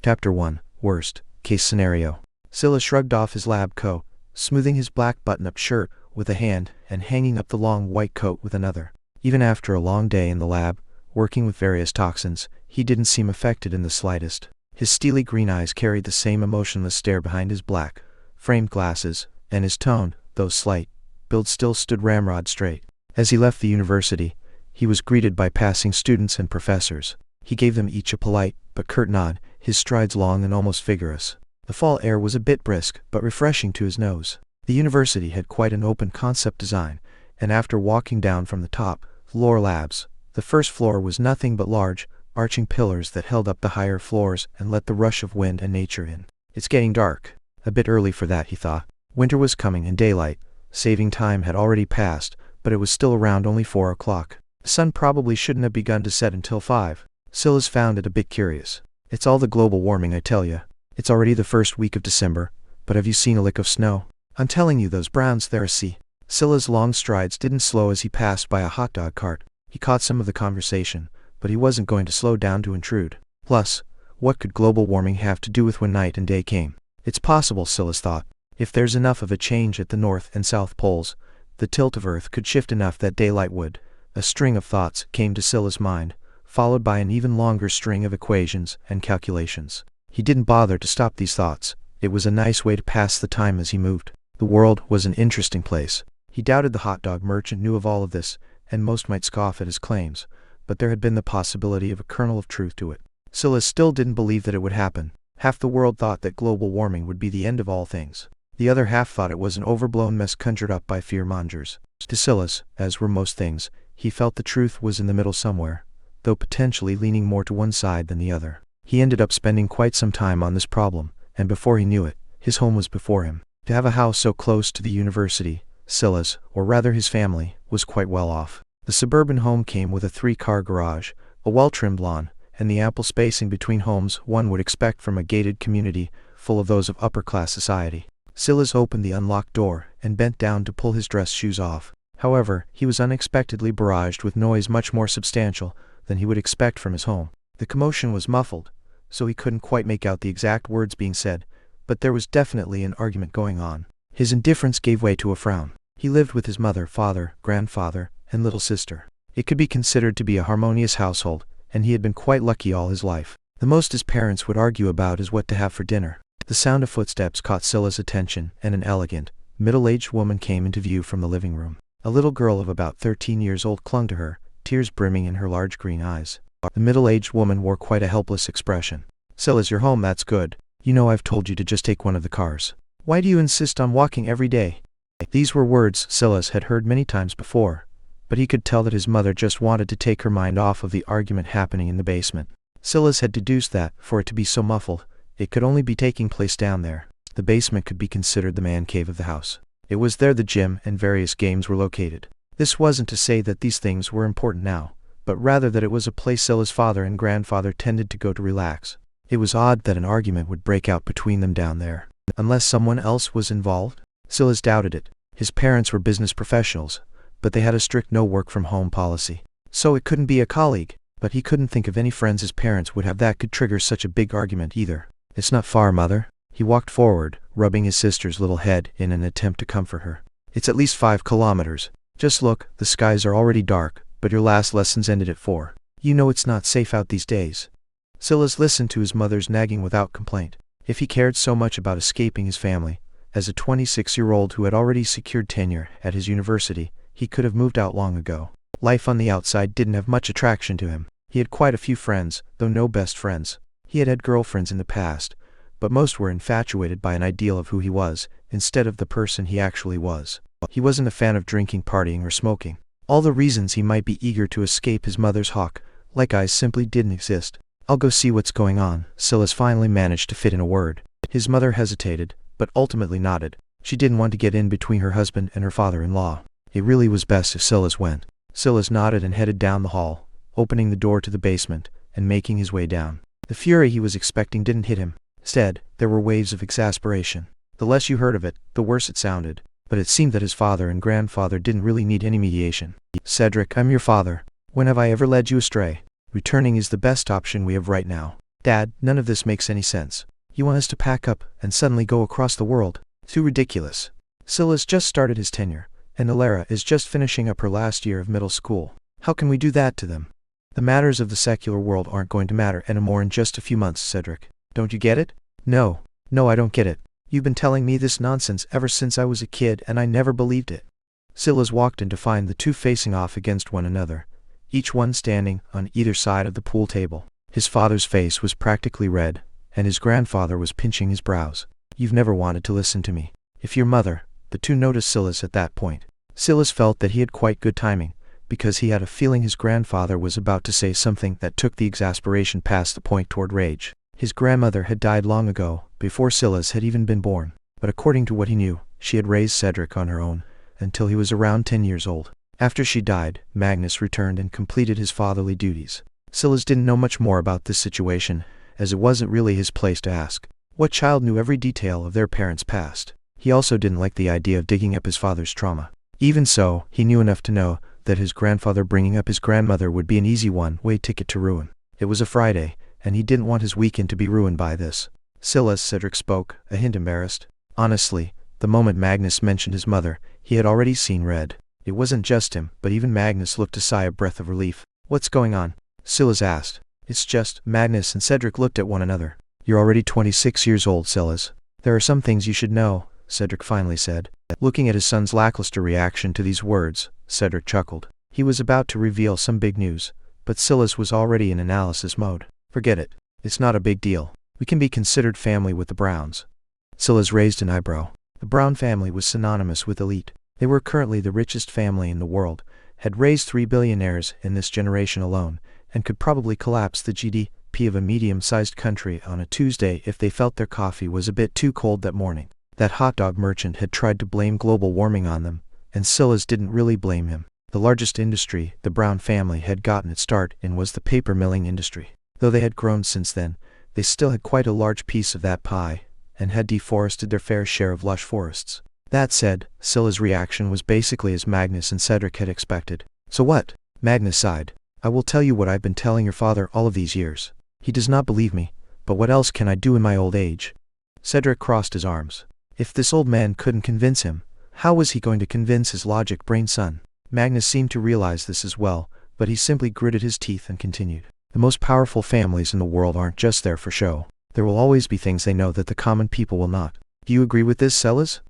Chapter 1. Worst Case Scenario. Sylas shrugged off his lab coat, smoothing his black button-up shirt with a hand and hanging up the long white coat with another. Even after a long day in the lab, working with various toxins, he didn't seem affected in the slightest. His steely green eyes carried the same emotionless stare behind his black, framed glasses, and his tone, though slight, build still stood ramrod straight. As he left the university, he was greeted by passing students and professors. He gave them each a polite but curt nod, his strides long and almost vigorous. The fall air was a bit brisk but refreshing to his nose. The university had quite an open concept design, and after walking down from the top floor labs, the first floor was nothing but large, arching pillars that held up the higher floors and let the rush of wind and nature in. It's getting dark. A bit early for that, he thought. Winter was coming and daylight saving time had already passed, but it was still around only 4 o'clock. The sun probably shouldn't have begun to set until 5. Sylas found it a bit curious. It's all the global warming, I tell ya. It's already the first week of December, but have you seen a lick of snow? I'm telling you, those browns there, see. Sylas' long strides didn't slow as he passed by a hot dog cart. He caught some of the conversation, but he wasn't going to slow down to intrude. Plus, what could global warming have to do with when night and day came? It's possible, Sylas thought. If there's enough of a change at the North and South poles, the tilt of Earth could shift enough that daylight would. A string of thoughts came to Sylas' mind, followed by an even longer string of equations and calculations. He didn't bother to stop these thoughts. It was a nice way to pass the time as he moved. The world was an interesting place. He doubted the hot dog merchant knew of all of this, and most might scoff at his claims, but there had been the possibility of a kernel of truth to it. Sylas still didn't believe that it would happen. Half the world thought that global warming would be the end of all things. The other half thought it was an overblown mess conjured up by fear-mongers. To Sylas, as were most things, he felt the truth was in the middle somewhere, though potentially leaning more to one side than the other. He ended up spending quite some time on this problem, and before he knew it, his home was before him. To have a house so close to the university, Sylas, or rather his family, was quite well off. The suburban home came with a 3-car garage, a well-trimmed lawn, and the ample spacing between homes one would expect from a gated community full of those of upper-class society. Sylas opened the unlocked door and bent down to pull his dress shoes off. However, he was unexpectedly barraged with noise much more substantial than he would expect from his home. The commotion was muffled, so he couldn't quite make out the exact words being said, but there was definitely an argument going on. His indifference gave way to a frown. He lived with his mother, father, grandfather, and little sister. It could be considered to be a harmonious household, and he had been quite lucky all his life. The most his parents would argue about is what to have for dinner. The sound of footsteps caught Sylas' attention, and an elegant, middle-aged woman came into view from the living room. A little girl of about 13 years old clung to her, tears brimming in her large green eyes. The middle-aged woman wore quite a helpless expression. "Sylas, you're home, that's good. You know I've told you to just take one of the cars. Why do you insist on walking every day?" These were words Sylas had heard many times before, but he could tell that his mother just wanted to take her mind off of the argument happening in the basement. Sylas had deduced that, for it to be so muffled, it could only be taking place down there. The basement could be considered the man cave of the house. It was there the gym and various games were located. This wasn't to say that these things were important now, but rather that it was a place Sylas' father and grandfather tended to go to relax. It was odd that an argument would break out between them down there. Unless someone else was involved? Sylas doubted it. His parents were business professionals, but they had a strict no-work-from-home policy. So it couldn't be a colleague, but he couldn't think of any friends his parents would have that could trigger such a big argument either. "It's not far, Mother." He walked forward, rubbing his sister's little head in an attempt to comfort her. "It's at least 5 kilometers. Just look, the skies are already dark, but your last lessons ended at 4. You know it's not safe out these days." Sylas listened to his mother's nagging without complaint. If he cared so much about escaping his family, as a 26-year-old who had already secured tenure at his university, he could have moved out long ago. Life on the outside didn't have much attraction to him. He had quite a few friends, though no best friends. He had had girlfriends in the past, but most were infatuated by an ideal of who he was, instead of the person he actually was. He wasn't a fan of drinking, partying, or smoking. All the reasons he might be eager to escape his mother's hawk-like eyes simply didn't exist. "I'll go see what's going on," Sylas finally managed to fit in a word. His mother hesitated, but ultimately nodded. She didn't want to get in between her husband and her father-in-law. It really was best if Sylas went. Sylas nodded and headed down the hall, opening the door to the basement, and making his way down. The fury he was expecting didn't hit him. Instead, there were waves of exasperation. The less you heard of it, the worse it sounded. But it seemed that his father and grandfather didn't really need any mediation. "Cedric, I'm your father. When have I ever led you astray? Returning is the best option we have right now." Dad, none of this makes any sense. You want us to pack up and suddenly go across the world? Too ridiculous. Sylas just started his tenure, and Alara is just finishing up her last year of middle school. How can we do that to them? The matters of the secular world aren't going to matter anymore in just a few months, Cedric. Don't you get it? No, I don't get it. You've been telling me this nonsense ever since I was a kid and I never believed it. Sylas walked in to find the two facing off against one another, each one standing on either side of the pool table. His father's face was practically red, and his grandfather was pinching his brows. You've never wanted to listen to me. If your mother, the two noticed Sylas at that point. Sylas felt that he had quite good timing, because he had a feeling his grandfather was about to say something that took the exasperation past the point toward rage. His grandmother had died long ago, before Sylas had even been born, but according to what he knew, she had raised Cedric on her own, until he was around 10 years old. After she died, Magnus returned and completed his fatherly duties. Sylas didn't know much more about this situation, as it wasn't really his place to ask. What child knew every detail of their parents' past? He also didn't like the idea of digging up his father's trauma. Even so, he knew enough to know that his grandfather bringing up his grandmother would be an easy one-way ticket to ruin. It was a Friday, and he didn't want his weekend to be ruined by this. Sylas, Cedric spoke, a hint embarrassed. Honestly, the moment Magnus mentioned his mother, he had already seen red. It wasn't just him, but even Magnus looked to sigh a breath of relief. What's going on? Sylas asked. It's just, Magnus and Cedric looked at one another. You're already 26 years old, Sylas. There are some things you should know, Cedric finally said. Looking at his son's lackluster reaction to these words, Cedric chuckled. He was about to reveal some big news, but Sylas was already in analysis mode. Forget it. It's not a big deal. We can be considered family with the Browns. Sylas raised an eyebrow. The Brown family was synonymous with elite. They were currently the richest family in the world, had raised 3 billionaires in this generation alone, and could probably collapse the GDP of a medium-sized country on a Tuesday if they felt their coffee was a bit too cold that morning. That hot dog merchant had tried to blame global warming on them, and Sylas didn't really blame him. The largest industry the Brown family had gotten its start in was the paper milling industry. Though they had grown since then, they still had quite a large piece of that pie, and had deforested their fair share of lush forests. That said, Sylas' reaction was basically as Magnus and Cedric had expected. So what? Magnus sighed. I will tell you what I've been telling your father all of these years. He does not believe me, but what else can I do in my old age? Cedric crossed his arms. If this old man couldn't convince him, how was he going to convince his logic-brained son? Magnus seemed to realize this as well, but he simply gritted his teeth and continued. The most powerful families in the world aren't just there for show. There will always be things they know that the common people will not. Do you agree with this, Sylas?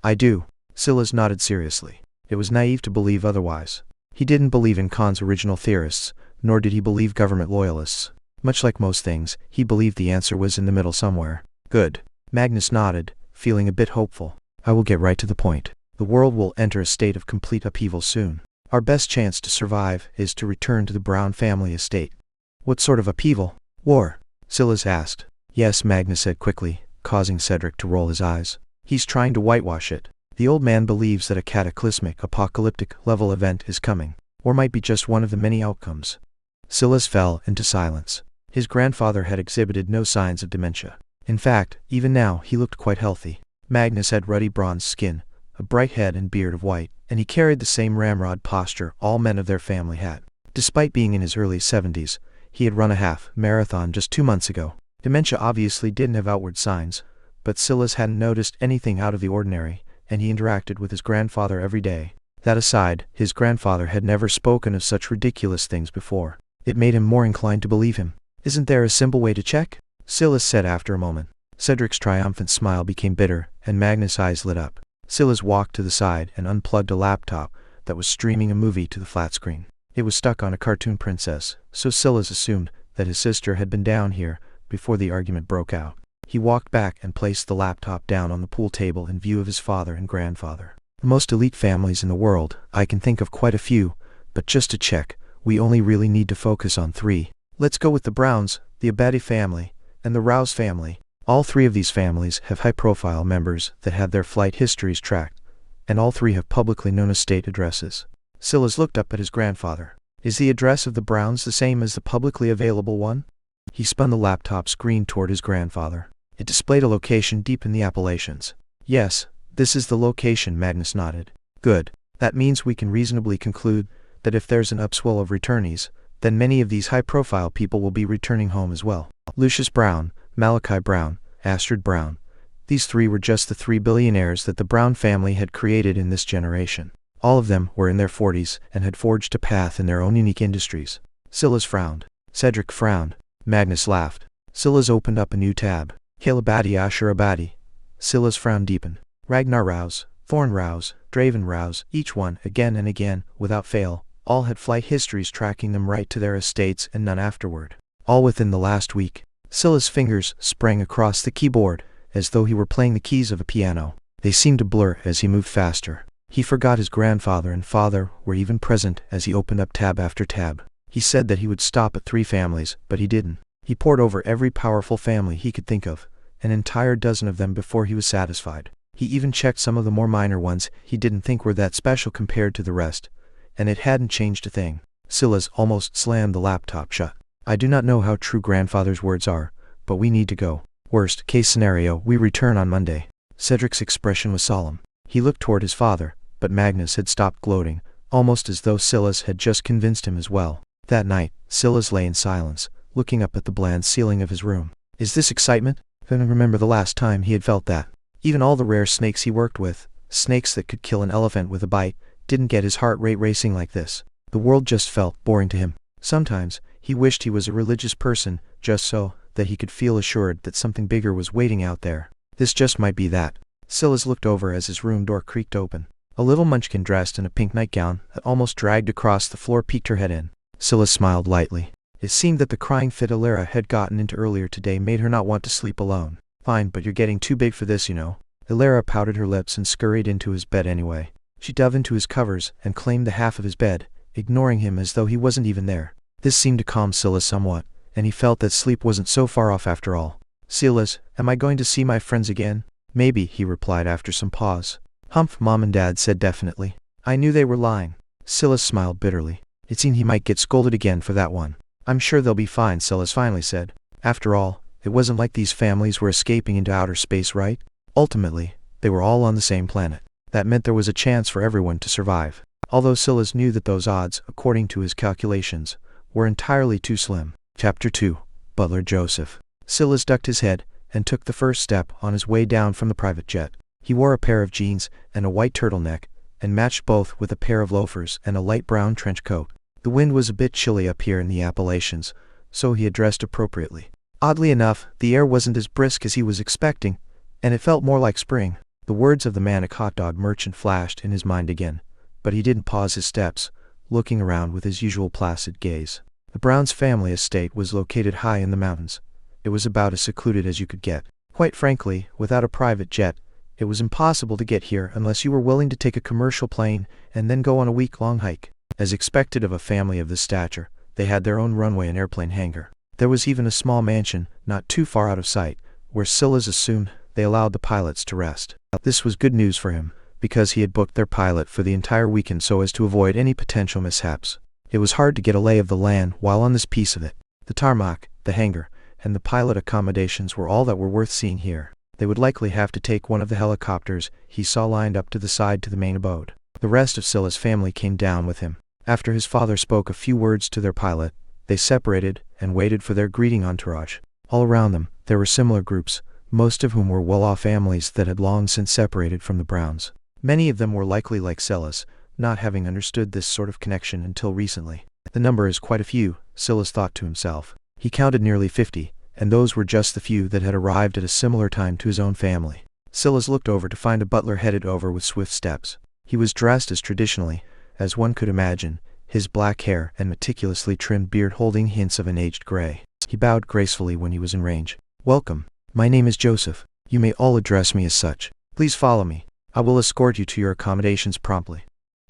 I do. Sylas nodded seriously. It was naive to believe otherwise. He didn't believe in Khan's original theorists, nor did he believe government loyalists. Much like most things, he believed the answer was in the middle somewhere. Good. Magnus nodded, feeling a bit hopeful. I will get right to the point. The world will enter a state of complete upheaval soon. Our best chance to survive is to return to the Brown family estate. What sort of upheaval? War? Sylas asked. Yes, Magnus said quickly, causing Cedric to roll his eyes. He's trying to whitewash it. The old man believes that a cataclysmic, apocalyptic-level event is coming, or might be just one of the many outcomes. Sylas fell into silence. His grandfather had exhibited no signs of dementia. In fact, even now, he looked quite healthy. Magnus had ruddy bronze skin, a bright head and beard of white, and he carried the same ramrod posture all men of their family had. Despite being in his early 70s, he had run a half-marathon just 2 months ago. Dementia obviously didn't have outward signs, but Sylas hadn't noticed anything out of the ordinary, and he interacted with his grandfather every day. That aside, his grandfather had never spoken of such ridiculous things before. It made him more inclined to believe him. Isn't there a simple way to check? Sylas said after a moment. Cedric's triumphant smile became bitter, and Magnus' eyes lit up. Sylas walked to the side and unplugged a laptop that was streaming a movie to the flat screen. It was stuck on a cartoon princess, so Sylas assumed that his sister had been down here before the argument broke out. He walked back and placed the laptop down on the pool table in view of his father and grandfather. The most elite families in the world, I can think of quite a few, but just to check, we only really need to focus on 3. Let's go with the Browns, the Abadi family, and the Rouse family. All 3 of these families have high-profile members that had their flight histories tracked, and all 3 have publicly known estate addresses. Sylas looked up at his grandfather. Is the address of the Browns the same as the publicly available one? He spun the laptop screen toward his grandfather. It displayed a location deep in the Appalachians. Yes, this is the location, Magnus nodded. Good. That means we can reasonably conclude that if there's an upswell of returnees, then many of these high-profile people will be returning home as well. Lucius Brown, Malachi Brown, Astrid Brown. These three were just the 3 billionaires that the Brown family had created in this generation. All of them were in their 40s and had forged a path in their own unique industries. Sylas frowned. Cedric frowned. Magnus laughed. Sylas opened up a new tab. Hailabadi Ashurabadi. Sylas' frown deepened. Ragnar Rouse, Thorn Rouse, Draven Rouse, each one, again and again, without fail, all had flight histories tracking them right to their estates and none afterward. All within the last week. Sylas' fingers sprang across the keyboard, as though he were playing the keys of a piano. They seemed to blur as he moved faster. He forgot his grandfather and father were even present as he opened up tab after tab. He said that he would stop at 3 families, but he didn't. He pored over every powerful family he could think of, an entire dozen of them before he was satisfied. He even checked some of the more minor ones he didn't think were that special compared to the rest, and it hadn't changed a thing. Sylas almost slammed the laptop shut. I do not know how true grandfather's words are, but we need to go. Worst case scenario, we return on Monday. Cedric's expression was solemn. He looked toward his father, but Magnus had stopped gloating, almost as though Sylas had just convinced him as well. That night, Sylas lay in silence, looking up at the bland ceiling of his room. Is this excitement? Couldn't remember the last time he had felt that. Even all the rare snakes he worked with, snakes that could kill an elephant with a bite, didn't get his heart rate racing like this. The world just felt boring to him. Sometimes, he wished he was a religious person, just so that he could feel assured that something bigger was waiting out there. This just might be that. Sylas looked over as his room door creaked open. A little munchkin dressed in a pink nightgown that almost dragged across the floor peeked her head in. Sylas smiled lightly. It seemed that the crying fit Illyra had gotten into earlier today made her not want to sleep alone. Fine, but you're getting too big for this, you know. Illyra pouted her lips and scurried into his bed anyway. She dove into his covers and claimed the half of his bed, ignoring him as though he wasn't even there. This seemed to calm Sylas somewhat, and he felt that sleep wasn't so far off after all. Sylas, am I going to see my friends again? Maybe, he replied after some pause. Humph, Mom and Dad said definitely. I knew they were lying. Sylas smiled bitterly. It seemed he might get scolded again for that one. I'm sure they'll be fine, Sylas finally said. After all, it wasn't like these families were escaping into outer space, right? Ultimately, they were all on the same planet. That meant there was a chance for everyone to survive. Although Sylas knew that those odds, according to his calculations, were entirely too slim. Chapter 2. Butler Joseph. Sylas ducked his head and took the first step on his way down from the private jet. He wore a pair of jeans and a white turtleneck, and matched both with a pair of loafers and a light brown trench coat. The wind was a bit chilly up here in the Appalachians, so he had dressed appropriately. Oddly enough, the air wasn't as brisk as he was expecting, and it felt more like spring. The words of the manic hot dog merchant flashed in his mind again, but he didn't pause his steps, looking around with his usual placid gaze. The Browns' family estate was located high in the mountains. It was about as secluded as you could get. Quite frankly, without a private jet, it was impossible to get here unless you were willing to take a commercial plane and then go on a week-long hike. As expected of a family of this stature, they had their own runway and airplane hangar. There was even a small mansion, not too far out of sight, where Sylas assumed they allowed the pilots to rest. This was good news for him, because he had booked their pilot for the entire weekend so as to avoid any potential mishaps. It was hard to get a lay of the land while on this piece of it. The tarmac, the hangar, and the pilot accommodations were all that were worth seeing here. They would likely have to take one of the helicopters he saw lined up to the side to the main abode. The rest of Sylas' family came down with him. After his father spoke a few words to their pilot, they separated and waited for their greeting entourage. All around them, there were similar groups, most of whom were well-off families that had long since separated from the Browns. Many of them were likely like Sylas, not having understood this sort of connection until recently. The number is quite a few, Sylas thought to himself. He counted nearly 50, and those were just the few that had arrived at a similar time to his own family. Sylas looked over to find a butler headed over with swift steps. He was dressed as traditionally, as one could imagine, his black hair and meticulously trimmed beard holding hints of an aged gray. He bowed gracefully when he was in range. Welcome. My name is Joseph. You may all address me as such. Please follow me. I will escort you to your accommodations promptly.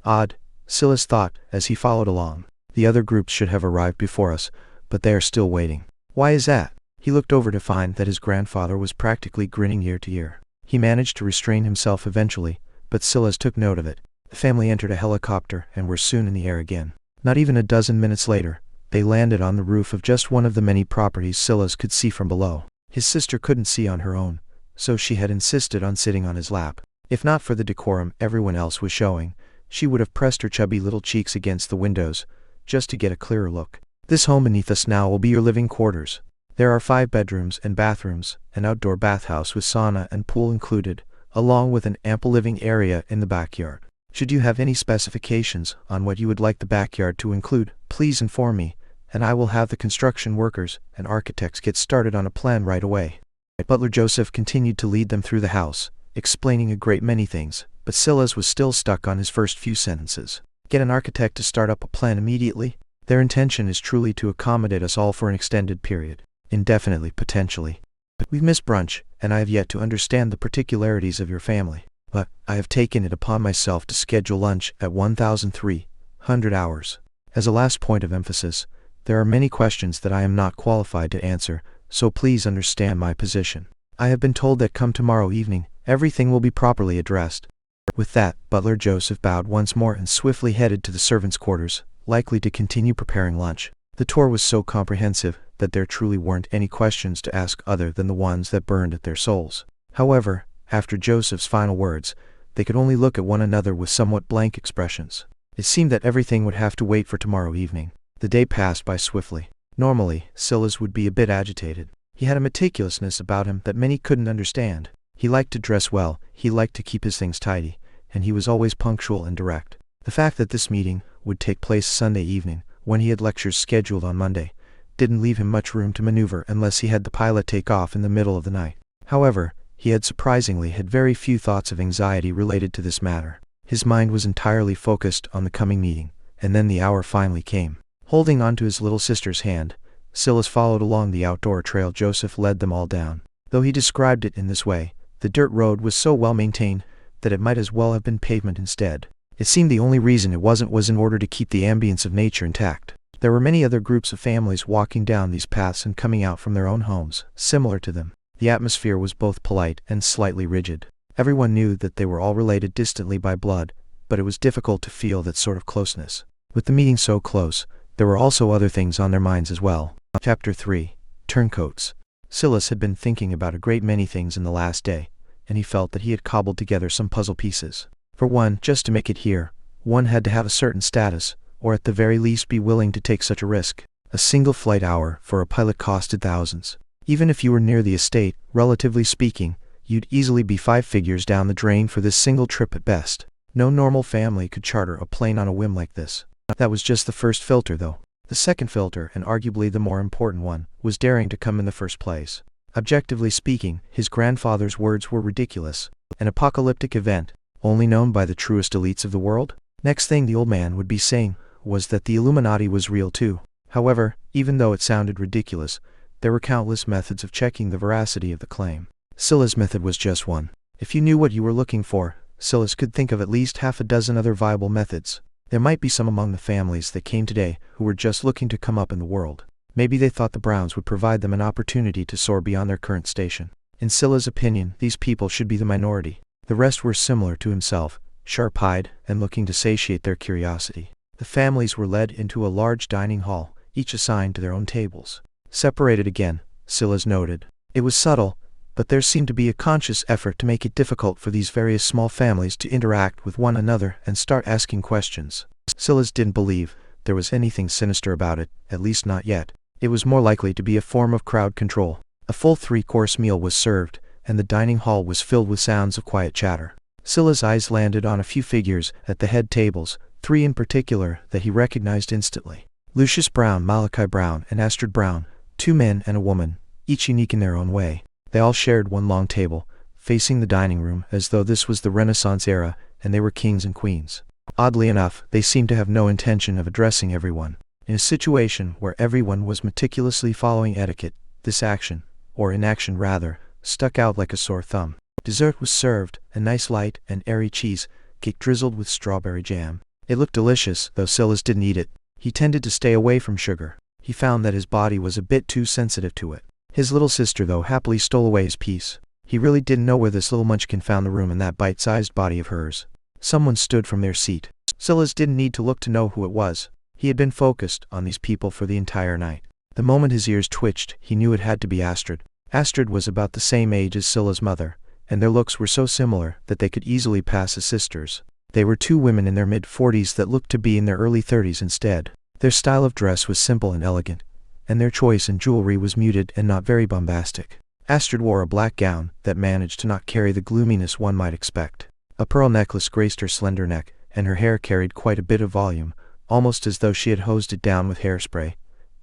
Odd, Sylas thought as he followed along. The other groups should have arrived before us, but they are still waiting. Why is that? He looked over to find that his grandfather was practically grinning ear to ear. He managed to restrain himself eventually, but Sylas took note of it. The family entered a helicopter and were soon in the air again. Not even a dozen minutes later, they landed on the roof of just one of the many properties Sylas could see from below. His sister couldn't see on her own, so she had insisted on sitting on his lap. If not for the decorum everyone else was showing, she would have pressed her chubby little cheeks against the windows, just to get a clearer look. This home beneath us now will be your living quarters. There are 5 bedrooms and bathrooms, an outdoor bathhouse with sauna and pool included, along with an ample living area in the backyard. Should you have any specifications on what you would like the backyard to include, please inform me, and I will have the construction workers and architects get started on a plan right away. Butler Joseph continued to lead them through the house, explaining a great many things, but Sylas was still stuck on his first few sentences. Get an architect to start up a plan immediately? Their intention is truly to accommodate us all for an extended period. Indefinitely, potentially. But we've missed brunch, and I have yet to understand the particularities of your family. But I have taken it upon myself to schedule lunch at 1,300 hours. As a last point of emphasis, there are many questions that I am not qualified to answer, so please understand my position. I have been told that come tomorrow evening, everything will be properly addressed. With that, Butler Joseph bowed once more and swiftly headed to the servants' quarters, likely to continue preparing lunch. The tour was so comprehensive that there truly weren't any questions to ask other than the ones that burned at their souls. However, after Joseph's final words, they could only look at one another with somewhat blank expressions. It seemed that everything would have to wait for tomorrow evening. The day passed by swiftly. Normally, Sylas would be a bit agitated. He had a meticulousness about him that many couldn't understand. He liked to dress well, he liked to keep his things tidy, and he was always punctual and direct. The fact that this meeting would take place Sunday evening, when he had lectures scheduled on Monday, didn't leave him much room to maneuver unless he had the pilot take off in the middle of the night. However, he had surprisingly had very few thoughts of anxiety related to this matter. His mind was entirely focused on the coming meeting, and then the hour finally came. Holding onto his little sister's hand, Sylas followed along the outdoor trail Joseph led them all down. Though he described it in this way, the dirt road was so well maintained that it might as well have been pavement instead. It seemed the only reason it wasn't was in order to keep the ambience of nature intact. There were many other groups of families walking down these paths and coming out from their own homes, similar to them. The atmosphere was both polite and slightly rigid. Everyone knew that they were all related distantly by blood, but it was difficult to feel that sort of closeness. With the meeting so close, there were also other things on their minds as well. Chapter 3. Turncoats. Sylas had been thinking about a great many things in the last day, and he felt that he had cobbled together some puzzle pieces. For one, just to make it here, one had to have a certain status, or at the very least be willing to take such a risk. A single flight hour for a pilot costed thousands. Even if you were near the estate, relatively speaking, you'd easily be 5 figures down the drain for this single trip at best. No normal family could charter a plane on a whim like this. That was just the first filter though. The second filter, and arguably the more important one, was daring to come in the first place. Objectively speaking, his grandfather's words were ridiculous. An apocalyptic event, only known by the truest elites of the world? Next thing the old man would be saying was that the Illuminati was real too. However, even though it sounded ridiculous, there were countless methods of checking the veracity of the claim. Sylas' method was just one. If you knew what you were looking for, Sylas could think of at least half a dozen other viable methods. There might be some among the families that came today who were just looking to come up in the world. Maybe they thought the Browns would provide them an opportunity to soar beyond their current station. In Sylas' opinion, these people should be the minority. The rest were similar to himself, sharp-eyed and looking to satiate their curiosity. The families were led into a large dining hall, each assigned to their own tables. Separated again, Sylas noted. It was subtle, but there seemed to be a conscious effort to make it difficult for these various small families to interact with one another and start asking questions. Sylas didn't believe there was anything sinister about it, at least not yet. It was more likely to be a form of crowd control. A full 3-course meal was served, and the dining hall was filled with sounds of quiet chatter. Sylas' eyes landed on a few figures at the head tables, 3 in particular that he recognized instantly. Lucius Brown, Malachi Brown, and Astrid Brown, 2 men and a woman, each unique in their own way. They all shared one long table, facing the dining room as though this was the Renaissance era and they were kings and queens. Oddly enough, they seemed to have no intention of addressing everyone. In a situation where everyone was meticulously following etiquette, this action, or inaction rather, stuck out like a sore thumb. Dessert was served, a nice light and airy cheese cake drizzled with strawberry jam. It looked delicious, though Sylas didn't eat it. He tended to stay away from sugar. He found that his body was a bit too sensitive to it. His little sister though happily stole away his piece. He really didn't know where this little munchkin found the room in that bite-sized body of hers. Someone stood from their seat. Sylas didn't need to look to know who it was. He had been focused on these people for the entire night. The moment his ears twitched, he knew it had to be Astrid. Astrid was about the same age as Sylas' mother, and their looks were so similar that they could easily pass as sisters. They were 2 women in their mid-40s that looked to be in their early 30s instead. Their style of dress was simple and elegant, and their choice in jewelry was muted and not very bombastic. Astrid wore a black gown that managed to not carry the gloominess one might expect. A pearl necklace graced her slender neck, and her hair carried quite a bit of volume, almost as though she had hosed it down with hairspray,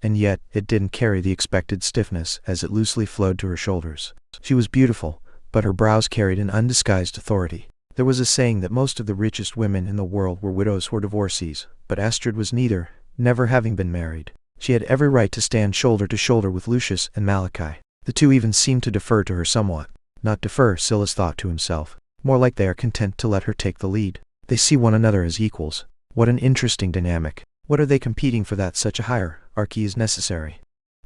and yet it didn't carry the expected stiffness as it loosely flowed to her shoulders. She was beautiful, but her brows carried an undisguised authority. There was a saying that most of the richest women in the world were widows or divorcees, but Astrid was neither, never having been married. She had every right to stand shoulder to shoulder with Lucius and Malachi. The two even seemed to defer to her somewhat. Not defer, Sylas thought to himself. More like they are content to let her take the lead. They see one another as equals. What an interesting dynamic. What are they competing for that such a hierarchy is necessary?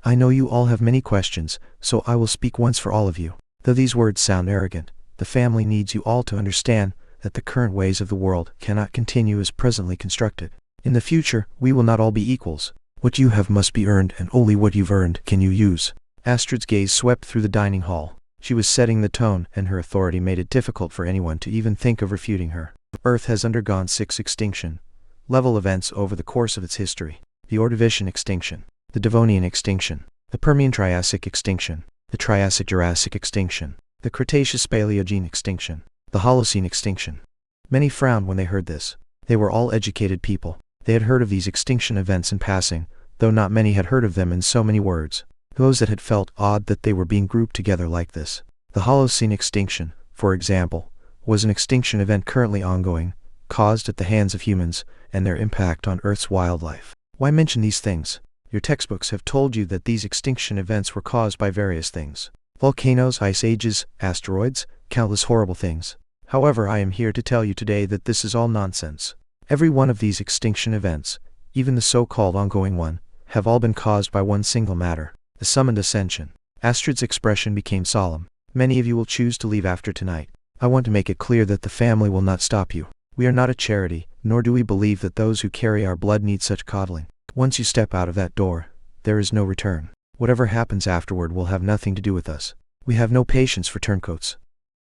I know you all have many questions, so I will speak once for all of you. Though these words sound arrogant, the family needs you all to understand that the current ways of the world cannot continue as presently constructed. In the future, we will not all be equals. What you have must be earned, and only what you've earned can you use. Astrid's gaze swept through the dining hall. She was setting the tone, and her authority made it difficult for anyone to even think of refuting her. Earth has undergone 6 extinction-level events over the course of its history. The Ordovician extinction, the Devonian extinction, the Permian-Triassic extinction, the Triassic-Jurassic extinction, the Cretaceous-Paleogene extinction, the Holocene extinction. Many frowned when they heard this. They were all educated people. They had heard of these extinction events in passing, though not many had heard of them in so many words. Those that had felt odd that they were being grouped together like this. The Holocene extinction, for example, was an extinction event currently ongoing, caused at the hands of humans, and their impact on Earth's wildlife. Why mention these things? Your textbooks have told you that these extinction events were caused by various things. Volcanoes, ice ages, asteroids, countless horrible things. However, I am here to tell you today that this is all nonsense. Every one of these extinction events, even the so-called ongoing one, have all been caused by one single matter, the summoned ascension. Astrid's expression became solemn. Many of you will choose to leave after tonight. I want to make it clear that the family will not stop you. We are not a charity, nor do we believe that those who carry our blood need such coddling. Once you step out of that door, there is no return. Whatever happens afterward will have nothing to do with us. We have no patience for turncoats.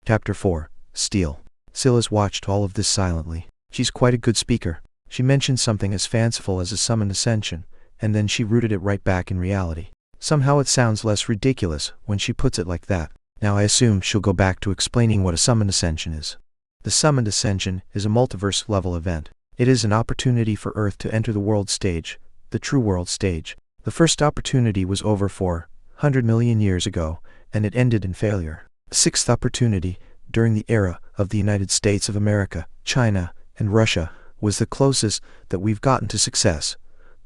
Chapter 4. Stele. Sylas watched all of this silently. She's quite a good speaker. She mentioned something as fanciful as a summoned ascension, and then she rooted it right back in reality. Somehow it sounds less ridiculous when she puts it like that. Now I assume she'll go back to explaining what a summoned ascension is. The summoned ascension is a multiverse-level event. It is an opportunity for Earth to enter the world stage, the true world stage. The first opportunity was over 400 million years ago, and it ended in failure. The sixth opportunity, during the era of the United States of America, China, and Russia, was the closest that we've gotten to success,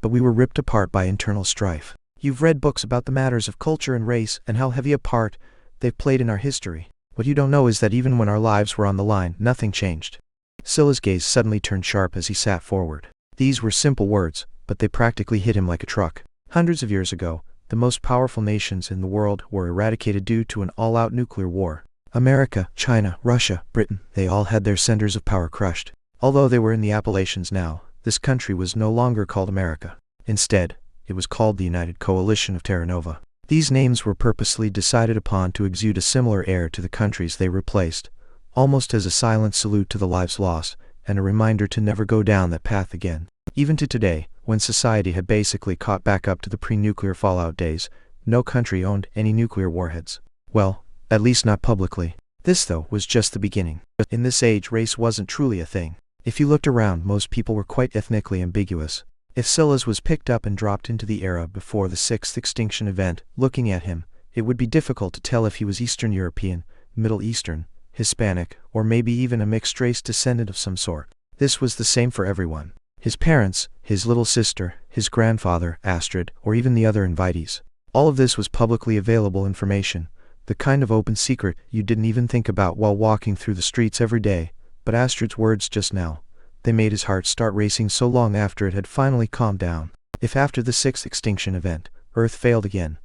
but we were ripped apart by internal strife. You've read books about the matters of culture and race and how heavy a part they've played in our history. What you don't know is that even when our lives were on the line, nothing changed. Sylas' gaze suddenly turned sharp as he sat forward. These were simple words, but they practically hit him like a truck. Hundreds of years ago, the most powerful nations in the world were eradicated due to an all-out nuclear war. America, China, Russia, Britain, they all had their centers of power crushed. Although they were in the Appalachians now, this country was no longer called America. Instead, it was called the United Coalition of Terra Nova. These names were purposely decided upon to exude a similar air to the countries they replaced, almost as a silent salute to the lives lost, and a reminder to never go down that path again. Even to today, when society had basically caught back up to the pre-nuclear fallout days, no country owned any nuclear warheads. Well, at least not publicly. This, though, was just the beginning. In this age, race wasn't truly a thing. If you looked around, most people were quite ethnically ambiguous. If Sylas was picked up and dropped into the era before the sixth extinction event, looking at him, it would be difficult to tell if he was Eastern European, Middle Eastern, Hispanic, or maybe even a mixed-race descendant of some sort. This was the same for everyone. His parents, his little sister, his grandfather, Astrid, or even the other invitees. All of this was publicly available information, the kind of open secret you didn't even think about while walking through the streets every day. But Astrid's words just now, they made his heart start racing so long after it had finally calmed down. If after the sixth extinction event, Earth failed again,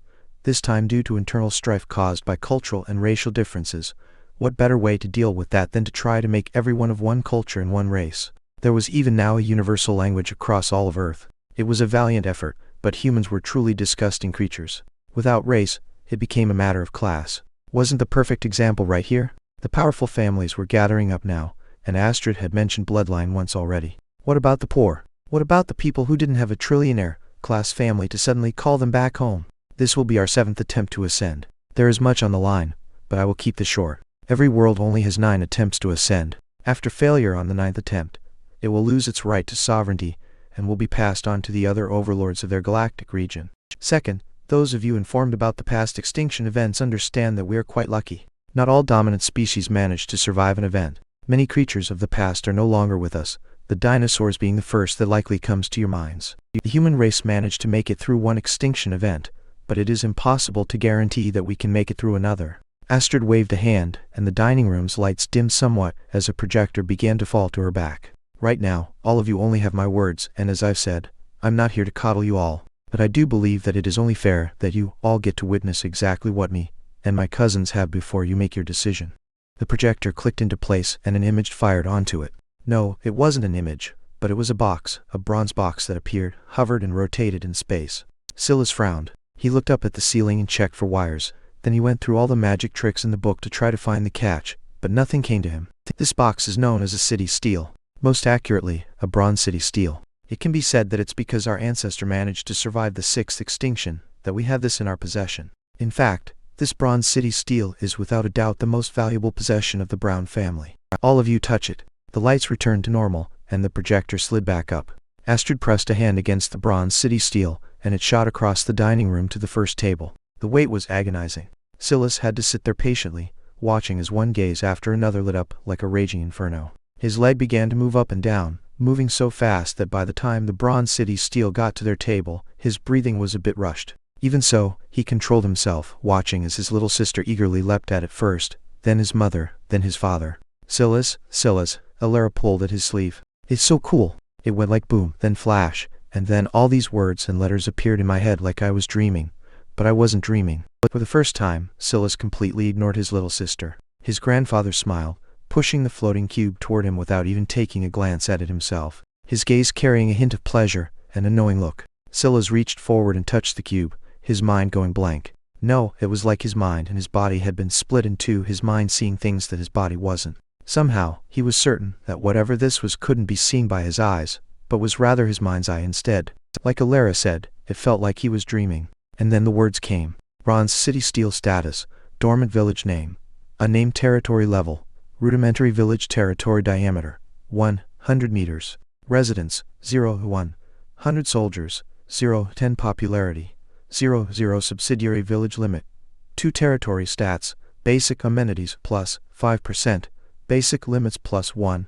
this time due to internal strife caused by cultural and racial differences, what better way to deal with that than to try to make everyone of one culture and one race? There was even now a universal language across all of Earth. It was a valiant effort, but humans were truly disgusting creatures. Without race, it became a matter of class. Wasn't the perfect example right here? The powerful families were gathering up now, and Astrid had mentioned bloodline once already. What about the poor? What about the people who didn't have a trillionaire-class family to suddenly call them back home? This will be our 7th attempt to ascend. There is much on the line, but I will keep this short. Every world only has 9 attempts to ascend. After failure on the 9th attempt, it will lose its right to sovereignty and will be passed on to the other overlords of their galactic region. Second, those of you informed about the past extinction events understand that we are quite lucky. Not all dominant species managed to survive an event. Many creatures of the past are no longer with us, the dinosaurs being the first that likely comes to your minds. The human race managed to make it through one extinction event, but it is impossible to guarantee that we can make it through another. Astrid waved a hand, and the dining room's lights dimmed somewhat as a projector began to fall to her back. Right now, all of you only have my words, and as I've said, I'm not here to coddle you all, but I do believe that it is only fair that you all get to witness exactly what me and my cousins have before you make your decision. The projector clicked into place and an image fired onto it. No, it wasn't an image, but it was a box, a bronze box that appeared, hovered and rotated in space. Sylas frowned. He looked up at the ceiling and checked for wires. Then he went through all the magic tricks in the book to try to find the catch, but nothing came to him. This box is known as a city stele. Most accurately, a bronze city stele. It can be said that it's because our ancestor managed to survive the 6th extinction that we have this in our possession. In fact, this bronze city stele is without a doubt the most valuable possession of the Brown family. All of you touch it. The lights returned to normal, and the projector slid back up. Astrid pressed a hand against the bronze city stele, and it shot across the dining room to the first table. The weight was agonizing. Sylas had to sit there patiently, watching as one gaze after another lit up like a raging inferno. His leg began to move up and down, moving so fast that by the time the bronze city stele got to their table, his breathing was a bit rushed. Even so, he controlled himself, watching as his little sister eagerly leapt at it first, then his mother, then his father. Sylas, Alara pulled at his sleeve. It's so cool. It went like boom, then flash, and then all these words and letters appeared in my head like I was dreaming. But I wasn't dreaming. For the first time, Sylas completely ignored his little sister. His grandfather smiled, pushing the floating cube toward him without even taking a glance at it himself, his gaze carrying a hint of pleasure and a knowing look. Sylas reached forward and touched the cube, his mind going blank. No, it was like his mind and his body had been split in two, his mind seeing things that his body wasn't. Somehow, he was certain that whatever this was couldn't be seen by his eyes, but was rather his mind's eye instead. Like Alara said, it felt like he was dreaming. And then the words came. Bronze City Stele status, dormant village name, unnamed territory level, rudimentary village territory diameter, 100 meters, residents, 0 to 100 soldiers, 0 to 10 popularity, 0 subsidiary village limit, 2 territory stats, basic amenities plus 5%, basic limits plus 100%.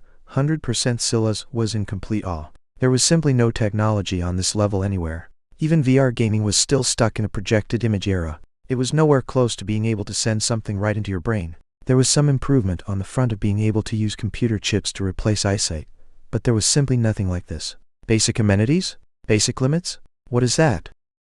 Sylas was in complete awe. There was simply no technology on this level anywhere. Even VR gaming was still stuck in a projected image era. It was nowhere close to being able to send something right into your brain. There was some improvement on the front of being able to use computer chips to replace eyesight, but there was simply nothing like this. Basic amenities? Basic limits? What is that?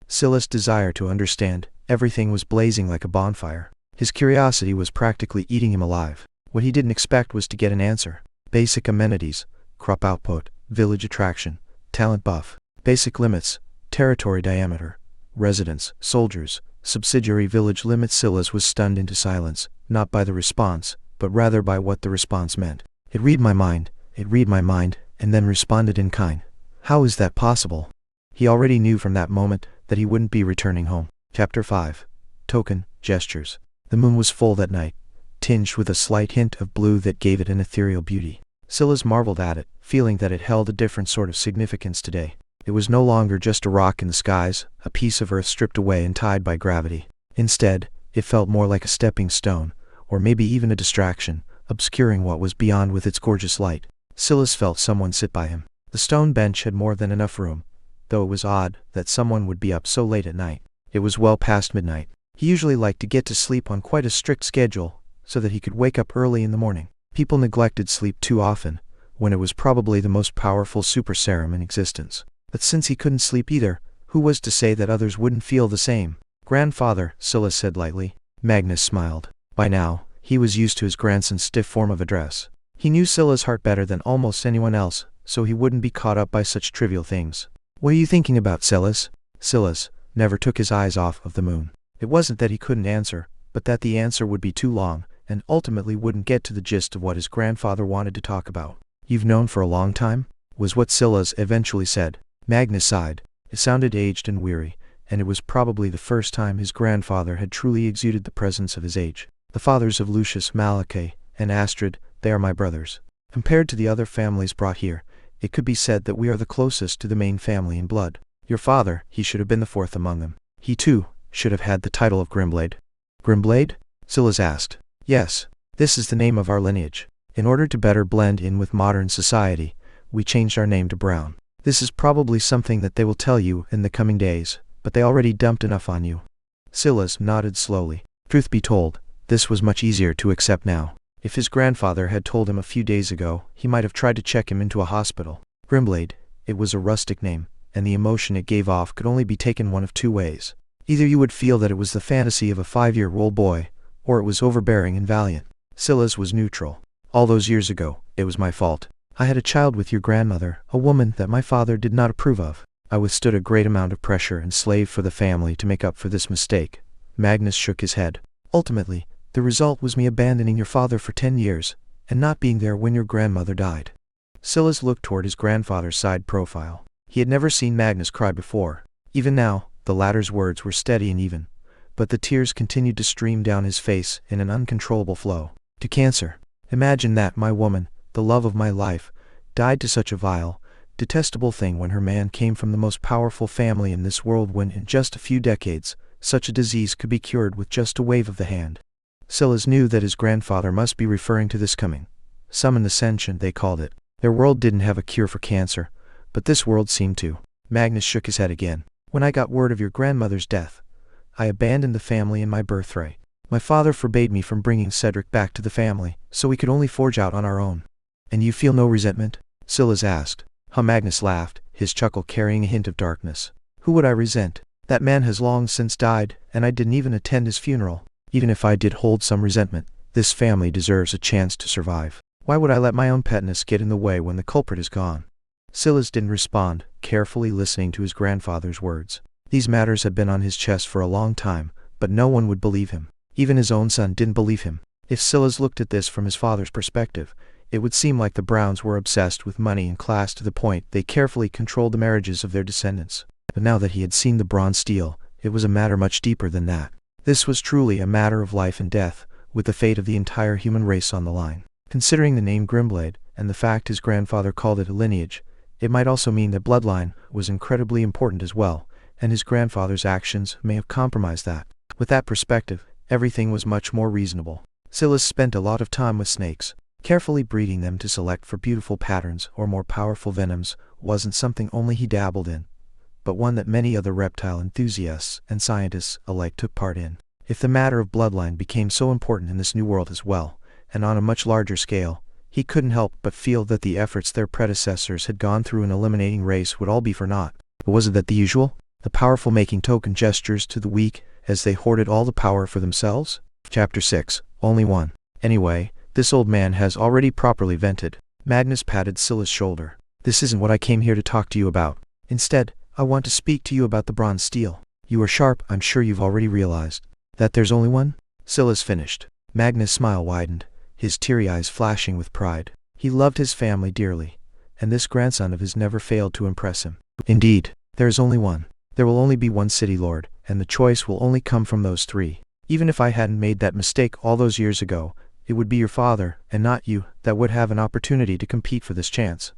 Sylas' desire to understand everything was blazing like a bonfire. His curiosity was practically eating him alive. What he didn't expect was to get an answer. Basic amenities, crop output, village attraction, talent buff, basic limits, territory diameter, residents, soldiers, subsidiary village limit. Sylas was stunned into silence, not by the response, but rather by what the response meant. It read my mind, and then responded in kind. How is that possible? He already knew from that moment that he wouldn't be returning home. Chapter 5. Token, Gestures. The moon was full that night, tinged with a slight hint of blue that gave it an ethereal beauty. Sylas marveled at it, feeling that it held a different sort of significance today. It was no longer just a rock in the skies, a piece of earth stripped away and tied by gravity. Instead, it felt more like a stepping stone, or maybe even a distraction, obscuring what was beyond with its gorgeous light. Sylas felt someone sit by him. The stone bench had more than enough room, though it was odd that someone would be up so late at night. It was well past midnight. He usually liked to get to sleep on quite a strict schedule, so that he could wake up early in the morning. People neglected sleep too often, when it was probably the most powerful super serum in existence. But since he couldn't sleep either, who was to say that others wouldn't feel the same? Grandfather, Sylas said lightly. Magnus smiled. By now, he was used to his grandson's stiff form of address. He knew Sylas' heart better than almost anyone else, so he wouldn't be caught up by such trivial things. What are you thinking about, Sylas? Sylas never took his eyes off of the moon. It wasn't that he couldn't answer, but that the answer would be too long, and ultimately wouldn't get to the gist of what his grandfather wanted to talk about. You've known for a long time? was what Sylas eventually said. Magnus sighed. It sounded aged and weary, and it was probably the first time his grandfather had truly exuded the presence of his age. The fathers of Lucius Malachy and Astrid, they are my brothers. Compared to the other families brought here, it could be said that we are the closest to the main family in blood. Your father, he should have been the fourth among them. He too should have had the title of Grimblade. Grimblade? Sylas asked. Yes, this is the name of our lineage. In order to better blend in with modern society, we changed our name to Brown. This is probably something that they will tell you in the coming days, but they already dumped enough on you. Sylas nodded slowly. Truth be told, this was much easier to accept now. If his grandfather had told him a few days ago, he might have tried to check him into a hospital. Grimblade, it was a rustic name, and the emotion it gave off could only be taken one of two ways. Either you would feel that it was the fantasy of a 5-year-old boy, or it was overbearing and valiant. Sylas was neutral. All those years ago, it was my fault. I had a child with your grandmother, a woman that my father did not approve of. I withstood a great amount of pressure and slaved for the family to make up for this mistake. Magnus shook his head. Ultimately, the result was me abandoning your father for 10 years, and not being there when your grandmother died. Sylas looked toward his grandfather's side profile. He had never seen Magnus cry before. Even now, the latter's words were steady and even, but the tears continued to stream down his face in an uncontrollable flow. To cancer. Imagine that my woman, the love of my life, died to such a vile, detestable thing when her man came from the most powerful family in this world, when in just a few decades, such a disease could be cured with just a wave of the hand. Sylas knew that his grandfather must be referring to this coming. Summon ascension, they called it. Their world didn't have a cure for cancer, but this world seemed to. Magnus shook his head again. When I got word of your grandmother's death, I abandoned the family and my birthright. My father forbade me from bringing Cedric back to the family, so we could only forge out on our own. And you feel no resentment? Sylas asked. Magnus laughed, his chuckle carrying a hint of darkness. Who would I resent? That man has long since died, and I didn't even attend his funeral. Even if I did hold some resentment, this family deserves a chance to survive. Why would I let my own petness get in the way when the culprit is gone? Sylas didn't respond, carefully listening to his grandfather's words. These matters had been on his chest for a long time, but no one would believe him. Even his own son didn't believe him. If Sylas looked at this from his father's perspective, it would seem like the Browns were obsessed with money and class to the point they carefully controlled the marriages of their descendants. But now that he had seen the bronze steel, it was a matter much deeper than that. This was truly a matter of life and death, with the fate of the entire human race on the line. Considering the name Grimblade, and the fact his grandfather called it a lineage, it might also mean that bloodline was incredibly important as well, and his grandfather's actions may have compromised that. With that perspective, everything was much more reasonable. Sylas spent a lot of time with snakes. Carefully breeding them to select for beautiful patterns or more powerful venoms wasn't something only he dabbled in, but one that many other reptile enthusiasts and scientists alike took part in. If the matter of bloodline became so important in this new world as well, and on a much larger scale, he couldn't help but feel that the efforts their predecessors had gone through in eliminating race would all be for naught. But was it that the usual? The powerful making token gestures to the weak as they hoarded all the power for themselves? Chapter 6. Only one. Anyway, this old man has already properly vented. Magnus patted Sylas' shoulder. This isn't what I came here to talk to you about. Instead, I want to speak to you about the bronze steel. You are sharp, I'm sure you've already realized. That there's only one? Sylas finished. Magnus' smile widened, his teary eyes flashing with pride. He loved his family dearly, and this grandson of his never failed to impress him. Indeed, there is only one. There will only be one city lord, and the choice will only come from those three. Even if I hadn't made that mistake all those years ago, it would be your father, and not you, that would have an opportunity to compete for this chance.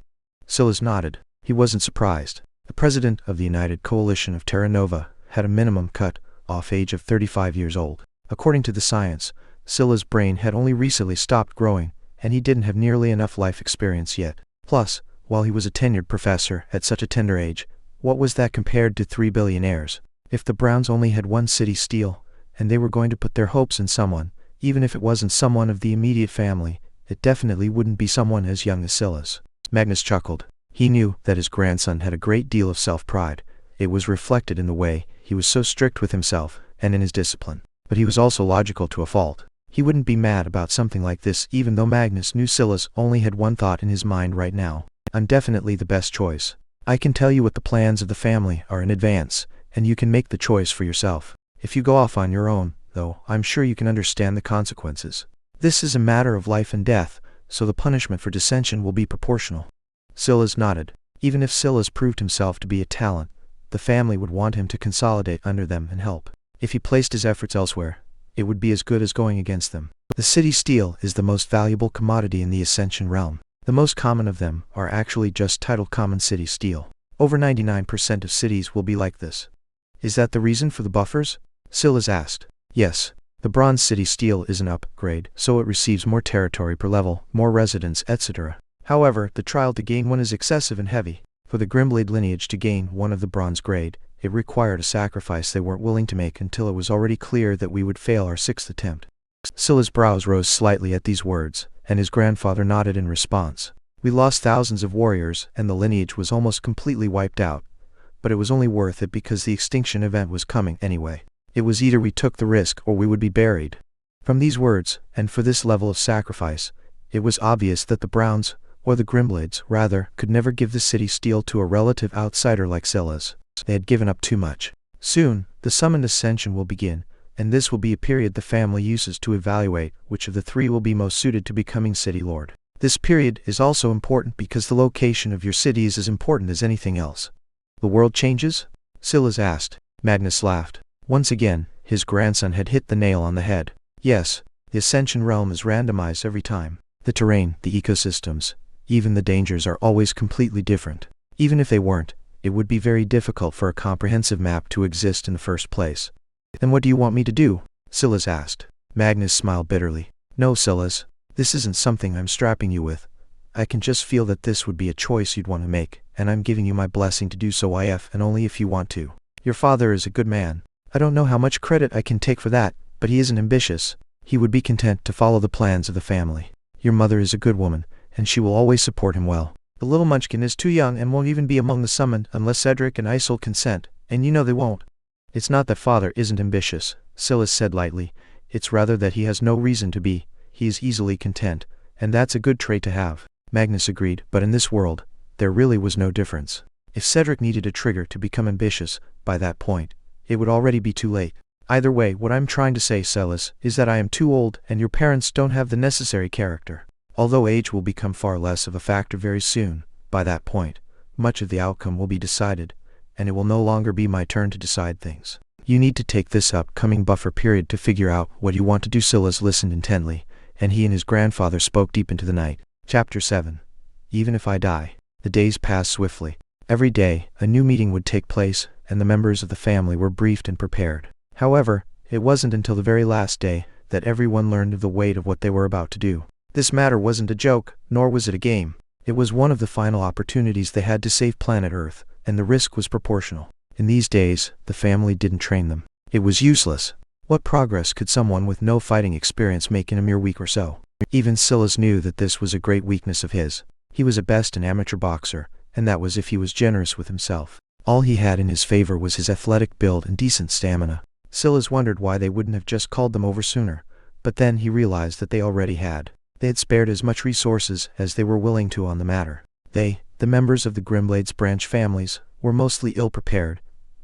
Sylas nodded. He wasn't surprised. The president of the United Coalition of Terra Nova had a minimum cut-off age of 35 years old. According to the science, Sylas' brain had only recently stopped growing, and he didn't have nearly enough life experience yet. Plus, while he was a tenured professor at such a tender age, what was that compared to 3 billionaires? If the Browns only had one city steel, and they were going to put their hopes in someone, even if it wasn't someone of the immediate family, it definitely wouldn't be someone as young as Sylas. Magnus chuckled. He knew that his grandson had a great deal of self-pride. It was reflected in the way he was so strict with himself and in his discipline. But he was also logical to a fault. He wouldn't be mad about something like this even though Magnus knew Sylas only had one thought in his mind right now. I'm definitely the best choice. I can tell you what the plans of the family are in advance, and you can make the choice for yourself. If you go off on your own, though, I'm sure you can understand the consequences. This is a matter of life and death, so the punishment for dissension will be proportional. Sylas nodded. Even if Sylas proved himself to be a talent, the family would want him to consolidate under them and help. If he placed his efforts elsewhere, it would be as good as going against them. The city stele is the most valuable commodity in the Ascension realm. The most common of them are actually just titled common city stele. Over 99% of cities will be like this. Is that the reason for the buffers? Sylas asked. Yes. The bronze city stele is an upgrade, so it receives more territory per level, more residents, etc. However, the trial to gain one is excessive and heavy. For the Grimblade lineage to gain one of the bronze grade, it required a sacrifice they weren't willing to make until it was already clear that we would fail our 6th attempt. Sylas' brows rose slightly at these words, and his grandfather nodded in response. We lost thousands of warriors, and the lineage was almost completely wiped out, but it was only worth it because the extinction event was coming anyway. It was either we took the risk or we would be buried. From these words, and for this level of sacrifice, it was obvious that the Browns, or the Grimblades, rather, could never give the city stele to a relative outsider like Sylas. They had given up too much. Soon, the summoned ascension will begin, and this will be a period the family uses to evaluate which of the three will be most suited to becoming city lord. This period is also important because the location of your city is as important as anything else. The world changes? Sylas asked. Magnus laughed. Once again, his grandson had hit the nail on the head. Yes, the Ascension realm is randomized every time. The terrain, the ecosystems, even the dangers are always completely different. Even if they weren't, it would be very difficult for a comprehensive map to exist in the first place. Then what do you want me to do? Sylas asked. Magnus smiled bitterly. No, Sylas, this isn't something I'm strapping you with. I can just feel that this would be a choice you'd want to make, and I'm giving you my blessing to do so if and only if you want to. Your father is a good man. I don't know how much credit I can take for that, but he isn't ambitious. He would be content to follow the plans of the family. Your mother is a good woman, and she will always support him well. The little munchkin is too young and won't even be among the summoned unless Cedric and Isol consent, and you know they won't. It's not that father isn't ambitious, Sylas said lightly. It's rather that he has no reason to be. He is easily content, and that's a good trait to have. Magnus agreed, but in this world, there really was no difference. If Cedric needed a trigger to become ambitious, by that point, it would already be too late. Either way, what I'm trying to say, Sylas, is that I am too old and your parents don't have the necessary character. Although age will become far less of a factor very soon, by that point, much of the outcome will be decided, and it will no longer be my turn to decide things. You need to take this upcoming buffer period to figure out what you want to do. Sylas listened intently, and he and his grandfather spoke deep into the night. Chapter 7. Even if I die. The days passed swiftly. Every day, a new meeting would take place, and the members of the family were briefed and prepared. However, it wasn't until the very last day that everyone learned of the weight of what they were about to do. This matter wasn't a joke, nor was it a game. It was one of the final opportunities they had to save planet Earth, and the risk was proportional. In these days, the family didn't train them. It was useless. What progress could someone with no fighting experience make in a mere week or so? Even Sylas knew that this was a great weakness of his. He was at best an amateur boxer, and that was if he was generous with himself. All he had in his favor was his athletic build and decent stamina. Sylas wondered why they wouldn't have just called them over sooner, but then he realized that they already had. They had spared as much resources as they were willing to on the matter. They, the members of the Grimblades branch families, were mostly ill-prepared.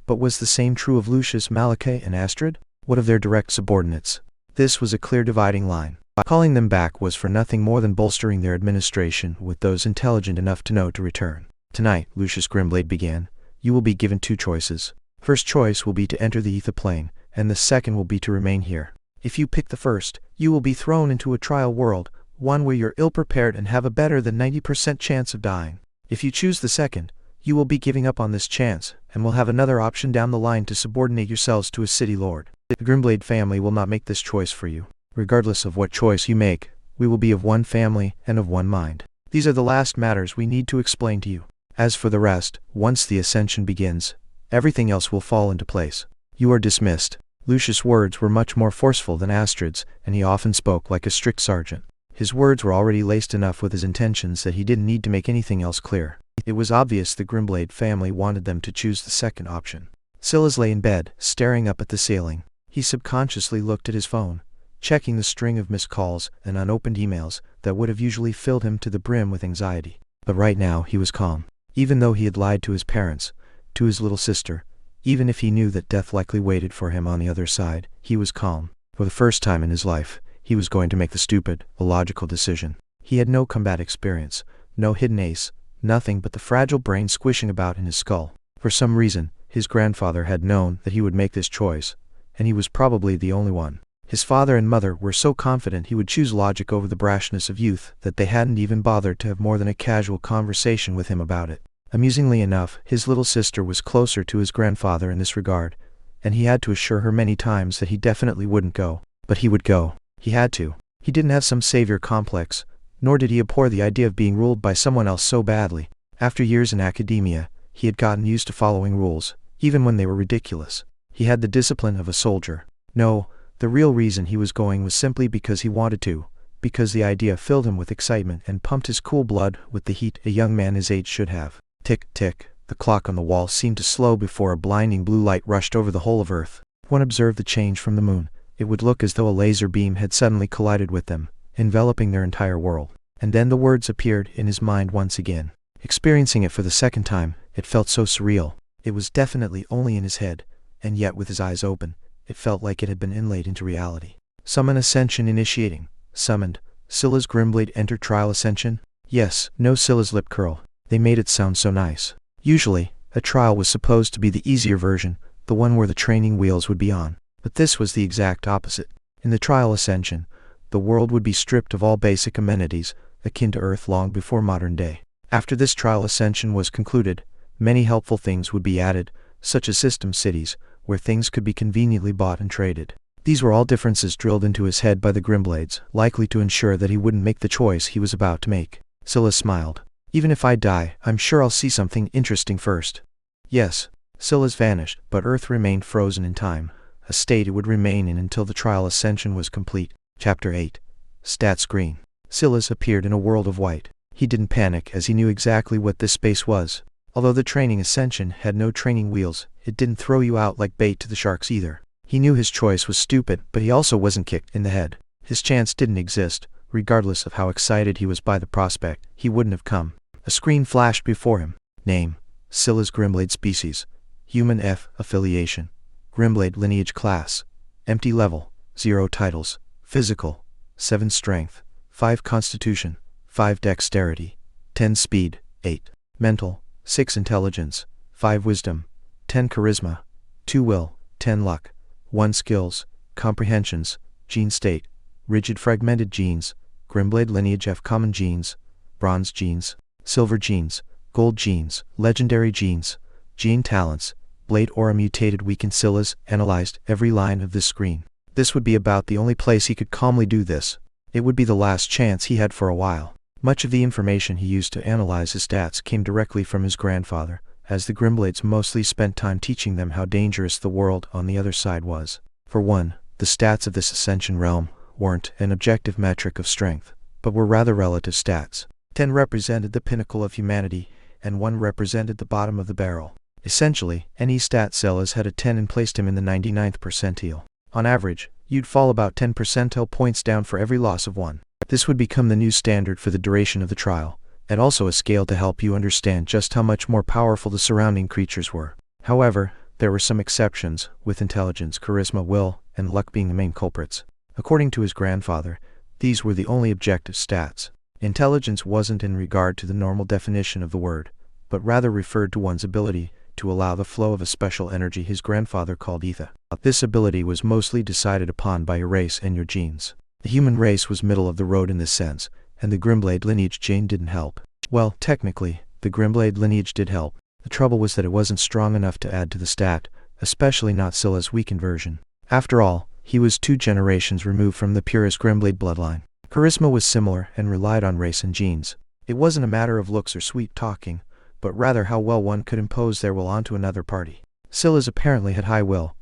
But was the same true of Lucius, Malachi, and Astrid? What of their direct subordinates? This was a clear dividing line. Calling them back was for nothing more than bolstering their administration with those intelligent enough to know to return. Tonight, Lucius Grimblade began, you will be given two choices. First choice will be to enter the ether plane, and the second will be to remain here. If you pick the first, you will be thrown into a trial world, one where you're ill-prepared and have a better than 90% chance of dying. If you choose the second, you will be giving up on this chance, and will have another option down the line to subordinate yourselves to a city lord. The Grimblade family will not make this choice for you. Regardless of what choice you make, we will be of one family and of one mind. These are the last matters we need to explain to you. As for the rest, once the ascension begins, everything else will fall into place. You are dismissed. Lucius' words were much more forceful than Astrid's, and he often spoke like a strict sergeant. His words were already laced enough with his intentions that he didn't need to make anything else clear. It was obvious the Grimblade family wanted them to choose the second option. Sylas lay in bed, staring up at the ceiling. He subconsciously looked at his phone, checking the string of missed calls and unopened emails that would have usually filled him to the brim with anxiety. But right now he was calm. Even though he had lied to his parents, to his little sister, even if he knew that death likely waited for him on the other side, he was calm. For the first time in his life, he was going to make the stupid, illogical decision. He had no combat experience, no hidden ace, nothing but the fragile brain squishing about in his skull. For some reason, his grandfather had known that he would make this choice, and he was probably the only one. His father and mother were so confident he would choose logic over the brashness of youth that they hadn't even bothered to have more than a casual conversation with him about it. Amusingly enough, his little sister was closer to his grandfather in this regard, and he had to assure her many times that he definitely wouldn't go. But he would go. He had to. He didn't have some savior complex, nor did he abhor the idea of being ruled by someone else so badly. After years in academia, he had gotten used to following rules, even when they were ridiculous. He had the discipline of a soldier. No, the real reason he was going was simply because he wanted to, because the idea filled him with excitement and pumped his cool blood with the heat a young man his age should have. Tick, tick, the clock on the wall seemed to slow before a blinding blue light rushed over the whole of Earth. One observed the change from the moon. It would look as though a laser beam had suddenly collided with them, enveloping their entire world. And then the words appeared in his mind once again. Experiencing it for the second time, it felt so surreal. It was definitely only in his head, and yet with his eyes open, it felt like it had been inlaid into reality. Summon ascension initiating. Summoned. Sylas Grimblade enter trial ascension? Yes, no. Sylas lip curl. They made it sound so nice. Usually, a trial was supposed to be the easier version, the one where the training wheels would be on. But this was the exact opposite. In the trial ascension, the world would be stripped of all basic amenities, akin to Earth long before modern day. After this trial ascension was concluded, many helpful things would be added, such as system cities, where things could be conveniently bought and traded. These were all differences drilled into his head by the Grimblades, likely to ensure that he wouldn't make the choice he was about to make. Sylas smiled. Even if I die, I'm sure I'll see something interesting first. Yes. Sylas vanished, but Earth remained frozen in time, a state it would remain in until the trial ascension was complete. Chapter 8. Stat screen. Sylas appeared in a world of white. He didn't panic as he knew exactly what this space was. Although the training ascension had no training wheels, it didn't throw you out like bait to the sharks either. He knew his choice was stupid, but he also wasn't kicked in the head. His chance didn't exist. Regardless of how excited he was by the prospect, he wouldn't have come. A screen flashed before him. Name: Sylas Grimblade. Species: Human. F. Affiliation: Grimblade. Lineage. Class: Empty. Level: 0. Titles: Physical: 7 Strength, 5 Constitution, 5 Dexterity, 10 Speed, 8 Mental, 6 Intelligence, 5 Wisdom, 10 Charisma, 2 Will, 10 Luck, 1 Skills, Comprehensions. Gene state: Rigid fragmented genes. Grimblade lineage. F. Common genes, Bronze genes, Silver genes, Gold genes, Legendary genes. Gene talents: Blade aura mutated weakened. Sylas analyzed every line of this screen. This would be about the only place he could calmly do this. It would be the last chance he had for a while. Much of the information he used to analyze his stats came directly from his grandfather, as the Grimblades mostly spent time teaching them how dangerous the world on the other side was. For one, the stats of this ascension realm weren't an objective metric of strength, but were rather relative stats. 10 represented the pinnacle of humanity, and 1 represented the bottom of the barrel. Essentially, any stat Sylas had a 10 and placed him in the 99th percentile. On average, you'd fall about 10 percentile points down for every loss of 1. This would become the new standard for the duration of the trial, and also a scale to help you understand just how much more powerful the surrounding creatures were. However, there were some exceptions, with intelligence, charisma, will, and luck being the main culprits. According to his grandfather, these were the only objective stats. Intelligence wasn't in regard to the normal definition of the word, but rather referred to one's ability to allow the flow of a special energy his grandfather called ether. This ability was mostly decided upon by your race and your genes. The human race was middle of the road in this sense, and the Grimblade lineage gene didn't help. Well, technically, the Grimblade lineage did help. The trouble was that it wasn't strong enough to add to the stat, especially not Sylas' weakened version. After all, he was 2 generations removed from the purest Grimblade bloodline. Charisma was similar and relied on race and genes. It wasn't a matter of looks or sweet talking, but rather how well one could impose their will onto another party. Sylas apparently had high will,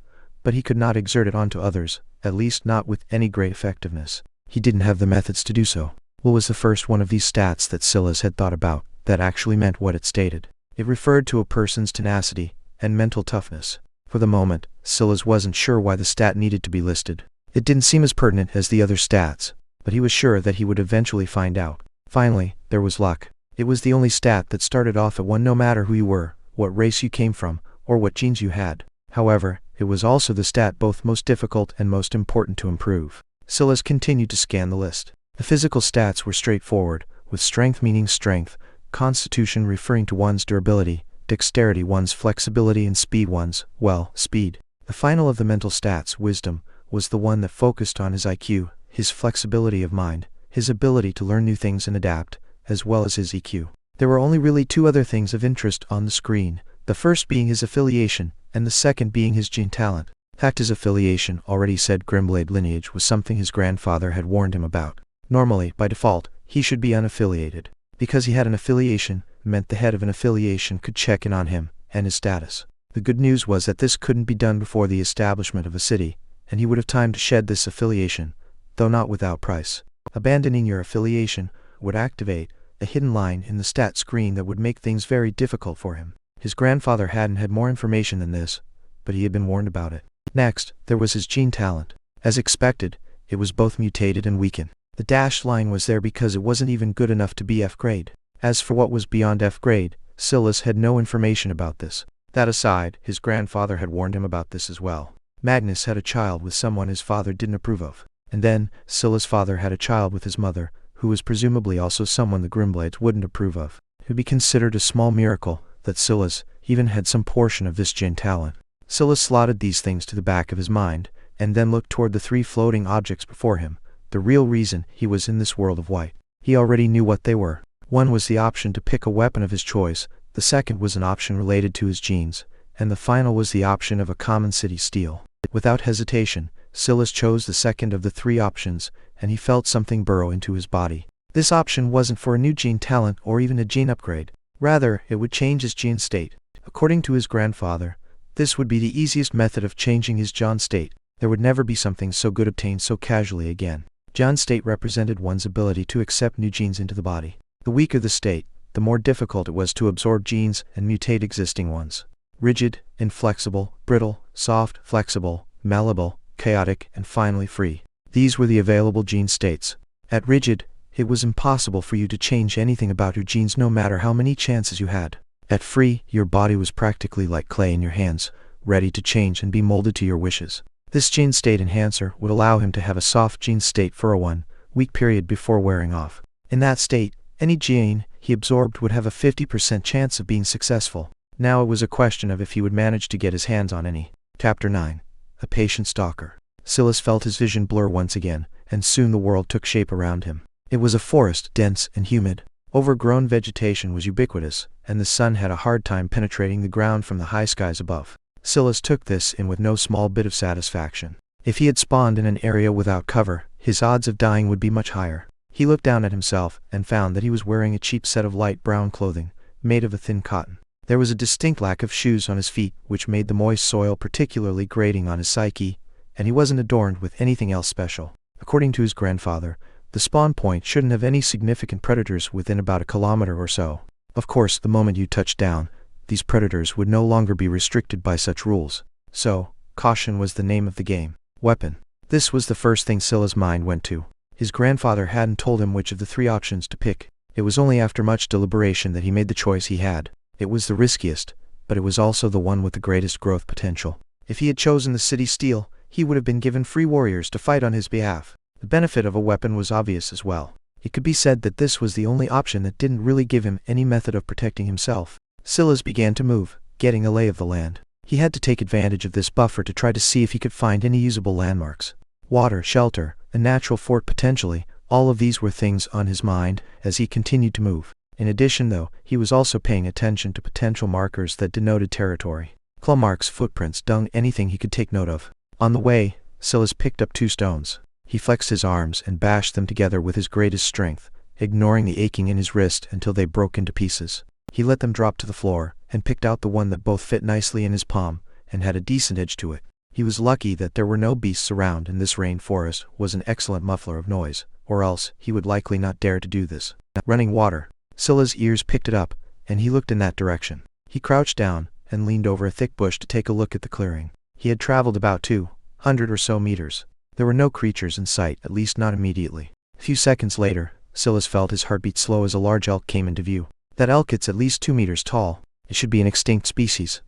but he could not exert it onto others, at least not with any great effectiveness. He didn't have the methods to do so. Will was the first one of these stats that Sylas had thought about that actually meant what it stated. It referred to a person's tenacity and mental toughness. For the moment, Sylas wasn't sure why the stat needed to be listed. It didn't seem as pertinent as the other stats, but he was sure that he would eventually find out. Finally, there was luck. It was the only stat that started off at 1 no matter who you were, what race you came from, or what genes you had. However, it was also the stat both most difficult and most important to improve. Sylas continued to scan the list. The physical stats were straightforward, with strength meaning strength, constitution referring to one's durability, dexterity one's flexibility, and speed one's, well, speed. The final of the mental stats, wisdom, was the one that focused on his IQ, his flexibility of mind, his ability to learn new things and adapt, as well as his EQ. There were only really two other things of interest on the screen, the first being his affiliation, and the second being his gene talent. Fact, his affiliation, already said Grimblade lineage, was something his grandfather had warned him about. Normally, by default, he should be unaffiliated. Because he had an affiliation, meant the head of an affiliation could check in on him and his status. The good news was that this couldn't be done before the establishment of a city, and he would have time to shed this affiliation, though not without price. Abandoning your affiliation would activate a hidden line in the stat screen that would make things very difficult for him. His grandfather hadn't had more information than this, but he had been warned about it. Next, there was his gene talent. As expected, it was both mutated and weakened. The dashed line was there because it wasn't even good enough to be F grade. As for what was beyond F grade, Sylas had no information about this. That aside, his grandfather had warned him about this as well. Magnus had a child with someone his father didn't approve of. And then, Sylas' father had a child with his mother, who was presumably also someone the Grimblades wouldn't approve of. It would be considered a small miracle that Sylas even had some portion of this gene talent. Sylas slotted these things to the back of his mind, and then looked toward the three floating objects before him. The real reason he was in this world of white. He already knew what they were. One was the option to pick a weapon of his choice, the second was an option related to his genes, and the final was the option of a common city steal. Without hesitation, Sylas chose the second of the three options, and he felt something burrow into his body. This option wasn't for a new gene talent or even a gene upgrade. Rather, it would change his gene state. According to his grandfather, this would be the easiest method of changing his gene state. There would never be something so good obtained so casually again. Gene state represented one's ability to accept new genes into the body. The weaker the state, the more difficult it was to absorb genes and mutate existing ones. Rigid, inflexible, brittle, soft, flexible, malleable, chaotic, and finally free. These were the available gene states. At rigid, it was impossible for you to change anything about your genes no matter how many chances you had. At free, your body was practically like clay in your hands, ready to change and be molded to your wishes. This gene state enhancer would allow him to have a soft gene state for a 1-week period before wearing off. In that state, any gene he absorbed would have a 50% chance of being successful. Now it was a question of if he would manage to get his hands on any. Chapter 9. A Patient Stalker. Sylas felt his vision blur once again, and soon the world took shape around him. It was a forest, dense and humid. Overgrown vegetation was ubiquitous, and the sun had a hard time penetrating the ground from the high skies above. Sylas took this in with no small bit of satisfaction. If he had spawned in an area without cover, his odds of dying would be much higher. He looked down at himself and found that he was wearing a cheap set of light brown clothing, made of a thin cotton. There was a distinct lack of shoes on his feet, which made the moist soil particularly grating on his psyche, and he wasn't adorned with anything else special. According to his grandfather, the spawn point shouldn't have any significant predators within about a kilometer or so. Of course, the moment you touched down, these predators would no longer be restricted by such rules. So, caution was the name of the game. Weapon. This was the first thing Sylas' mind went to. His grandfather hadn't told him which of the three options to pick. It was only after much deliberation that he made the choice he had. It was the riskiest, but it was also the one with the greatest growth potential. If he had chosen the city steal, he would have been given free warriors to fight on his behalf. The benefit of a weapon was obvious as well. It could be said that this was the only option that didn't really give him any method of protecting himself. Sylas began to move, getting a lay of the land. He had to take advantage of this buffer to try to see if he could find any usable landmarks. Water, shelter, a natural fort potentially, all of these were things on his mind as he continued to move. In addition though, he was also paying attention to potential markers that denoted territory. Claw marks, footprints, dung, anything he could take note of. On the way, Sylas picked up 2 stones. He flexed his arms and bashed them together with his greatest strength, ignoring the aching in his wrist until they broke into pieces. He let them drop to the floor, and picked out the one that both fit nicely in his palm, and had a decent edge to it. He was lucky that there were no beasts around, and this rainforest was an excellent muffler of noise, or else he would likely not dare to do this. Running water. Sylas' ears picked it up, and he looked in that direction. He crouched down, and leaned over a thick bush to take a look at the clearing. He had traveled about 200 or so meters. There were no creatures in sight, at least not immediately. A few seconds later, Sylas felt his heartbeat slow as a large elk came into view. That elk, it's at least 2 meters tall. It should be an extinct species.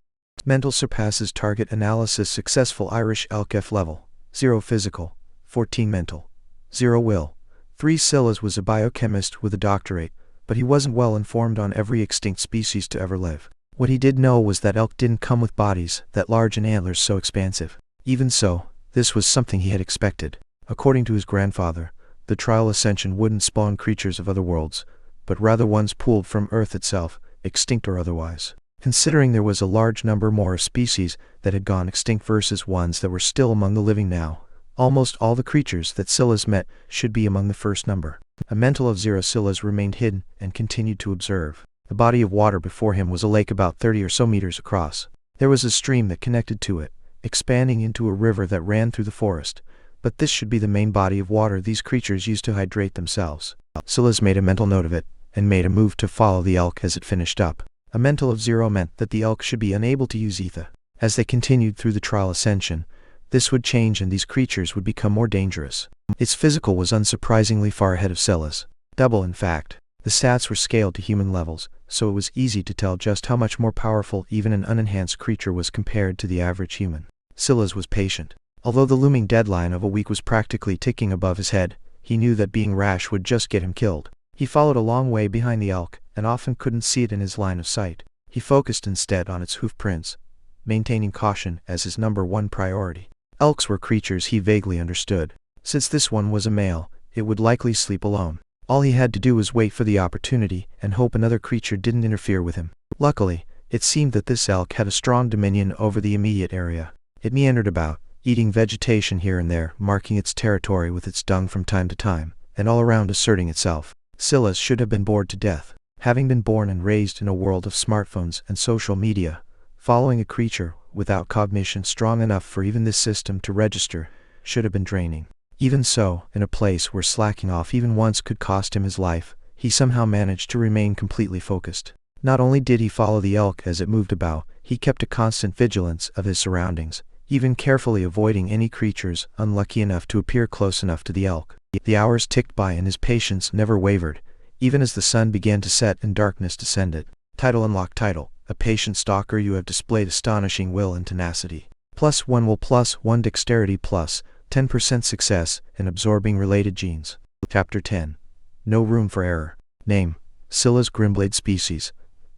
Mental surpasses target analysis successful. Irish elk F level. 0 physical. 14 mental. 0 will. 3 Sylas was a biochemist with a doctorate, but he wasn't well informed on every extinct species to ever live. What he did know was that elk didn't come with bodies that large and antlers so expansive. Even so, this was something he had expected. According to his grandfather, the trial ascension wouldn't spawn creatures of other worlds, but rather ones pulled from Earth itself, extinct or otherwise. Considering there was a large number more of species that had gone extinct versus ones that were still among the living now, almost all the creatures that Sylas met should be among the first number. A mental of 0, Sylas remained hidden and continued to observe. The body of water before him was a lake about 30 or so meters across. There was a stream that connected to it, expanding into a river that ran through the forest. But this should be the main body of water these creatures used to hydrate themselves. Sylas made a mental note of it, and made a move to follow the elk as it finished up. A mental of 0 meant that the elk should be unable to use ether. As they continued through the trial ascension, this would change and these creatures would become more dangerous. Its physical was unsurprisingly far ahead of Sylas. Double, in fact. The stats were scaled to human levels, so it was easy to tell just how much more powerful even an unenhanced creature was compared to the average human. Sylas was patient. Although the looming deadline of a week was practically ticking above his head, he knew that being rash would just get him killed. He followed a long way behind the elk, and often couldn't see it in his line of sight. He focused instead on its hoof prints, maintaining caution as his #1 priority. Elks were creatures he vaguely understood. Since this one was a male, it would likely sleep alone. All he had to do was wait for the opportunity and hope another creature didn't interfere with him. Luckily, it seemed that this elk had a strong dominion over the immediate area. It meandered about, eating vegetation here and there, marking its territory with its dung from time to time, and all around asserting itself. Sylas should have been bored to death. Having been born and raised in a world of smartphones and social media, following a creature without cognition strong enough for even this system to register should have been draining. Even so, in a place where slacking off even once could cost him his life, he somehow managed to remain completely focused. Not only did he follow the elk as it moved about, he kept a constant vigilance of his surroundings, even carefully avoiding any creatures unlucky enough to appear close enough to the elk. The hours ticked by and his patience never wavered, even as the sun began to set and darkness descended. Title unlocked. Title: A patient stalker. You have displayed astonishing will and tenacity. +1 will, +1 dexterity, plus 10% success in absorbing related genes. Chapter 10. No room for error. Name: Sylas Grimblade. Species: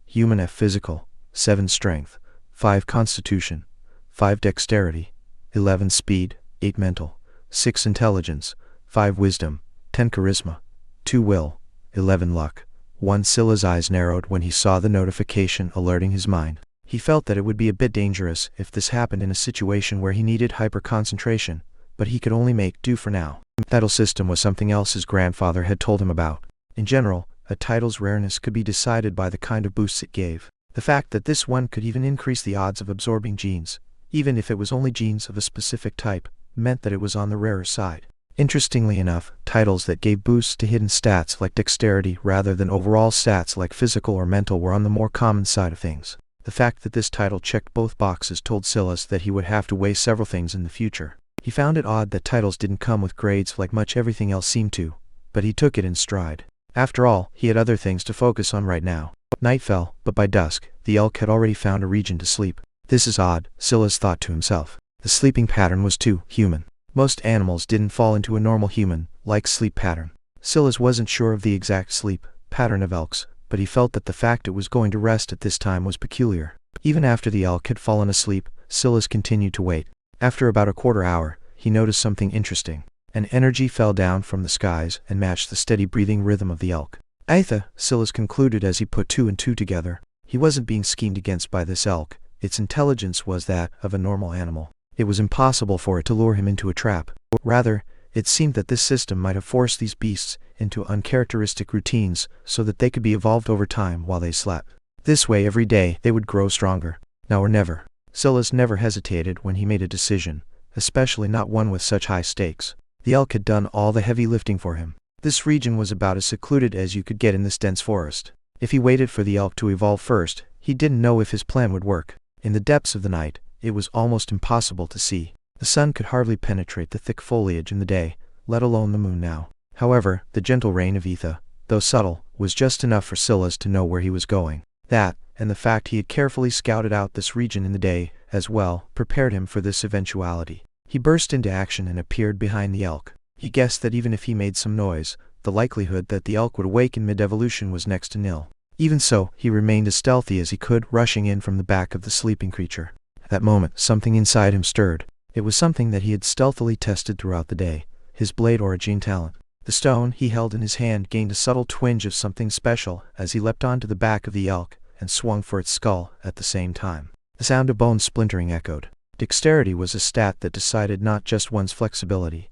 Human. Physical: 7 strength, 5 constitution, 5 dexterity, 11 speed, 8 mental, 6 intelligence, 5 wisdom, 10 charisma, 2 will, 11 luck. 1. Sylas' eyes narrowed when he saw the notification alerting his mind. He felt that it would be a bit dangerous if this happened in a situation where he needed hyper-concentration, but he could only make do for now. The title system was something else his grandfather had told him about. In general, a title's rareness could be decided by the kind of boosts it gave. The fact that this one could even increase the odds of absorbing genes, even if it was only genes of a specific type, meant that it was on the rarer side. Interestingly enough, titles that gave boosts to hidden stats like dexterity rather than overall stats like physical or mental were on the more common side of things. The fact that this title checked both boxes told Sylas that he would have to weigh several things in the future. He found it odd that titles didn't come with grades like much everything else seemed to, but he took it in stride. After all, he had other things to focus on right now. Night fell, but by dusk, the elk had already found a region to sleep. This is odd, Sylas thought to himself. The sleeping pattern was too human. Most animals didn't fall into a normal human-like sleep pattern. Sylas wasn't sure of the exact sleep pattern of elks, but he felt that the fact it was going to rest at this time was peculiar. Even after the elk had fallen asleep, Sylas continued to wait. After about a quarter hour, he noticed something interesting. An energy fell down from the skies and matched the steady breathing rhythm of the elk. Aitha, Sylas concluded as he put 2 and 2 together. He wasn't being schemed against by this elk. Its intelligence was that of a normal animal. It was impossible for it to lure him into a trap. Rather, it seemed that this system might have forced these beasts into uncharacteristic routines so that they could be evolved over time while they slept. This way every day they would grow stronger. Now or never. Sylas never hesitated when he made a decision, especially not one with such high stakes. The elk had done all the heavy lifting for him. This region was about as secluded as you could get in this dense forest. If he waited for the elk to evolve first, he didn't know if his plan would work. In the depths of the night, it was almost impossible to see. The sun could hardly penetrate the thick foliage in the day, let alone the moon now. However, the gentle rain of ether, though subtle, was just enough for Sylas to know where he was going. That, and the fact he had carefully scouted out this region in the day, as well, prepared him for this eventuality. He burst into action and appeared behind the elk. He guessed that even if he made some noise, the likelihood that the elk would awaken mid-evolution was next to nil. Even so, he remained as stealthy as he could, rushing in from the back of the sleeping creature. At that moment, something inside him stirred. It was something that he had stealthily tested throughout the day, his blade origin talent. The stone he held in his hand gained a subtle twinge of something special as he leapt onto the back of the elk and swung for its skull at the same time. The sound of bones splintering echoed. Dexterity was a stat that decided not just one's flexibility,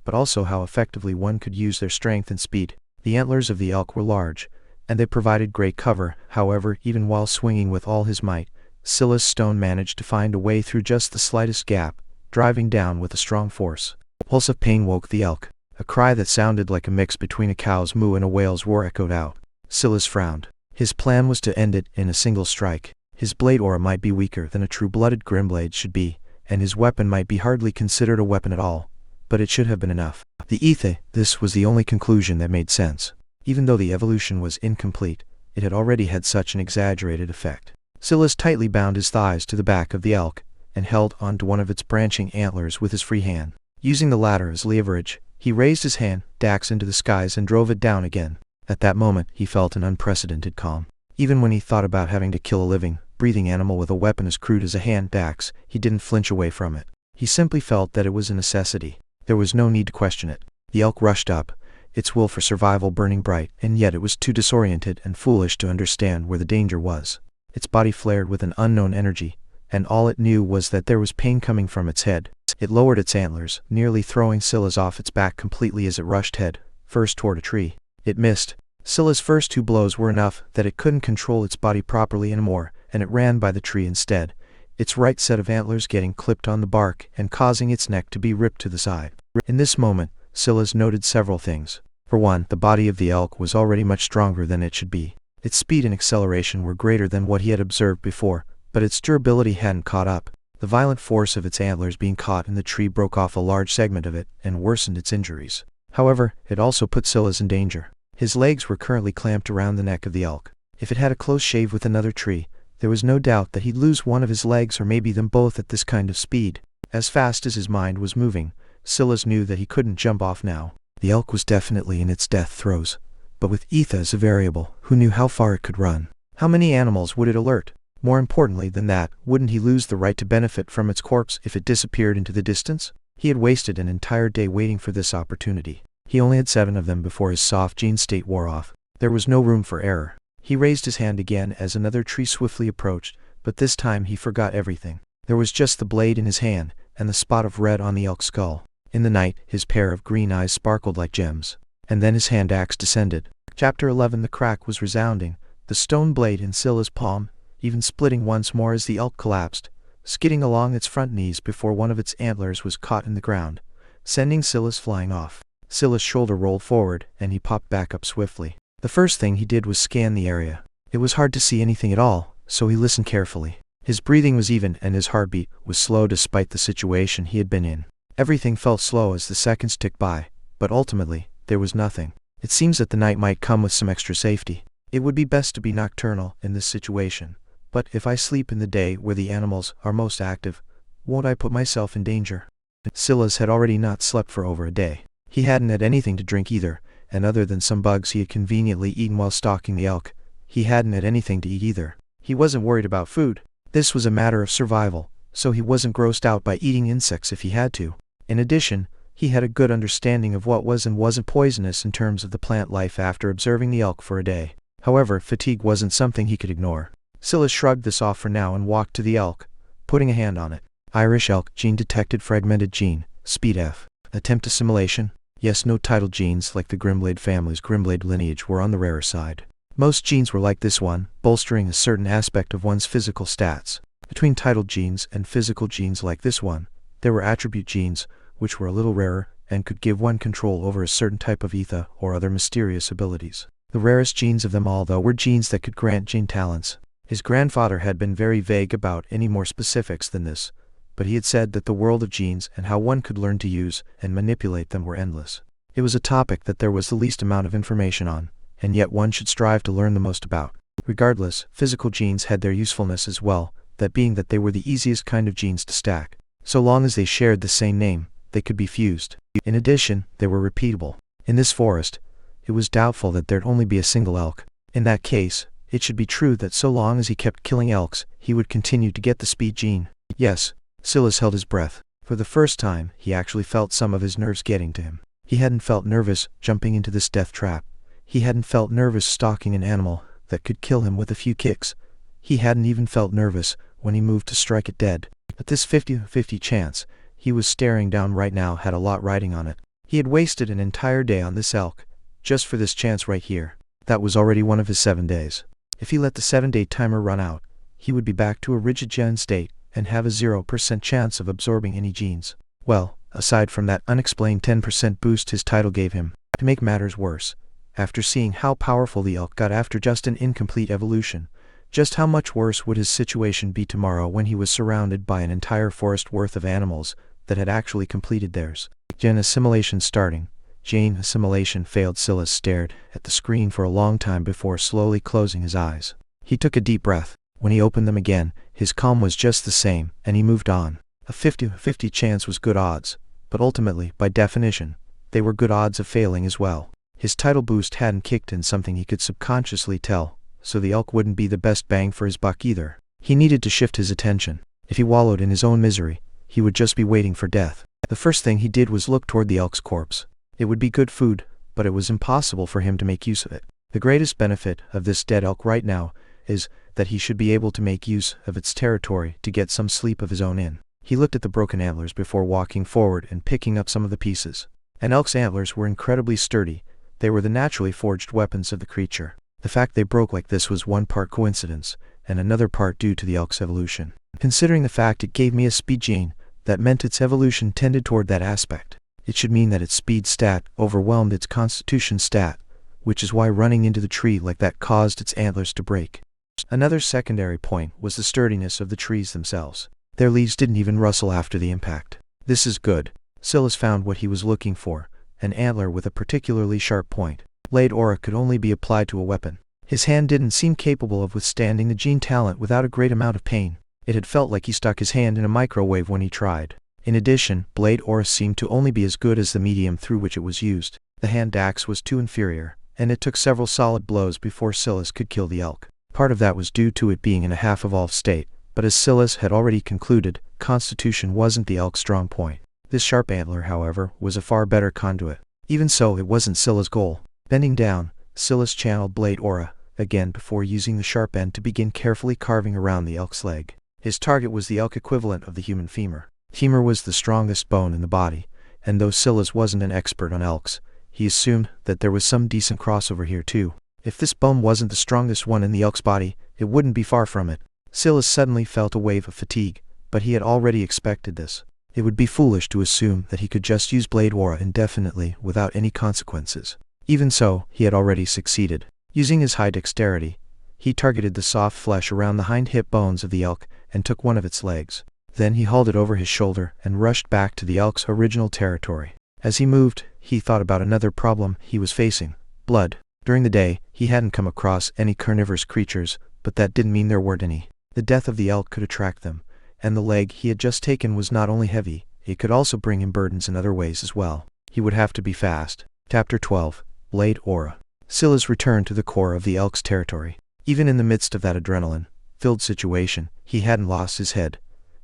but also how effectively one could use their strength and speed. The antlers of the elk were large, and they provided great cover. However, even while swinging with all his might, Sylas' stone managed to find a way through just the slightest gap, driving down with a strong force. A pulse of pain woke the elk. A cry that sounded like a mix between a cow's moo and a whale's roar echoed out. Sylas frowned. His plan was to end it in a single strike. His blade aura might be weaker than a true-blooded grimblade should be, and his weapon might be hardly considered a weapon at all, but it should have been enough. This was the only conclusion that made sense. Even though the evolution was incomplete, it had already had such an exaggerated effect. Sylas tightly bound his thighs to the back of the elk, and held onto one of its branching antlers with his free hand. Using the latter as leverage, he raised his hand, dax, into the skies and drove it down again. At that moment, he felt an unprecedented calm. Even when he thought about having to kill a living, breathing animal with a weapon as crude as a hand dax, he didn't flinch away from it. He simply felt that it was a necessity. There was no need to question it. The elk rushed up, its will for survival burning bright, and yet it was too disoriented and foolish to understand where the danger was. Its body flared with an unknown energy, and all it knew was that there was pain coming from its head. It lowered its antlers, nearly throwing Sylas off its back completely as it rushed head first toward a tree. It missed. Sylas' first 2 blows were enough that it couldn't control its body properly anymore, and it ran by the tree instead, its right set of antlers getting clipped on the bark and causing its neck to be ripped to the side. In this moment, Sylas noted several things. For one, the body of the elk was already much stronger than it should be. Its speed and acceleration were greater than what he had observed before, but its durability hadn't caught up. The violent force of its antlers being caught in the tree broke off a large segment of it and worsened its injuries. However, it also put Sylas in danger. His legs were currently clamped around the neck of the elk. If it had a close shave with another tree, there was no doubt that he'd lose one of his legs or maybe them both at this kind of speed. As fast as his mind was moving, Sylas knew that he couldn't jump off now. The elk was definitely in its death throes, but with Etha as a variable, who knew how far it could run? How many animals would it alert? More importantly than that, wouldn't he lose the right to benefit from its corpse if it disappeared into the distance? He had wasted an entire day waiting for this opportunity. He only had 7 of them before his soft gene state wore off. There was no room for error. He raised his hand again as another tree swiftly approached, but this time he forgot everything. There was just the blade in his hand, and the spot of red on the elk's skull. In the night, his pair of green eyes sparkled like gems. And then his hand axe descended. Chapter 11. The crack was resounding, the stone blade in Sylas' palm, even splitting once more as the elk collapsed, skidding along its front knees before one of its antlers was caught in the ground, sending Sylas flying off. Sylas' shoulder rolled forward, and he popped back up swiftly. The first thing he did was scan the area. It was hard to see anything at all, so he listened carefully. His breathing was even, and his heartbeat was slow despite the situation he had been in. Everything felt slow as the seconds ticked by, but ultimately, there was nothing. It seems that the night might come with some extra safety. It would be best to be nocturnal in this situation, but if I sleep in the day where the animals are most active, won't I put myself in danger? Sylas had already not slept for over a day. He hadn't had anything to drink either, and other than some bugs he had conveniently eaten while stalking the elk, he hadn't had anything to eat either. He wasn't worried about food. This was a matter of survival, so he wasn't grossed out by eating insects if he had to. In addition, he had a good understanding of what was and wasn't poisonous in terms of the plant life after observing the elk for a day. However, fatigue wasn't something he could ignore. Sylas shrugged this off for now and walked to the elk, putting a hand on it. Irish elk, gene detected, fragmented gene, speed F. Attempt assimilation? Yes. No titled genes like the Grimblade family's Grimblade lineage were on the rarer side. Most genes were like this one, bolstering a certain aspect of one's physical stats. Between titled genes and physical genes like this one, there were attribute genes, which were a little rarer, and could give one control over a certain type of etha or other mysterious abilities. The rarest genes of them all, though, were genes that could grant gene talents. His grandfather had been very vague about any more specifics than this, but he had said that the world of genes and how one could learn to use and manipulate them were endless. It was a topic that there was the least amount of information on, and yet one should strive to learn the most about. Regardless, physical genes had their usefulness as well, that being that they were the easiest kind of genes to stack. So long as they shared the same name, they could be fused. In addition, they were repeatable. In this forest, it was doubtful that there'd only be a single elk. In that case, it should be true that so long as he kept killing elks, he would continue to get the speed gene. Yes, Sylas held his breath. For the first time, he actually felt some of his nerves getting to him. He hadn't felt nervous jumping into this death trap. He hadn't felt nervous stalking an animal that could kill him with a few kicks. He hadn't even felt nervous when he moved to strike it dead. But this 50-50 chance he was staring down right now had a lot riding on it. He had wasted an entire day on this elk, just for this chance right here. That was already one of his 7 days. If he let the 7-day timer run out, he would be back to a rigid gen state and have a 0% chance of absorbing any genes. Well, aside from that unexplained 10% boost his title gave him. To make matters worse, after seeing how powerful the elk got after just an incomplete evolution, just how much worse would his situation be tomorrow when he was surrounded by an entire forest worth of animals that had actually completed theirs? Gen assimilation starting. Gene assimilation failed. Sylas stared at the screen for a long time before slowly closing his eyes. He took a deep breath. When he opened them again, his calm was just the same, and he moved on. A 50-50 chance was good odds, but ultimately, by definition, they were good odds of failing as well. His title boost hadn't kicked in something he could subconsciously tell, so the elk wouldn't be the best bang for his buck either. He needed to shift his attention. If he wallowed in his own misery, he would just be waiting for death. The first thing he did was look toward the elk's corpse. It would be good food, but it was impossible for him to make use of it. The greatest benefit of this dead elk right now is that he should be able to make use of its territory to get some sleep of his own in. He looked at the broken antlers before walking forward and picking up some of the pieces. An elk's antlers were incredibly sturdy. They were the naturally forged weapons of the creature. The fact they broke like this was one part coincidence, and another part due to the elk's evolution. Considering the fact it gave me a speed gene, that meant its evolution tended toward that aspect. It should mean that its speed stat overwhelmed its constitution stat, which is why running into the tree like that caused its antlers to break. Another secondary point was the sturdiness of the trees themselves. Their leaves didn't even rustle after the impact. This is good. Sylas found what he was looking for, an antler with a particularly sharp point. Blade aura could only be applied to a weapon. His hand didn't seem capable of withstanding the gene talent without a great amount of pain. It had felt like he stuck his hand in a microwave when he tried. In addition, blade aura seemed to only be as good as the medium through which it was used. The hand axe was too inferior, and it took several solid blows before Sylas could kill the elk. Part of that was due to it being in a half-evolved state, but as Sylas had already concluded, constitution wasn't the elk's strong point. This sharp antler, however, was a far better conduit. Even so, it wasn't Sylas' goal. Bending down, Sylas channeled blade aura again before using the sharp end to begin carefully carving around the elk's leg. His target was the elk equivalent of the human femur. Femur was the strongest bone in the body, and though Sylas wasn't an expert on elks, he assumed that there was some decent crossover here too. If this bone wasn't the strongest one in the elk's body, it wouldn't be far from it. Sylas suddenly felt a wave of fatigue, but he had already expected this. It would be foolish to assume that he could just use blade aura indefinitely without any consequences. Even so, he had already succeeded. Using his high dexterity, he targeted the soft flesh around the hind hip bones of the elk and took one of its legs. Then he hauled it over his shoulder and rushed back to the elk's original territory. As he moved, he thought about another problem he was facing: blood. During the day, he hadn't come across any carnivorous creatures, but that didn't mean there weren't any. The death of the elk could attract them, and the leg he had just taken was not only heavy, it could also bring him burdens in other ways as well. He would have to be fast. Chapter 12. Blade Aura. Sylas returned to the core of the elk's territory. Even in the midst of that adrenaline-filled situation, he hadn't lost his head,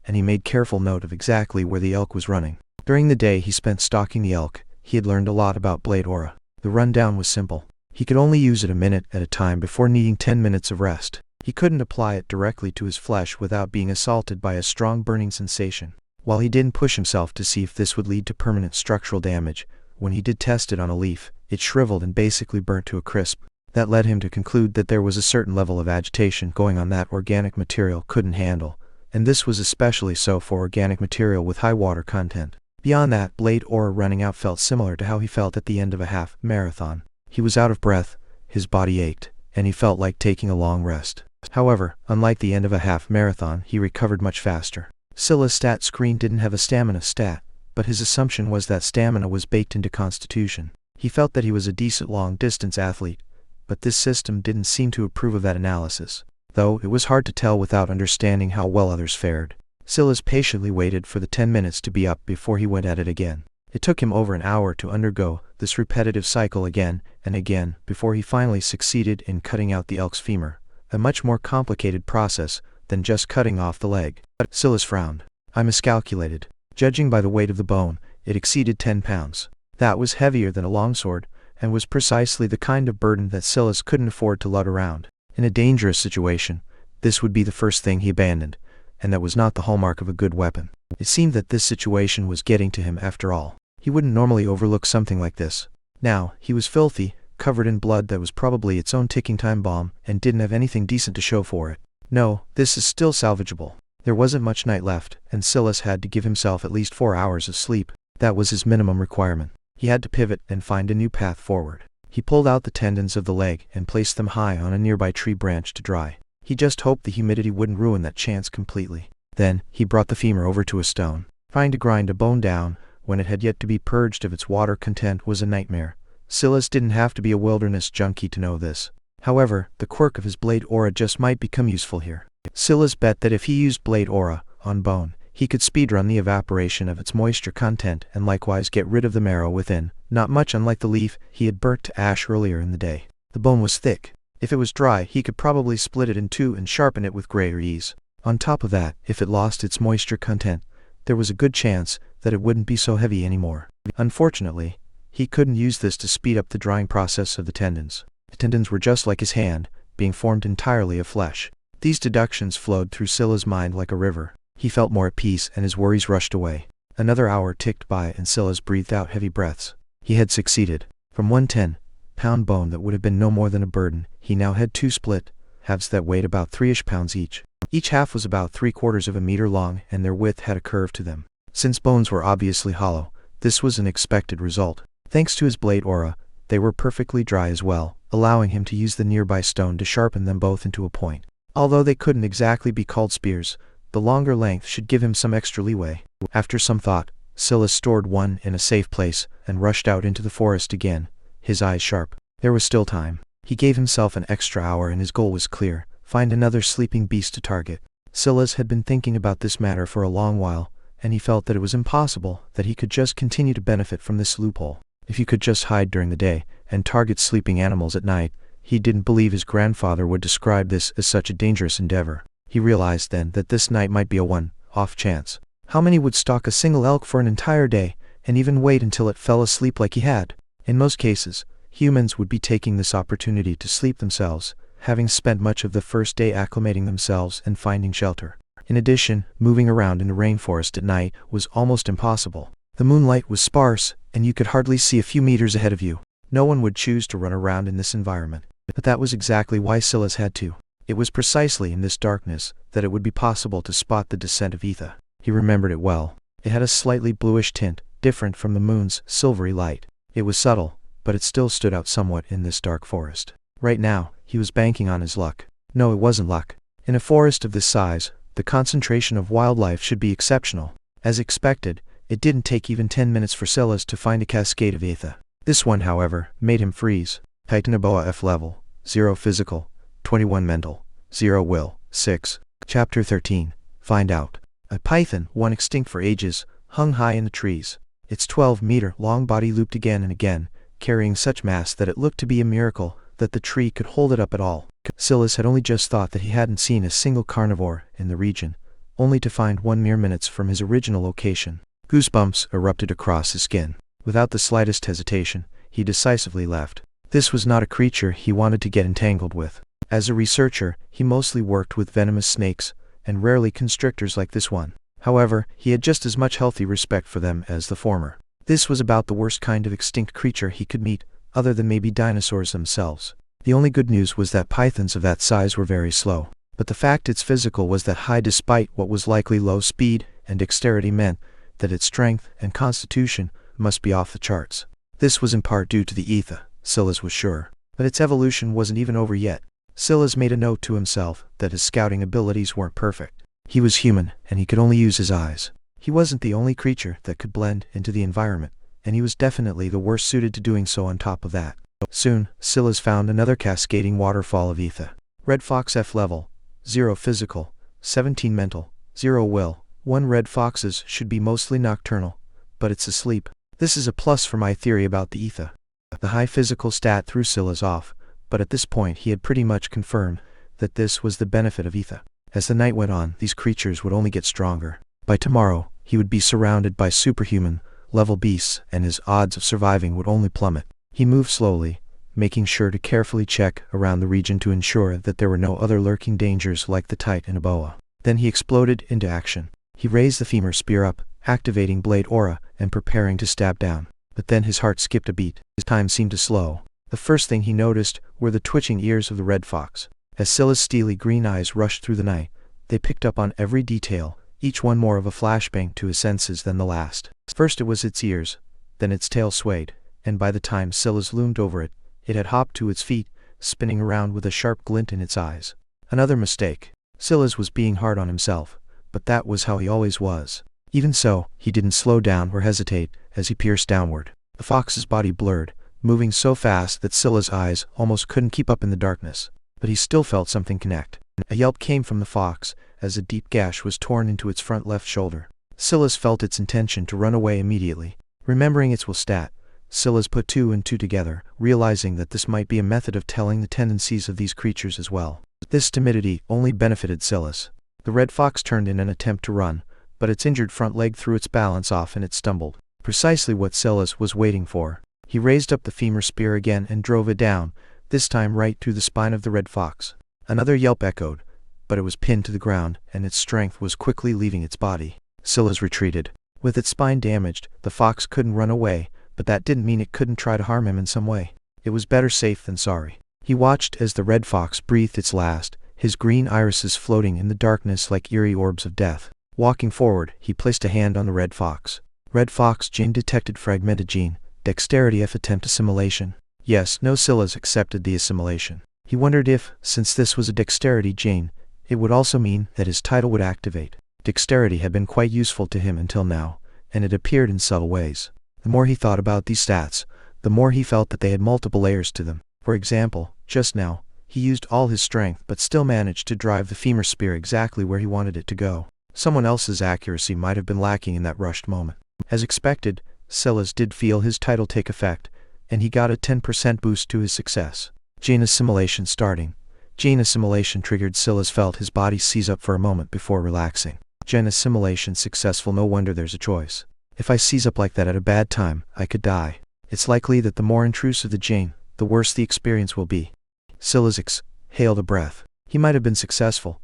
and he made careful note of exactly where the elk was running. During the day he spent stalking the elk, he had learned a lot about blade aura. The rundown was simple. He could only use it a minute at a time before needing 10 minutes of rest. He couldn't apply it directly to his flesh without being assaulted by a strong burning sensation. While he didn't push himself to see if this would lead to permanent structural damage, when he did test it on a leaf, it shriveled and basically burnt to a crisp. That led him to conclude that there was a certain level of agitation going on that organic material couldn't handle, and this was especially so for organic material with high water content. Beyond that, blade aura running out felt similar to how he felt at the end of a half marathon. He was out of breath, his body ached, and he felt like taking a long rest. However, unlike the end of a half marathon, he recovered much faster. Sylas' stat screen didn't have a stamina stat, but his assumption was that stamina was baked into constitution. He felt that he was a decent long-distance athlete, but this system didn't seem to approve of that analysis, though it was hard to tell without understanding how well others fared. Sylas patiently waited for the 10 minutes to be up before he went at it again. It took him over an hour to undergo this repetitive cycle again and again before he finally succeeded in cutting out the elk's femur, a much more complicated process than just cutting off the leg. Sylas frowned. I miscalculated. Judging by the weight of the bone, it exceeded 10 pounds. That was heavier than a longsword, and was precisely the kind of burden that Sylas couldn't afford to lug around. In a dangerous situation, this would be the first thing he abandoned, and that was not the hallmark of a good weapon. It seemed that this situation was getting to him after all. He wouldn't normally overlook something like this. Now, he was filthy, covered in blood that was probably its own ticking time bomb, and didn't have anything decent to show for it. No, this is still salvageable. There wasn't much night left, and Sylas had to give himself at least 4 hours of sleep. That was his minimum requirement. He had to pivot and find a new path forward. He pulled out the tendons of the leg and placed them high on a nearby tree branch to dry. He just hoped the humidity wouldn't ruin that chance completely. Then, he brought the femur over to a stone. Trying to grind a bone down when it had yet to be purged of its water content was a nightmare. Sylas didn't have to be a wilderness junkie to know this. However, the quirk of his blade aura just might become useful here. Sylas bet that if he used blade aura on bone, he could speedrun the evaporation of its moisture content and likewise get rid of the marrow within, not much unlike the leaf he had burnt to ash earlier in the day. The bone was thick. If it was dry, he could probably split it in two and sharpen it with greater ease. On top of that, if it lost its moisture content, there was a good chance that it wouldn't be so heavy anymore. Unfortunately, he couldn't use this to speed up the drying process of the tendons. The tendons were just like his hand, being formed entirely of flesh. These deductions flowed through Sylas' mind like a river. He felt more at peace and his worries rushed away. Another hour ticked by and Sylas breathed out heavy breaths. He had succeeded. From one 10-pound bone that would have been no more than a burden, he now had two split halves that weighed about 3-ish pounds each. Each half was about 3/4 of a meter long and their width had a curve to them. Since bones were obviously hollow, this was an expected result. Thanks to his blade aura, they were perfectly dry as well, allowing him to use the nearby stone to sharpen them both into a point. Although they couldn't exactly be called spears, the longer length should give him some extra leeway. After some thought, Sylas stored one in a safe place and rushed out into the forest again, his eyes sharp. There was still time. He gave himself an extra hour and his goal was clear: find another sleeping beast to target. Sylas had been thinking about this matter for a long while, and he felt that it was impossible that he could just continue to benefit from this loophole. If he could just hide during the day and target sleeping animals at night, he didn't believe his grandfather would describe this as such a dangerous endeavor. He realized then that this night might be a one-off chance. How many would stalk a single elk for an entire day, and even wait until it fell asleep like he had? In most cases, humans would be taking this opportunity to sleep themselves, having spent much of the first day acclimating themselves and finding shelter. In addition, moving around in the rainforest at night was almost impossible. The moonlight was sparse, and you could hardly see a few meters ahead of you. No one would choose to run around in this environment. But that was exactly why Sylas had to. It was precisely in this darkness that it would be possible to spot the descent of Ether. He remembered it well. It had a slightly bluish tint, different from the moon's silvery light. It was subtle, but it still stood out somewhat in this dark forest. Right now, he was banking on his luck. No, it wasn't luck. In a forest of this size, the concentration of wildlife should be exceptional. As expected, it didn't take even 10 minutes for Sylas to find a cascade of Ether. This one, however, made him freeze. Titanoboa F level, 0 physical, 21 mental, 0 will, 6. Chapter 13. Find out. A python, one extinct for ages, hung high in the trees. Its 12-meter-long body looped again and again, carrying such mass that it looked to be a miracle that the tree could hold it up at all. Sylas had only just thought that he hadn't seen a single carnivore in the region, only to find one mere minutes from his original location. Goosebumps erupted across his skin. Without the slightest hesitation, he decisively left. This was not a creature he wanted to get entangled with. As a researcher, he mostly worked with venomous snakes, and rarely constrictors like this one. However, he had just as much healthy respect for them as the former. This was about the worst kind of extinct creature he could meet, other than maybe dinosaurs themselves. The only good news was that pythons of that size were very slow. But the fact its physical was that high despite what was likely low speed and dexterity meant that its strength and constitution must be off the charts. This was in part due to the Ether, Sylas was sure. But its evolution wasn't even over yet. Sylas made a note to himself that his scouting abilities weren't perfect. He was human, and he could only use his eyes. He wasn't the only creature that could blend into the environment, and he was definitely the worst suited to doing so on top of that. Soon, Sylas found another cascading waterfall of Ether. Red Fox F level, 0 physical, 17 mental, 0 will. 1 red foxes should be mostly nocturnal, but it's asleep. This is a plus for my theory about the ether. The high physical stat threw Sylas off, but at this point he had pretty much confirmed that this was the benefit of ether. As the night went on, these creatures would only get stronger. By tomorrow, he would be surrounded by superhuman level beasts, and his odds of surviving would only plummet. He moved slowly, making sure to carefully check around the region to ensure that there were no other lurking dangers like the Tight and a boa. Then he exploded into action. He raised the femur spear up, activating blade aura, and preparing to stab down. But then his heart skipped a beat. His time seemed to slow. The first thing he noticed were the twitching ears of the red fox. As Sylas' steely green eyes rushed through the night, they picked up on every detail, each one more of a flashbang to his senses than the last. First it was its ears, then its tail swayed, and by the time Sylas loomed over it, it had hopped to its feet, spinning around with a sharp glint in its eyes. Another mistake. Sylas was being hard on himself, but that was how he always was. Even so, he didn't slow down or hesitate as he pierced downward. The fox's body blurred, moving so fast that Sylas' eyes almost couldn't keep up in the darkness. But he still felt something connect. A yelp came from the fox as a deep gash was torn into its front left shoulder. Sylas felt its intention to run away immediately. Remembering its will stat, Sylas put two and two together, realizing that this might be a method of telling the tendencies of these creatures as well. This timidity only benefited Sylas. The red fox turned in an attempt to run, but its injured front leg threw its balance off and it stumbled. Precisely what Sylas was waiting for. He raised up the femur spear again and drove it down, this time right through the spine of the red fox. Another yelp echoed, but it was pinned to the ground, and its strength was quickly leaving its body. Sylas retreated. With its spine damaged, the fox couldn't run away, but that didn't mean it couldn't try to harm him in some way. It was better safe than sorry. He watched as the red fox breathed its last, his green irises floating in the darkness like eerie orbs of death. Walking forward, he placed a hand on the red fox. Red fox gene detected fragmented gene, dexterity F attempt assimilation. Yes, no. Sylas accepted the assimilation. He wondered if, since this was a dexterity gene, it would also mean that his title would activate. Dexterity had been quite useful to him until now, and it appeared in subtle ways. The more he thought about these stats, the more he felt that they had multiple layers to them. For example, just now, he used all his strength but still managed to drive the femur spear exactly where he wanted it to go. Someone else's accuracy might have been lacking in that rushed moment. As expected, Sylas did feel his title take effect, and he got a 10% boost to his success. Gene assimilation starting. Gene assimilation triggered. Sylas felt his body seize up for a moment before relaxing. Gene assimilation successful. No wonder there's a choice. If I seize up like that at a bad time, I could die. It's likely that the more intrusive the gene, the worse the experience will be. Sylas exhaled a breath. He might have been successful,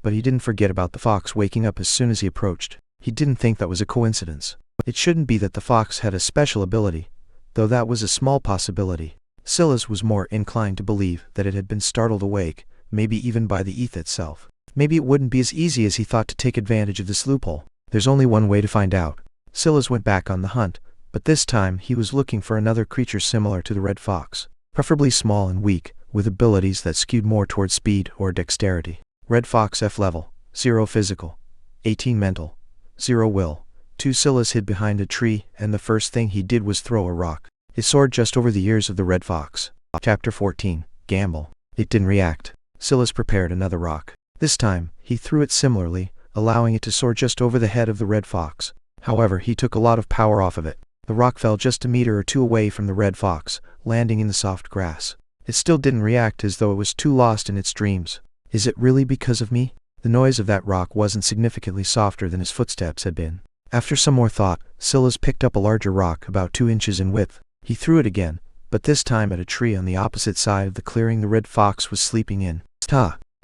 but he didn't forget about the fox waking up as soon as he approached. He didn't think that was a coincidence. It shouldn't be that the fox had a special ability, though that was a small possibility. Sylas was more inclined to believe that it had been startled awake, maybe even by the ether itself. Maybe it wouldn't be as easy as he thought to take advantage of this loophole. There's only one way to find out. Sylas went back on the hunt, but this time he was looking for another creature similar to the red fox, preferably small and weak, with abilities that skewed more towards speed or dexterity. Red fox F level, 0 physical, 18 mental, 0 will. 2 Sylas hid behind a tree, and the first thing he did was throw a rock. It soared just over the ears of the red fox. Chapter 14, Gamble. It didn't react. Sylas prepared another rock. This time, he threw it similarly, allowing it to soar just over the head of the red fox. However, he took a lot of power off of it. The rock fell just a meter or two away from the red fox, landing in the soft grass. It still didn't react, as though it was too lost in its dreams. Is it really because of me? The noise of that rock wasn't significantly softer than his footsteps had been. After some more thought, Sylas picked up a larger rock about 2 inches in width. He threw it again, but this time at a tree on the opposite side of the clearing the red fox was sleeping in.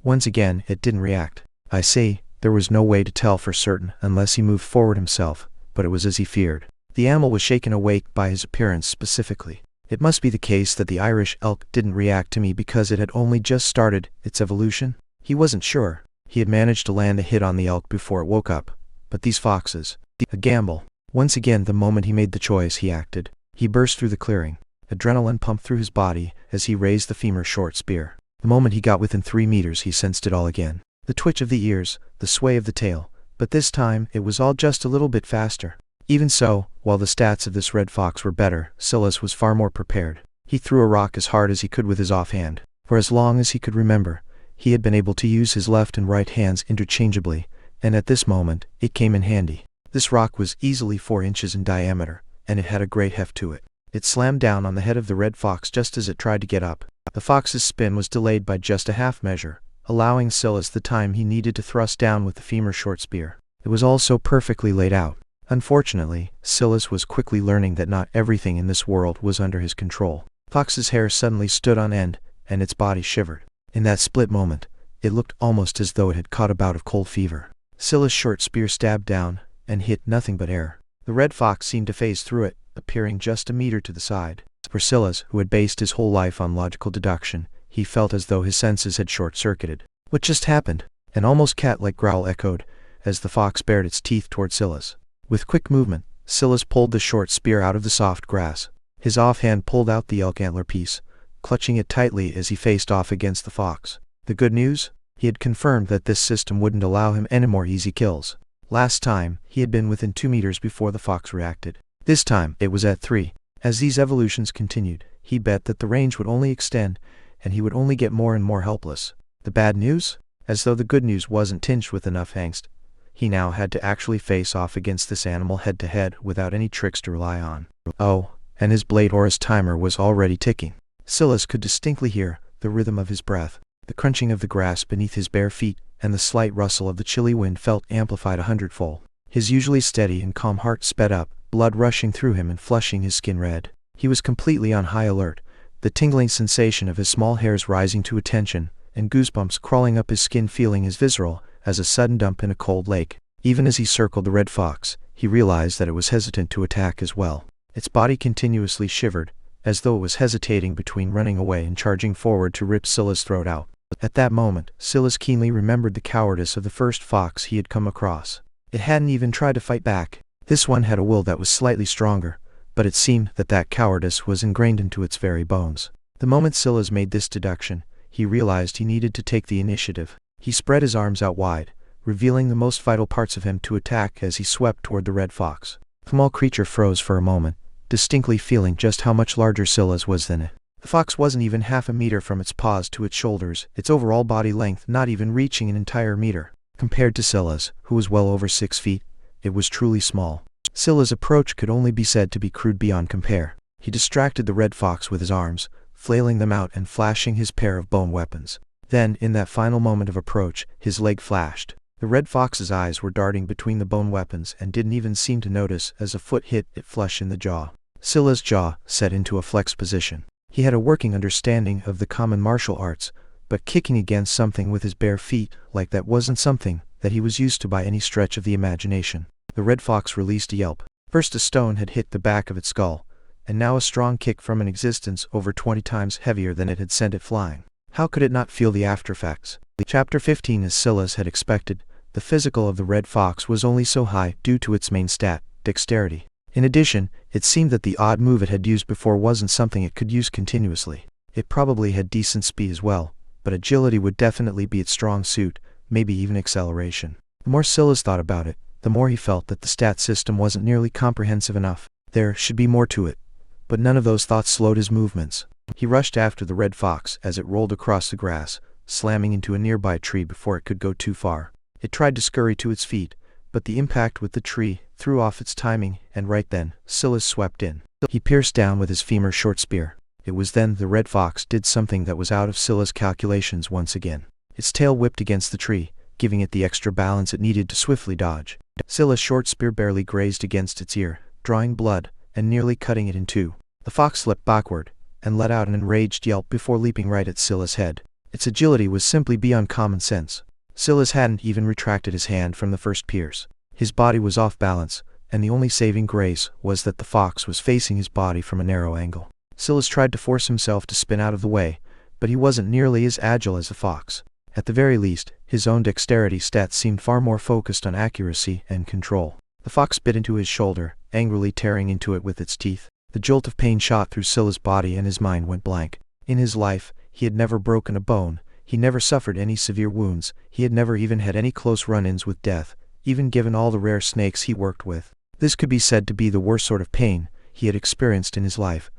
Once again, it didn't react. I say, there was no way to tell for certain unless he moved forward himself, but it was as he feared. The animal was shaken awake by his appearance specifically. It must be the case that the Irish elk didn't react to me because it had only just started its evolution. He wasn't sure. He had managed to land a hit on the elk before it woke up. But these foxes. A gamble. Once again, the moment he made the choice, he acted. He burst through the clearing. Adrenaline pumped through his body as he raised the femur short spear. The moment he got within 3 meters, he sensed it all again. The twitch of the ears, the sway of the tail. But this time, it was all just a little bit faster. Even so, while the stats of this red fox were better, Sylas was far more prepared. He threw a rock as hard as he could with his offhand. For as long as he could remember, he had been able to use his left and right hands interchangeably, and at this moment, it came in handy. This rock was easily 4 inches in diameter, and it had a great heft to it. It slammed down on the head of the red fox just as it tried to get up. The fox's spin was delayed by just a half measure, allowing Sylas the time he needed to thrust down with the femur short spear. It was all so perfectly laid out. Unfortunately, Sylas was quickly learning that not everything in this world was under his control. Fox's hair suddenly stood on end, and its body shivered. In that split moment, it looked almost as though it had caught a bout of cold fever. Sylas' short spear stabbed down, and hit nothing but air. The red fox seemed to phase through it, appearing just a meter to the side. For Sylas, who had based his whole life on logical deduction, he felt as though his senses had short-circuited. What just happened? An almost cat-like growl echoed, as the fox bared its teeth toward Sylas. With quick movement, Sylas pulled the short spear out of the soft grass. His offhand pulled out the elk antler piece, clutching it tightly as he faced off against the fox. The good news? He had confirmed that this system wouldn't allow him any more easy kills. Last time, he had been within 2 meters before the fox reacted. This time, it was at 3. As these evolutions continued, he bet that the range would only extend, and he would only get more and more helpless. The bad news? As though the good news wasn't tinged with enough angst, he now had to actually face off against this animal head-to-head without any tricks to rely on. Oh, and his blade or his timer was already ticking. Sylas could distinctly hear the rhythm of his breath, the crunching of the grass beneath his bare feet, and the slight rustle of the chilly wind felt amplified 100-fold. His usually steady and calm heart sped up, blood rushing through him and flushing his skin red. He was completely on high alert, the tingling sensation of his small hairs rising to attention, and goosebumps crawling up his skin feeling as visceral as a sudden dump in a cold lake. Even as he circled the red fox, he realized that it was hesitant to attack as well. Its body continuously shivered, as though it was hesitating between running away and charging forward to rip Sylas' throat out. At that moment, Sylas keenly remembered the cowardice of the first fox he had come across. It hadn't even tried to fight back. This one had a will that was slightly stronger, but it seemed that that cowardice was ingrained into its very bones. The moment Sylas made this deduction, he realized he needed to take the initiative. He spread his arms out wide, revealing the most vital parts of him to attack as he swept toward the red fox. The small creature froze for a moment, distinctly feeling just how much larger Sylas was than it. The fox wasn't even half a meter from its paws to its shoulders, its overall body length not even reaching an entire meter. Compared to Sylas, who was well over 6 feet, it was truly small. Sylas' approach could only be said to be crude beyond compare. He distracted the red fox with his arms, flailing them out and flashing his pair of bone weapons. Then, in that final moment of approach, his leg flashed. The red fox's eyes were darting between the bone weapons and didn't even seem to notice as a foot hit it flush in the jaw. Sylas' jaw set into a flexed position. He had a working understanding of the common martial arts, but kicking against something with his bare feet like that wasn't something that he was used to by any stretch of the imagination. The red fox released a yelp. First a stone had hit the back of its skull, and now a strong kick from an existence over 20 times heavier than it had sent it flying. How could it not feel the aftereffects? Chapter 15. As Sylas had expected, the physical of the red fox was only so high due to its main stat, dexterity. In addition, it seemed that the odd move it had used before wasn't something it could use continuously. It probably had decent speed as well, but agility would definitely be its strong suit, maybe even acceleration. The more Sylas thought about it, the more he felt that the stat system wasn't nearly comprehensive enough. There should be more to it. But none of those thoughts slowed his movements. He rushed after the red fox as it rolled across the grass, slamming into a nearby tree before it could go too far. It tried to scurry to its feet, but the impact with the tree threw off its timing, and right then, Sylas swept in. He pierced down with his femur short spear. It was then the red fox did something that was out of Sylas' calculations once again. Its tail whipped against the tree, giving it the extra balance it needed to swiftly dodge. Sylas' short spear barely grazed against its ear, drawing blood, and nearly cutting it in two. The fox slipped backward, and let out an enraged yelp before leaping right at Sylas' head. Its agility was simply beyond common sense. Sylas hadn't even retracted his hand from the first pierce. His body was off balance, and the only saving grace was that the fox was facing his body from a narrow angle. Sylas tried to force himself to spin out of the way, but he wasn't nearly as agile as the fox. At the very least, his own dexterity stats seemed far more focused on accuracy and control. The fox bit into his shoulder, angrily tearing into it with its teeth. The jolt of pain shot through Sylas' body and his mind went blank. In his life, he had never broken a bone, he never suffered any severe wounds, he had never even had any close run-ins with death, even given all the rare snakes he worked with. This could be said to be the worst sort of pain he had experienced in his life,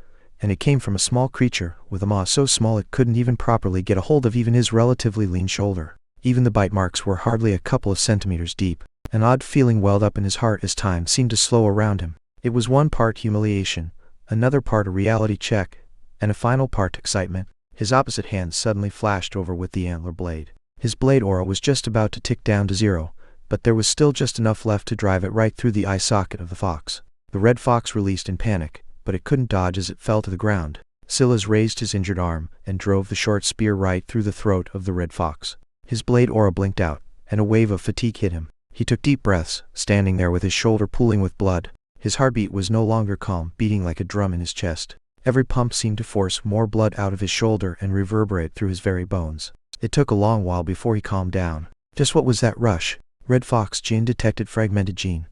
and it came from a small creature with a maw so small it couldn't even properly get a hold of even his relatively lean shoulder. Even the bite marks were hardly a couple of centimeters deep. An odd feeling welled up in his heart as time seemed to slow around him. It was one part humiliation, another part a reality check, and a final part excitement. His opposite hand suddenly flashed over with the antler blade. His blade aura was just about to tick down to 0, but there was still just enough left to drive it right through the eye socket of the fox. The red fox released in panic, but it couldn't dodge as it fell to the ground. Sylas raised his injured arm and drove the short spear right through the throat of the red fox. His blade aura blinked out, and a wave of fatigue hit him. He took deep breaths, standing there with his shoulder pooling with blood. His heartbeat was no longer calm, beating like a drum in his chest. Every pump seemed to force more blood out of his shoulder and reverberate through his very bones. It took a long while before he calmed down. Just what was that rush? Red fox gene detected fragmented gene.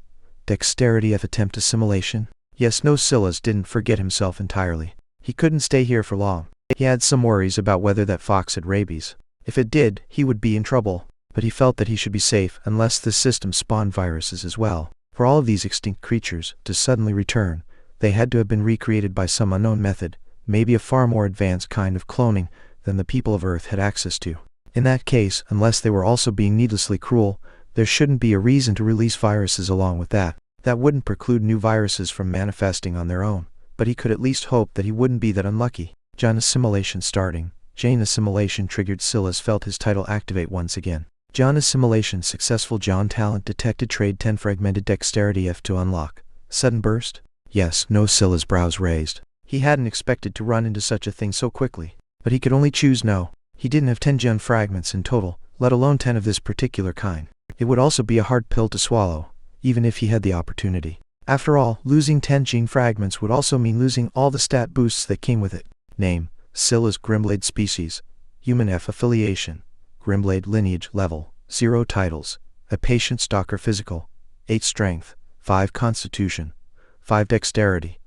Dexterity of attempt assimilation? Yes, no, Sylas didn't forget himself entirely. He couldn't stay here for long. He had some worries about whether that fox had rabies. If it did, he would be in trouble. But he felt that he should be safe unless this system spawned viruses as well. For all of these extinct creatures to suddenly return, they had to have been recreated by some unknown method, maybe a far more advanced kind of cloning than the people of Earth had access to. In that case, unless they were also being needlessly cruel, there shouldn't be a reason to release viruses along with that. That wouldn't preclude new viruses from manifesting on their own, but he could at least hope that he wouldn't be that unlucky. John assimilation starting. Jane assimilation triggered. Sylas felt his title activate once again. John assimilation successful. John talent detected. Trade 10 fragmented dexterity F to unlock. Sudden burst? Yes, no. Sylas brows raised. He hadn't expected to run into such a thing so quickly. But he could only choose no. He didn't have 10 John fragments in total, let alone 10 of this particular kind. It would also be a hard pill to swallow, even if he had the opportunity. After all, losing 10 gene fragments would also mean losing all the stat boosts that came with it. Name: Sylas. Grimblade. Species: Human. F. Affiliation: Grimblade. Lineage: Level: 0. Titles: A Patient Stalker. Physical: 8 Strength, 5 Constitution, 5 Dexterity,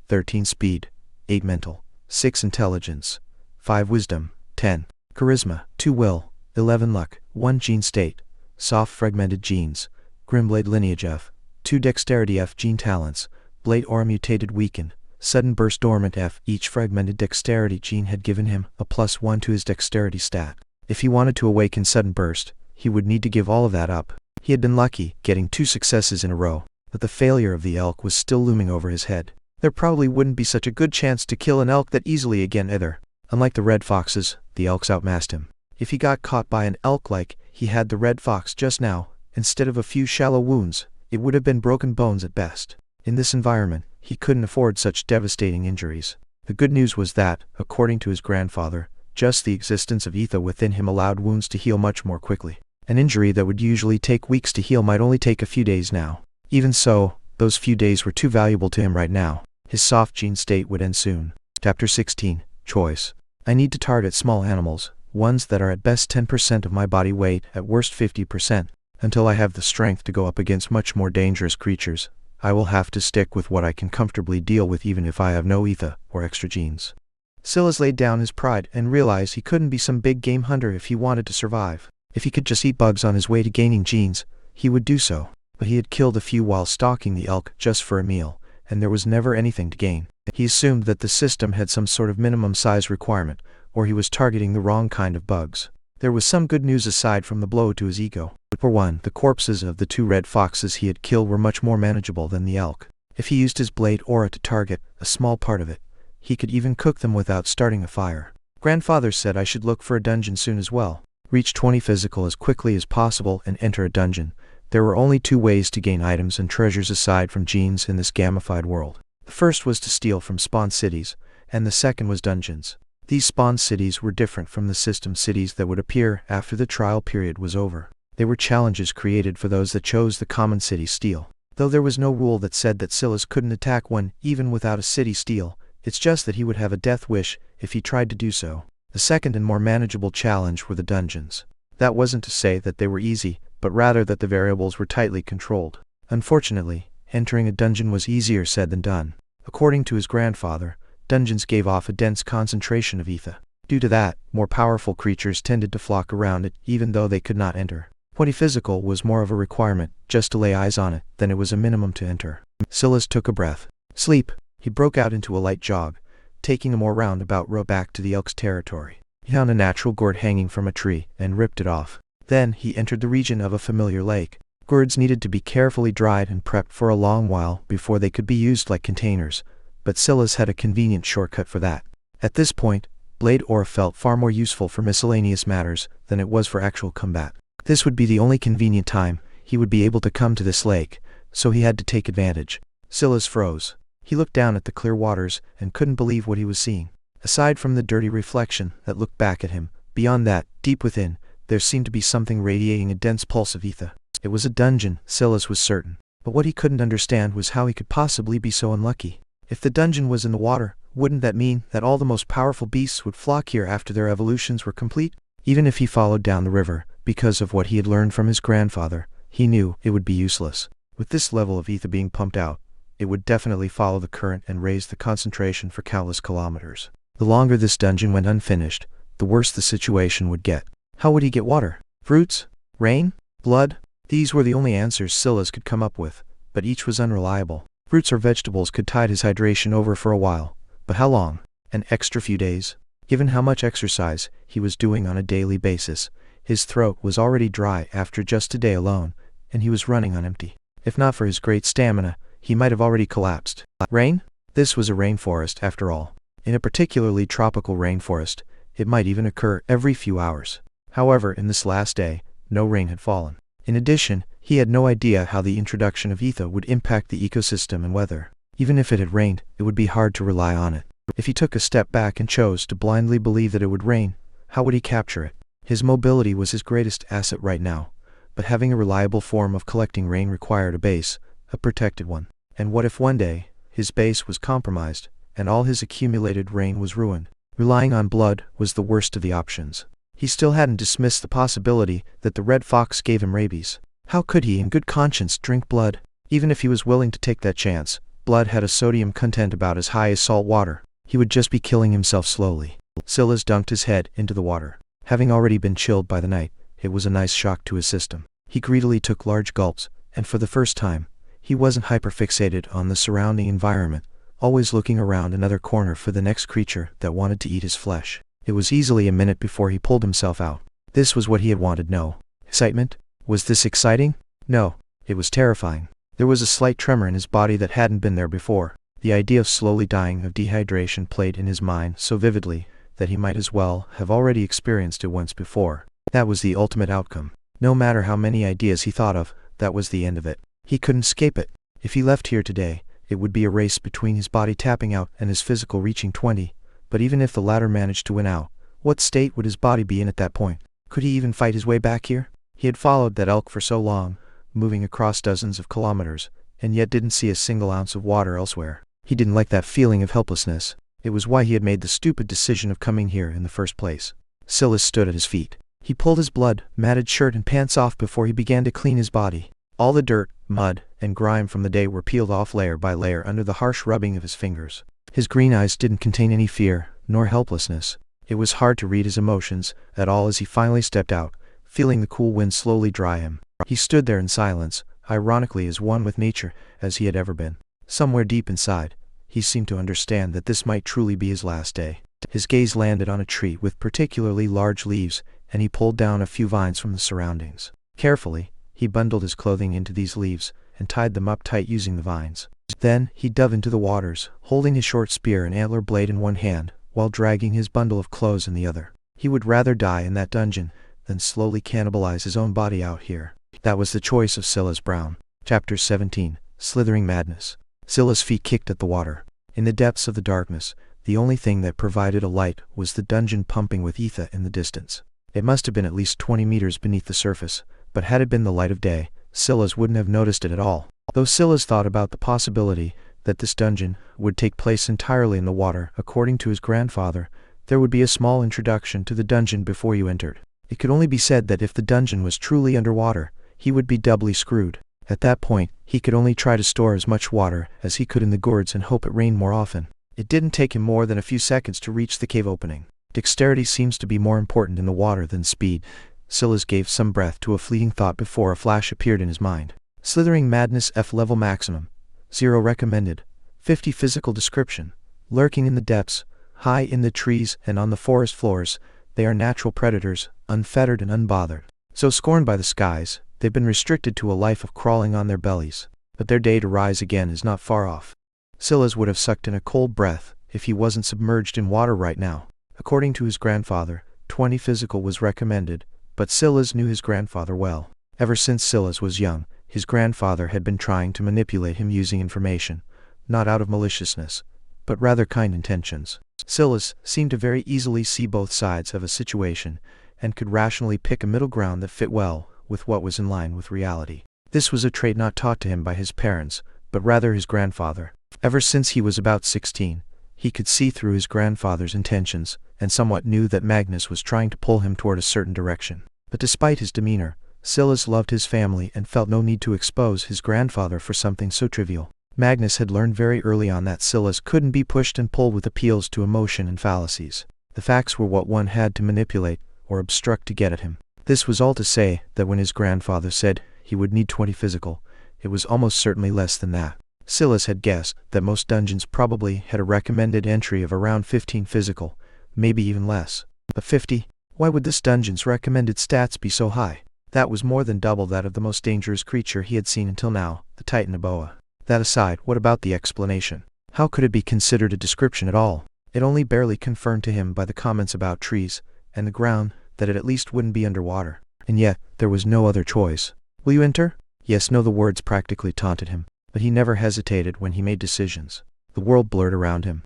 13 Speed, 8 Mental, 6 Intelligence, 5 Wisdom, 10 Charisma, 2 Will, 11 Luck, 1 Gene State: Soft fragmented genes. Grimblade. Lineage: F. 2 Dexterity. F. Gene talents: Blade aura mutated weakened. Sudden burst dormant. F. Each fragmented dexterity gene had given him a +1 to his dexterity stat. If he wanted to awaken sudden burst, he would need to give all of that up. He had been lucky, getting 2 successes in a row, but the failure of the elk was still looming over his head. There probably wouldn't be such a good chance to kill an elk that easily again either. Unlike the red foxes, the elks outmassed him. If he got caught by an elk like he had the red fox just now, instead of a few shallow wounds, it would have been broken bones at best. In this environment, he couldn't afford such devastating injuries. The good news was that, according to his grandfather, just the existence of ether within him allowed wounds to heal much more quickly. An injury that would usually take weeks to heal might only take a few days now. Even so, those few days were too valuable to him right now. His soft gene state would end soon. Chapter 16. Choice. I need to target small animals, ones that are at best 10% of my body weight, at worst 50%. Until I have the strength to go up against much more dangerous creatures, I will have to stick with what I can comfortably deal with even if I have no ether or extra genes. Sylas laid down his pride and realized he couldn't be some big game hunter if he wanted to survive. If he could just eat bugs on his way to gaining genes, he would do so. But he had killed a few while stalking the elk just for a meal, and there was never anything to gain. He assumed that the system had some sort of minimum size requirement, or he was targeting the wrong kind of bugs. There was some good news aside from the blow to his ego. For one, the corpses of the 2 red foxes he had killed were much more manageable than the elk. If he used his blade aura to target a small part of it, he could even cook them without starting a fire. Grandfather said I should look for a dungeon soon as well. Reach 20 physical as quickly as possible and enter a dungeon. There were only 2 ways to gain items and treasures aside from genes in this gamified world. The first was to steal from spawn cities, and the second was dungeons. These spawn cities were different from the system cities that would appear after the trial period was over. They were challenges created for those that chose the common city steal. Though there was no rule that said that Sylas couldn't attack one even without a city steal, it's just that he would have a death wish if he tried to do so. The second and more manageable challenge were the dungeons. That wasn't to say that they were easy, but rather that the variables were tightly controlled. Unfortunately, entering a dungeon was easier said than done. According to his grandfather, dungeons gave off a dense concentration of ether. Due to that, more powerful creatures tended to flock around it even though they could not enter. 20 physical was more of a requirement, just to lay eyes on it, than it was a minimum to enter. Sylas took a breath. Sleep. He broke out into a light jog, taking a more roundabout route back to the elk's territory. He found a natural gourd hanging from a tree and ripped it off. Then he entered the region of a familiar lake. Gourds needed to be carefully dried and prepped for a long while before they could be used like containers, but Sylas had a convenient shortcut for that. At this point, blade ore felt far more useful for miscellaneous matters than it was for actual combat. This would be the only convenient time he would be able to come to this lake, so he had to take advantage. Sylas froze. He looked down at the clear waters and couldn't believe what he was seeing. Aside from the dirty reflection that looked back at him, beyond that, deep within, there seemed to be something radiating a dense pulse of ether. It was a dungeon, Sylas was certain. But what he couldn't understand was how he could possibly be so unlucky. If the dungeon was in the water, wouldn't that mean that all the most powerful beasts would flock here after their evolutions were complete? Even if he followed down the river, because of what he had learned from his grandfather, he knew it would be useless. With this level of ether being pumped out, it would definitely follow the current and raise the concentration for countless kilometers. The longer this dungeon went unfinished, the worse the situation would get. How would he get water? Fruits? Rain? Blood? These were the only answers Sylas could come up with, but each was unreliable. Fruits or vegetables could tide his hydration over for a while, but how long? An extra few days? Given how much exercise he was doing on a daily basis, his throat was already dry after just a day alone, and he was running on empty. If not for his great stamina, he might have already collapsed. Rain? This was a rainforest, after all. In a particularly tropical rainforest, it might even occur every few hours. However, in this last day, no rain had fallen. In addition, he had no idea how the introduction of ether would impact the ecosystem and weather. Even if it had rained, it would be hard to rely on it. If he took a step back and chose to blindly believe that it would rain, how would he capture it? His mobility was his greatest asset right now, but having a reliable form of collecting rain required a base, a protected one. And what if one day, his base was compromised, and all his accumulated rain was ruined? Relying on blood was the worst of the options. He still hadn't dismissed the possibility that the red fox gave him rabies. How could he in good conscience drink blood? Even if he was willing to take that chance, blood had a sodium content about as high as salt water. He would just be killing himself slowly. Sylas dunked his head into the water. Having already been chilled by the night, it was a nice shock to his system. He greedily took large gulps, and for the first time, he wasn't hyperfixated on the surrounding environment, always looking around another corner for the next creature that wanted to eat his flesh. It was easily a minute before he pulled himself out. This was what he had wanted. No. Excitement? Was this exciting? No. It was terrifying. There was a slight tremor in his body that hadn't been there before. The idea of slowly dying of dehydration played in his mind so vividly that he might as well have already experienced it once before. That was the ultimate outcome. No matter how many ideas he thought of, that was the end of it. He couldn't escape it. If he left here today, it would be a race between his body tapping out and his physical reaching 20. But even if the latter managed to win out, what state would his body be in at that point? Could he even fight his way back here? He had followed that elk for so long, moving across dozens of kilometers, and yet didn't see a single ounce of water elsewhere. He didn't like that feeling of helplessness. It was why he had made the stupid decision of coming here in the first place. Sylas stood at his feet. He pulled his blood-matted shirt and pants off before he began to clean his body. All the dirt, mud, and grime from the day were peeled off layer by layer under the harsh rubbing of his fingers. His green eyes didn't contain any fear, nor helplessness. It was hard to read his emotions at all as he finally stepped out, feeling the cool wind slowly dry him. He stood there in silence, ironically as one with nature as he had ever been. Somewhere deep inside, he seemed to understand that this might truly be his last day. His gaze landed on a tree with particularly large leaves, and he pulled down a few vines from the surroundings. Carefully, he bundled his clothing into these leaves, and tied them up tight using the vines. Then, he dove into the waters, holding his short spear and antler blade in one hand, while dragging his bundle of clothes in the other. He would rather die in that dungeon than slowly cannibalize his own body out here. That was the choice of Sylas Brown. Chapter 17. Slithering Madness. Sylas' feet kicked at the water. In the depths of the darkness, the only thing that provided a light was the dungeon pumping with ether in the distance. It must have been at least 20 meters beneath the surface, but had it been the light of day, Sylas wouldn't have noticed it at all. Though Sylas thought about the possibility that this dungeon would take place entirely in the water, according to his grandfather, there would be a small introduction to the dungeon before you entered. It could only be said that if the dungeon was truly underwater, he would be doubly screwed. At that point, he could only try to store as much water as he could in the gourds and hope it rained more often. It didn't take him more than a few seconds to reach the cave opening. Dexterity seems to be more important in the water than speed. Sylas gave some breath to a fleeting thought before a flash appeared in his mind. Slithering Madness F level maximum. 0 recommended. 50 physical description. Lurking in the depths, high in the trees and on the forest floors, they are natural predators, unfettered and unbothered. So scorned by the skies, They've been restricted to a life of crawling on their bellies, but their day to rise again is not far off. Sylas would have sucked in a cold breath if he wasn't submerged in water right now. According to his grandfather, 20 physical was recommended, but Sylas knew his grandfather well. Ever since Sylas was young, his grandfather had been trying to manipulate him using information, not out of maliciousness, but rather kind intentions. Sylas seemed to very easily see both sides of a situation, and could rationally pick a middle ground that fit well with what was in line with reality. This was a trait not taught to him by his parents, but rather his grandfather. Ever since he was about 16, he could see through his grandfather's intentions, and somewhat knew that Magnus was trying to pull him toward a certain direction. But despite his demeanor, Sylas loved his family and felt no need to expose his grandfather for something so trivial. Magnus had learned very early on that Sylas couldn't be pushed and pulled with appeals to emotion and fallacies. The facts were what one had to manipulate or obstruct to get at him. This was all to say that when his grandfather said he would need 20 physical, it was almost certainly less than that. Sylas had guessed that most dungeons probably had a recommended entry of around 15 physical, maybe even less. But 50? Why would this dungeon's recommended stats be so high? That was more than double that of the most dangerous creature he had seen until now, the Titan Aboa. That aside, what about the explanation? How could it be considered a description at all? It only barely confirmed to him by the comments about trees and the ground that it at least wouldn't be underwater. And yet, there was no other choice. Will you enter? Yes, no, the words practically taunted him, but he never hesitated when he made decisions. The world blurred around him.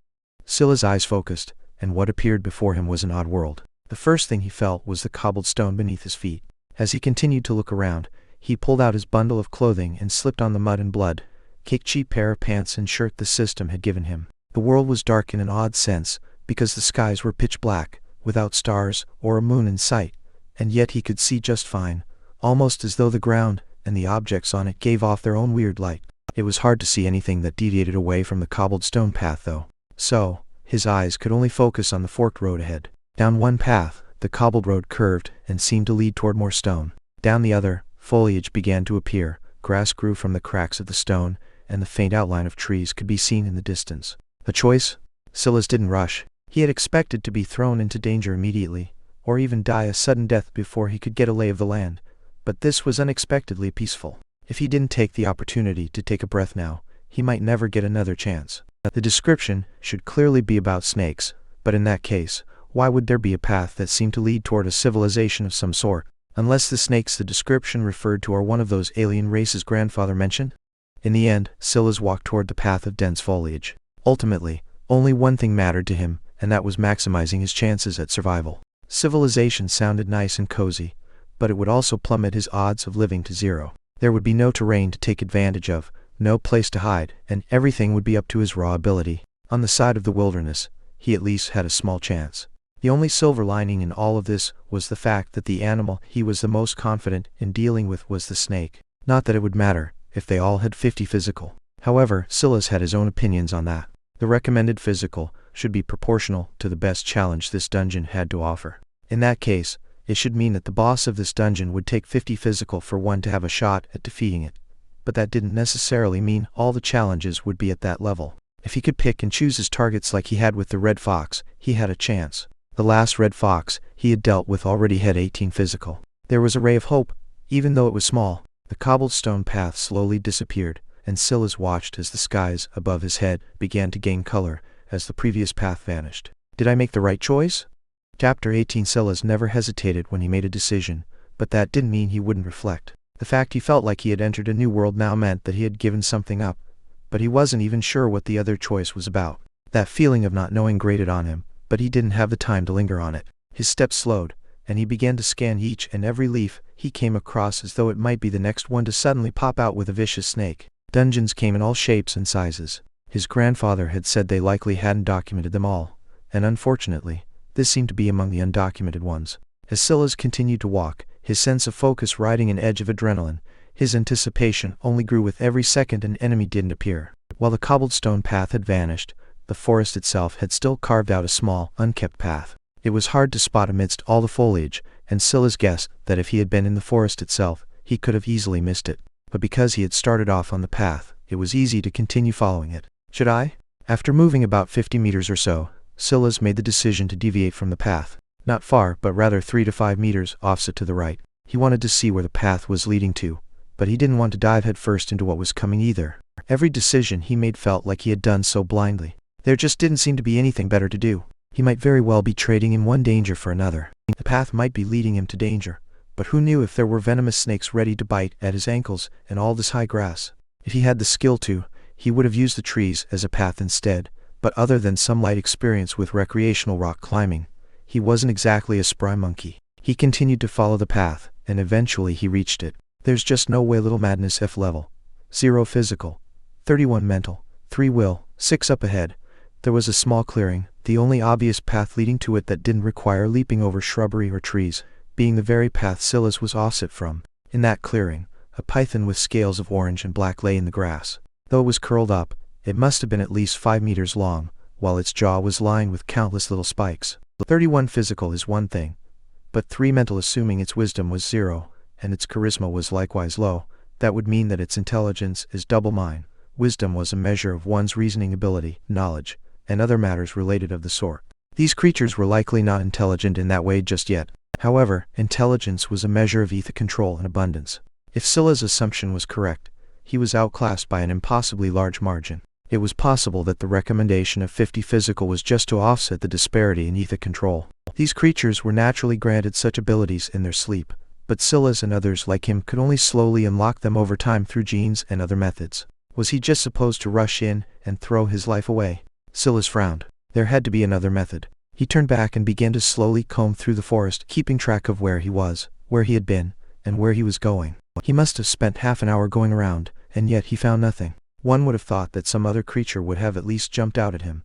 Sylas' eyes focused, and what appeared before him was an odd world. The first thing he felt was the cobbled stone beneath his feet. As he continued to look around, he pulled out his bundle of clothing and slipped on the mud and blood, caked cheap pair of pants and shirt the system had given him. The world was dark in an odd sense, because the skies were pitch black, without stars or a moon in sight, and yet he could see just fine, almost as though the ground and the objects on it gave off their own weird light. It was hard to see anything that deviated away from the cobbled stone path though, so his eyes could only focus on the forked road ahead. Down one path, the cobbled road curved and seemed to lead toward more stone. Down the other, foliage began to appear, grass grew from the cracks of the stone, and the faint outline of trees could be seen in the distance. A choice? Sylas didn't rush. He had expected to be thrown into danger immediately, or even die a sudden death before he could get a lay of the land. But this was unexpectedly peaceful. If he didn't take the opportunity to take a breath now, he might never get another chance. The description should clearly be about snakes, but in that case, why would there be a path that seemed to lead toward a civilization of some sort, unless the snakes the description referred to are one of those alien races grandfather mentioned? In the end, Sylas walked toward the path of dense foliage. Ultimately, only one thing mattered to him, and that was maximizing his chances at survival. Civilization sounded nice and cozy, but it would also plummet his odds of living to zero. There would be no terrain to take advantage of, no place to hide, and everything would be up to his raw ability. On the side of the wilderness, he at least had a small chance. The only silver lining in all of this was the fact that the animal he was the most confident in dealing with was the snake. Not that it would matter if they all had 50 physical. However, Sylas had his own opinions on that. The recommended physical should be proportional to the best challenge this dungeon had to offer. In that case, it should mean that the boss of this dungeon would take 50 physical for one to have a shot at defeating it. But that didn't necessarily mean all the challenges would be at that level. If he could pick and choose his targets like he had with the red fox, he had a chance. The last red fox he had dealt with already had 18 physical. There was a ray of hope, even though it was small. The cobblestone path slowly disappeared, and Sylas watched as the skies above his head began to gain color as the previous path vanished. Did I make the right choice? Chapter 18. Sylas never hesitated when he made a decision, but that didn't mean he wouldn't reflect. The fact he felt like he had entered a new world now meant that he had given something up, but he wasn't even sure what the other choice was about. That feeling of not knowing grated on him, but he didn't have the time to linger on it. His steps slowed, and he began to scan each and every leaf he came across as though it might be the next one to suddenly pop out with a vicious snake. Dungeons came in all shapes and sizes. His grandfather had said they likely hadn't documented them all, and unfortunately, this seemed to be among the undocumented ones. As Sylas continued to walk, his sense of focus riding an edge of adrenaline, his anticipation only grew with every second an enemy didn't appear. While the cobblestone path had vanished, the forest itself had still carved out a small, unkept path. It was hard to spot amidst all the foliage, and Sylas guessed that if he had been in the forest itself, he could have easily missed it. But because he had started off on the path, it was easy to continue following it. Should I? After moving about 50 meters or so, Sylas made the decision to deviate from the path. Not far, but rather 3 to 5 meters offset to the right. He wanted to see where the path was leading to, but he didn't want to dive headfirst into what was coming either. Every decision he made felt like he had done so blindly. There just didn't seem to be anything better to do. He might very well be trading in one danger for another. The path might be leading him to danger, but who knew if there were venomous snakes ready to bite at his ankles and all this high grass? If he had the skill to, he would have used the trees as a path instead, but other than some light experience with recreational rock climbing, he wasn't exactly a spry monkey. He continued to follow the path, and eventually he reached it. There's just no way. Little madness. F level. 0 physical. 31 mental. 3 will. 6 up ahead. There was a small clearing, the only obvious path leading to it that didn't require leaping over shrubbery or trees, being the very path Sylas was offset from. In that clearing, a python with scales of orange and black lay in the grass. Though it was curled up, it must have been at least 5 meters long, while its jaw was lined with countless little spikes. 31 physical is one thing, but 3 mental. Assuming its wisdom was 0, and its charisma was likewise low, that would mean that its intelligence is double mine. Wisdom was a measure of one's reasoning ability, knowledge, and other matters related of the sort. These creatures were likely not intelligent in that way just yet. However, intelligence was a measure of ether control and abundance. If Sylas' assumption was correct, he was outclassed by an impossibly large margin. It was possible that the recommendation of 50 physical was just to offset the disparity in ether control. These creatures were naturally granted such abilities in their sleep, but Sylas and others like him could only slowly unlock them over time through genes and other methods. Was he just supposed to rush in and throw his life away? Sylas frowned. There had to be another method. He turned back and began to slowly comb through the forest, keeping track of where he was, where he had been, and where he was going. He must have spent half an hour going around, and yet he found nothing. One would have thought that some other creature would have at least jumped out at him,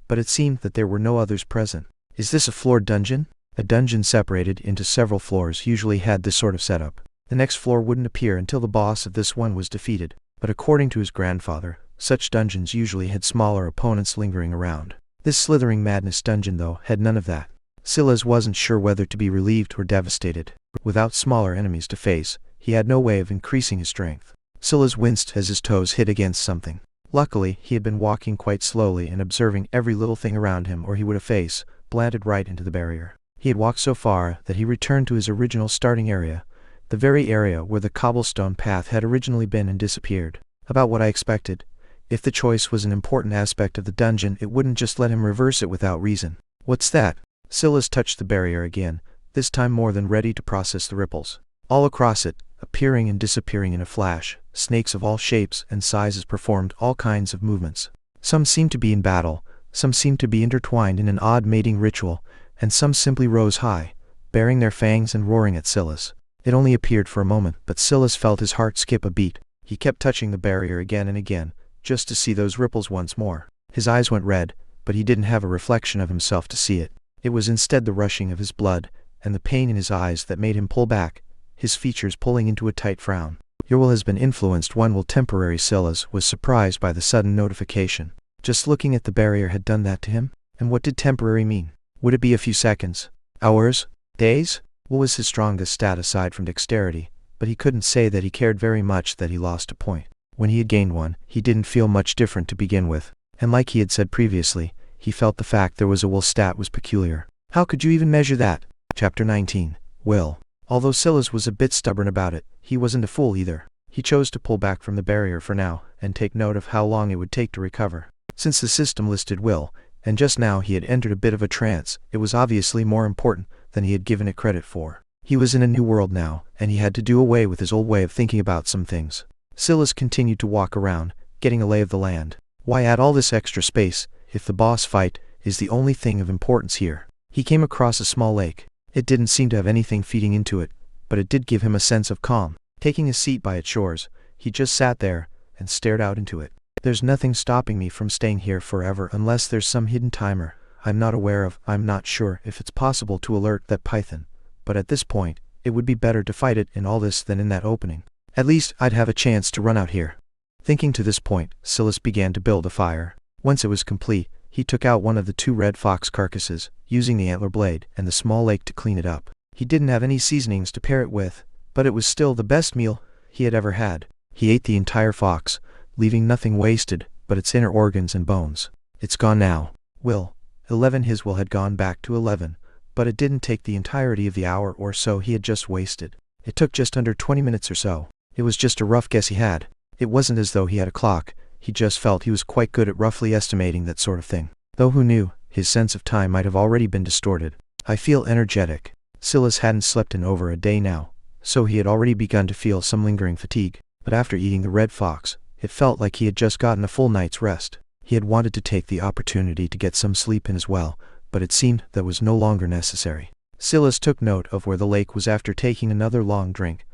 but it seemed that there were no others present. Is this a floored dungeon? A dungeon separated into several floors usually had this sort of setup. The next floor wouldn't appear until the boss of this one was defeated, but according to his grandfather, such dungeons usually had smaller opponents lingering around. This slithering madness dungeon, though, had none of that. Sylas wasn't sure whether to be relieved or devastated. Without smaller enemies to face, he had no way of increasing his strength. Sylas winced as his toes hit against something. Luckily, he had been walking quite slowly and observing every little thing around him, or he would have face planted right into the barrier. He had walked so far that he returned to his original starting area, the very area where the cobblestone path had originally been, and disappeared. About what I expected. If the choice was an important aspect of the dungeon, it wouldn't just let him reverse it without reason. What's that? Sylas touched the barrier again, this time more than ready to process the ripples. All across it, appearing and disappearing in a flash, snakes of all shapes and sizes performed all kinds of movements. Some seemed to be in battle, some seemed to be intertwined in an odd mating ritual, and some simply rose high, baring their fangs and roaring at Sylas. It only appeared for a moment, but Sylas felt his heart skip a beat. He kept touching the barrier again and again, just to see those ripples once more. His eyes went red, but he didn't have a reflection of himself to see it. It was instead the rushing of his blood, and the pain in his eyes that made him pull back, his features pulling into a tight frown. Your will has been influenced. One will temporary. Sylas was surprised by the sudden notification. Just looking at the barrier had done that to him? And what did temporary mean? Would it be a few seconds? Hours? Days? What was his strongest stat aside from dexterity? But he couldn't say that he cared very much that he lost a point. When he had gained one, he didn't feel much different to begin with. And like he had said previously, he felt the fact there was a will stat was peculiar. How could you even measure that? Chapter 19. Will. Although Sylas was a bit stubborn about it, he wasn't a fool either. He chose to pull back from the barrier for now, and take note of how long it would take to recover. Since the system listed will, and just now he had entered a bit of a trance, it was obviously more important than he had given it credit for. He was in a new world now, and he had to do away with his old way of thinking about some things. Sylas continued to walk around, getting a lay of the land. Why add all this extra space, if the boss fight is the only thing of importance here? He came across a small lake. It didn't seem to have anything feeding into it, but it did give him a sense of calm. Taking a seat by its shores, he just sat there and stared out into it. There's nothing stopping me from staying here forever unless there's some hidden timer I'm not aware of. I'm not sure if it's possible to alert that python, but at this point, it would be better to fight it in all this than in that opening. At least, I'd have a chance to run out here. Thinking to this point, Sylas began to build a fire. Once it was complete, he took out one of the 2 red fox carcasses, using the antler blade and the small lake to clean it up. He didn't have any seasonings to pair it with, but it was still the best meal he had ever had. He ate the entire fox, leaving nothing wasted but its inner organs and bones. It's gone now. Will. 11. His will had gone back to 11, but it didn't take the entirety of the hour or so he had just wasted. It took just under 20 minutes or so. It was just a rough guess he had. It wasn't as though he had a clock, he just felt he was quite good at roughly estimating that sort of thing. Though who knew, his sense of time might have already been distorted. I feel energetic. Sylas hadn't slept in over a day now, so he had already begun to feel some lingering fatigue. But after eating the red fox, it felt like he had just gotten a full night's rest. He had wanted to take the opportunity to get some sleep in as well, but it seemed that was no longer necessary. Sylas took note of where the lake was after taking another long drink,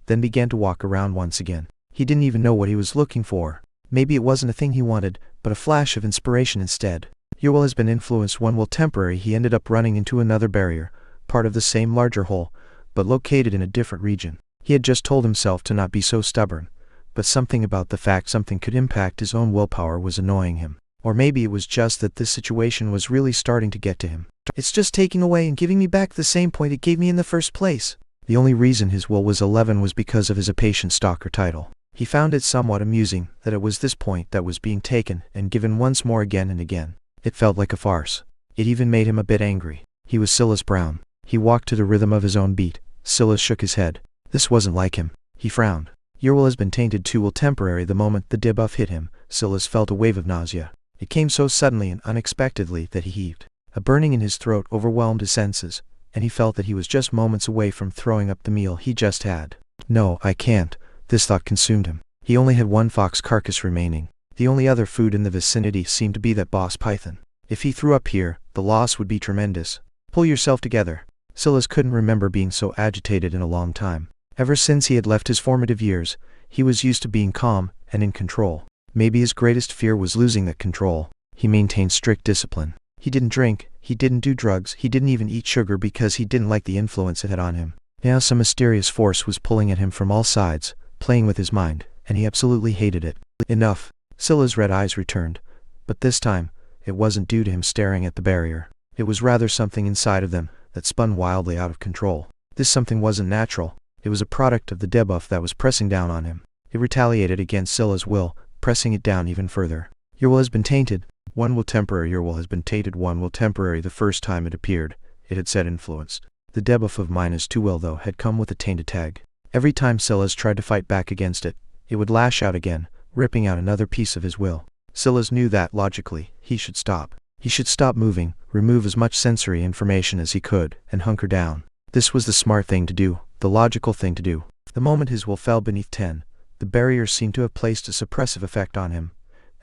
then began to walk around once again. He didn't even know what he was looking for. Maybe it wasn't a thing he wanted, but a flash of inspiration instead. Your will has been influenced. One will temporary. He ended up running into another barrier, part of the same larger hole, but located in a different region. He had just told himself to not be so stubborn, but something about the fact something could impact his own willpower was annoying him. Or maybe it was just that this situation was really starting to get to him. It's just taking away and giving me back the same point it gave me in the first place. The only reason his will was 11 was because of his a patient stalker title. He found it somewhat amusing that it was this point that was being taken and given once more again and again. It felt like a farce. It even made him a bit angry. He was Sylas Brown. He walked to the rhythm of his own beat. Sylas shook his head. This wasn't like him. He frowned. Your will has been tainted too. Will temporary. The moment the debuff hit him, Sylas felt a wave of nausea. It came so suddenly and unexpectedly that he heaved. A burning in his throat overwhelmed his senses, and he felt that he was just moments away from throwing up the meal he just had. No, I can't. This thought consumed him. He only had one fox carcass remaining. The only other food in the vicinity seemed to be that boss python. If he threw up here, the loss would be tremendous. Pull yourself together. Sylas couldn't remember being so agitated in a long time. Ever since he had left his formative years, he was used to being calm and in control. Maybe his greatest fear was losing that control. He maintained strict discipline. He didn't drink, he didn't do drugs, he didn't even eat sugar because he didn't like the influence it had on him. Now some mysterious force was pulling at him from all sides, playing with his mind, and he absolutely hated it. Enough. Sylas' red eyes returned, but this time, it wasn't due to him staring at the barrier. It was rather something inside of them that spun wildly out of control. This something wasn't natural. It was a product of the debuff that was pressing down on him. It retaliated against Sylas' will, pressing it down even further. Your will has been tainted. One will temporary. Your will has been tainted. One will temporary. The first time it appeared, it had said influenced. The debuff of -2 will though had come with a tainted tag. Every time Sylas tried to fight back against it, it would lash out again, ripping out another piece of his will. Sylas knew that, logically, he should stop. He should stop moving, remove as much sensory information as he could, and hunker down. This was the smart thing to do, the logical thing to do. The moment his will fell beneath 10, the barrier seemed to have placed a suppressive effect on him,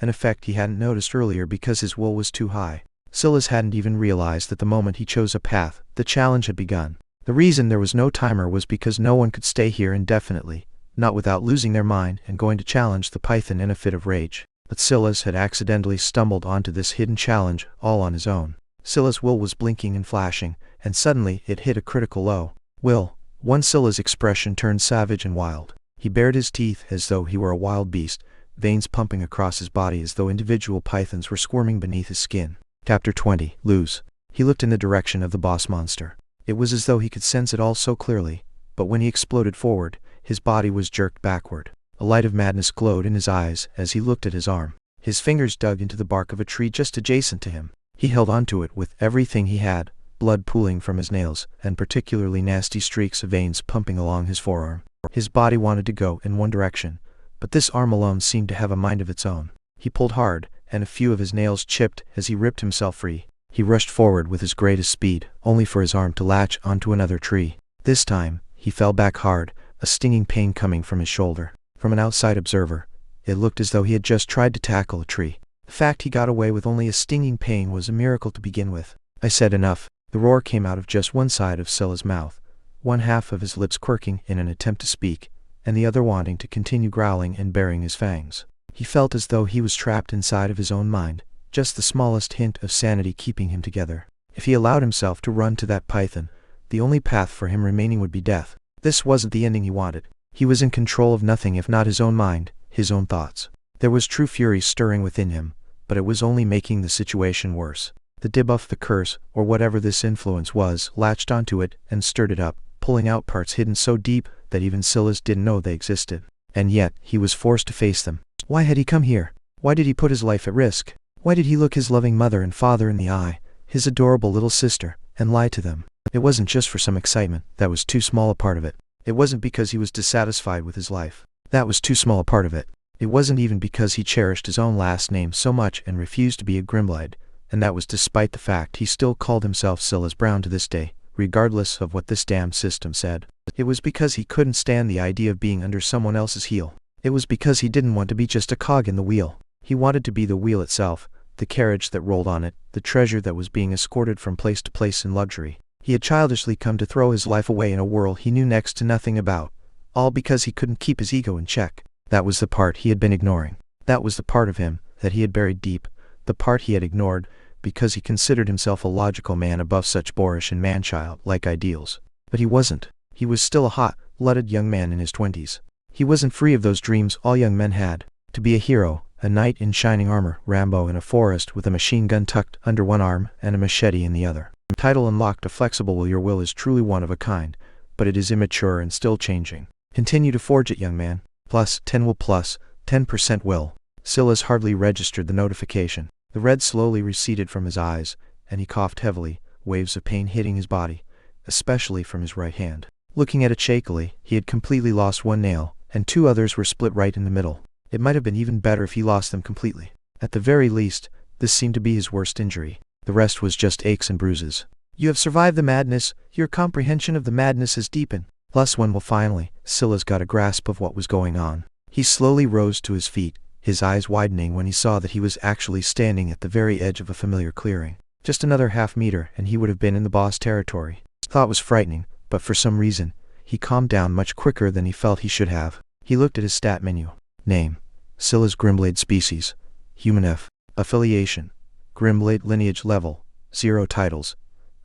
an effect he hadn't noticed earlier because his will was too high. Sylas hadn't even realized that the moment he chose a path, the challenge had begun. The reason there was no timer was because no one could stay here indefinitely, not without losing their mind and going to challenge the python in a fit of rage. But Sylas had accidentally stumbled onto this hidden challenge all on his own. Sylas' will was blinking and flashing, and suddenly it hit a critical low. Will. Sylas' expression turned savage and wild. He bared his teeth as though he were a wild beast, veins pumping across his body as though individual pythons were squirming beneath his skin. Chapter 20. Lose. He looked in the direction of the boss monster. It was as though he could sense it all so clearly, but when he exploded forward, his body was jerked backward. A light of madness glowed in his eyes as he looked at his arm. His fingers dug into the bark of a tree just adjacent to him. He held onto it with everything he had, blood pooling from his nails, and particularly nasty streaks of veins pumping along his forearm. His body wanted to go in one direction, but this arm alone seemed to have a mind of its own. He pulled hard, and a few of his nails chipped as he ripped himself free. He rushed forward with his greatest speed, only for his arm to latch onto another tree. This time, he fell back hard, a stinging pain coming from his shoulder. From an outside observer, it looked as though he had just tried to tackle a tree. The fact he got away with only a stinging pain was a miracle to begin with. I said enough. The roar came out of just one side of Sylas' mouth, one half of his lips quirking in an attempt to speak, and the other wanting to continue growling and baring his fangs. He felt as though he was trapped inside of his own mind, just the smallest hint of sanity keeping him together. If he allowed himself to run to that python, the only path for him remaining would be death. This wasn't the ending he wanted. He was in control of nothing if not his own mind, his own thoughts. There was true fury stirring within him, but it was only making the situation worse. The debuff, the curse, or whatever this influence was, latched onto it and stirred it up, pulling out parts hidden so deep that even Sylas didn't know they existed. And yet, he was forced to face them. Why had he come here? Why did he put his life at risk? Why did he look his loving mother and father in the eye, his adorable little sister, and lie to them? It wasn't just for some excitement, that was too small a part of it. It wasn't because he was dissatisfied with his life. That was too small a part of it. It wasn't even because he cherished his own last name so much and refused to be a Grimblade, and that was despite the fact he still called himself Sylas Brown to this day, regardless of what this damn system said. It was because he couldn't stand the idea of being under someone else's heel. It was because he didn't want to be just a cog in the wheel. He wanted to be the wheel itself, the carriage that rolled on it, the treasure that was being escorted from place to place in luxury. He had childishly come to throw his life away in a world he knew next to nothing about, all because he couldn't keep his ego in check. That was the part he had been ignoring. That was the part of him that he had buried deep, the part he had ignored because he considered himself a logical man above such boorish and man-child-like ideals. But he wasn't. He was still a hot-blooded young man in his 20s. He wasn't free of those dreams all young men had. To be a hero, a knight in shining armor, Rambo in a forest with a machine gun tucked under one arm and a machete in the other. Title unlocked a flexible will. Your will is truly one of a kind, but it is immature and still changing. Continue to forge it, young man. Plus 10 will plus 10% will. Sylas hardly registered the notification. The red slowly receded from his eyes, and he coughed heavily, waves of pain hitting his body, especially from his right hand. Looking at it shakily, he had completely lost one nail, and two others were split right in the middle. It might have been even better if he lost them completely. At the very least, this seemed to be his worst injury. The rest was just aches and bruises. You have survived the madness. Your comprehension of the madness has deepened. Plus one will finally. Sylas got a grasp of what was going on. He slowly rose to his feet, his eyes widening when he saw that he was actually standing at the very edge of a familiar clearing. Just another half-meter and he would have been in the boss territory. Thought was frightening, but for some reason, he calmed down much quicker than he felt he should have. He looked at his stat menu. Name: Sylas Grimblade. Species: Human. F. Affiliation: Grimblade. Lineage level: 0. Titles: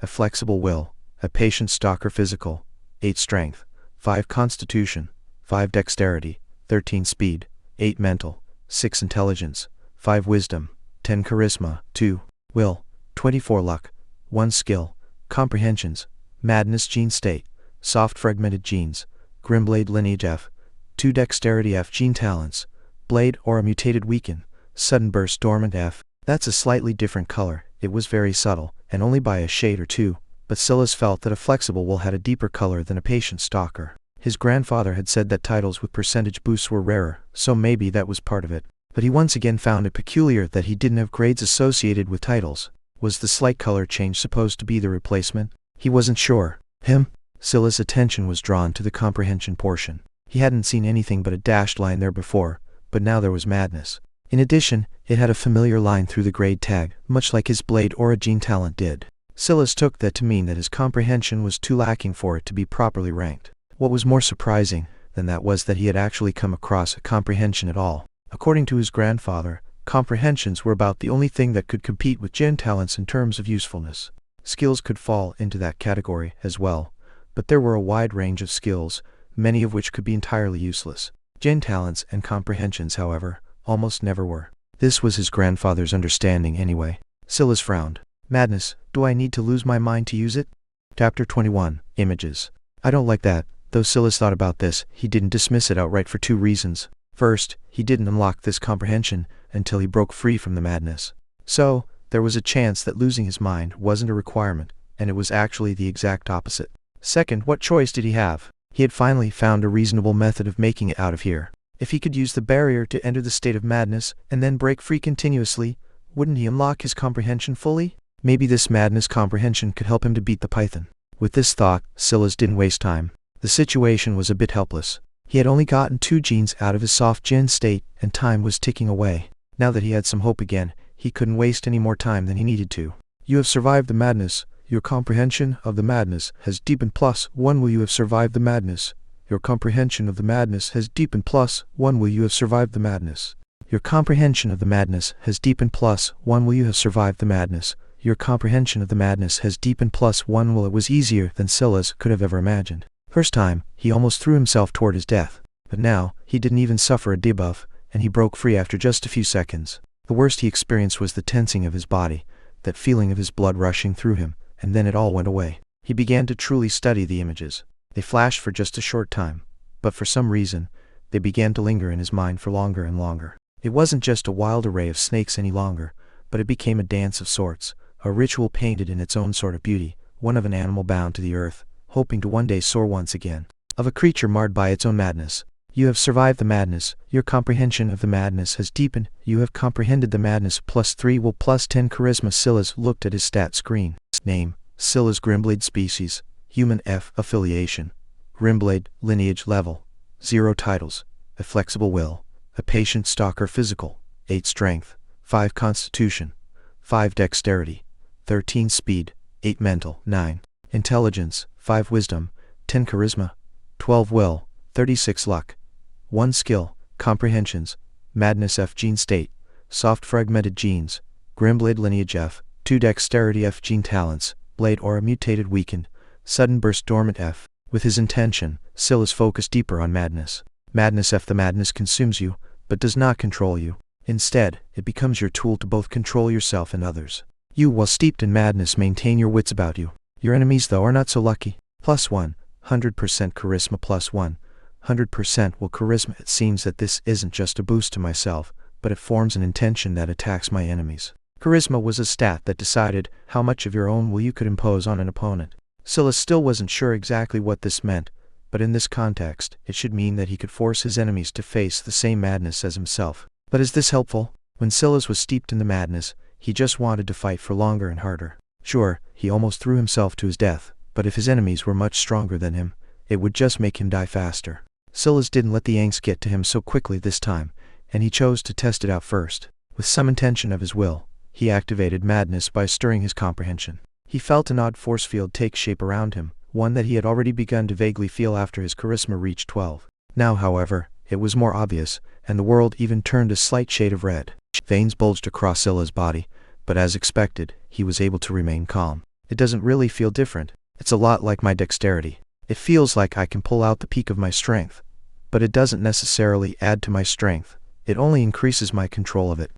A flexible will, a patient stalker. Physical: 8 strength, 5 constitution, 5 dexterity, 13 speed, 8 mental, 6 intelligence, 5 wisdom, 10 charisma, 2 will, 24 luck, 1 skill. Comprehensions: madness gene state, soft fragmented genes, Grimblade. Lineage F. 2 dexterity. F. Gene talents: blade or a mutated weaken, sudden burst. Dormant. F. That's a slightly different color. It was very subtle, and only by a shade or two, but Sylas felt that a flexible will had a deeper color than a patient stalker. His grandfather had said that titles with percentage boosts were rarer, so maybe that was part of it. But he once again found it peculiar that he didn't have grades associated with titles. Was the slight color change supposed to be the replacement? He wasn't sure. Sylas' attention was drawn to the comprehension portion. He hadn't seen anything but a dashed line there before, but now there was madness. In addition, it had a familiar line through the grade tag, much like his blade or a gene talent did. Sylas took that to mean that his comprehension was too lacking for it to be properly ranked. What was more surprising than that was that he had actually come across a comprehension at all. According to his grandfather, comprehensions were about the only thing that could compete with gen talents in terms of usefulness. Skills could fall into that category as well, but there were a wide range of skills, many of which could be entirely useless. Gen talents and comprehensions, however, almost never were. This was his grandfather's understanding anyway. Sylas frowned. Madness, do I need to lose my mind to use it? Chapter 21. Images. I don't like that. Though Sylas thought about this, he didn't dismiss it outright for 2 reasons. First, he didn't unlock this comprehension until he broke free from the madness. So, there was a chance that losing his mind wasn't a requirement, and it was actually the exact opposite. Second, what choice did he have? He had finally found a reasonable method of making it out of here. If he could use the barrier to enter the state of madness and then break free continuously, wouldn't he unlock his comprehension fully? Maybe this madness comprehension could help him to beat the python. With this thought, Sylas didn't waste time. The situation was a bit helpless. He had only gotten 2 genes out of his soft gen state, and time was ticking away. Now that he had some hope again, he couldn't waste any more time than he needed to. You have survived the madness. Your comprehension of the madness has deepened. +1 will you have survived the madness. Your comprehension of the madness has deepened. +1 will you have survived the madness. Your comprehension of the madness has deepened. +1 will you have survived the madness. Your comprehension of the madness has deepened. +1 will. It was easier than Sylas could have ever imagined. First time, he almost threw himself toward his death. But now, he didn't even suffer a debuff, and he broke free after just a few seconds. The worst he experienced was the tensing of his body, that feeling of his blood rushing through him, and then it all went away. He began to truly study the images. They flashed for just a short time, but for some reason, they began to linger in his mind for longer and longer. It wasn't just a wild array of snakes any longer, but it became a dance of sorts, a ritual painted in its own sort of beauty, one of an animal bound to the earth, hoping to one day soar once again. of a creature marred by its own madness. You have survived the madness, your comprehension of the madness has deepened, you have comprehended the madness. +3 will +10 charisma. Sylas looked at his stat screen. Name, Sylas Grimblade. Species, human. Affiliation, Grimblade. Lineage level, 0 titles, a flexible will, a patient stalker. Physical, 8 strength, 5 constitution, 5 dexterity, 13 speed, 8 mental, 9 intelligence, 5 wisdom, 10 charisma, 12 will, 36 luck, 1 skill, comprehensions, madness. F gene state, soft fragmented genes, Grimblade lineage. 2 dexterity. F gene talents, blade aura mutated weakened, sudden burst dormant. With his intention, Sylas focused deeper on madness. Madness. The madness consumes you, but does not control you. Instead, it becomes your tool to both control yourself and others. You, while steeped in madness, maintain your wits about you. Your enemies, though, are not so lucky. +1, 100% charisma. +1, 100% will charisma. It seems that this isn't just a boost to myself, but it forms an intention that attacks my enemies. Charisma was a stat that decided how much of your own will you could impose on an opponent. Sylas still wasn't sure exactly what this meant, but in this context, it should mean that he could force his enemies to face the same madness as himself. But is this helpful? When Sylas was steeped in the madness, he just wanted to fight for longer and harder. Sure, he almost threw himself to his death, but if his enemies were much stronger than him, it would just make him die faster. Sylas didn't let the angst get to him so quickly this time, and he chose to test it out first. With some intention of his will, he activated madness by stirring his comprehension. He felt an odd force field take shape around him, one that he had already begun to vaguely feel after his charisma reached 12. Now, however, it was more obvious, and the world even turned a slight shade of red. Veins bulged across Sylas' body, but as expected, he was able to remain calm. It doesn't really feel different. It's a lot like my dexterity. It feels like I can pull out the peak of my strength, but it doesn't necessarily add to my strength. It only increases my control of it.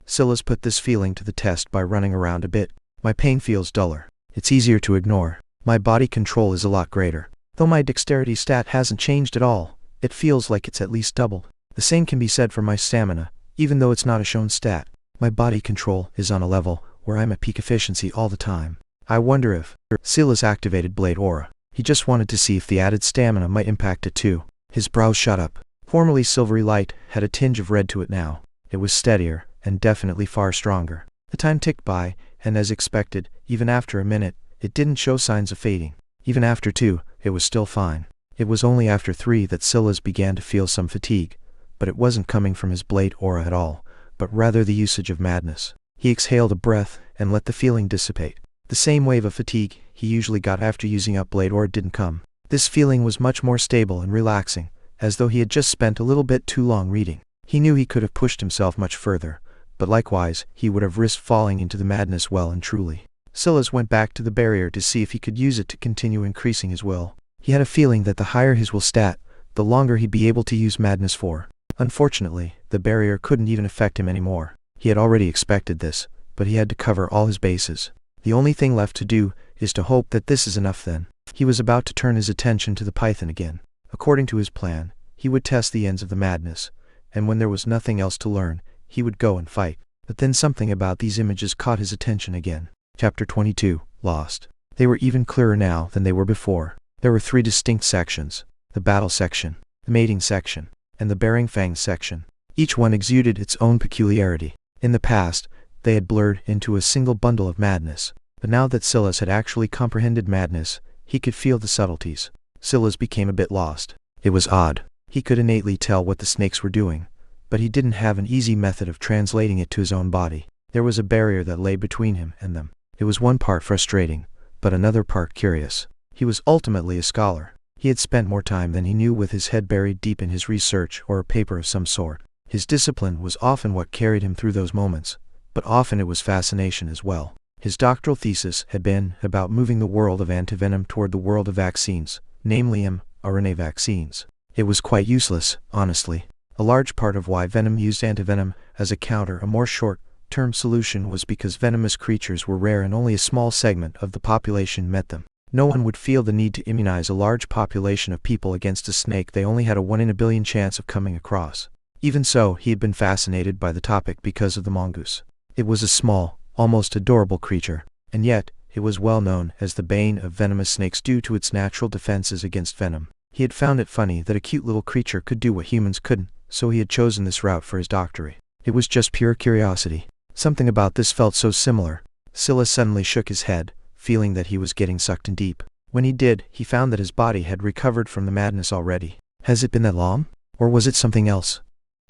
Sylas put this feeling to the test by running around a bit. My pain feels duller. It's easier to ignore. My body control is a lot greater. Though my dexterity stat hasn't changed at all, it feels like it's at least doubled. The same can be said for my stamina, even though it's not a shown stat. My body control is on a level where I'm at peak efficiency all the time. I wonder if Sylas activated Blade Aura. He just wanted to see if the added stamina might impact it too. His brows shot up. Formerly silvery light had a tinge of red to it now. It was steadier, and definitely far stronger. The time ticked by, and as expected, even after a minute, it didn't show signs of fading. Even after 2, it was still fine. It was only after 3 that Sylas began to feel some fatigue, but it wasn't coming from his blade aura at all, but rather the usage of madness. He exhaled a breath and let the feeling dissipate. The same wave of fatigue he usually got after using up blade aura didn't come. This feeling was much more stable and relaxing, as though he had just spent a little bit too long reading. He knew he could have pushed himself much further, but likewise, he would have risked falling into the madness well and truly. Sylas went back to the barrier to see if he could use it to continue increasing his will. He had a feeling that the higher his will stat, the longer he'd be able to use madness for. Unfortunately, the barrier couldn't even affect him anymore. He had already expected this, but he had to cover all his bases. The only thing left to do is to hope that this is enough then. He was about to turn his attention to the python again. According to his plan, he would test the ends of the madness, and when there was nothing else to learn, he would go and fight. But then something about these images caught his attention again. Chapter 22, Lost. They were even clearer now than they were before. There were 3 distinct sections: the battle section, the mating section, and the bearing fangs section. Each one exuded its own peculiarity. In the past, they had blurred into a single bundle of madness, but now that Sylas had actually comprehended madness, he could feel the subtleties. Sylas became a bit lost. It was odd. He could innately tell what the snakes were doing, but he didn't have an easy method of translating it to his own body. There was a barrier that lay between him and them. It was one part frustrating, but another part curious. He was ultimately a scholar. He had spent more time than he knew with his head buried deep in his research or a paper of some sort. His discipline was often what carried him through those moments, but often it was fascination as well. His doctoral thesis had been about moving the world of antivenom toward the world of vaccines, namely mRNA vaccines. It was quite useless, honestly. A large part of why venom used antivenom as a counter, a more short-term solution, was because venomous creatures were rare and only a small segment of the population met them. No one would feel the need to immunize a large population of people against a snake they only had a 1 in a billion chance of coming across. Even so, he had been fascinated by the topic because of the mongoose. It was a small, almost adorable creature, and yet, it was well known as the bane of venomous snakes due to its natural defenses against venom. He had found it funny that a cute little creature could do what humans couldn't, so he had chosen this route for his doctorate. It was just pure curiosity. Something about this felt so similar. Sylas suddenly shook his head, feeling that he was getting sucked in deep. When he did, he found that his body had recovered from the madness already. Has it been that long? Or was it something else?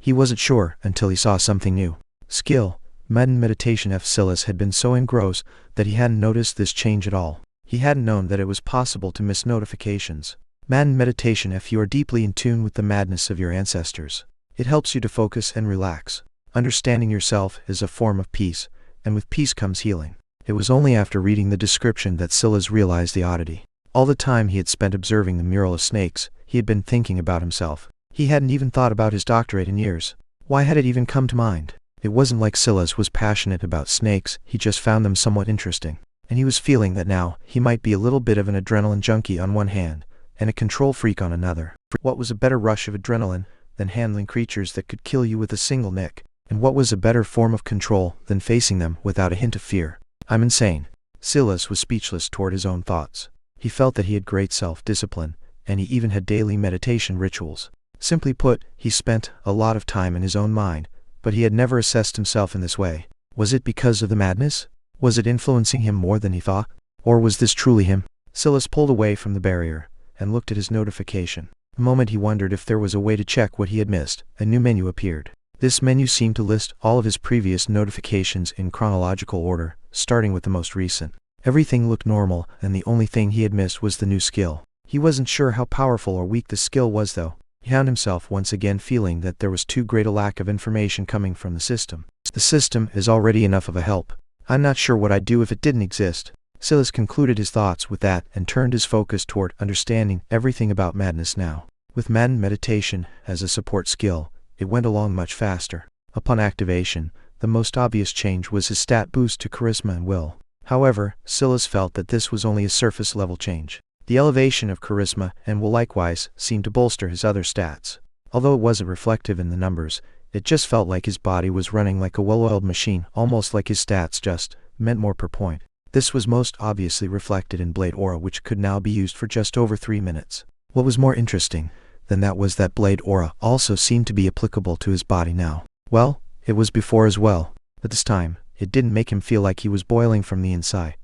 He wasn't sure until he saw something new. Skill. Meditation. Sylas had been so engrossed that he hadn't noticed this change at all. He hadn't known that it was possible to miss notifications. Meditation. You are deeply in tune with the madness of your ancestors. It helps you to focus and relax. Understanding yourself is a form of peace, and with peace comes healing. It was only after reading the description that Sylas realized the oddity. All the time he had spent observing the mural of snakes, he had been thinking about himself. He hadn't even thought about his doctorate in years. Why had it even come to mind? It wasn't like Sylas was passionate about snakes, he just found them somewhat interesting. And he was feeling that now, he might be a little bit of an adrenaline junkie on one hand, and a control freak on another. What was a better rush of adrenaline than handling creatures that could kill you with a single nick? And what was a better form of control than facing them without a hint of fear? I'm insane. Sylas was speechless toward his own thoughts. He felt that he had great self-discipline, and he even had daily meditation rituals. Simply put, he spent a lot of time in his own mind, but he had never assessed himself in this way. Was it because of the madness? Was it influencing him more than he thought? Or was this truly him? Sylas pulled away from the barrier, and looked at his notification. The moment he wondered if there was a way to check what he had missed, a new menu appeared. This menu seemed to list all of his previous notifications in chronological order, starting with the most recent. Everything looked normal, and the only thing he had missed was the new skill. He wasn't sure how powerful or weak the skill was though. He found himself once again feeling that there was too great a lack of information coming from the system. The system is already enough of a help. I'm not sure what I'd do if it didn't exist. Sylas concluded his thoughts with that and turned his focus toward understanding everything about madness now. With meditation as a support skill, it went along much faster. Upon activation, the most obvious change was his stat boost to charisma and will. However, Sylas felt that this was only a surface-level change. The elevation of charisma and will likewise seemed to bolster his other stats. Although it wasn't reflective in the numbers, it just felt like his body was running like a well-oiled machine, almost like his stats just meant more per point. This was most obviously reflected in Blade Aura, which could now be used for just over 3 minutes. What was more interesting than that was that Blade Aura also seemed to be applicable to his body now. Well, it was before as well, but this time, it didn't make him feel like he was boiling from the inside.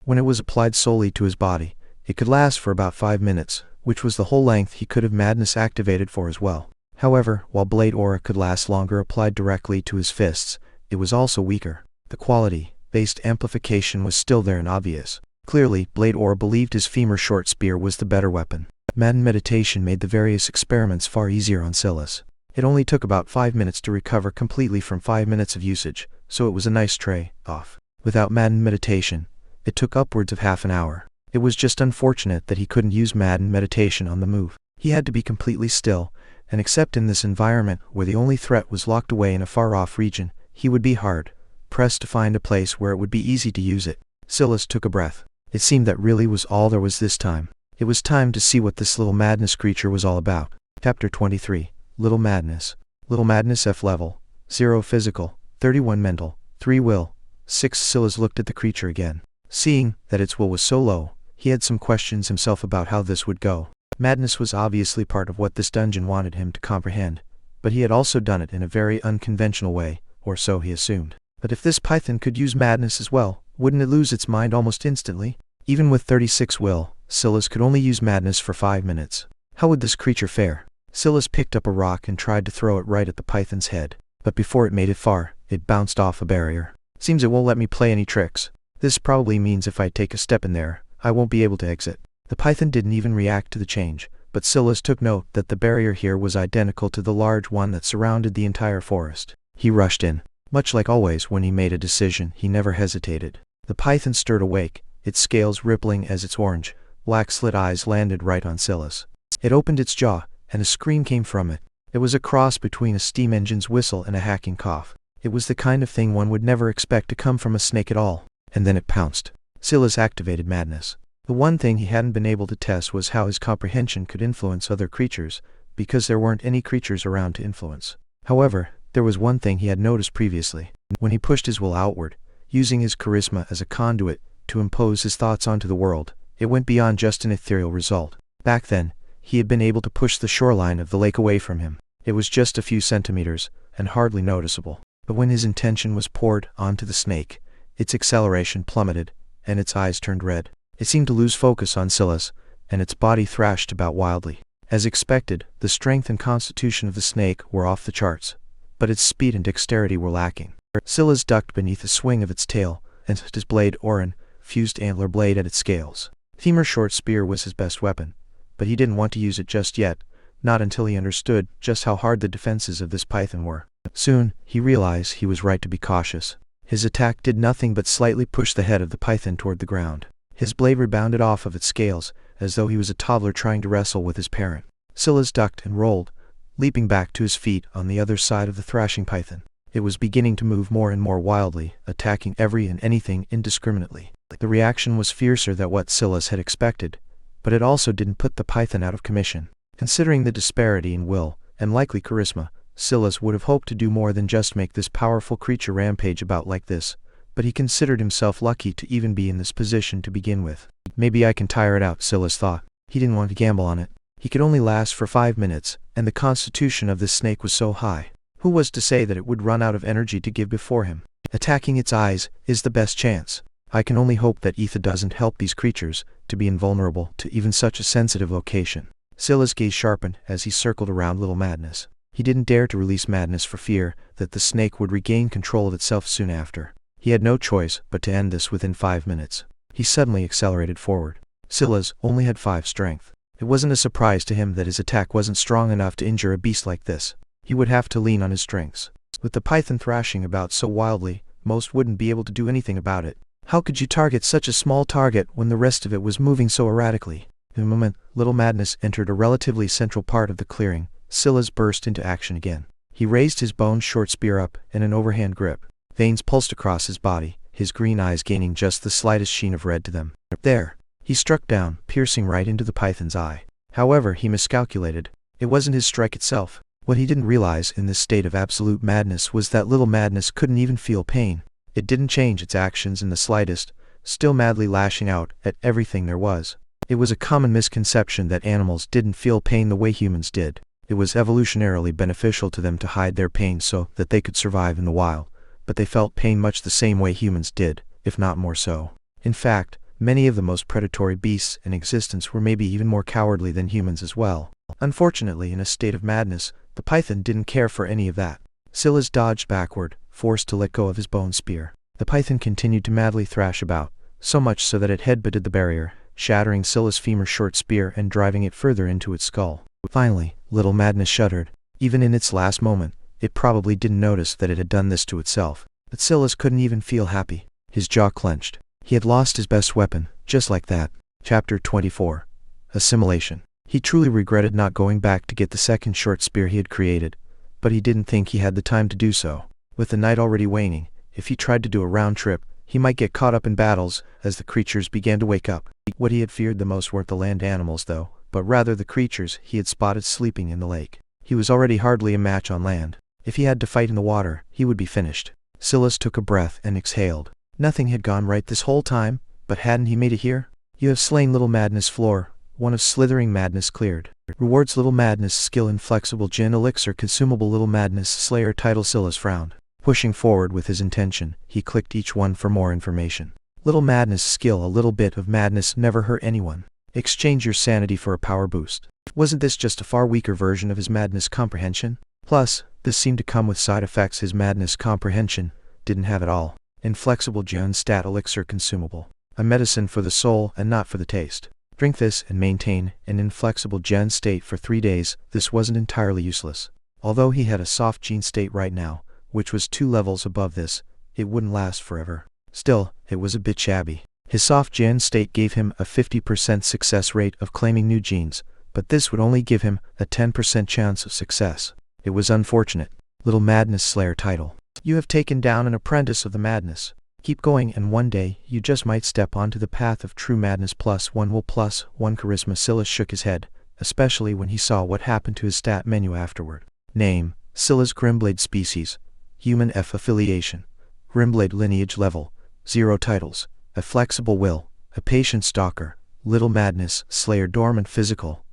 When it was applied solely to his body, it could last for about 5 minutes, which was the whole length he could have madness activated for as well. However, while Blade Aura could last longer applied directly to his fists, it was also weaker. The quality-based amplification was still there and obvious. Clearly, Blade Aura believed his femur short spear was the better weapon. Meditation made the various experiments far easier on Sylas. It only took about 5 minutes to recover completely from 5 minutes of usage, so it was a nice trade-off. Without meditation, it took upwards of half an hour. It was just unfortunate that he couldn't use meditation on the move. He had to be completely still, and except in this environment where the only threat was locked away in a far-off region, he would be hard-pressed to find a place where it would be easy to use it. Sylas took a breath. It seemed that really was all there was this time. It was time to see what this little madness creature was all about. Chapter 23. Little Madness. Little Madness F level. 0 physical, 31 mental, 3 will, 6. Sylas looked at the creature again. Seeing that its will was so low, he had some questions himself about how this would go. Madness was obviously part of what this dungeon wanted him to comprehend, but he had also done it in a very unconventional way, or so he assumed. But if this python could use madness as well, wouldn't it lose its mind almost instantly? Even with 36 will, Sylas could only use madness for 5 minutes. How would this creature fare? Sylas picked up a rock and tried to throw it right at the python's head, but before it made it far, it bounced off a barrier. Seems it won't let me play any tricks. This probably means if I take a step in there, I won't be able to exit. The python didn't even react to the change, but Sylas took note that the barrier here was identical to the large one that surrounded the entire forest. He rushed in. Much like always when he made a decision, he never hesitated. The python stirred awake, its scales rippling as its orange, black slit eyes landed right on Sylas. It opened its jaw, and a scream came from it. It was a cross between a steam engine's whistle and a hacking cough. It was the kind of thing one would never expect to come from a snake at all. And then it pounced. Sylas activated madness. The one thing he hadn't been able to test was how his comprehension could influence other creatures, because there weren't any creatures around to influence. However, there was one thing he had noticed previously. When he pushed his will outward, using his charisma as a conduit to impose his thoughts onto the world, it went beyond just an ethereal result. Back then, he had been able to push the shoreline of the lake away from him. It was just a few centimeters, and hardly noticeable. But when his intention was poured onto the snake, its acceleration plummeted, and its eyes turned red. It seemed to lose focus on Sylas, and its body thrashed about wildly. As expected, the strength and constitution of the snake were off the charts, but its speed and dexterity were lacking. Sylas ducked beneath the swing of its tail, and his blade Orin, fused antler blade at its scales. Femur short spear was his best weapon, but he didn't want to use it just yet, not until he understood just how hard the defenses of this python were. Soon, he realized he was right to be cautious. His attack did nothing but slightly push the head of the python toward the ground. His blade rebounded off of its scales, as though he was a toddler trying to wrestle with his parent. Sylas ducked and rolled, leaping back to his feet on the other side of the thrashing python. It was beginning to move more and more wildly, attacking every and anything indiscriminately. The reaction was fiercer than what Sylas had expected, but it also didn't put the python out of commission. Considering the disparity in will, and likely charisma, Sylas would have hoped to do more than just make this powerful creature rampage about like this, but he considered himself lucky to even be in this position to begin with. Maybe I can tire it out, Sylas thought. He didn't want to gamble on it. He could only last for 5 minutes, and the constitution of this snake was so high. Who was to say that it would run out of energy to give before him? Attacking its eyes is the best chance. I can only hope that Etha doesn't help these creatures to be invulnerable to even such a sensitive location. Sylas' gaze sharpened as he circled around Little Madness. He didn't dare to release Madness for fear that the snake would regain control of itself soon after. He had no choice but to end this within 5 minutes. He suddenly accelerated forward. Sylas only had 5 strength. It wasn't a surprise to him that his attack wasn't strong enough to injure a beast like this. He would have to lean on his strengths. With the python thrashing about so wildly, most wouldn't be able to do anything about it. How could you target such a small target when the rest of it was moving so erratically? In a moment, Little Madness entered a relatively central part of the clearing. Sylas burst into action again. He raised his bone short spear up in an overhand grip. Veins pulsed across his body, his green eyes gaining just the slightest sheen of red to them. There! He struck down, piercing right into the python's eye. However, he miscalculated. It wasn't his strike itself. What he didn't realize in this state of absolute madness was that Little Madness couldn't even feel pain. It didn't change its actions in the slightest, still madly lashing out at everything there was. It was a common misconception that animals didn't feel pain the way humans did. It was evolutionarily beneficial to them to hide their pain so that they could survive in the wild, but they felt pain much the same way humans did, if not more so. In fact, many of the most predatory beasts in existence were maybe even more cowardly than humans as well. Unfortunately, in a state of madness, the python didn't care for any of that. Sylas dodged backward, forced to let go of his bone spear. The python continued to madly thrash about, so much so that it headbutted the barrier, shattering Sylas' femur short spear and driving it further into its skull. Finally, Little Madness shuddered. Even in its last moment, it probably didn't notice that it had done this to itself. But Sylas couldn't even feel happy. His jaw clenched. He had lost his best weapon, just like that. Chapter 24. Assimilation. He truly regretted not going back to get the second short spear he had created, but he didn't think he had the time to do so. With the night already waning, if he tried to do a round trip, he might get caught up in battles as the creatures began to wake up. What he had feared the most weren't the land animals though, but rather the creatures he had spotted sleeping in the lake. He was already hardly a match on land. If he had to fight in the water, he would be finished. Sylas took a breath and exhaled. Nothing had gone right this whole time, but hadn't he made it here? You have slain Little Madness floor. One of slithering madness cleared. Rewards Little Madness skill inflexible gin elixir consumable Little Madness Slayer title. Sylas frowned. Pushing forward with his intention, he clicked each one for more information. Little Madness skill a little bit of madness never hurt anyone. Exchange your sanity for a power boost. Wasn't this just a far weaker version of his madness comprehension? Plus, this seemed to come with side effects his madness comprehension didn't have at all. Inflexible gin stat elixir consumable. A medicine for the soul and not for the taste. Drink this and maintain an inflexible gen state for 3 days. This wasn't entirely useless. Although he had a soft gene state right now, which was 2 levels above this, it wouldn't last forever. Still, it was a bit shabby. His soft gen state gave him a 50% success rate of claiming new genes, but this would only give him a 10% chance of success. It was unfortunate. Little Madness Slayer title. You have taken down an apprentice of the madness. Keep going and one day, you just might step onto the path of true madness. +1 will +1 charisma. Sylas shook his head, especially when he saw what happened to his stat menu afterward. Name, Sylas Grimblade Species. Human F affiliation. Grimblade lineage level. 0 titles. A flexible will. A patient stalker. Little Madness Slayer dormant physical.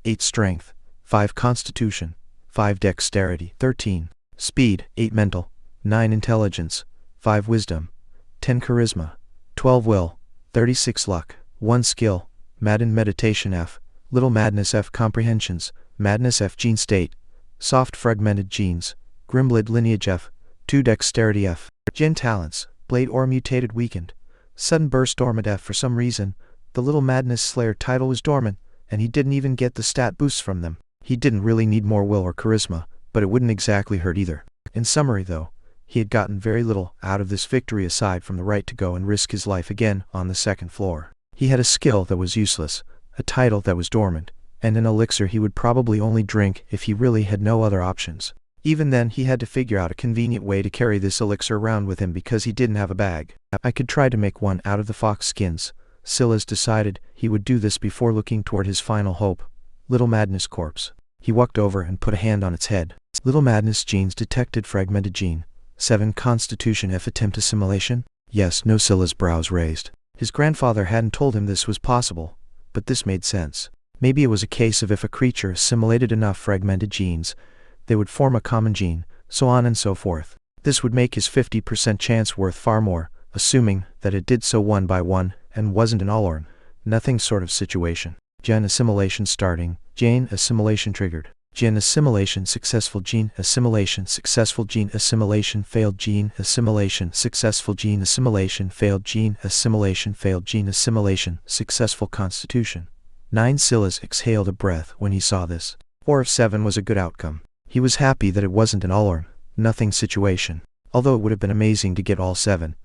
8 strength, 5 constitution, 5 dexterity, 13 speed, 8 mental, 9 intelligence, 5 wisdom, 10 charisma, 12 will, 36 luck, 1 skill, Madden meditation F, little madness F comprehensions, madness F gene state, soft fragmented genes, grimblid lineage F, 2 dexterity F, gen talents, blade or mutated weakened, sudden burst dormant F. For some reason, the little madness slayer title was dormant, and he didn't even get the stat boosts from them. He didn't really need more will or charisma, but it wouldn't exactly hurt either. In summary though, he had gotten very little out of this victory aside from the right to go and risk his life again on the second floor. He had a skill that was useless, a title that was dormant, and an elixir he would probably only drink if he really had no other options. Even then he had to figure out a convenient way to carry this elixir around with him because he didn't have a bag. I could try to make one out of the fox skins. Sylas decided he would do this before looking toward his final hope, Little Madness corpse. He walked over and put a hand on its head. Little Madness genes detected fragmented gene. 7 Constitution F attempt assimilation? Yes, no. Sylas' brows raised. His grandfather hadn't told him this was possible, but this made sense. Maybe it was a case of if a creature assimilated enough fragmented genes, they would form a common gene, so on and so forth. This would make his 50% chance worth far more, assuming that it did so one by one and wasn't an all or nothing sort of situation. Gene assimilation starting, gene assimilation triggered. Gene assimilation successful, gene assimilation successful, gene assimilation failed, gene assimilation successful, gene assimilation failed, gene assimilation failed, gene assimilation successful. Constitution 9. Sylas exhaled a breath when he saw this. 4 of 7 was a good outcome. He was happy that it wasn't an all or nothing situation, although it would have been amazing to get all 7.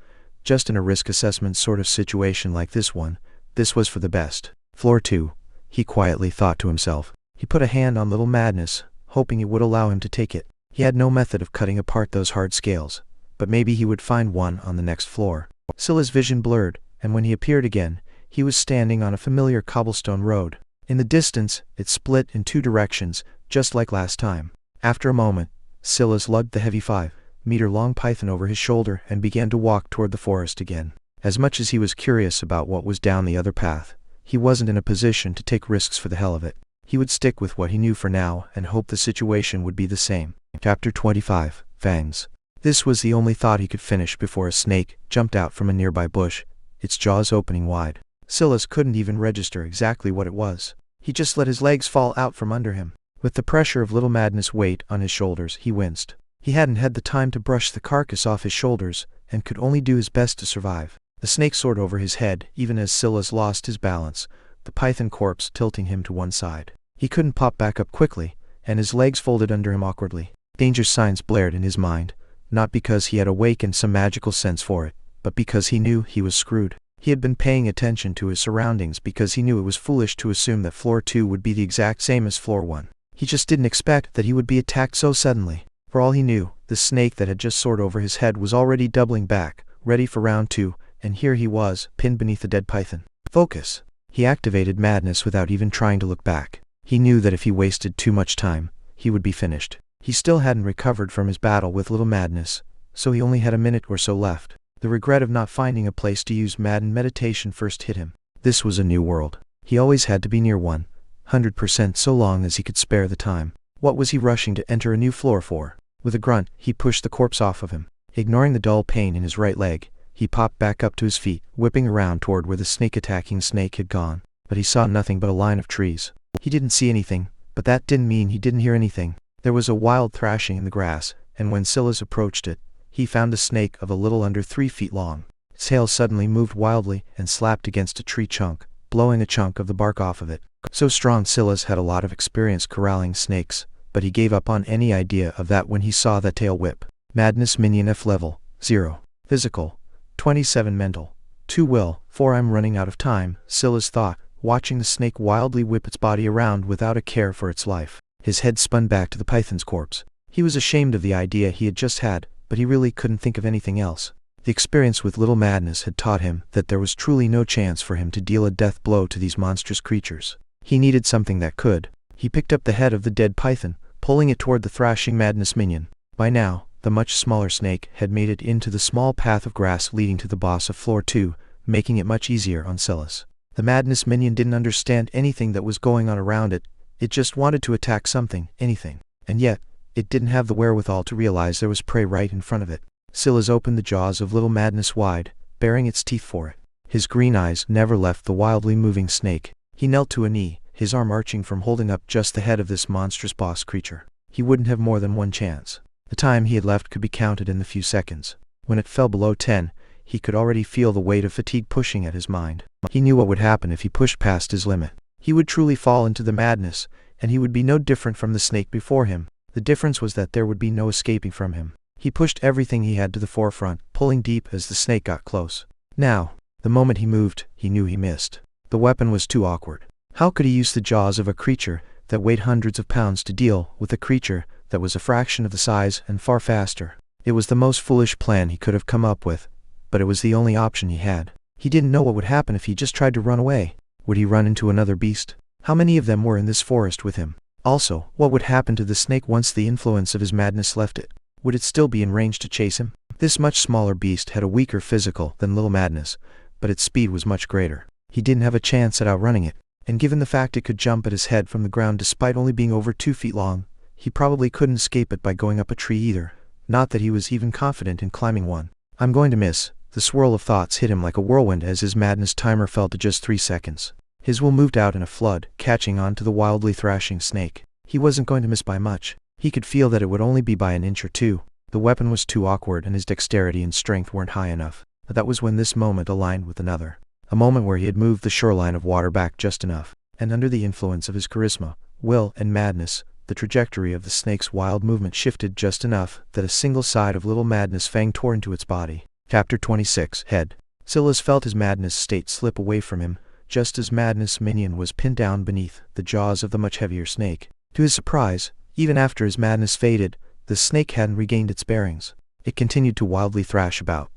Just in a risk assessment sort of situation like this one, this was for the best. Floor 2, he quietly thought to himself. He put a hand on Little Madness, hoping it would allow him to take it. He had no method of cutting apart those hard scales, but maybe he would find one on the next floor. Sylas' vision blurred, and when he appeared again, he was standing on a familiar cobblestone road. In the distance, it split in 2 directions, just like last time. After a moment, Sylas lugged the heavy 5-meter-long python over his shoulder and began to walk toward the forest again. As much as he was curious about what was down the other path, he wasn't in a position to take risks for the hell of it. He would stick with what he knew for now and hope the situation would be the same. Chapter 25, Fangs. This was the only thought he could finish before a snake jumped out from a nearby bush, its jaws opening wide. Sylas couldn't even register exactly what it was. He just let his legs fall out from under him. With the pressure of Little Madness' weight on his shoulders, he winced. He hadn't had the time to brush the carcass off his shoulders, and could only do his best to survive. The snake soared over his head, even as Sylas lost his balance, the python corpse tilting him to one side. He couldn't pop back up quickly, and his legs folded under him awkwardly. Danger signs blared in his mind, not because he had awakened some magical sense for it, but because he knew he was screwed. He had been paying attention to his surroundings because he knew it was foolish to assume that floor 2 would be the exact same as floor 1. He just didn't expect that he would be attacked so suddenly. For all he knew, the snake that had just soared over his head was already doubling back, ready for round 2, and here he was, pinned beneath the dead python. Focus! He activated madness without even trying to look back. He knew that if he wasted too much time, he would be finished. He still hadn't recovered from his battle with Little Madness, so he only had a minute or so left. The regret of not finding a place to use Madden meditation first hit him. This was a new world. He always had to be near 100% so long as he could spare the time. What was he rushing to enter a new floor for? With a grunt, he pushed the corpse off of him. Ignoring the dull pain in his right leg, he popped back up to his feet, whipping around toward where the snake-attacking snake had gone. But he saw nothing but a line of trees. He didn't see anything, but that didn't mean he didn't hear anything. There was a wild thrashing in the grass, and when Sylas approached it, he found a snake of a little under 3 feet long. Its tail suddenly moved wildly and slapped against a tree trunk, blowing a chunk of the bark off of it. So strong, Sylas had a lot of experience corralling snakes, but he gave up on any idea of that when he saw that tail whip. Madness minion F level, 0. Physical, 27 mental, 2 will, 4 I'm running out of time, Sylas thought, watching the snake wildly whip its body around without a care for its life. His head spun back to the python's corpse. He was ashamed of the idea he had just had, but he really couldn't think of anything else. The experience with Little Madness had taught him that there was truly no chance for him to deal a death blow to these monstrous creatures. He needed something that could. He picked up the head of the dead python, pulling it toward the thrashing Madness minion. By now, the much smaller snake had made it into the small path of grass leading to the boss of floor 2, making it much easier on Sylas. The Madness minion didn't understand anything that was going on around it, It just wanted to attack something, anything. And yet, it didn't have the wherewithal to realize there was prey right in front of it. Sylas opened the jaws of Little Madness wide, baring its teeth for it. His green eyes never left the wildly moving snake. He knelt to a knee, his arm arching from holding up just the head of this monstrous boss creature. He wouldn't have more than one chance. The time he had left could be counted in the few seconds. When it fell below 10, he could already feel the weight of fatigue pushing at his mind. He knew what would happen if he pushed past his limit. He would truly fall into the madness, and he would be no different from the snake before him. The difference was that there would be no escaping from him. He pushed everything he had to the forefront, pulling deep as the snake got close. Now, the moment he moved, he knew he missed. The weapon was too awkward. How could he use the jaws of a creature that weighed hundreds of pounds to deal with a creature that was a fraction of the size and far faster? It was the most foolish plan he could have come up with, but it was the only option he had. He didn't know what would happen if he just tried to run away. Would he run into another beast? How many of them were in this forest with him? Also, what would happen to the snake once the influence of his madness left it? Would it still be in range to chase him? This much smaller beast had a weaker physical than Little Madness, but its speed was much greater. He didn't have a chance at outrunning it, and given the fact it could jump at his head from the ground despite only being over 2 feet long, he probably couldn't escape it by going up a tree either. Not that he was even confident in climbing one. I'm going to miss. The swirl of thoughts hit him like a whirlwind as his madness timer fell to just 3 seconds. His will moved out in a flood, catching on to the wildly thrashing snake. He wasn't going to miss by much. He could feel that it would only be by an inch or two. The weapon was too awkward and his dexterity and strength weren't high enough. But that was when this moment aligned with another. A moment where he had moved the shoreline of water back just enough. And under the influence of his charisma, will, and madness, the trajectory of the snake's wild movement shifted just enough that a single side of Little Madness fang tore into its body. Chapter 26 Head. Sylas felt his madness state slip away from him, just as Madness Minion was pinned down beneath the jaws of the much heavier snake. To his surprise, even after his madness faded, the snake hadn't regained its bearings. It continued to wildly thrash about,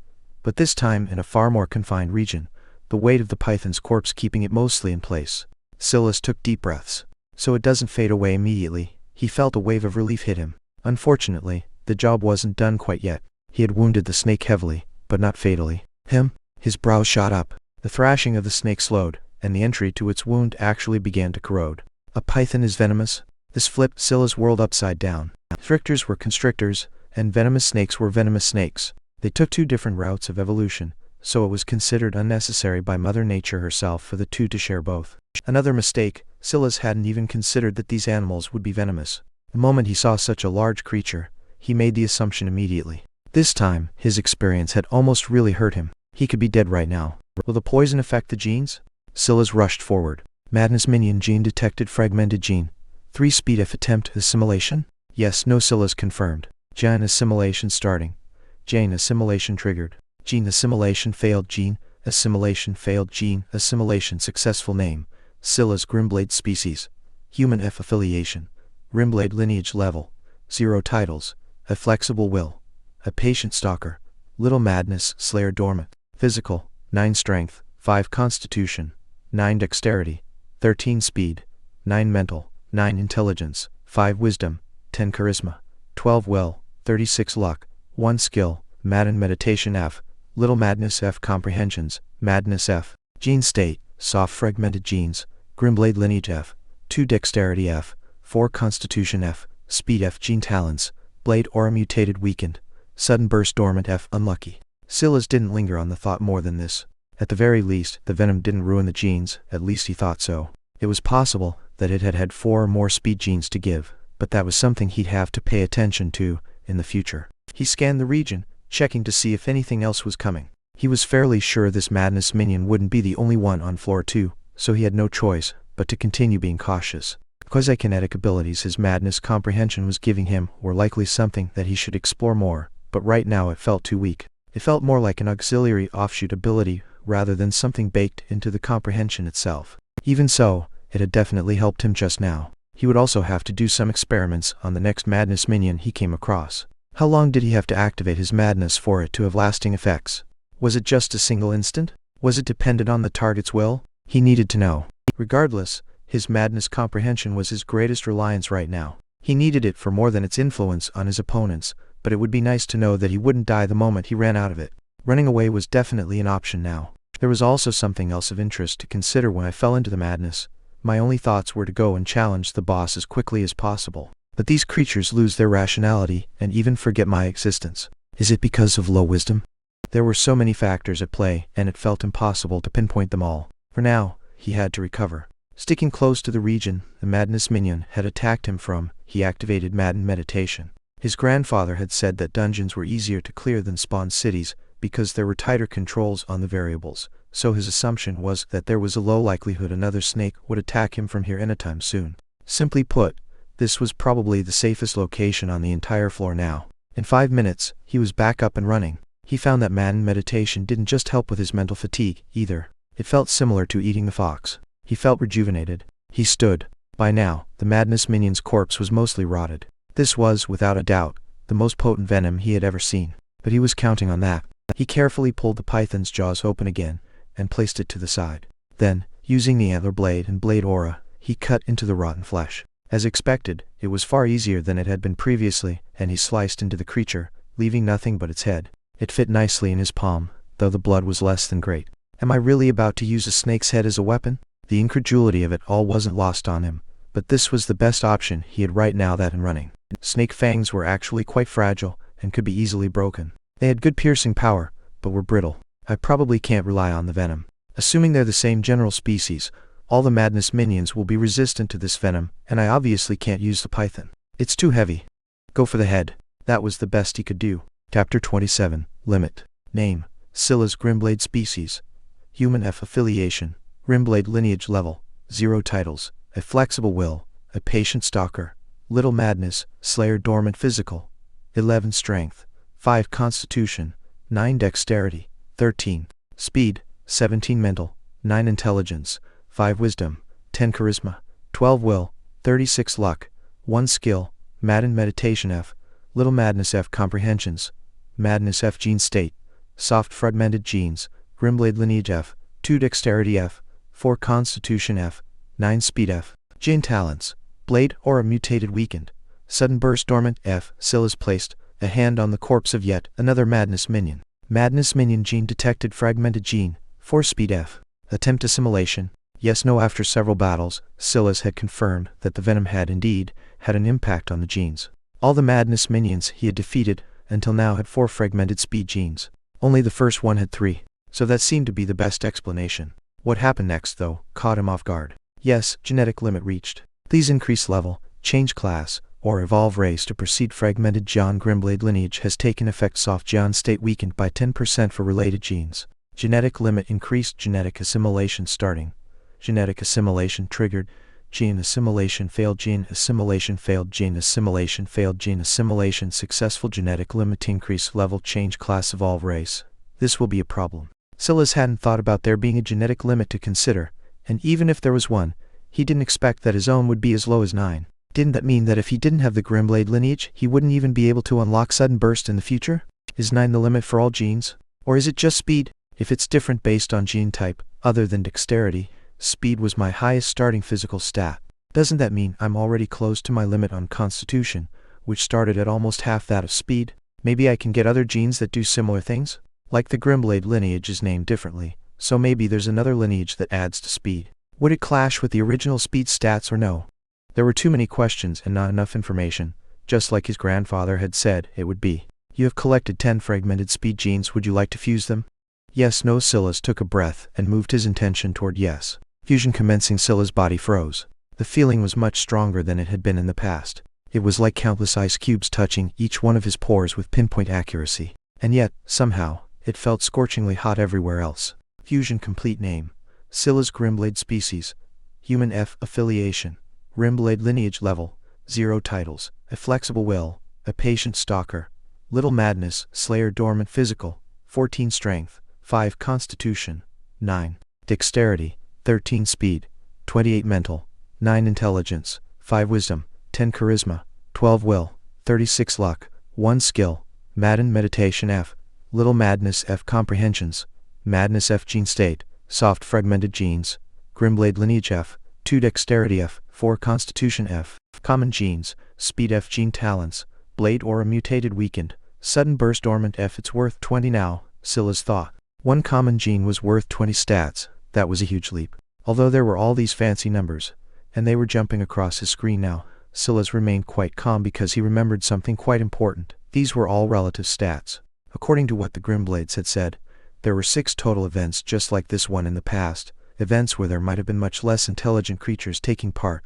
but this time in a far more confined region, the weight of the python's corpse keeping it mostly in place. Sylas took deep breaths. So it doesn't fade away immediately. He felt a wave of relief hit him. Unfortunately, the job wasn't done quite yet. He had wounded the snake heavily, but not fatally. His brow shot up. The thrashing of the snake slowed, and the entry to its wound actually began to corrode. A python is venomous? This flipped Sylas' world upside down. Strictors were constrictors, and venomous snakes were venomous snakes. They took 2 different routes of evolution, so it was considered unnecessary by Mother Nature herself for the 2 to share both. Another mistake, Sylas hadn't even considered that these animals would be venomous. The moment he saw such a large creature, he made the assumption immediately. This time, his experience had almost really hurt him. He could be dead right now. Will the poison affect the genes? Sylas rushed forward. Madness Minion gene detected. Fragmented gene. 3 speed F attempt assimilation? Yes, no. Sylas confirmed. Gene assimilation starting. Gene assimilation triggered. Gene assimilation failed. Gene assimilation failed. Gene assimilation successful. Name: Sylas. Grimblade species. Human F affiliation. Grimblade lineage level 0. Titles: A flexible will. A patient stalker. Little Madness Slayer dormant. Physical: 9 strength, 5 constitution, 9 dexterity, 13 speed, 9 mental, 9 intelligence, 5 wisdom, 10 charisma, 12 will, 36 luck, 1 skill. Madden meditation F. Little Madness F comprehensions. Madness F. Gene state: soft fragmented genes. Grimblade lineage F. 2 dexterity F. 4 constitution F. Speed F. Gene talents: blade aura mutated weakened. Sudden burst dormant F. Unlucky. Sylas didn't linger on the thought more than this. At the very least, the venom didn't ruin the genes, at least he thought so. It was possible that it had had 4 or more speed genes to give, but that was something he'd have to pay attention to in the future. He scanned the region, checking to see if anything else was coming. He was fairly sure this Madness Minion wouldn't be the only one on floor 2, so he had no choice but to continue being cautious. Quasi-kinetic abilities his madness comprehension was giving him were likely something that he should explore more, but right now it felt too weak. It felt more like an auxiliary offshoot ability rather than something baked into the comprehension itself. Even so, it had definitely helped him just now. He would also have to do some experiments on the next Madness Minion he came across. How long did he have to activate his madness for it to have lasting effects? Was it just a single instant? Was it dependent on the target's will? He needed to know. Regardless, his madness comprehension was his greatest reliance right now. He needed it for more than its influence on his opponents, but it would be nice to know that he wouldn't die the moment he ran out of it. Running away was definitely an option now. There was also something else of interest to consider when I fell into the madness. My only thoughts were to go and challenge the boss as quickly as possible. But these creatures lose their rationality and even forget my existence. Is it because of low wisdom? There were so many factors at play, and it felt impossible to pinpoint them all. For now, he had to recover. Sticking close to the region the madness minion had attacked him from, he activated maddened meditation. His grandfather had said that dungeons were easier to clear than spawn cities because there were tighter controls on the variables, so his assumption was that there was a low likelihood another snake would attack him from here anytime soon. Simply put, this was probably the safest location on the entire floor now. In 5 minutes, he was back up and running. He found that maddened meditation didn't just help with his mental fatigue, either. It felt similar to eating the fox. He felt rejuvenated. He stood. By now, the madness minion's corpse was mostly rotted. This was, without a doubt, the most potent venom he had ever seen. But he was counting on that. He carefully pulled the python's jaws open again, and placed it to the side. Then, using the antler blade and blade aura, he cut into the rotten flesh. As expected, it was far easier than it had been previously, and he sliced into the creature, leaving nothing but its head. It fit nicely in his palm, though the blood was less than great. Am I really about to use a snake's head as a weapon? The incredulity of it all wasn't lost on him, but this was the best option he had right now that and running. Snake fangs were actually quite fragile, and could be easily broken. They had good piercing power, but were brittle. I probably can't rely on the venom. Assuming they're the same general species, all the madness minions will be resistant to this venom, and I obviously can't use the python. It's too heavy. Go for the head. That was the best he could do. Chapter 27. Limit. Name: Sylas Grimblade Species. Human F Affiliation. Grimblade Lineage Level. 0 Titles. A Flexible Will. A Patient Stalker. Little Madness. Slayer Dormant Physical. 11 Strength. 5 Constitution. 9 Dexterity. 13 Speed. 17 Mental. 9 Intelligence. 5 Wisdom. 10 Charisma. 12 Will. 36 Luck. 1 Skill. Maddened Meditation F. Little Madness F Comprehensions. Madness F Gene State. Soft Fragmented Genes. Grimblade Lineage F. 2 Dexterity F. 4 Constitution F. 9 Speed F. Gene Talents. Blade Aura Mutated Weakened. Sudden Burst Dormant F. Sylas placed a hand on the corpse of yet another Madness Minion. Madness Minion Gene Detected Fragmented Gene. 4 Speed F. Attempt Assimilation. Yes/no. After several battles, Sylas had confirmed that the venom had indeed had an impact on the genes. All the Madness Minions he had defeated until now had 4 fragmented speed genes. Only the first one had 3. So that seemed to be the best explanation. What happened next, though, caught him off guard. Yes, genetic limit reached. Please increase level, change class, or evolve race to proceed. Fragmented John Grimblade lineage has taken effect. Soft John state weakened by 10% for related genes. Genetic limit increased. Genetic assimilation starting. Genetic assimilation triggered. Gene assimilation failed. Gene assimilation failed. Gene assimilation failed. Gene assimilation successful. Genetic limit increase level, change class, evolve race. This will be a problem. Sylas hadn't thought about there being a genetic limit to consider, and even if there was one, he didn't expect that his own would be as low as 9. Didn't that mean that if he didn't have the Grimblade lineage, he wouldn't even be able to unlock Sudden Burst in the future? Is 9 the limit for all genes? Or is it just speed? If it's different based on gene type, other than dexterity, speed was my highest starting physical stat. Doesn't that mean I'm already close to my limit on constitution, which started at almost half that of speed? Maybe I can get other genes that do similar things? Like the Grimblade lineage is named differently, so maybe there's another lineage that adds to speed. Would it clash with the original speed stats or no? There were too many questions and not enough information, just like his grandfather had said it would be. You have collected 10 fragmented speed genes. Would you like to fuse them? Yes/no. Sylas took a breath and moved his intention toward yes. Fusion commencing. Sylas' body froze. The feeling was much stronger than it had been in the past. It was like countless ice cubes touching each one of his pores with pinpoint accuracy. And yet, somehow, it felt scorchingly hot everywhere else. Fusion complete. Name: Sylas Grimblade Species. Human F Affiliation. Grimblade Lineage Level. 0 Titles. A Flexible Will. A Patient Stalker. Little Madness. Slayer Dormant Physical. 14 Strength. 5 Constitution. 9 Dexterity. 13 Speed. 28 Mental. 9 Intelligence. 5 Wisdom. 10 Charisma. 12 Will. 36 Luck. 1 Skill. Maddened Meditation F. Little Madness F Comprehensions. Madness F Gene State. Soft Fragmented Genes. Grimblade Lineage F. 2 Dexterity F. 4 Constitution F. Common Genes. Speed F Gene Talents. Blade Aura Mutated Weakened. Sudden Burst Dormant F. It's worth 20 now, Sylas thought. One common gene was worth 20 stats. That was a huge leap. Although there were all these fancy numbers, and they were jumping across his screen now, Sylas remained quite calm because he remembered something quite important. These were all relative stats. According to what the Grimblades had said, there were 6 total events just like this one in the past, events where there might have been much less intelligent creatures taking part,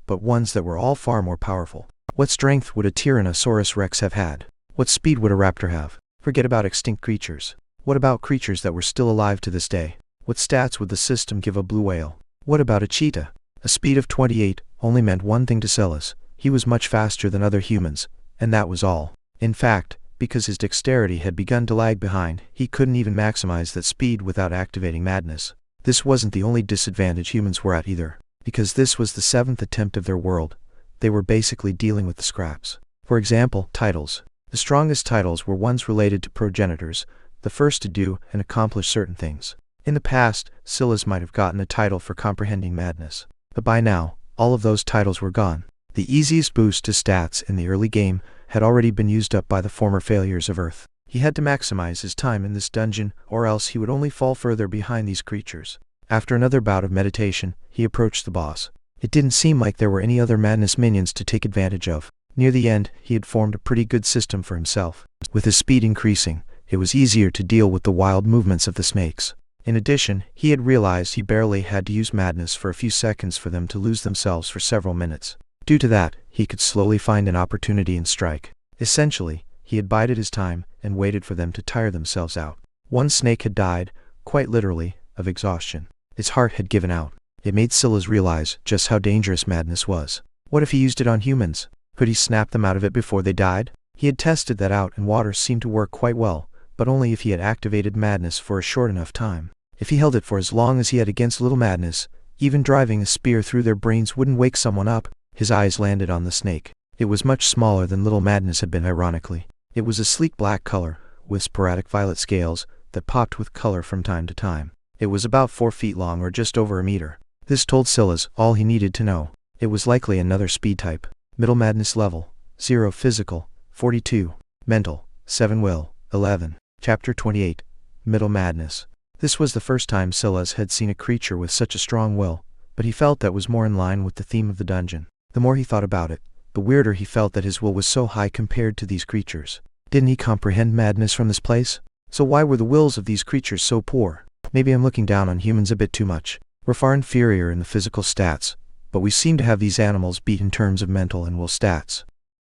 but ones that were all far more powerful. What strength would a Tyrannosaurus Rex have had? What speed would a raptor have? Forget about extinct creatures. What about creatures that were still alive to this day? What stats would the system give a blue whale? What about a cheetah? A speed of 28 only meant one thing to Sylas: he was much faster than other humans, and that was all. In fact, because his dexterity had begun to lag behind, he couldn't even maximize that speed without activating madness. This wasn't the only disadvantage humans were at either. Because this was the 7th attempt of their world, they were basically dealing with the scraps. For example, titles. The strongest titles were ones related to progenitors, the first to do and accomplish certain things. In the past, Sylas might have gotten a title for comprehending madness, but by now, all of those titles were gone. The easiest boost to stats in the early game had already been used up by the former failures of Earth. He had to maximize his time in this dungeon, or else he would only fall further behind these creatures. After another bout of meditation, he approached the boss. It didn't seem like there were any other madness minions to take advantage of. Near the end, he had formed a pretty good system for himself. With his speed increasing, it was easier to deal with the wild movements of the snakes. In addition, he had realized he barely had to use madness for a few seconds for them to lose themselves for several minutes. Due to that, he could slowly find an opportunity and strike. Essentially, he had bided his time and waited for them to tire themselves out. One snake had died, quite literally, of exhaustion. His heart had given out. It made Sylas realize just how dangerous madness was. What if he used it on humans? Could he snap them out of it before they died? He had tested that out, and water seemed to work quite well, but only if he had activated madness for a short enough time. If he held it for as long as he had against little madness, even driving a spear through their brains wouldn't wake someone up. His eyes landed on the snake. It was much smaller than little madness had been, ironically. It was a sleek black color, with sporadic violet scales that popped with color from time to time. It was about 4 feet long, or just over a meter. This told Sylas all he needed to know. It was likely another speed type. Middle madness level: 0 physical, 42 mental, 7 will, 11. Chapter 28. Middle madness. This was the first time Sylas had seen a creature with such a strong will, but he felt that was more in line with the theme of the dungeon. The more he thought about it, the weirder he felt that his will was so high compared to these creatures. Didn't he comprehend madness from this place? So why were the wills of these creatures so poor? Maybe I'm looking down on humans a bit too much. We're far inferior in the physical stats, but we seem to have these animals beat in terms of mental and will stats.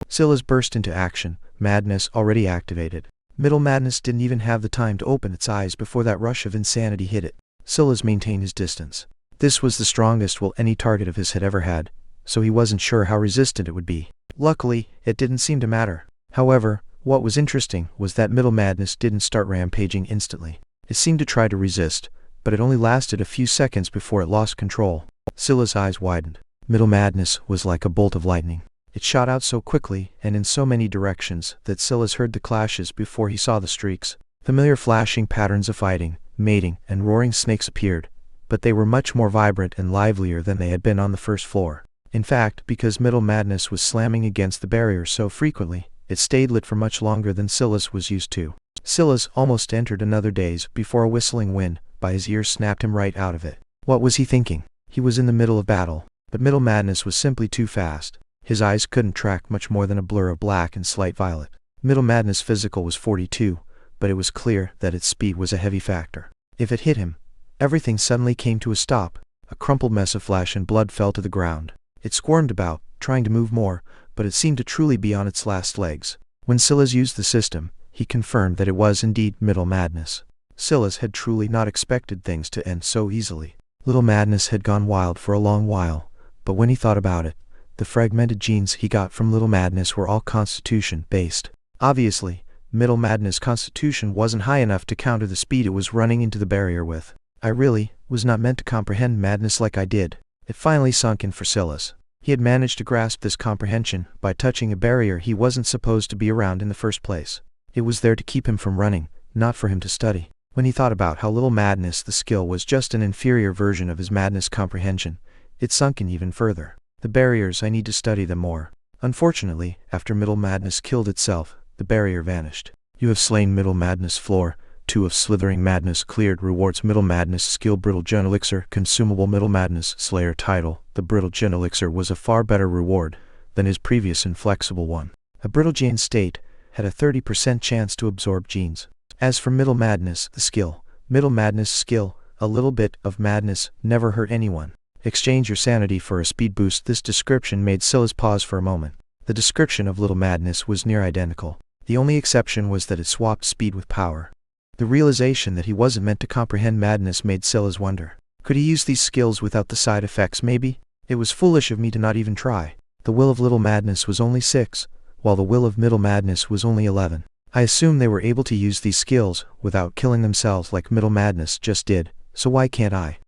Sylas burst into action, madness already activated. Middle madness didn't even have the time to open its eyes before that rush of insanity hit it. Sylas maintained his distance. This was the strongest will any target of his had ever had, so he wasn't sure how resistant it would be. Luckily, it didn't seem to matter. However, what was interesting was that middle madness didn't start rampaging instantly. It seemed to try to resist, but it only lasted a few seconds before it lost control. Sylas' eyes widened. Middle madness was like a bolt of lightning. It shot out so quickly and in so many directions that Sylas heard the clashes before he saw the streaks. Familiar flashing patterns of fighting, mating, and roaring snakes appeared, but they were much more vibrant and livelier than they had been on the first floor. In fact, because middle madness was slamming against the barrier so frequently, it stayed lit for much longer than Sylas was used to. Sylas almost entered another daze before a whistling wind by his ear snapped him right out of it. What was he thinking? He was in the middle of battle, but middle madness was simply too fast. His eyes couldn't track much more than a blur of black and slight violet. Middle madness physical was 42, but it was clear that its speed was a heavy factor. If it hit him, everything suddenly came to a stop. A crumpled mess of flesh and blood fell to the ground. It squirmed about, trying to move more, but it seemed to truly be on its last legs. When Sylas used the system, he confirmed that it was indeed middle madness. Sylas had truly not expected things to end so easily. Little madness had gone wild for a long while, but when he thought about it, the fragmented genes he got from little madness were all constitution-based. Obviously, middle madness constitution wasn't high enough to counter the speed it was running into the barrier with. I really was not meant to comprehend madness like I did. It finally sunk in for Sylas. He had managed to grasp this comprehension by touching a barrier he wasn't supposed to be around in the first place. It was there to keep him from running, not for him to study. When he thought about how little madness the skill was just an inferior version of his madness comprehension, it sunk in even further. The barriers, I need to study them more. Unfortunately, after middle madness killed itself, the barrier vanished. You have slain middle madness floor. 2 of Slithering Madness cleared rewards Middle Madness skill Brittle Gin Elixir consumable Middle Madness Slayer title. The Brittle Gin Elixir was a far better reward than his previous inflexible one. A Brittle Gin state had a 30% chance to absorb genes. As for Middle Madness, the skill, Middle Madness skill, a little bit of madness, never hurt anyone. Exchange your sanity for a speed boost. This description made Sylas pause for a moment. The description of Little Madness was near identical. The only exception was that it swapped speed with power. The realization that he wasn't meant to comprehend madness made Sylas wonder. Could he use these skills without the side effects maybe? It was foolish of me to not even try. The will of Little Madness was only 6, while the will of Middle Madness was only 11. I assume they were able to use these skills without killing themselves like Middle Madness just did, so why can't I?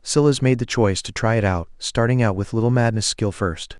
Sylas made the choice to try it out, starting out with Little Madness skill first.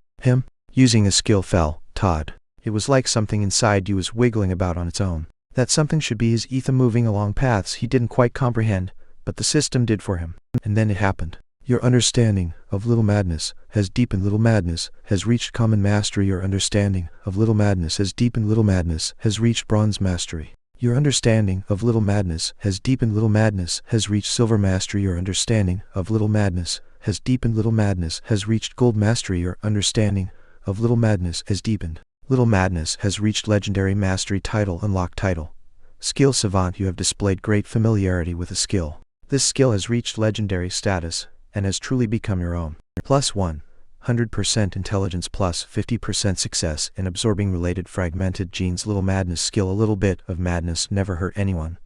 Using the skill fell, Todd. It was like something inside you was wiggling about on its own. That something should be his ether moving along paths he didn't quite comprehend, but the system did for him. And then it happened. Your understanding of Little Madness has deepened. Little Madness has reached common mastery. Your understanding of Little Madness has deepened. Little Madness has reached bronze mastery. Your understanding of Little Madness has deepened. Little Madness has reached silver mastery. Your understanding of Little Madness has deepened. Little Madness has reached gold mastery. Your understanding of Little Madness has deepened. Little Madness has reached legendary mastery title. Unlocked title. Skill Savant. You have displayed great familiarity with a skill. This skill has reached legendary status and has truly become your own. Plus 100% intelligence plus 50% success in absorbing related fragmented genes. Little Madness skill. A little bit of madness never hurt anyone.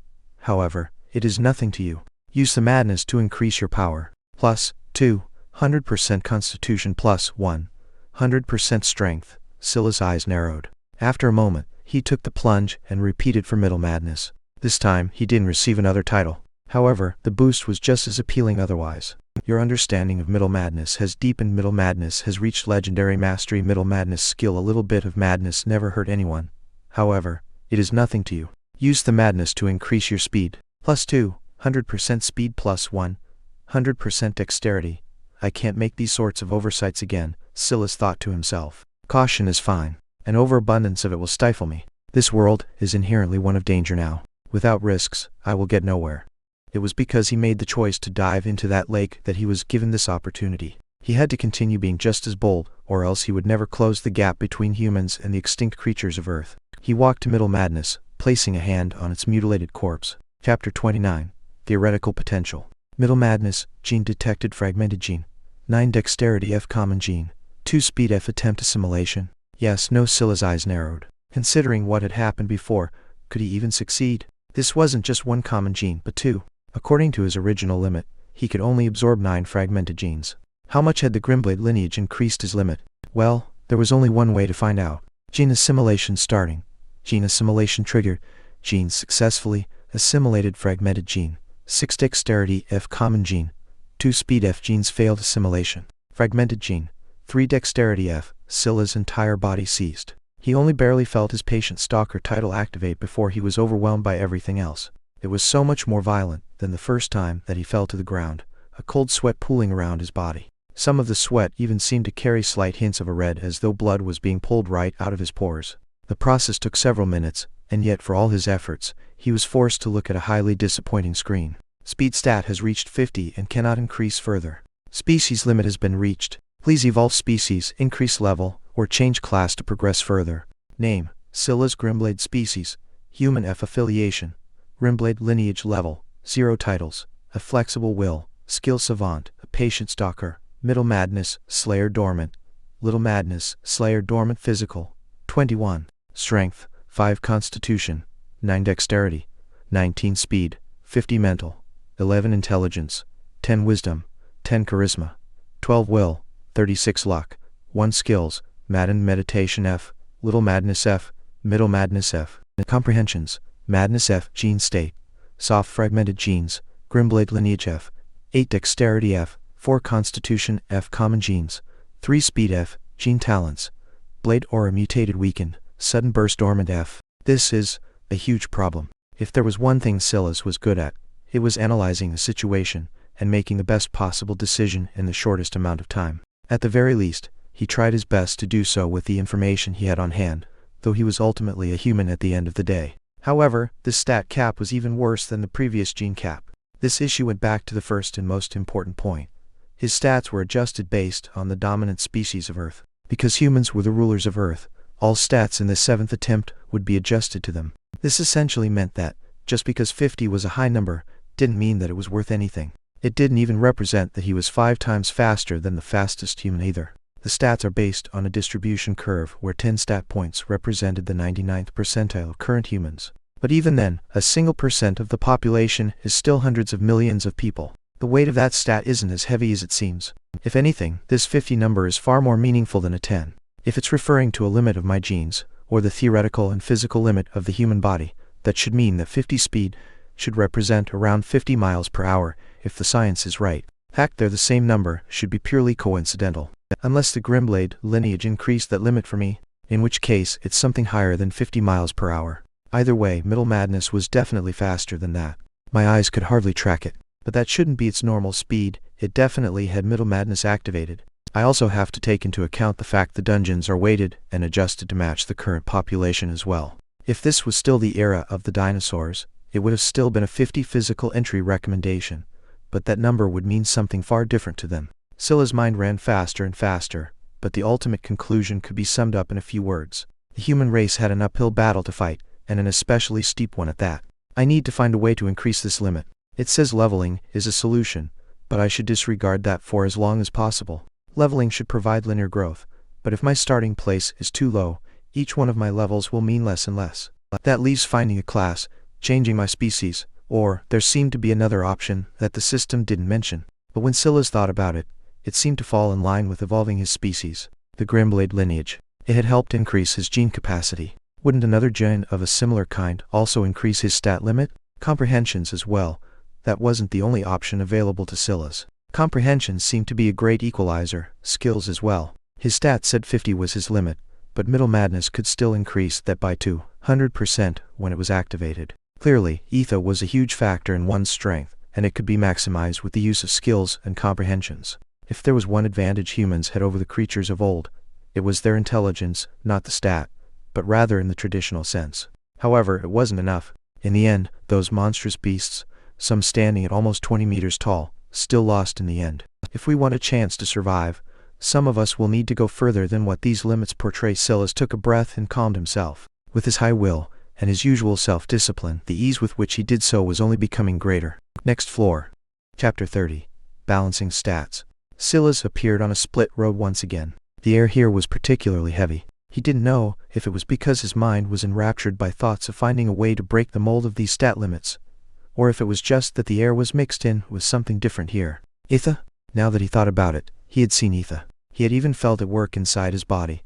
However, it is nothing to you. Use the madness to increase your power. Plus 200% constitution plus 100% strength. Sylas' eyes narrowed. After a moment, he took the plunge and repeated for Middle Madness. This time, he didn't receive another title. However, the boost was just as appealing otherwise. Your understanding of Middle Madness has deepened. Middle Madness has reached legendary mastery. Middle Madness skill. A little bit of madness never hurt anyone. However, it is nothing to you. Use the madness to increase your speed. Plus 200% speed plus 100% dexterity. I can't make these sorts of oversights again, Sylas thought to himself. Caution is fine. An overabundance of it will stifle me. This world is inherently one of danger now. Without risks, I will get nowhere. It was because he made the choice to dive into that lake that he was given this opportunity. He had to continue being just as bold, or else he would never close the gap between humans and the extinct creatures of Earth. He walked to Middle Madness, placing a hand on its mutilated corpse. Chapter 29. Theoretical Potential. Middle Madness, gene detected. Fragmented gene. 9 dexterity F common gene. 2 speed F attempt assimilation. Yes, no. Sylas' eyes narrowed. Considering what had happened before, could he even succeed? This wasn't just 1 common gene, but 2. According to his original limit, he could only absorb 9 fragmented genes. How much had the Grimblade lineage increased his limit? Well, there was only one way to find out. Gene assimilation starting. Gene assimilation triggered. Genes successfully assimilated. Fragmented gene. 6 dexterity F common gene. 2 speed F genes failed assimilation. Fragmented gene. 3 dexterity F. Sylas' entire body seized. He only barely felt his patient stalker title activate before he was overwhelmed by everything else. It was so much more violent than the first time that he fell to the ground, a cold sweat pooling around his body. Some of the sweat even seemed to carry slight hints of a red, as though blood was being pulled right out of his pores. The process took several minutes, and yet for all his efforts, he was forced to look at a highly disappointing screen. Speed stat has reached 50 and cannot increase further. Species limit has been reached. Please evolve species, increase level, or change class to progress further. Name: Sylas. Grimblade. Species: Human. F affiliation: Grimblade. Lineage level: 0 titles. A flexible will. Skill Savant. A patient stalker. Middle Madness, Slayer dormant. Little Madness, Slayer dormant. Physical: 21. Strength: 5 constitution, 9 dexterity, 19 speed, 50 mental, 11 intelligence, 10 wisdom, 10 charisma, 12 will, 36 luck, 1 skills. Madden meditation F. Little Madness F. Middle Madness F. Comprehensions: Madness F. Gene state: soft fragmented genes. Grimblade lineage F. 8 dexterity F. 4 constitution F. Common genes. 3 speed F. Gene talents: blade aura mutated weakened, sudden burst dormant F. This is a huge problem. If there was one thing Sylas was good at, it was analyzing the situation and making the best possible decision in the shortest amount of time. At the very least, he tried his best to do so with the information he had on hand, though he was ultimately a human at the end of the day. However, this stat cap was even worse than the previous gene cap. This issue went back to the first and most important point. His stats were adjusted based on the dominant species of Earth. Because humans were the rulers of Earth, all stats in the 7th attempt would be adjusted to them. This essentially meant that, just because 50 was a high number, didn't mean that it was worth anything. It didn't even represent that he was 5 times faster than the fastest human either. The stats are based on a distribution curve where 10 stat points represented the 99th percentile of current humans. But even then, a single % of the population is still hundreds of millions of people. The weight of that stat isn't as heavy as it seems. If anything, this 50 number is far more meaningful than a 10. If it's referring to a limit of my genes, or the theoretical and physical limit of the human body, that should mean that 50 speed should represent around 50 miles per hour if the science is right. Heck, they're the same number, should be purely coincidental. Unless the Grimblade lineage increased that limit for me, in which case it's something higher than 50 miles per hour. Either way, Middle Madness was definitely faster than that. My eyes could hardly track it. But that shouldn't be its normal speed, it definitely had Middle Madness activated. I also have to take into account the fact the dungeons are weighted and adjusted to match the current population as well. If this was still the era of the dinosaurs, it would have still been a 50 physical entry recommendation, but that number would mean something far different to them. Sylas' mind ran faster and faster, but the ultimate conclusion could be summed up in a few words. The human race had an uphill battle to fight, and an especially steep one at that. I need to find a way to increase this limit. It says leveling is a solution, but I should disregard that for as long as possible. Leveling should provide linear growth, but if my starting place is too low, each one of my levels will mean less and less. That leaves finding a class, changing my species, or there seemed to be another option that the system didn't mention. But when Sylas thought about it, it seemed to fall in line with evolving his species, the Grimblade lineage. It had helped increase his gene capacity. Wouldn't another gene of a similar kind also increase his stat limit? Comprehensions as well. That wasn't the only option available to Sylas. Comprehension seemed to be a great equalizer, skills as well. His stats said 50 was his limit, but Middle Madness could still increase that by 200% when it was activated. Clearly, Etha was a huge factor in one's strength, and it could be maximized with the use of skills and comprehensions. If there was one advantage humans had over the creatures of old, it was their intelligence, not the stat, but rather in the traditional sense. However, it wasn't enough. In the end, those monstrous beasts, some standing at almost 20 meters tall, still lost in the end. If we want a chance to survive, some of us will need to go further than what these limits portray. Sylas took a breath and calmed himself. With his high will, and his usual self-discipline, the ease with which he did so was only becoming greater. Next floor. Chapter 30. Balancing Stats. Sylas appeared on a split road once again. The air here was particularly heavy. He didn't know if it was because his mind was enraptured by thoughts of finding a way to break the mold of these stat limits, or if it was just that the air was mixed in with something different here. Etha? Now that he thought about it, he had seen Etha. He had even felt it work inside his body,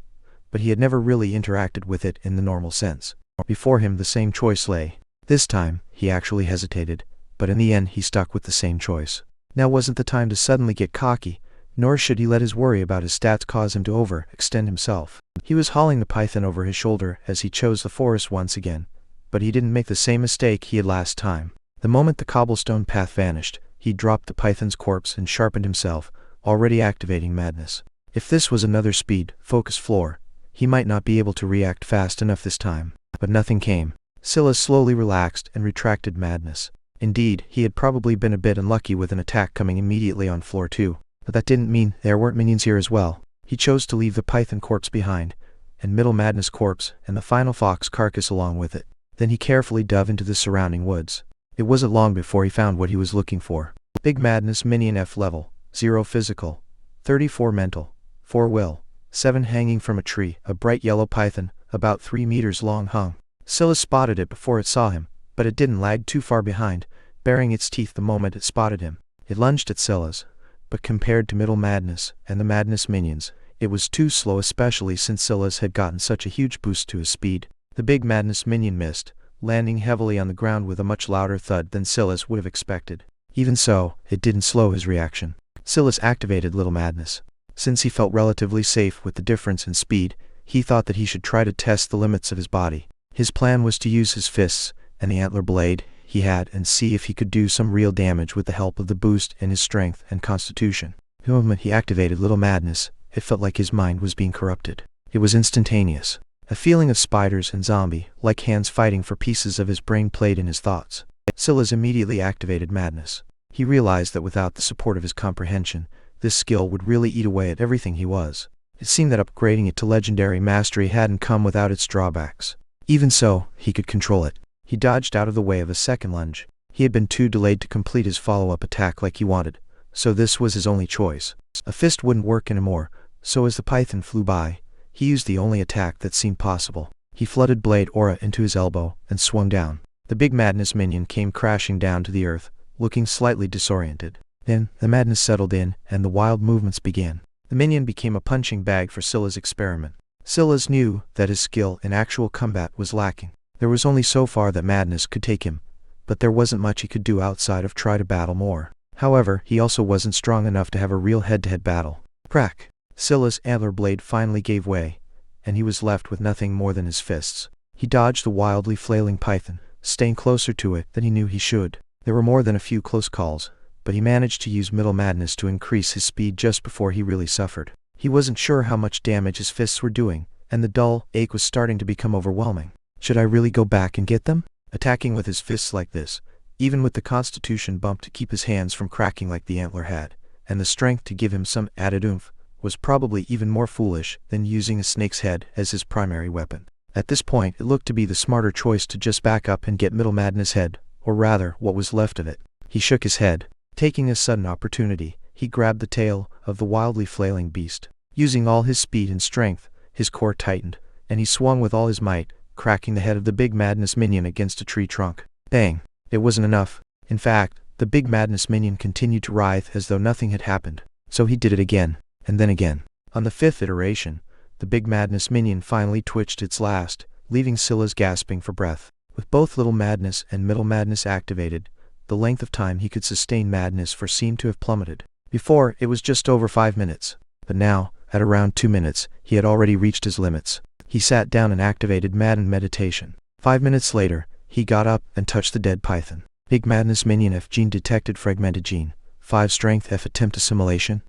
but he had never really interacted with it in the normal sense. Before him the same choice lay. This time, he actually hesitated, but in the end he stuck with the same choice. Now wasn't the time to suddenly get cocky, nor should he let his worry about his stats cause him to overextend himself. He was hauling the python over his shoulder as he chose the forest once again, but he didn't make the same mistake he had last time. The moment the cobblestone path vanished, he dropped the python's corpse and sharpened himself, already activating madness. If this was another speed-focused floor, he might not be able to react fast enough this time. But nothing came. Sylas slowly relaxed and retracted madness. Indeed, he had probably been a bit unlucky with an attack coming immediately on floor 2, but that didn't mean there weren't minions here as well. He chose to leave the python corpse behind, and Middle Madness corpse and the final fox carcass along with it. Then he carefully dove into the surrounding woods. It wasn't long before he found what he was looking for. Big Madness minion F level, 0 physical, 34 mental, 4 will, 7 hanging from a tree, a bright yellow python, about 3 meters long hung. Sylas spotted it before it saw him, but it didn't lag too far behind, baring its teeth the moment it spotted him. It lunged at Sylas, but compared to Middle Madness and the Madness minions, it was too slow, especially since Sylas had gotten such a huge boost to his speed. The Big Madness minion missed, landing heavily on the ground with a much louder thud than Sylas would have expected. Even so, it didn't slow his reaction. Sylas activated Little Madness. Since he felt relatively safe with the difference in speed, he thought that he should try to test the limits of his body. His plan was to use his fists and the antler blade he had and see if he could do some real damage with the help of the boost in his strength and constitution. The moment he activated Little Madness, it felt like his mind was being corrupted. It was instantaneous. A feeling of spiders and zombie-like hands fighting for pieces of his brain played in his thoughts. Sylas immediately activated madness. He realized that without the support of his comprehension, this skill would really eat away at everything he was. It seemed that upgrading it to legendary mastery hadn't come without its drawbacks. Even so, he could control it. He dodged out of the way of a second lunge. He had been too delayed to complete his follow-up attack like he wanted, so this was his only choice. A fist wouldn't work anymore, so as the python flew by, he used the only attack that seemed possible. He flooded blade aura into his elbow and swung down. The big madness minion came crashing down to the earth, looking slightly disoriented. Then, the madness settled in, and the wild movements began. The minion became a punching bag for Sylas' experiment. Sylas knew that his skill in actual combat was lacking. There was only so far that madness could take him, but there wasn't much he could do outside of try to battle more. However, he also wasn't strong enough to have a real head-to-head battle. Crack! Sylas' antler blade finally gave way, and he was left with nothing more than his fists. He dodged the wildly flailing python, staying closer to it than he knew he should. There were more than a few close calls, but he managed to use middle madness to increase his speed just before he really suffered. He wasn't sure how much damage his fists were doing, and the dull ache was starting to become overwhelming. Should I really go back and get them? Attacking with his fists like this, even with the constitution bump to keep his hands from cracking like the antler had, and the strength to give him some added oomph, was probably even more foolish than using a snake's head as his primary weapon. At this point, it looked to be the smarter choice to just back up and get middle madness head, or rather, what was left of it. He shook his head. Taking a sudden opportunity, he grabbed the tail of the wildly flailing beast. Using all his speed and strength, his core tightened, and he swung with all his might, cracking the head of the big madness minion against a tree trunk. Bang! It wasn't enough. In fact, the big madness minion continued to writhe as though nothing had happened. So he did it again, and then again. On the fifth iteration, the big madness minion finally twitched its last, leaving Sylas gasping for breath. With both little madness and middle madness activated, the length of time he could sustain madness for seemed to have plummeted. Before, it was just over 5 minutes, but now, at around 2 minutes, he had already reached his limits. He sat down and activated maddened meditation. 5 minutes later, he got up and touched the dead python. Big madness minion F gene detected fragmented gene. 5 strength F attempt assimilation.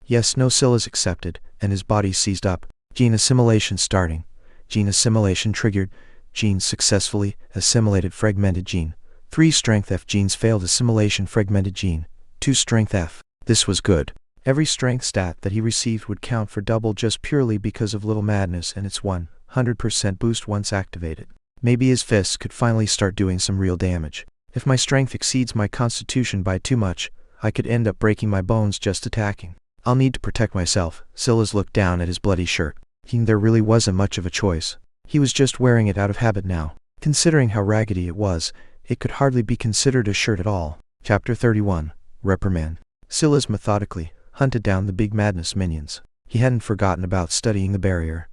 Yes, no. Sylas accepted, and his body seized up. Gene assimilation starting. Gene assimilation triggered. Genes successfully assimilated fragmented gene. 3 strength F genes failed assimilation fragmented gene. 2 strength F. This was good. Every strength stat that he received would count for double just purely because of little madness and its 100% boost once activated. Maybe his fists could finally start doing some real damage. If my strength exceeds my constitution by too much, I could end up breaking my bones just attacking. I'll need to protect myself. Sylas looked down at his bloody shirt. There really wasn't much of a choice. He was just wearing it out of habit now. Considering how raggedy it was, it could hardly be considered a shirt at all. Chapter 31. Reprimand. Sylas methodically hunted down the big madness minions. He hadn't forgotten about studying the barrier,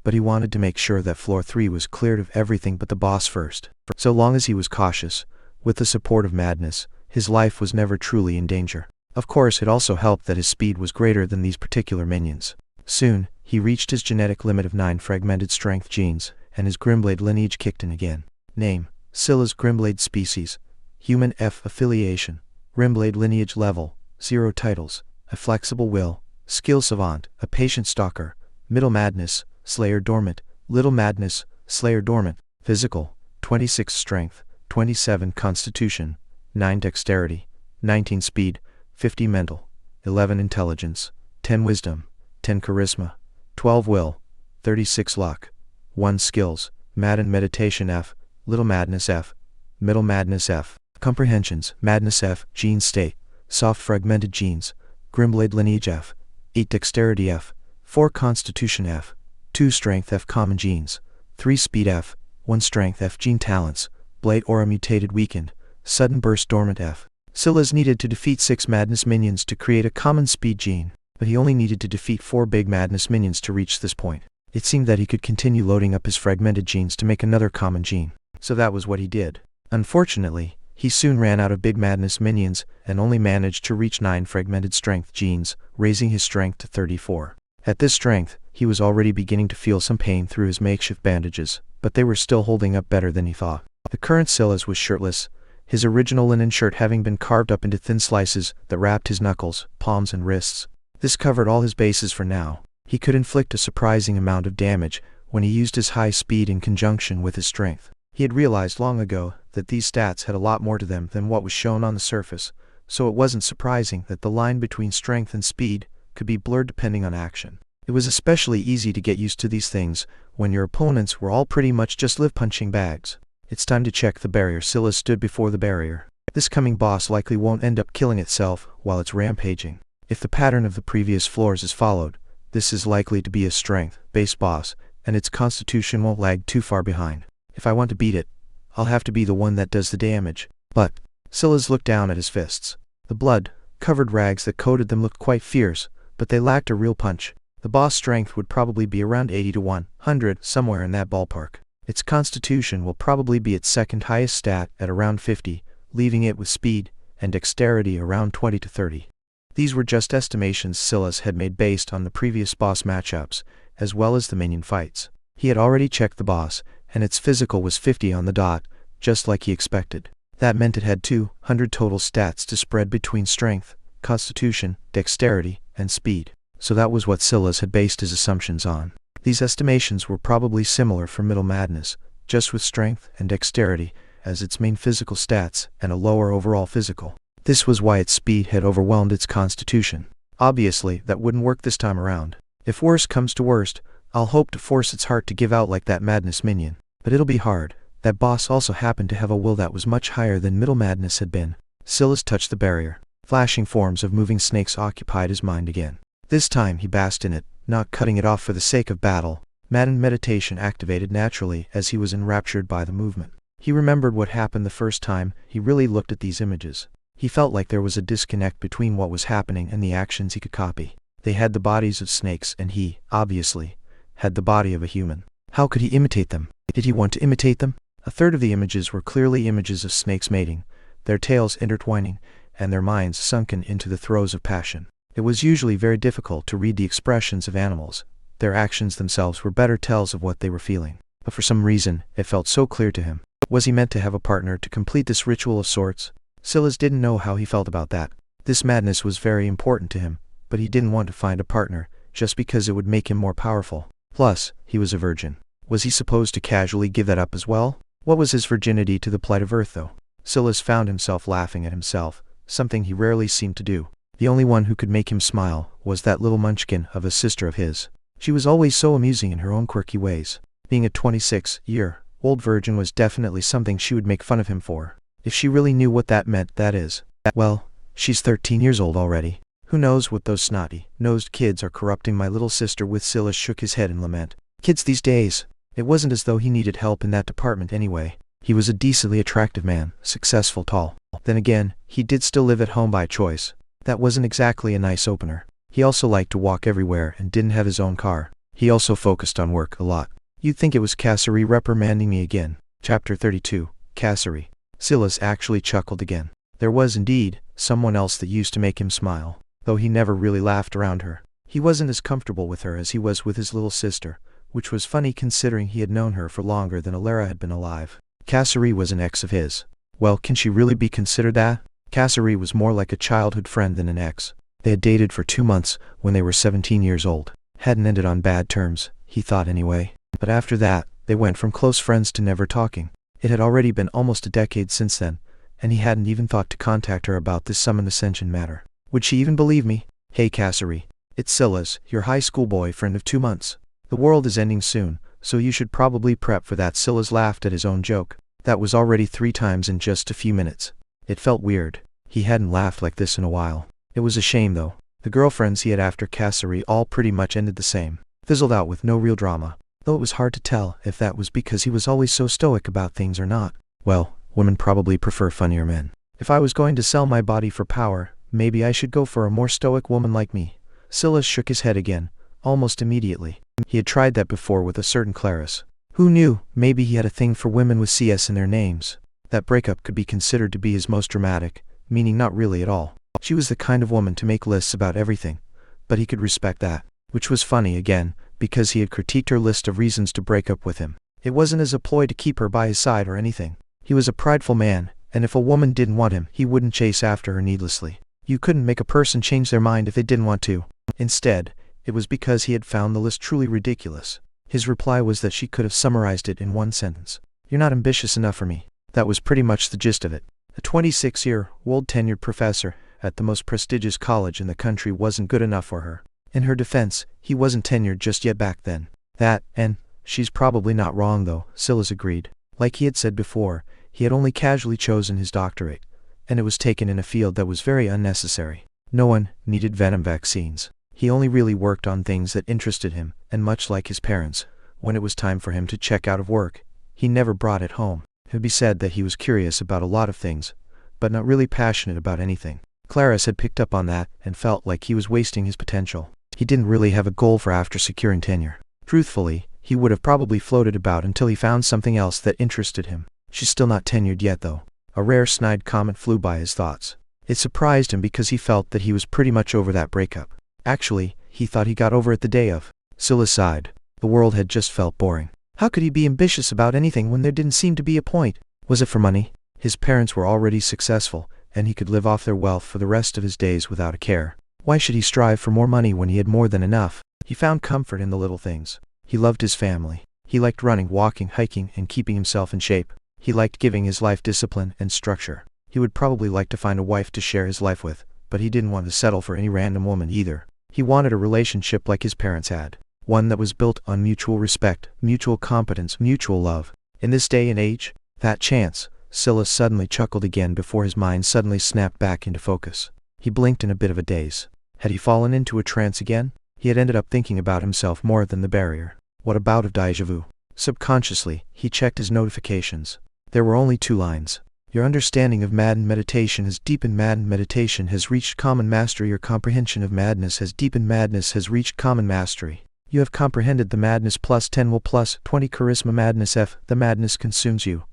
but he wanted to make sure that floor 3 was cleared of everything but the boss first. So long as he was cautious, with the support of madness, his life was never truly in danger. Of course, it also helped that his speed was greater than these particular minions. Soon, he reached his genetic limit of 9 fragmented strength genes, and his Grimblade lineage kicked in again. Name: Sylas Grimblade species. Human F affiliation. Grimblade lineage level, 0 titles. A flexible will. Skill savant, a patient stalker. Middle madness, Slayer dormant. Little madness, Slayer dormant. Physical: 26 strength, 27 constitution, 9 dexterity, 19 speed, 50 mental, 11 intelligence, 10 wisdom, 10 charisma, 12 will, 36 luck, 1 skills. Madden meditation F. Little madness F. Middle madness F. Comprehensions: madness F. Gene state, soft fragmented genes. Grimblade lineage F. 8 dexterity F. 4 constitution F. 2 strength F. Common genes. 3 speed F. 1 strength F. Gene talents. Blade aura mutated weakened. Sudden burst dormant F. Sylas needed to defeat 6 madness minions to create a common speed gene, but he only needed to defeat 4 big madness minions to reach this point. It seemed that he could continue loading up his fragmented genes to make another common gene. So that was what he did. Unfortunately, he soon ran out of big madness minions and only managed to reach 9 fragmented strength genes, raising his strength to 34. At this strength, he was already beginning to feel some pain through his makeshift bandages, but they were still holding up better than he thought. The current Sylas was shirtless, his original linen shirt having been carved up into thin slices that wrapped his knuckles, palms and wrists. This covered all his bases for now. He could inflict a surprising amount of damage when he used his high speed in conjunction with his strength. He had realized long ago that these stats had a lot more to them than what was shown on the surface, so it wasn't surprising that the line between strength and speed could be blurred depending on action. It was especially easy to get used to these things when your opponents were all pretty much just live punching bags. It's time to check the barrier. Sylas stood before the barrier. This coming boss likely won't end up killing itself while it's rampaging. If the pattern of the previous floors is followed, this is likely to be a strength-based boss, and its constitution won't lag too far behind. If I want to beat it, I'll have to be the one that does the damage. But Sylas looked down at his fists. The blood-covered rags that coated them looked quite fierce, but they lacked a real punch. The boss strength would probably be around 80 to 100, somewhere in that ballpark. Its constitution will probably be its second highest stat at around 50, leaving it with speed and dexterity around 20 to 30. These were just estimations Sylas had made based on the previous boss matchups, as well as the minion fights. He had already checked the boss, and its physical was 50 on the dot, just like he expected. That meant it had 200 total stats to spread between strength, constitution, dexterity, and speed. So that was what Sylas had based his assumptions on. These estimations were probably similar for Middle Madness, just with strength and dexterity as its main physical stats and a lower overall physical. This was why its speed had overwhelmed its constitution. Obviously, that wouldn't work this time around. If worst comes to worst, I'll hope to force its heart to give out like that Madness minion. But it'll be hard. That boss also happened to have a will that was much higher than Middle Madness had been. Sylas touched the barrier. Flashing forms of moving snakes occupied his mind again. This time he basked in it, not cutting it off for the sake of battle. Maddened meditation activated naturally as he was enraptured by the movement. He remembered what happened the first time he really looked at these images. He felt like there was a disconnect between what was happening and the actions he could copy. They had the bodies of snakes and he, obviously, had the body of a human. How could he imitate them? Did he want to imitate them? A third of the images were clearly images of snakes mating, their tails intertwining, and their minds sunken into the throes of passion. It was usually very difficult to read the expressions of animals. Their actions themselves were better tells of what they were feeling. But for some reason, it felt so clear to him. Was he meant to have a partner to complete this ritual of sorts? Sylas didn't know how he felt about that. This madness was very important to him, but he didn't want to find a partner, just because it would make him more powerful. Plus, he was a virgin. Was he supposed to casually give that up as well? What was his virginity to the plight of Earth, though? Sylas found himself laughing at himself, something he rarely seemed to do. The only one who could make him smile was that little munchkin of a sister of his. She was always so amusing in her own quirky ways. Being a 26-year-old virgin was definitely something she would make fun of him for. If she really knew what that meant, that is. Well, she's 13 years old already. Who knows what those snotty-nosed kids are corrupting my little sister with. Sylas shook his head in lament. Kids these days. It wasn't as though he needed help in that department anyway. He was a decently attractive man, successful, tall. Then again, he did still live at home by choice. That wasn't exactly a nice opener. He also liked to walk everywhere and didn't have his own car. He also focused on work a lot. You'd think it was Cassari reprimanding me again. Chapter 32, Cassari. Sylas actually chuckled again. There was indeed someone else that used to make him smile, though he never really laughed around her. He wasn't as comfortable with her as he was with his little sister, which was funny considering he had known her for longer than Alara had been alive. Cassari was an ex of his. Well, can she really be considered that? Cassari was more like a childhood friend than an ex. They had dated for 2 months when they were 17 years old. Hadn't ended on bad terms, he thought anyway. But after that, they went from close friends to never talking. It had already been almost a decade since then, and he hadn't even thought to contact her about this summon ascension matter. Would she even believe me? Hey Cassari. It's Sylas, your high school boyfriend of 2 months. The world is ending soon, so you should probably prep for that. Sylas laughed at his own joke. That was already 3 times in just a few minutes. It felt weird. He hadn't laughed like this in a while. It was a shame though. The girlfriends he had after Cassari all pretty much ended the same. Fizzled out with no real drama. Though it was hard to tell if that was because he was always so stoic about things or not. Well, women probably prefer funnier men. If I was going to sell my body for power, maybe I should go for a more stoic woman like me. Sylas shook his head again, almost immediately. He had tried that before with a certain Clarice. Who knew, maybe he had a thing for women with CS in their names. That breakup could be considered to be his most dramatic, meaning not really at all. She was the kind of woman to make lists about everything, but he could respect that. Which was funny again, because he had critiqued her list of reasons to break up with him. It wasn't as a ploy to keep her by his side or anything. He was a prideful man, and if a woman didn't want him, he wouldn't chase after her needlessly. You couldn't make a person change their mind if they didn't want to. Instead, it was because he had found the list truly ridiculous. His reply was that she could have summarized it in one sentence. "You're not ambitious enough for me." That was pretty much the gist of it. A 26-year-old tenured professor at the most prestigious college in the country wasn't good enough for her. In her defense, he wasn't tenured just yet back then. And she's probably not wrong though, Sylas agreed. Like he had said before, he had only casually chosen his doctorate, and it was taken in a field that was very unnecessary. No one needed venom vaccines. He only really worked on things that interested him, and much like his parents, when it was time for him to check out of work, he never brought it home. It would be said that he was curious about a lot of things, but not really passionate about anything. Clarice had picked up on that and felt like he was wasting his potential. He didn't really have a goal for after securing tenure. Truthfully, he would have probably floated about until he found something else that interested him. She's still not tenured yet though. A rare snide comment flew by his thoughts. It surprised him because he felt that he was pretty much over that breakup. Actually, he thought he got over it the day of. Sylas sighed. The world had just felt boring. How could he be ambitious about anything when there didn't seem to be a point? Was it for money? His parents were already successful, and he could live off their wealth for the rest of his days without a care. Why should he strive for more money when he had more than enough? He found comfort in the little things. He loved his family. He liked running, walking, hiking, and keeping himself in shape. He liked giving his life discipline and structure. He would probably like to find a wife to share his life with, but he didn't want to settle for any random woman either. He wanted a relationship like his parents had. One that was built on mutual respect, mutual competence, mutual love. In this day and age, that chance. Sylas suddenly chuckled again before his mind suddenly snapped back into focus. He blinked in a bit of a daze. Had he fallen into a trance again? He had ended up thinking about himself more than the barrier. What about of déjà vu? Subconsciously, he checked his notifications. There were only 2 lines. Your understanding of maddened meditation has deepened. Maddened meditation has reached common mastery. Your comprehension of madness has deepened. Madness has reached common mastery. You have comprehended the madness. Plus 10 will plus 20 charisma. Madness F. The madness consumes you,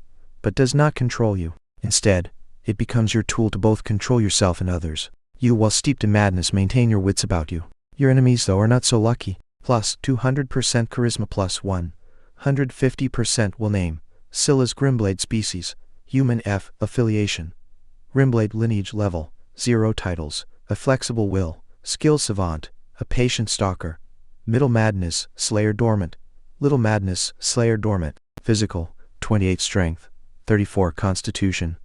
but does not control you. Instead, it becomes your tool to both control yourself and others. You, while steeped in madness, maintain your wits about you. Your enemies, though, are not so lucky. Plus 200% charisma. Plus 150% will name. Sylas Grimblade species. Human F. Affiliation. Grimblade lineage level. 0 titles. A flexible will. Skill savant. A patient stalker. Middle madness, Slayer dormant. Little madness, Slayer dormant. Physical. 28 strength. 34 constitution.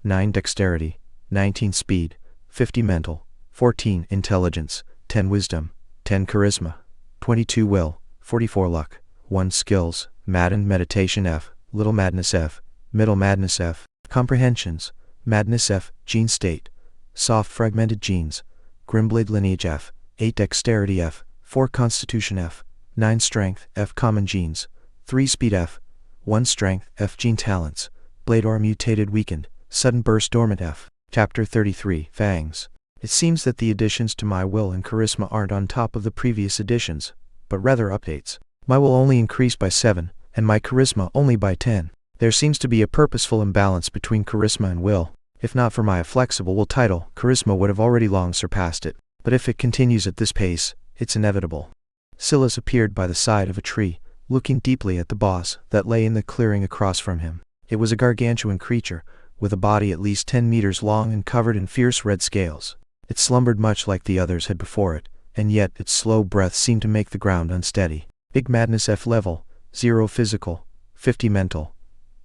9 dexterity. 19 speed. 50 mental. 14 intelligence. 10 wisdom. 10 charisma. 22 will. 44 luck. 1 skills. Maddened meditation F. Little madness F. Middle madness F. Comprehensions. Madness F. Gene state. Soft fragmented genes. Grimblade lineage F. 8 dexterity F. 4 constitution F. 9 strength F. Common genes. 3 speed F. 1 strength F. Gene talents. Blade aura mutated weakened. Sudden burst dormant F. Chapter 33 Fangs. It seems that the additions to my will and charisma aren't on top of the previous additions, but rather updates. My will only increased by 7, and my charisma only by 10. There seems to be a purposeful imbalance between charisma and will. If not for my flexible will title, charisma would have already long surpassed it. But if it continues at this pace, it's inevitable. Sylas appeared by the side of a tree, looking deeply at the boss that lay in the clearing across from him. It was a gargantuan creature, with a body at least 10 meters long and covered in fierce red scales. It slumbered much like the others had before it, and yet its slow breath seemed to make the ground unsteady. Big madness F level, 0 physical, 50 mental,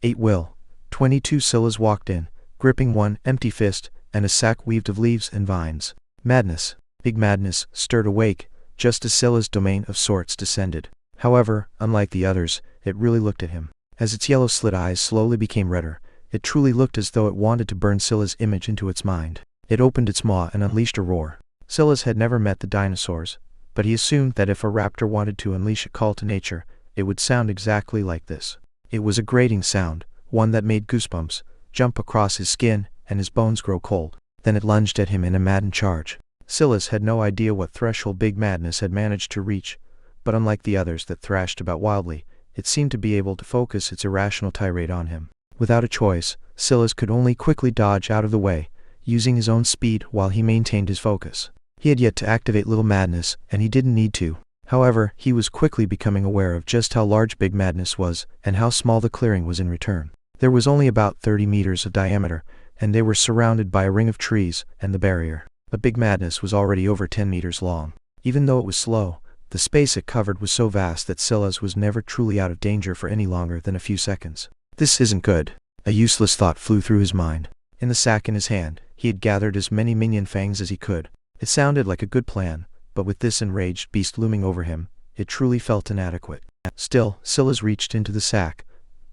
8 will. 22 Sylas walked in, gripping one empty fist and a sack weaved of leaves and vines. Madness. Big madness stirred awake, just as Sylas' domain of sorts descended. However, unlike the others, it really looked at him. As its yellow slit eyes slowly became redder, it truly looked as though it wanted to burn Sylas' image into its mind. It opened its maw and unleashed a roar. Sylas had never met the dinosaurs, but he assumed that if a raptor wanted to unleash a call to nature, it would sound exactly like this. It was a grating sound, one that made goosebumps jump across his skin and his bones grow cold. Then it lunged at him in a maddened charge. Sylas had no idea what threshold Big Madness had managed to reach, but unlike the others that thrashed about wildly, it seemed to be able to focus its irrational tirade on him. Without a choice, Sylas could only quickly dodge out of the way, using his own speed while he maintained his focus. He had yet to activate Little Madness, and he didn't need to. However, he was quickly becoming aware of just how large Big Madness was, and how small the clearing was in return. There was only about 30 meters of diameter, and they were surrounded by a ring of trees and the barrier. But Big Madness was already over 10 meters long. Even though it was slow, The space it covered was so vast that Sylas was never truly out of danger for any longer than a few seconds. This isn't good. A useless thought flew through his mind. In the sack in his hand, he had gathered as many minion fangs as he could. It sounded like a good plan, but with this enraged beast looming over him, it truly felt inadequate. Still, Sylas reached into the sack,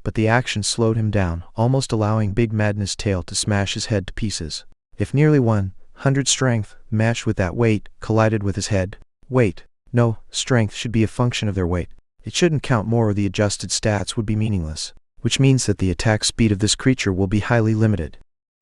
but the action slowed him down, almost allowing Big Madness' tail to smash his head to pieces. If nearly 100 strength, matched with that weight, collided with his head. Weight. No, strength should be a function of their weight. It shouldn't count more or the adjusted stats would be meaningless. Which means that the attack speed of this creature will be highly limited.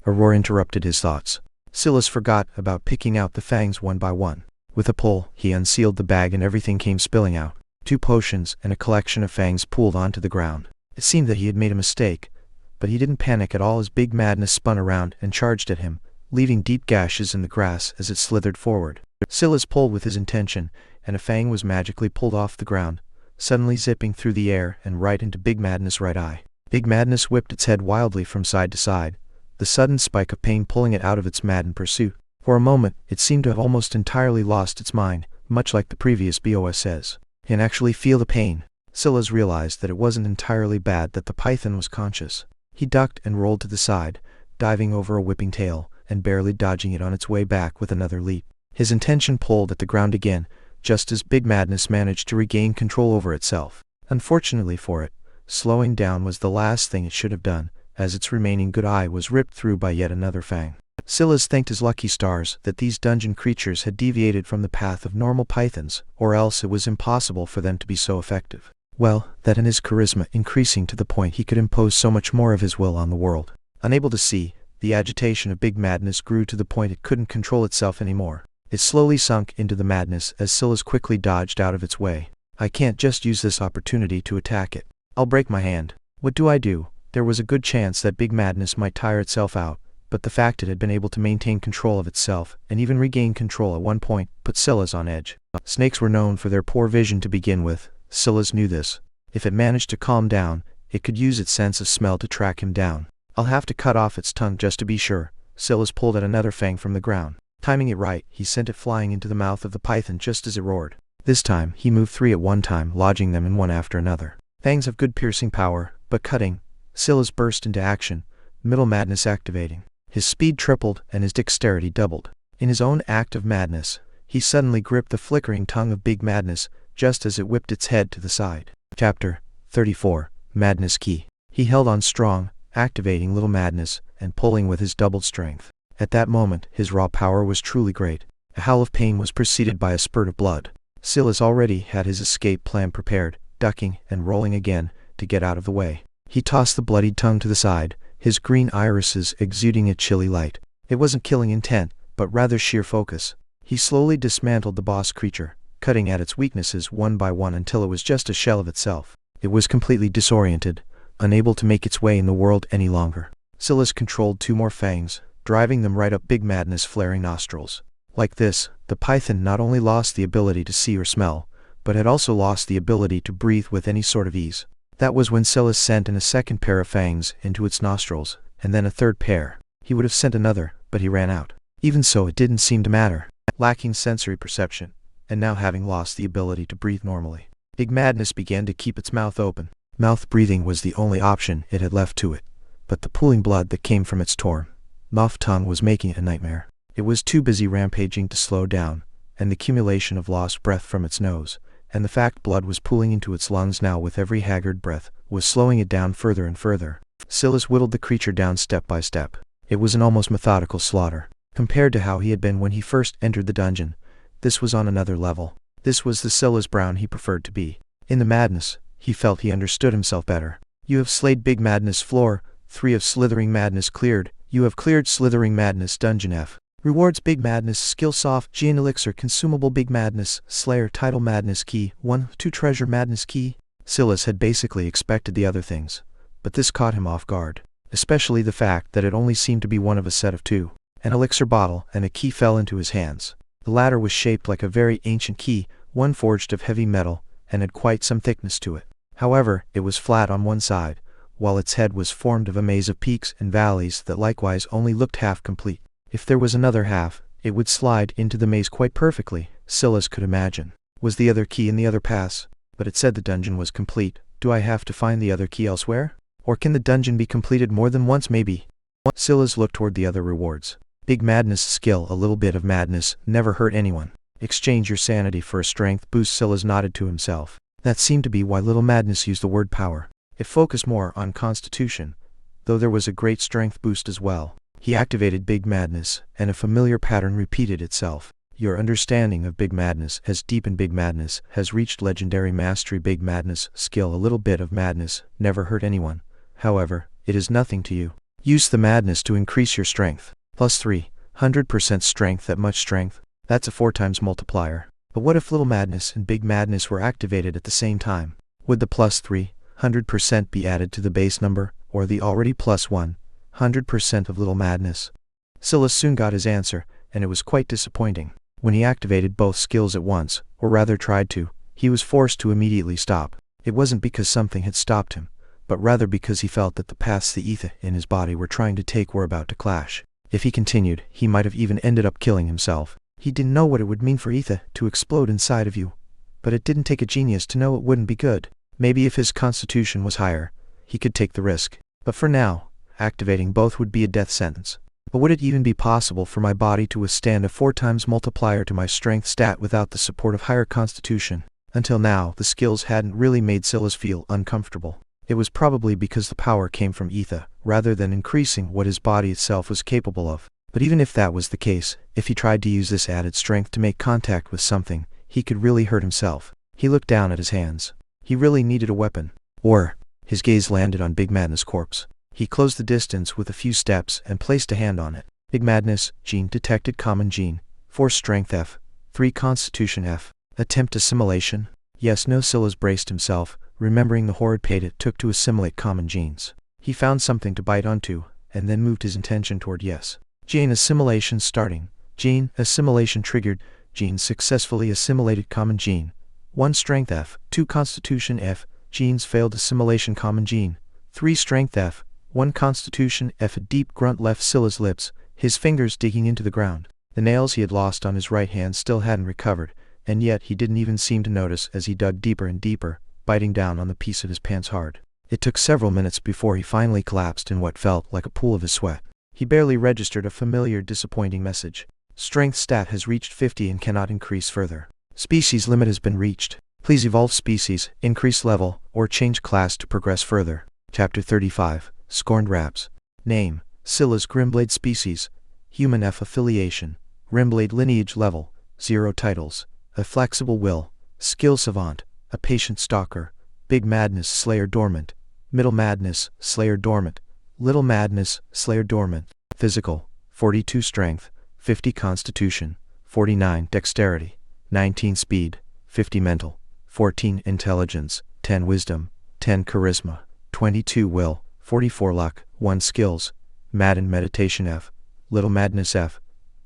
A roar interrupted his thoughts. Sylas forgot about picking out the fangs one by one. With a pull, he unsealed the bag and everything came spilling out. 2 potions and a collection of fangs pooled onto the ground. It seemed that he had made a mistake, but he didn't panic at all as Big Madness spun around and charged at him, leaving deep gashes in the grass as it slithered forward. Sylas pulled with his intention, and a fang was magically pulled off the ground, suddenly zipping through the air and right into Big Madness' right eye. Big Madness whipped its head wildly from side to side, the sudden spike of pain pulling it out of its maddened pursuit. For a moment, it seemed to have almost entirely lost its mind, much like the previous BOS says. And actually feel the pain. Sylas realized that it wasn't entirely bad that the python was conscious. He ducked and rolled to the side, diving over a whipping tail, and barely dodging it on its way back with another leap. His intention pulled at the ground again, just as Big Madness managed to regain control over itself. Unfortunately for it, slowing down was the last thing it should have done, as its remaining good eye was ripped through by yet another fang. Sylas thanked his lucky stars that these dungeon creatures had deviated from the path of normal pythons, or else it was impossible for them to be so effective. Well, that and his charisma increasing to the point he could impose so much more of his will on the world. Unable to see, the agitation of Big Madness grew to the point it couldn't control itself anymore. It slowly sunk into the madness as Sylas quickly dodged out of its way. I can't just use this opportunity to attack it. I'll break my hand. What do I do? There was a good chance that Big Madness might tire itself out, but the fact it had been able to maintain control of itself, and even regain control at one point, put Sylas on edge. Snakes were known for their poor vision to begin with. Sylas knew this. If it managed to calm down, it could use its sense of smell to track him down. I'll have to cut off its tongue just to be sure. Sylas pulled at another fang from the ground. Timing it right, he sent it flying into the mouth of the python just as it roared. This time, he moved 3 at one time, lodging them in one after another. Fangs have good piercing power, but cutting. Sylas burst into action, Middle Madness activating. His speed tripled and his dexterity doubled. In his own act of madness, he suddenly gripped the flickering tongue of Big Madness, just as it whipped its head to the side. Chapter 34 Madness Key. He held on strong, activating Little Madness, and pulling with his doubled strength. At that moment, his raw power was truly great. A howl of pain was preceded by a spurt of blood. Sylas already had his escape plan prepared, ducking and rolling again, to get out of the way. He tossed the bloodied tongue to the side, his green irises exuding a chilly light. It wasn't killing intent, but rather sheer focus. He slowly dismantled the boss creature, cutting at its weaknesses one by one until it was just a shell of itself. It was completely disoriented, unable to make its way in the world any longer. Sylas controlled 2 more fangs, driving them right up Big Madness' flaring nostrils. Like this, the python not only lost the ability to see or smell, but had also lost the ability to breathe with any sort of ease. That was when Sylas sent in a second pair of fangs into its nostrils, and then a third pair. He would have sent another, but he ran out. Even so, it didn't seem to matter. Lacking sensory perception, and now having lost the ability to breathe normally, Big Madness began to keep its mouth open. Mouth breathing was the only option it had left to it, but the pooling blood that came from its torn mouth tongue was making it a nightmare. It was too busy rampaging to slow down, and the accumulation of lost breath from its nose, and the fact blood was pooling into its lungs now with every haggard breath, was slowing it down further and further. Sylas whittled the creature down step by step. It was an almost methodical slaughter. Compared to how he had been when he first entered the dungeon, this was on another level. This was the Sylas Brown he preferred to be. In the madness, he felt he understood himself better. You have slayed Big Madness floor, 3 of Slithering Madness cleared. You have cleared Slithering Madness dungeon F. Rewards Big Madness Skill Soft Gene Elixir Consumable Big Madness Slayer Title Madness Key 1 2 Treasure Madness Key. Sylas had basically expected the other things, but this caught him off guard, especially the fact that it only seemed to be one of a set of 2. An elixir bottle and a key fell into his hands. The latter was shaped like a very ancient key, one forged of heavy metal, and had quite some thickness to it. However, it was flat on one side, while its head was formed of a maze of peaks and valleys that likewise only looked half complete. If there was another half, it would slide into the maze quite perfectly, Sylas could imagine. Was the other key in the other pass? But it said the dungeon was complete. Do I have to find the other key elsewhere? Or can the dungeon be completed more than once maybe? Sylas looked toward the other rewards. Big madness skill, a little bit of madness, never hurt anyone. Exchange your sanity for a strength boost. Sylas nodded to himself. That seemed to be why little madness used the word power. It focused more on constitution, though there was a great strength boost as well. He activated big madness, and a familiar pattern repeated itself. Your understanding of big madness has deepened. Big madness has reached legendary mastery. Big madness skill, a little bit of madness, never hurt anyone. However, it is nothing to you. Use the madness to increase your strength. Plus 300% strength. That much strength? That's a 4 times multiplier. But what if little madness and big madness were activated at the same time? Would the plus 300% be added to the base number, or the already plus 100% of little madness? Sylas soon got his answer, and it was quite disappointing. When he activated both skills at once, or rather tried to, he was forced to immediately stop. It wasn't because something had stopped him, but rather because he felt that the paths the ether in his body were trying to take were about to clash. If he continued, he might have even ended up killing himself. He didn't know what it would mean for ether to explode inside of you, but it didn't take a genius to know it wouldn't be good. Maybe if his constitution was higher, he could take the risk. But for now, activating both would be a death sentence. But would it even be possible for my body to withstand a 4 times multiplier to my strength stat without the support of higher constitution? Until now, the skills hadn't really made Sylas feel uncomfortable. It was probably because the power came from ether, rather than increasing what his body itself was capable of. But even if that was the case, if he tried to use this added strength to make contact with something, he could really hurt himself. He looked down at his hands. He really needed a weapon. Or, his gaze landed on Big Madness' corpse. He closed the distance with a few steps and placed a hand on it. Big Madness, gene detected. Common gene. 4 strength F. 3 constitution F. Attempt assimilation? Yes, no. Sylas braced himself, remembering the horrid pain it took to assimilate common genes. He found something to bite onto, and then moved his intention toward yes. Gene assimilation starting. Gene assimilation triggered. Gene successfully assimilated. Common gene. 1 strength F. 2 constitution F. Genes failed assimilation. Common gene. 3 strength F. 1 constitution F. A deep grunt left Sylas' lips, his fingers digging into the ground. The nails he had lost on his right hand still hadn't recovered, and yet he didn't even seem to notice as he dug deeper and deeper, biting down on the piece of his pants hard. It took several minutes before he finally collapsed in what felt like a pool of his sweat. He barely registered a familiar, disappointing message. Strength stat has reached 50 and cannot increase further. Species limit has been reached. Please evolve species, increase level, or change class to progress further. Chapter 35. Scorned Raps. Name: Sylas. Grimblade. Species: Human. F. Affiliation: Grimblade. Lineage level: 0. Titles: A Flexible Will. Skill Savant: A Patient Stalker. Big Madness Slayer Dormant. Middle Madness Slayer Dormant. Little Madness Slayer Dormant. Physical: 42 Strength, 50 Constitution, 49 Dexterity, 19 Speed, 50 Mental, 14 Intelligence, 10 Wisdom, 10 Charisma, 22 Will, 44 Luck, 1 Skills. Madden Meditation F. Little Madness F.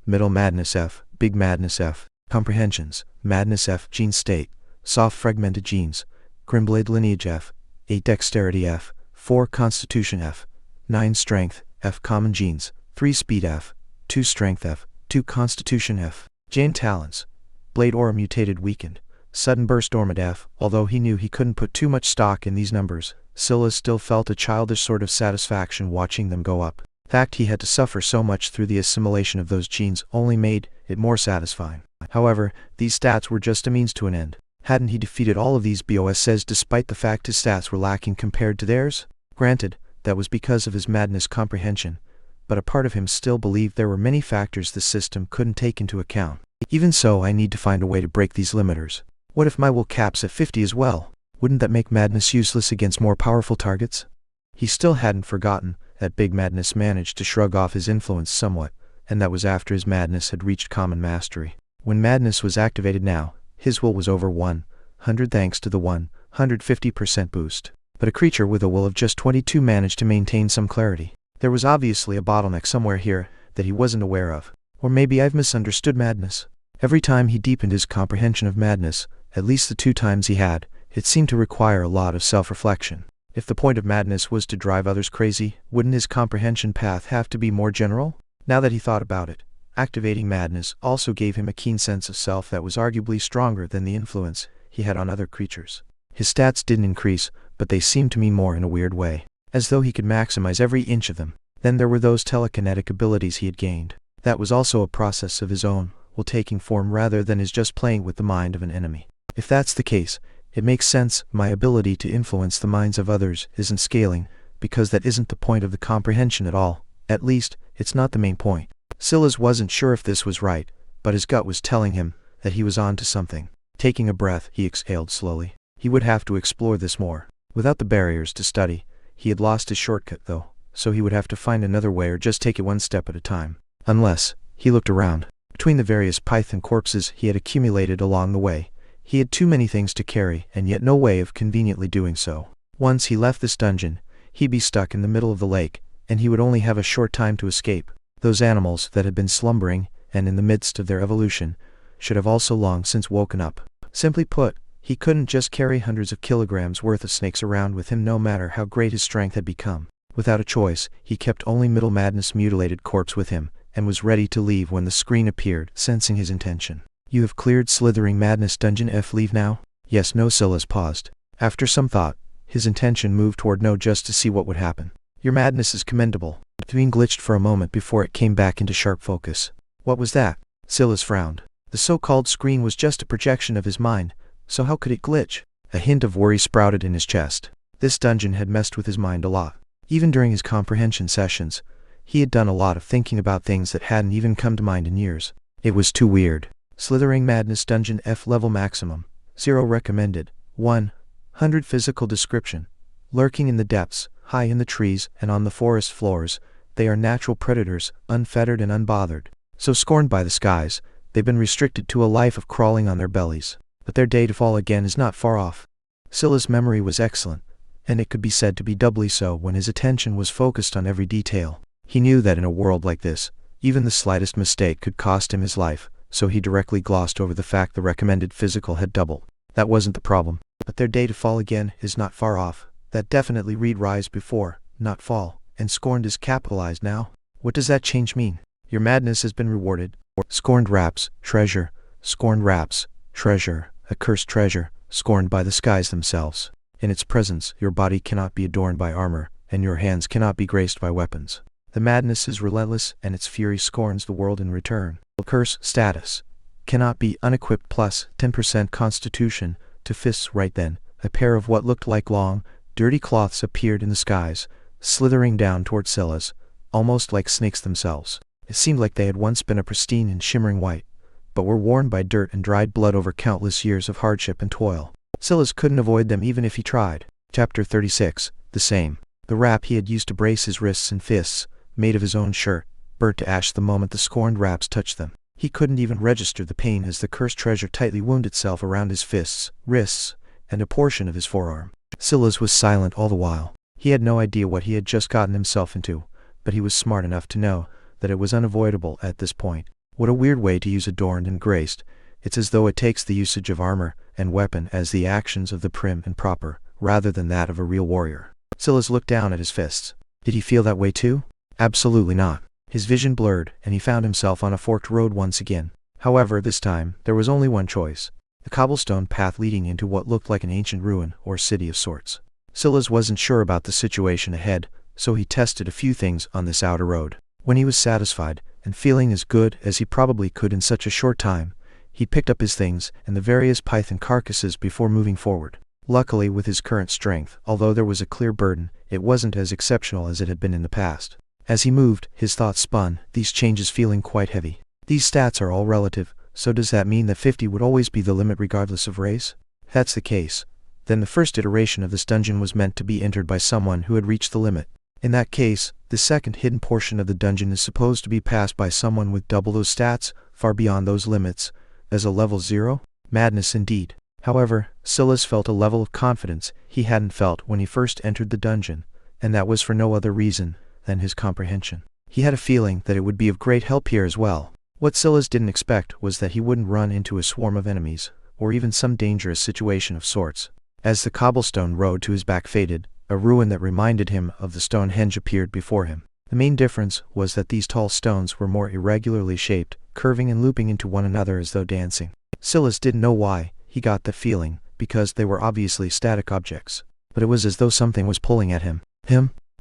Middle Madness F. Big Madness F. Comprehensions: Madness F. Gene State: Soft Fragmented Genes. Grimblade Lineage F. 8 Dexterity F. 4 Constitution F. 9 Strength F. Common Genes: 3 Speed F. 2 Strength F. 2 Constitution F. Jane Talents: Blade Aura Mutated Weakened. Sudden Burst Dormant F. Although he knew he couldn't put too much stock in these numbers, Sylas still felt a childish sort of satisfaction watching them go up. The fact he had to suffer so much through the assimilation of those genes only made it more satisfying. However, these stats were just a means to an end. Hadn't he defeated all of these bosses despite the fact his stats were lacking compared to theirs? Granted, that was because of his madness comprehension, but a part of him still believed there were many factors the system couldn't take into account. Even so, I need to find a way to break these limiters. What if my will caps at 50 as well? Wouldn't that make madness useless against more powerful targets? He still hadn't forgotten that Big Madness managed to shrug off his influence somewhat, and that was after his madness had reached common mastery. When madness was activated now, his will was over 100 thanks to the 150% boost. But a creature with a will of just 22 managed to maintain some clarity. There was obviously a bottleneck somewhere here that he wasn't aware of. Or maybe I've misunderstood madness. Every time he deepened his comprehension of madness, at least the 2 times he had, it seemed to require a lot of self-reflection. If the point of madness was to drive others crazy, wouldn't his comprehension path have to be more general? Now that he thought about it, Activating madness also gave him a keen sense of self that was arguably stronger than the influence he had on other creatures. His stats didn't increase, but they seemed to mean more in a weird way, as though he could maximize every inch of them. Then there were those telekinetic abilities he had gained. That was also a process of his own, while taking form rather than his just playing with the mind of an enemy. If that's the case, it makes sense my ability to influence the minds of others isn't scaling, because that isn't the point of the comprehension at all. At least, it's not the main point. Sylas wasn't sure if this was right, but his gut was telling him that he was on to something. Taking a breath, he exhaled slowly. He would have to explore this more. Without the barriers to study, he had lost his shortcut though, so he would have to find another way or just take it one step at a time. Unless, he looked around. Between the various python corpses he had accumulated along the way, he had too many things to carry and yet no way of conveniently doing so. Once he left this dungeon, he'd be stuck in the middle of the lake, and he would only have a short time to escape. Those animals that had been slumbering, and in the midst of their evolution, should have also long since woken up. Simply put, he couldn't just carry hundreds of kilograms worth of snakes around with him no matter how great his strength had become. Without a choice, he kept only middle madness mutilated corpse with him, and was ready to leave when the screen appeared, sensing his intention. You have cleared slithering madness dungeon F. Leave now? Yes, no. Sylas paused. After some thought, his intention moved toward no just to see what would happen. Your madness is commendable. The screen glitched for a moment before it came back into sharp focus. What was that? Sylas frowned. The so-called screen was just a projection of his mind, so how could it glitch? A hint of worry sprouted in his chest. This dungeon had messed with his mind a lot. Even during his comprehension sessions, he had done a lot of thinking about things that hadn't even come to mind in years. It was too weird. Slithering madness dungeon F level maximum. 0 recommended. 100 physical description. Lurking in the depths, high in the trees and on the forest floors, they are natural predators, unfettered and unbothered. So scorned by the skies, they've been restricted to a life of crawling on their bellies. But their day to fall again is not far off. Sylas' memory was excellent, and it could be said to be doubly so when his attention was focused on every detail. He knew that in a world like this, even the slightest mistake could cost him his life, so he directly glossed over the fact the recommended physical had doubled. That wasn't the problem. But their day to fall again is not far off. That definitely read rise before, not fall, and scorned is capitalized now. What does that change mean? Your madness has been rewarded. Scorned wraps, treasure. Scorned wraps, treasure. A cursed treasure, scorned by the skies themselves. In its presence, your body cannot be adorned by armor, and your hands cannot be graced by weapons. The madness is relentless, and its fury scorns the world in return. Curse status cannot be unequipped plus 10% constitution to fists. Right then, a pair of what looked like long, dirty cloths appeared in the skies, slithering down toward Sylas, almost like snakes themselves. It seemed like they had once been a pristine and shimmering white, but were worn by dirt and dried blood over countless years of hardship and toil. Sylas couldn't avoid them even if he tried. Chapter 36, the same. The wrap he had used to brace his wrists and fists, made of his own shirt, burnt to ash the moment the scorned wraps touched them. He couldn't even register the pain as the cursed treasure tightly wound itself around his fists, wrists, and a portion of his forearm. Sylas was silent all the while. He had no idea what he had just gotten himself into, but he was smart enough to know that it was unavoidable at this point. What a weird way to use adorned and graced. It's as though it takes the usage of armor and weapon as the actions of the prim and proper, rather than that of a real warrior. Sylas looked down at his fists. Did he feel that way too? Absolutely not. His vision blurred, and he found himself on a forked road once again. However, this time, there was only one choice. The cobblestone path leading into what looked like an ancient ruin or city of sorts. Sylas wasn't sure about the situation ahead, so he tested a few things on this outer road. When he was satisfied, and feeling as good as he probably could in such a short time, he picked up his things and the various python carcasses before moving forward. Luckily, with his current strength, although there was a clear burden, it wasn't as exceptional as it had been in the past. As he moved, his thoughts spun, these changes feeling quite heavy. These stats are all relative, so does that mean that 50 would always be the limit regardless of race? If that's the case, then the first iteration of this dungeon was meant to be entered by someone who had reached the limit. In that case, the second hidden portion of the dungeon is supposed to be passed by someone with double those stats, far beyond those limits, as a level 0? Madness indeed. However, Sylas felt a level of confidence he hadn't felt when he first entered the dungeon, and that was for no other reason than his comprehension. He had a feeling that it would be of great help here as well. What Sylas didn't expect was that he wouldn't run into a swarm of enemies, or even some dangerous situation of sorts. As the cobblestone road to his back faded, a ruin that reminded him of the Stonehenge appeared before him. The main difference was that these tall stones were more irregularly shaped, curving and looping into one another as though dancing. Sylas didn't know why he got the feeling, because they were obviously static objects. But it was as though something was pulling at him.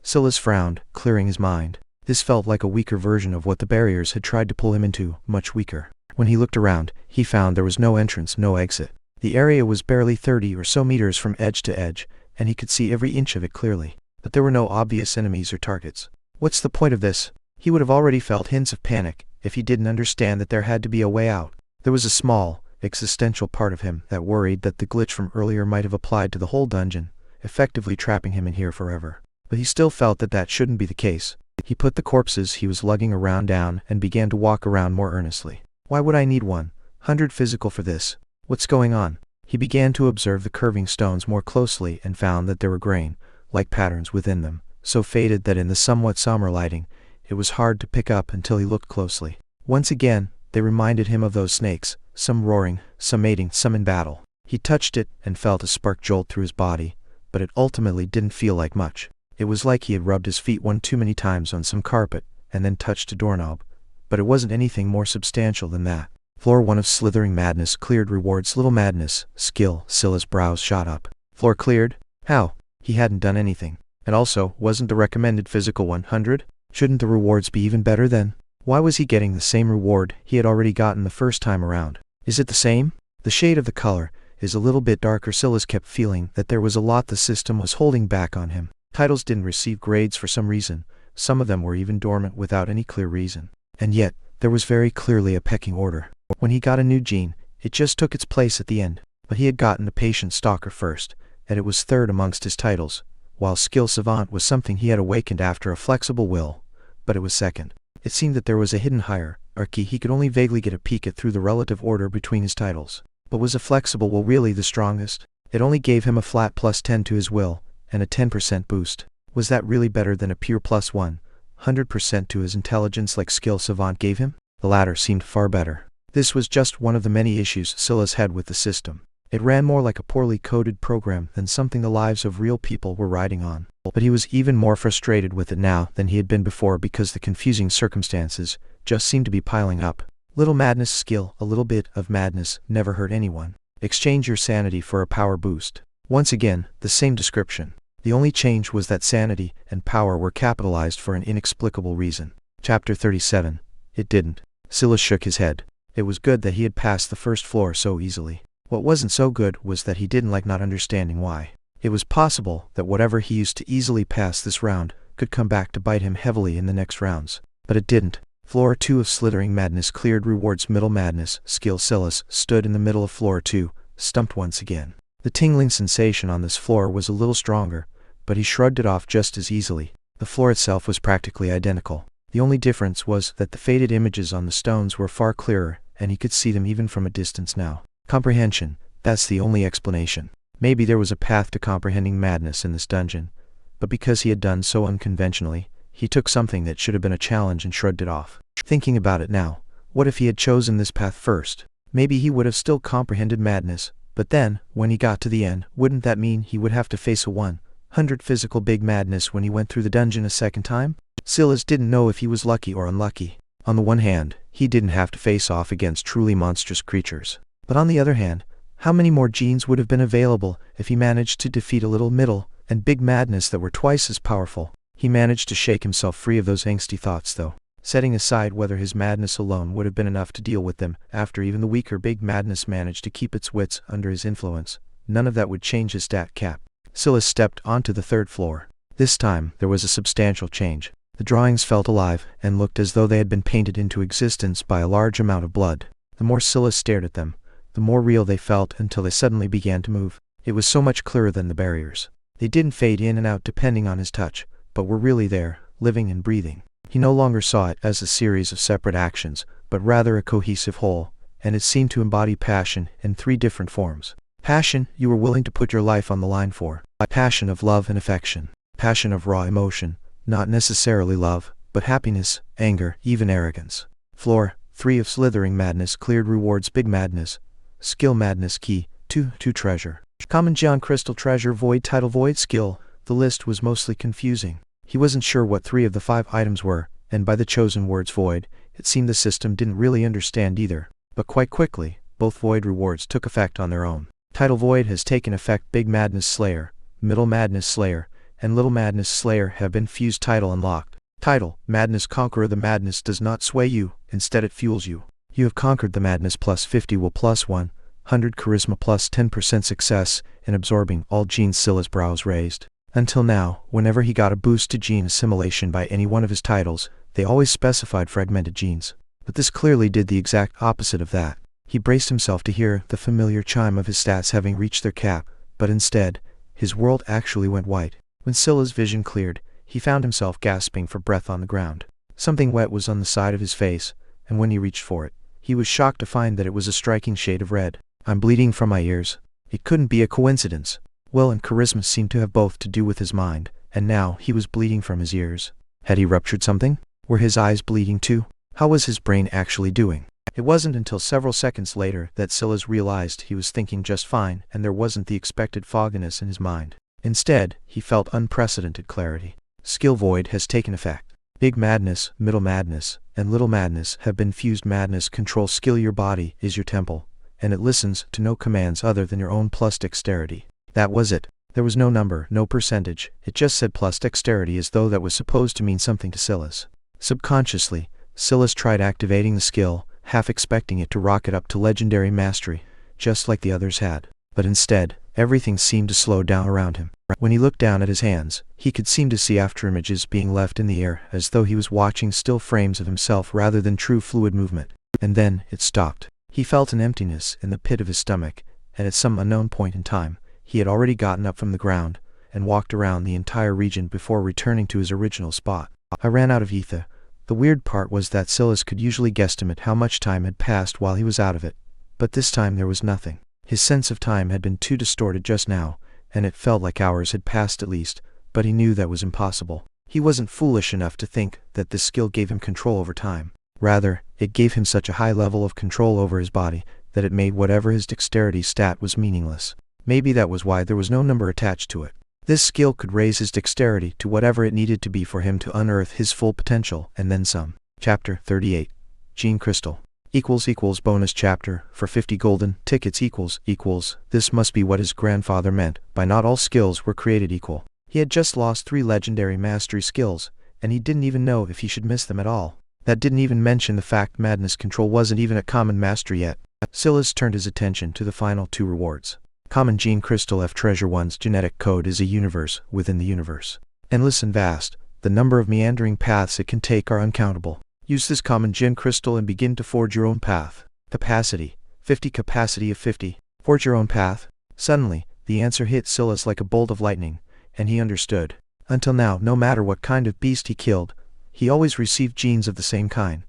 Sylas frowned, clearing his mind. This felt like a weaker version of what the barriers had tried to pull him into, much weaker. When he looked around, he found there was no entrance, no exit. The area was barely 30 or so meters from edge to edge, and he could see every inch of it clearly. But there were no obvious enemies or targets. What's the point of this? He would have already felt hints of panic if he didn't understand that there had to be a way out. There was a small, existential part of him that worried that the glitch from earlier might have applied to the whole dungeon, effectively trapping him in here forever. But he still felt that that shouldn't be the case. He put the corpses he was lugging around down and began to walk around more earnestly. Why would I need 100 physical for this? What's going on? He began to observe the curving stones more closely and found that there were grain-like patterns within them, so faded that in the somewhat somber lighting, it was hard to pick up until he looked closely. Once again, they reminded him of those snakes, some roaring, some mating, some in battle. He touched it and felt a spark jolt through his body, but it ultimately didn't feel like much. It was like he had rubbed his feet one too many times on some carpet, and then touched a doorknob. But it wasn't anything more substantial than that. Floor 1 of Slithering Madness cleared rewards little madness, skill. Sylas' brows shot up. Floor cleared? How? He hadn't done anything. And also, wasn't the recommended physical 100? Shouldn't the rewards be even better then? Why was he getting the same reward he had already gotten the first time around? Is it the same? The shade of the color is a little bit darker. Sylas kept feeling that there was a lot the system was holding back on him. Titles didn't receive grades for some reason. Some of them were even dormant without any clear reason. And yet, there was very clearly a pecking order. When he got a new gene, it just took its place at the end. But he had gotten the Patient Stalker first, and it was third amongst his titles, while Skill Savant was something he had awakened after a flexible will, but it was second. It seemed that there was a hidden hierarchy he could only vaguely get a peek at through the relative order between his titles. But was a flexible will really the strongest? It only gave him a flat +10 to his will, and a 10% boost. Was that really better than a pure +100% to his intelligence like Skill Savant gave him? The latter seemed far better. This was just one of the many issues Sylas had with the system. It ran more like a poorly coded program than something the lives of real people were riding on. But he was even more frustrated with it now than he had been before because the confusing circumstances just seemed to be piling up. Little madness skill, a little bit of madness, never hurt anyone. Exchange your sanity for a power boost. Once again, the same description. The only change was that sanity and power were capitalized for an inexplicable reason. Chapter 37. It didn't. Sylas shook his head. It was good that he had passed the first floor so easily. What wasn't so good was that he didn't like not understanding why. It was possible that whatever he used to easily pass this round could come back to bite him heavily in the next rounds. But it didn't. Floor 2 of Slithering Madness cleared rewards middle madness. Skill. Sylas stood in the middle of floor 2, stumped once again. The tingling sensation on this floor was a little stronger, but he shrugged it off just as easily. The floor itself was practically identical. The only difference was that the faded images on the stones were far clearer, and he could see them even from a distance now. Comprehension. That's the only explanation. Maybe there was a path to comprehending madness in this dungeon, but because he had done so unconventionally, he took something that should have been a challenge and shrugged it off. Thinking about it now, what if he had chosen this path first? Maybe he would have still comprehended madness, but then, when he got to the end, wouldn't that mean he would have to face a 100 physical big madness when he went through the dungeon a second time? Sylas didn't know if he was lucky or unlucky. On the one hand, he didn't have to face off against truly monstrous creatures. But on the other hand, how many more genes would have been available if he managed to defeat a little middle and big madness that were twice as powerful? He managed to shake himself free of those angsty thoughts though, setting aside whether his madness alone would have been enough to deal with them after even the weaker big madness managed to keep its wits under his influence. None of that would change his stat cap. Sylas stepped onto the third floor. This time, there was a substantial change. The drawings felt alive and looked as though they had been painted into existence by a large amount of blood. The more Sylas stared at them, the more real they felt until they suddenly began to move. It was so much clearer than the barriers. They didn't fade in and out depending on his touch, but were really there, living and breathing. He no longer saw it as a series of separate actions, but rather a cohesive whole, and it seemed to embody passion in 3 different forms. Passion you were willing to put your life on the line for. Passion of love and affection. Passion of raw emotion, not necessarily love, but happiness, anger, even arrogance. Floor 3 of Slithering Madness cleared rewards big madness. Skill madness key, 2 treasure. Common Geon crystal treasure void title void skill. The list was mostly confusing. He wasn't sure what 3 of the 5 items were, and by the chosen words void, it seemed the system didn't really understand either. But quite quickly, both void rewards took effect on their own. Title void has taken effect. Big Madness Slayer, Middle Madness Slayer, and Little Madness Slayer have been fused. Title unlocked. Title, Madness Conqueror. The madness does not sway you, instead it fuels you. You have conquered the madness. Plus 50 will plus 100 charisma plus 10% success in absorbing all genes. Sylas' brows raised. Until now, whenever he got a boost to gene assimilation by any one of his titles, they always specified fragmented genes. But this clearly did the exact opposite of that. He braced himself to hear the familiar chime of his stats having reached their cap, but instead, his world actually went white. When Sylas' vision cleared, he found himself gasping for breath on the ground. Something wet was on the side of his face, and when he reached for it, he was shocked to find that it was a striking shade of red. I'm bleeding from my ears. It couldn't be a coincidence. Will and charisma seemed to have both to do with his mind, and now he was bleeding from his ears. Had he ruptured something? Were his eyes bleeding too? How was his brain actually doing? It wasn't until several seconds later that Sylas realized he was thinking just fine and there wasn't the expected fogginess in his mind. Instead, he felt unprecedented clarity. Skill void has taken effect. Big Madness, Middle Madness, and Little Madness have been fused. Madness control skill. Your body is your temple, and it listens to no commands other than your own plus dexterity. That was it. There was no number, no percentage. It just said plus dexterity as though that was supposed to mean something to Sylas. Subconsciously, Sylas tried activating the skill, half expecting it to rocket up to legendary mastery, just like the others had. But instead, everything seemed to slow down around him. When he looked down at his hands, he could seem to see afterimages being left in the air as though he was watching still frames of himself rather than true fluid movement. And then, it stopped. He felt an emptiness in the pit of his stomach, and at some unknown point in time, he had already gotten up from the ground and walked around the entire region before returning to his original spot. I ran out of ether. The weird part was that Sylas could usually guesstimate how much time had passed while he was out of it, but this time there was nothing. His sense of time had been too distorted just now, and it felt like hours had passed at least, but he knew that was impossible. He wasn't foolish enough to think that this skill gave him control over time. Rather, it gave him such a high level of control over his body that it made whatever his dexterity stat was meaningless. Maybe that was why there was no number attached to it. This skill could raise his dexterity to whatever it needed to be for him to unearth his full potential, and then some. Chapter 38. Gene Crystal. Bonus chapter, for 50 golden tickets equals. This must be what his grandfather meant by not all skills were created equal. He had just lost 3 legendary mastery skills, and he didn't even know if he should miss them at all. That didn't even mention the fact madness control wasn't even a common mastery yet. Sylas turned his attention to the final 2 rewards. Common Gene Crystal. F. Treasure 1's genetic code is a universe within the universe. Endless and vast, the number of meandering paths it can take are uncountable. Use this common Gene Crystal and begin to forge your own path. Capacity, 50. Capacity of 50. Forge your own path. Suddenly, the answer hit Sylas like a bolt of lightning, and he understood. Until now, no matter what kind of beast he killed, he always received genes of the same kind.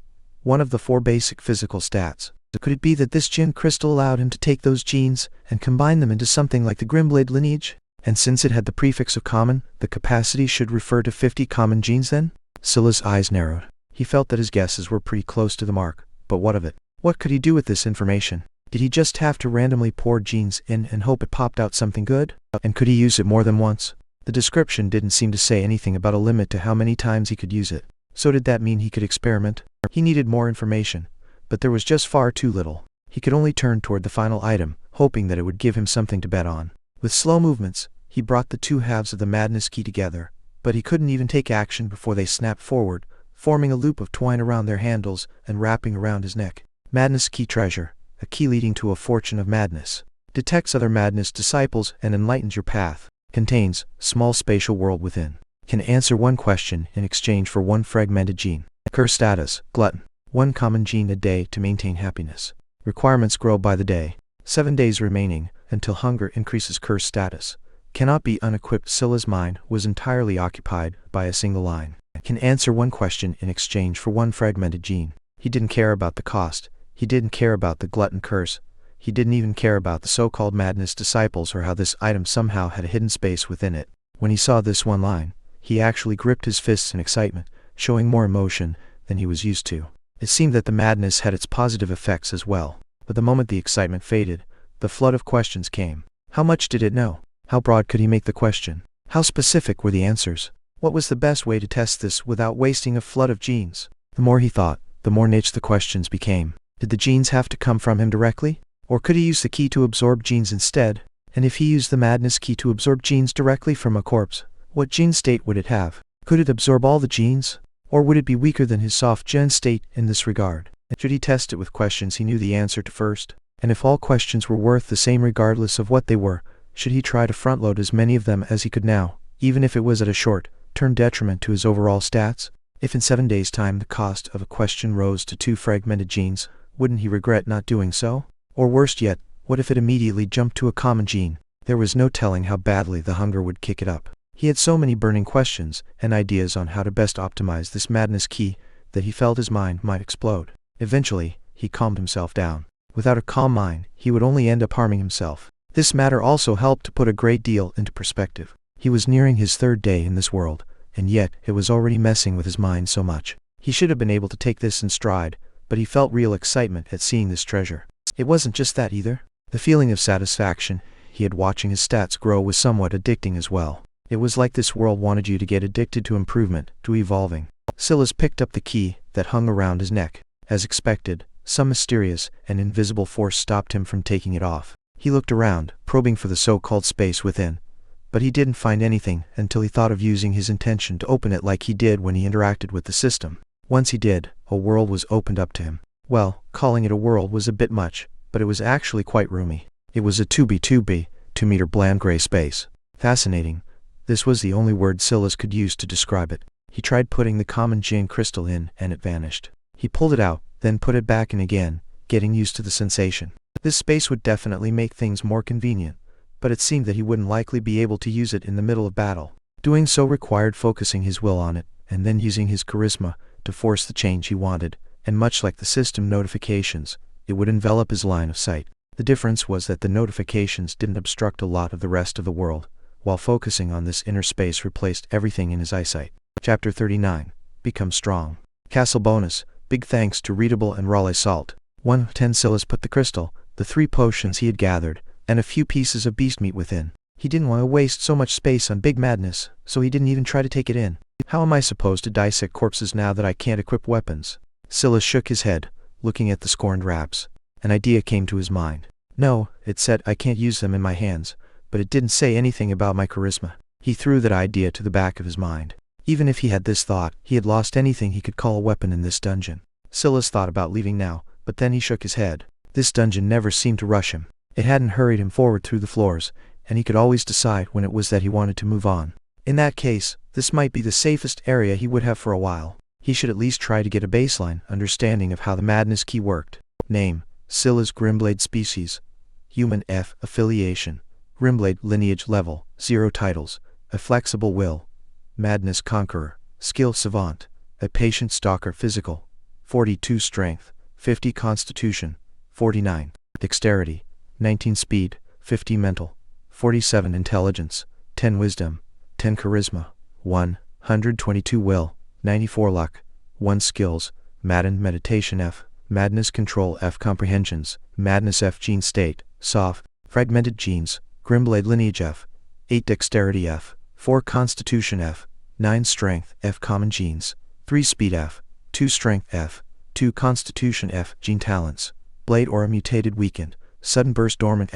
One of the 4 basic physical stats. Could it be that this Gene Crystal allowed him to take those genes and combine them into something like the Grimblade lineage? And since it had the prefix of common, the capacity should refer to 50 common genes then? Sylas' eyes narrowed. He felt that his guesses were pretty close to the mark, but what of it? What could he do with this information? Did he just have to randomly pour genes in and hope it popped out something good? And could he use it more than once? The description didn't seem to say anything about a limit to how many times he could use it. So did that mean he could experiment? He needed more information, but there was just far too little. He could only turn toward the final item, hoping that it would give him something to bet on. With slow movements, he brought the 2 halves of the madness key together, but he couldn't even take action before they snapped forward, forming a loop of twine around their handles and wrapping around his neck. Madness Key Treasure, a key leading to a fortune of madness. Detects other madness disciples and enlightens your path. Contains small spatial world within. Can answer 1 question in exchange for 1 fragmented gene. Curse status, glutton. 1 common gene a day to maintain happiness. Requirements grow by the day. 7 days remaining until hunger increases. Curse status. Cannot be unequipped. Sylas' mind was entirely occupied by a single line. Can answer 1 question in exchange for 1 fragmented gene. He didn't care about the cost. He didn't care about the glutton curse. He didn't even care about the so-called madness disciples or how this item somehow had a hidden space within it. When he saw this 1 line, he actually gripped his fists in excitement, showing more emotion than he was used to. It seemed that the madness had its positive effects as well. But the moment the excitement faded, the flood of questions came. How much did it know? How broad could he make the question? How specific were the answers? What was the best way to test this without wasting a flood of genes? The more he thought, the more niche the questions became. Did the genes have to come from him directly? Or could he use the key to absorb genes instead? And if he used the madness key to absorb genes directly from a corpse, what gene state would it have? Could it absorb all the genes? Or would it be weaker than his soft gen state in this regard? Should he test it with questions he knew the answer to first? And if all questions were worth the same regardless of what they were, should he try to front-load as many of them as he could now, even if it was at a short-term detriment to his overall stats? If in 7 days' time the cost of a question rose to 2 fragmented genes, wouldn't he regret not doing so? Or worse yet, what if it immediately jumped to a common gene? There was no telling how badly the hunger would kick it up. He had so many burning questions and ideas on how to best optimize this madness key that he felt his mind might explode. Eventually, he calmed himself down. Without a calm mind, he would only end up harming himself. This matter also helped to put a great deal into perspective. He was nearing his 3rd day in this world, and yet it was already messing with his mind so much. He should have been able to take this in stride, but he felt real excitement at seeing this treasure. It wasn't just that either. The feeling of satisfaction he had watching his stats grow was somewhat addicting as well. It was like this world wanted you to get addicted to improvement, to evolving. Sylas picked up the key that hung around his neck. As expected, some mysterious and invisible force stopped him from taking it off. He looked around, probing for the so-called space within. But he didn't find anything until he thought of using his intention to open it like he did when he interacted with the system. Once he did, a world was opened up to him. Well, calling it a world was a bit much, but it was actually quite roomy. It was a 2 meter bland gray space. Fascinating. This was the only word Sylas could use to describe it. He tried putting the common gene crystal in, and it vanished. He pulled it out, then put it back in again, getting used to the sensation. This space would definitely make things more convenient, but it seemed that he wouldn't likely be able to use it in the middle of battle. Doing so required focusing his will on it, and then using his charisma to force the change he wanted, and much like the system notifications, it would envelop his line of sight. The difference was that the notifications didn't obstruct a lot of the rest of the world, while focusing on this inner space replaced everything in his eyesight. Chapter 39. Become Strong. Castle Bonus. Big thanks to Readable and Raleigh Salt. 1 of 10 Sylas put the crystal, the 3 potions he had gathered, and a few pieces of beast meat within. He didn't want to waste so much space on big madness, so he didn't even try to take it in. How am I supposed to dissect corpses now that I can't equip weapons? Sylas shook his head, looking at the scorned wraps. An idea came to his mind. No, it said I can't use them in my hands, but it didn't say anything about my charisma. He threw that idea to the back of his mind. Even if he had this thought, he had lost anything he could call a weapon in this dungeon. Sylas thought about leaving now, but then he shook his head. This dungeon never seemed to rush him. It hadn't hurried him forward through the floors, and he could always decide when it was that he wanted to move on. In that case, this might be the safest area he would have for a while. He should at least try to get a baseline understanding of how the madness key worked. Name: Sylas Grimblade. Species: Human. Affiliation: Grimblade. Lineage: Level 0. Titles: A Flexible Will, Madness Conqueror. Skill: Savant. A Patient Stalker. Physical: 42 Strength, 50 Constitution, 49 Dexterity, 19 Speed, 50 Mental, 47 Intelligence, 10 Wisdom, 10 Charisma, 122 Will, 94 Luck, 1 Skills: Madden Meditation. Madness Control. Comprehensions: Madness. Gene State: Soft. Fragmented Genes: Grimblade. Lineage. 8 Dexterity. 4 Constitution. 9 Strength. Common Genes: 3 Speed. 2 Strength. 2 Constitution. Gene Talents: Blade Aura. Mutated. Weakened. Sudden Burst. Dormant.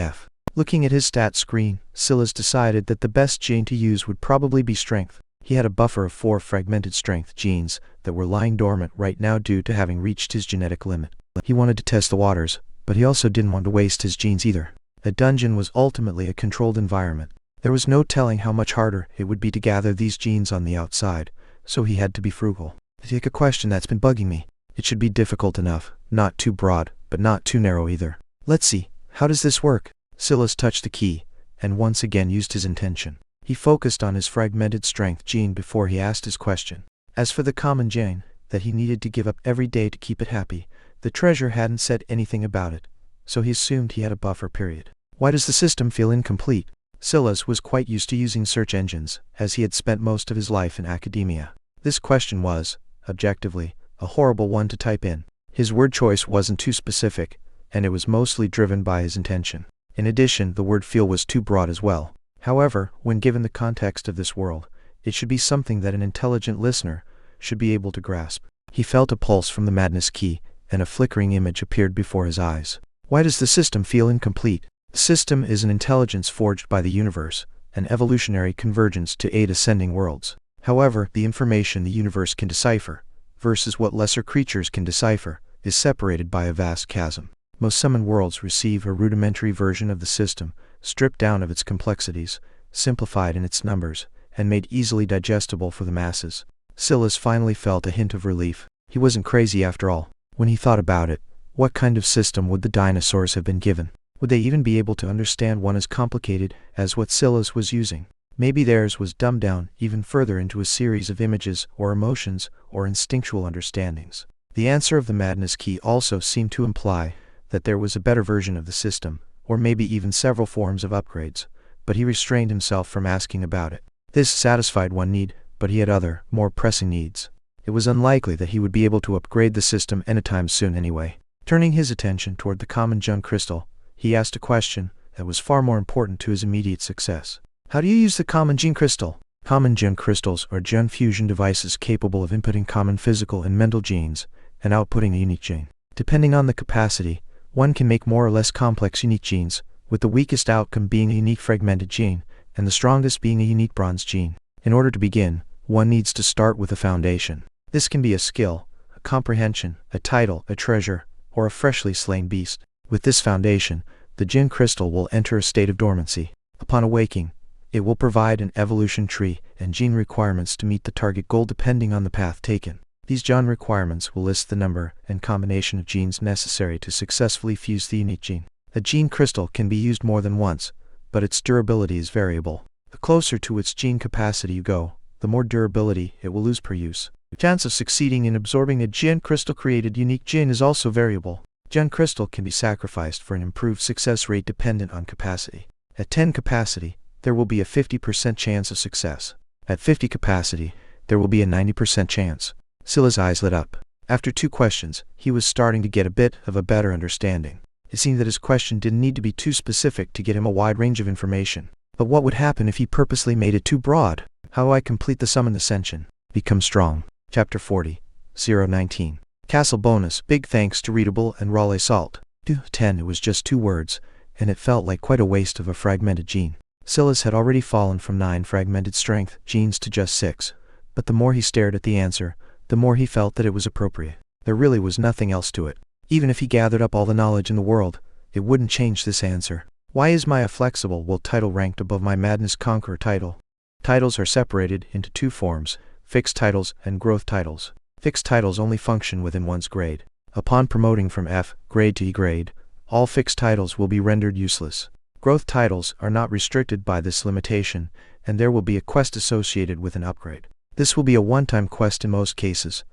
Looking at his stat screen, Sylas decided that the best gene to use would probably be Strength. He had a buffer of 4 fragmented strength genes that were lying dormant right now due to having reached his genetic limit. He wanted to test the waters, but he also didn't want to waste his genes either. A dungeon was ultimately a controlled environment. There was no telling how much harder it would be to gather these genes on the outside, so he had to be frugal. To take a question that's been bugging me. It should be difficult enough, not too broad, but not too narrow either. Let's see, how does this work? Sylas touched the key, and once again used his intention. He focused on his fragmented strength gene before he asked his question. As for the common gene that he needed to give up every day to keep it happy, the treasure hadn't said anything about it, so he assumed he had a buffer period. Why does the system feel incomplete? Sylas was quite used to using search engines, as he had spent most of his life in academia. This question was, objectively, a horrible one to type in. His word choice wasn't too specific, and it was mostly driven by his intention. In addition, the word feel was too broad as well. However, when given the context of this world, It should be something that an intelligent listener should be able to grasp. He felt a pulse from the madness key, and a flickering image appeared before his eyes. Why does the system feel incomplete? The system is an intelligence forged by the universe, an evolutionary convergence to aid ascending worlds. However, the information the universe can decipher, versus what lesser creatures can decipher, is separated by a vast chasm. Most summoned worlds receive a rudimentary version of the system, stripped down of its complexities, simplified in its numbers, and made easily digestible for the masses. Sylas finally felt a hint of relief. He wasn't crazy after all. When he thought about it, what kind of system would the dinosaurs have been given? Would they even be able to understand one as complicated as what Sylas was using? Maybe theirs was dumbed down even further into a series of images or emotions or instinctual understandings. The answer of the madness key also seemed to imply that there was a better version of the system, or maybe even several forms of upgrades, but he restrained himself from asking about it. This satisfied one need, but he had other, more pressing needs. It was unlikely that he would be able to upgrade the system anytime soon anyway. Turning his attention toward the common gem crystal, he asked a question that was far more important to his immediate success. How do you use the common gene crystal? Common gene crystals are gene fusion devices capable of inputting common physical and mental genes and outputting a unique gene. Depending on the capacity, one can make more or less complex unique genes, with the weakest outcome being a unique fragmented gene, and the strongest being a unique bronze gene. In order to begin, one needs to start with a foundation. This can be a skill, a comprehension, a title, a treasure, or a freshly slain beast. With this foundation, the gene crystal will enter a state of dormancy. Upon awaking, it will provide an evolution tree and gene requirements to meet the target goal depending on the path taken. These gene requirements will list the number and combination of genes necessary to successfully fuse the unique gene. A gene crystal can be used more than once, but its durability is variable. The closer to its gene capacity you go, the more durability it will lose per use. The chance of succeeding in absorbing a gene crystal created unique gene is also variable. Gene crystal can be sacrificed for an improved success rate dependent on capacity. At 10 capacity, there will be a 50% chance of success. At 50 capacity, there will be a 90% chance. Sylas' eyes lit up. After 2 questions, he was starting to get a bit of a better understanding. It seemed that his question didn't need to be too specific to get him a wide range of information. But what would happen if he purposely made it too broad? How do I complete the summon ascension? Become strong. Chapter 40, 019. Castle bonus, big thanks to Readable and Raleigh Salt. 10. It was just 2 words, and it felt like quite a waste of a fragmented gene. Sylas had already fallen from 9 fragmented strength genes to just 6, but the more he stared at the answer, the more he felt that it was appropriate. There really was nothing else to it. Even if he gathered up all the knowledge in the world, it wouldn't change this answer. Why is my flexible will title ranked above my Madness Conqueror title? Titles are separated into 2 forms, fixed titles and growth titles. Fixed titles only function within one's grade. Upon promoting from F grade to E grade, all fixed titles will be rendered useless. Growth titles are not restricted by this limitation, and there will be a quest associated with an upgrade. This will be a one-time quest in most cases,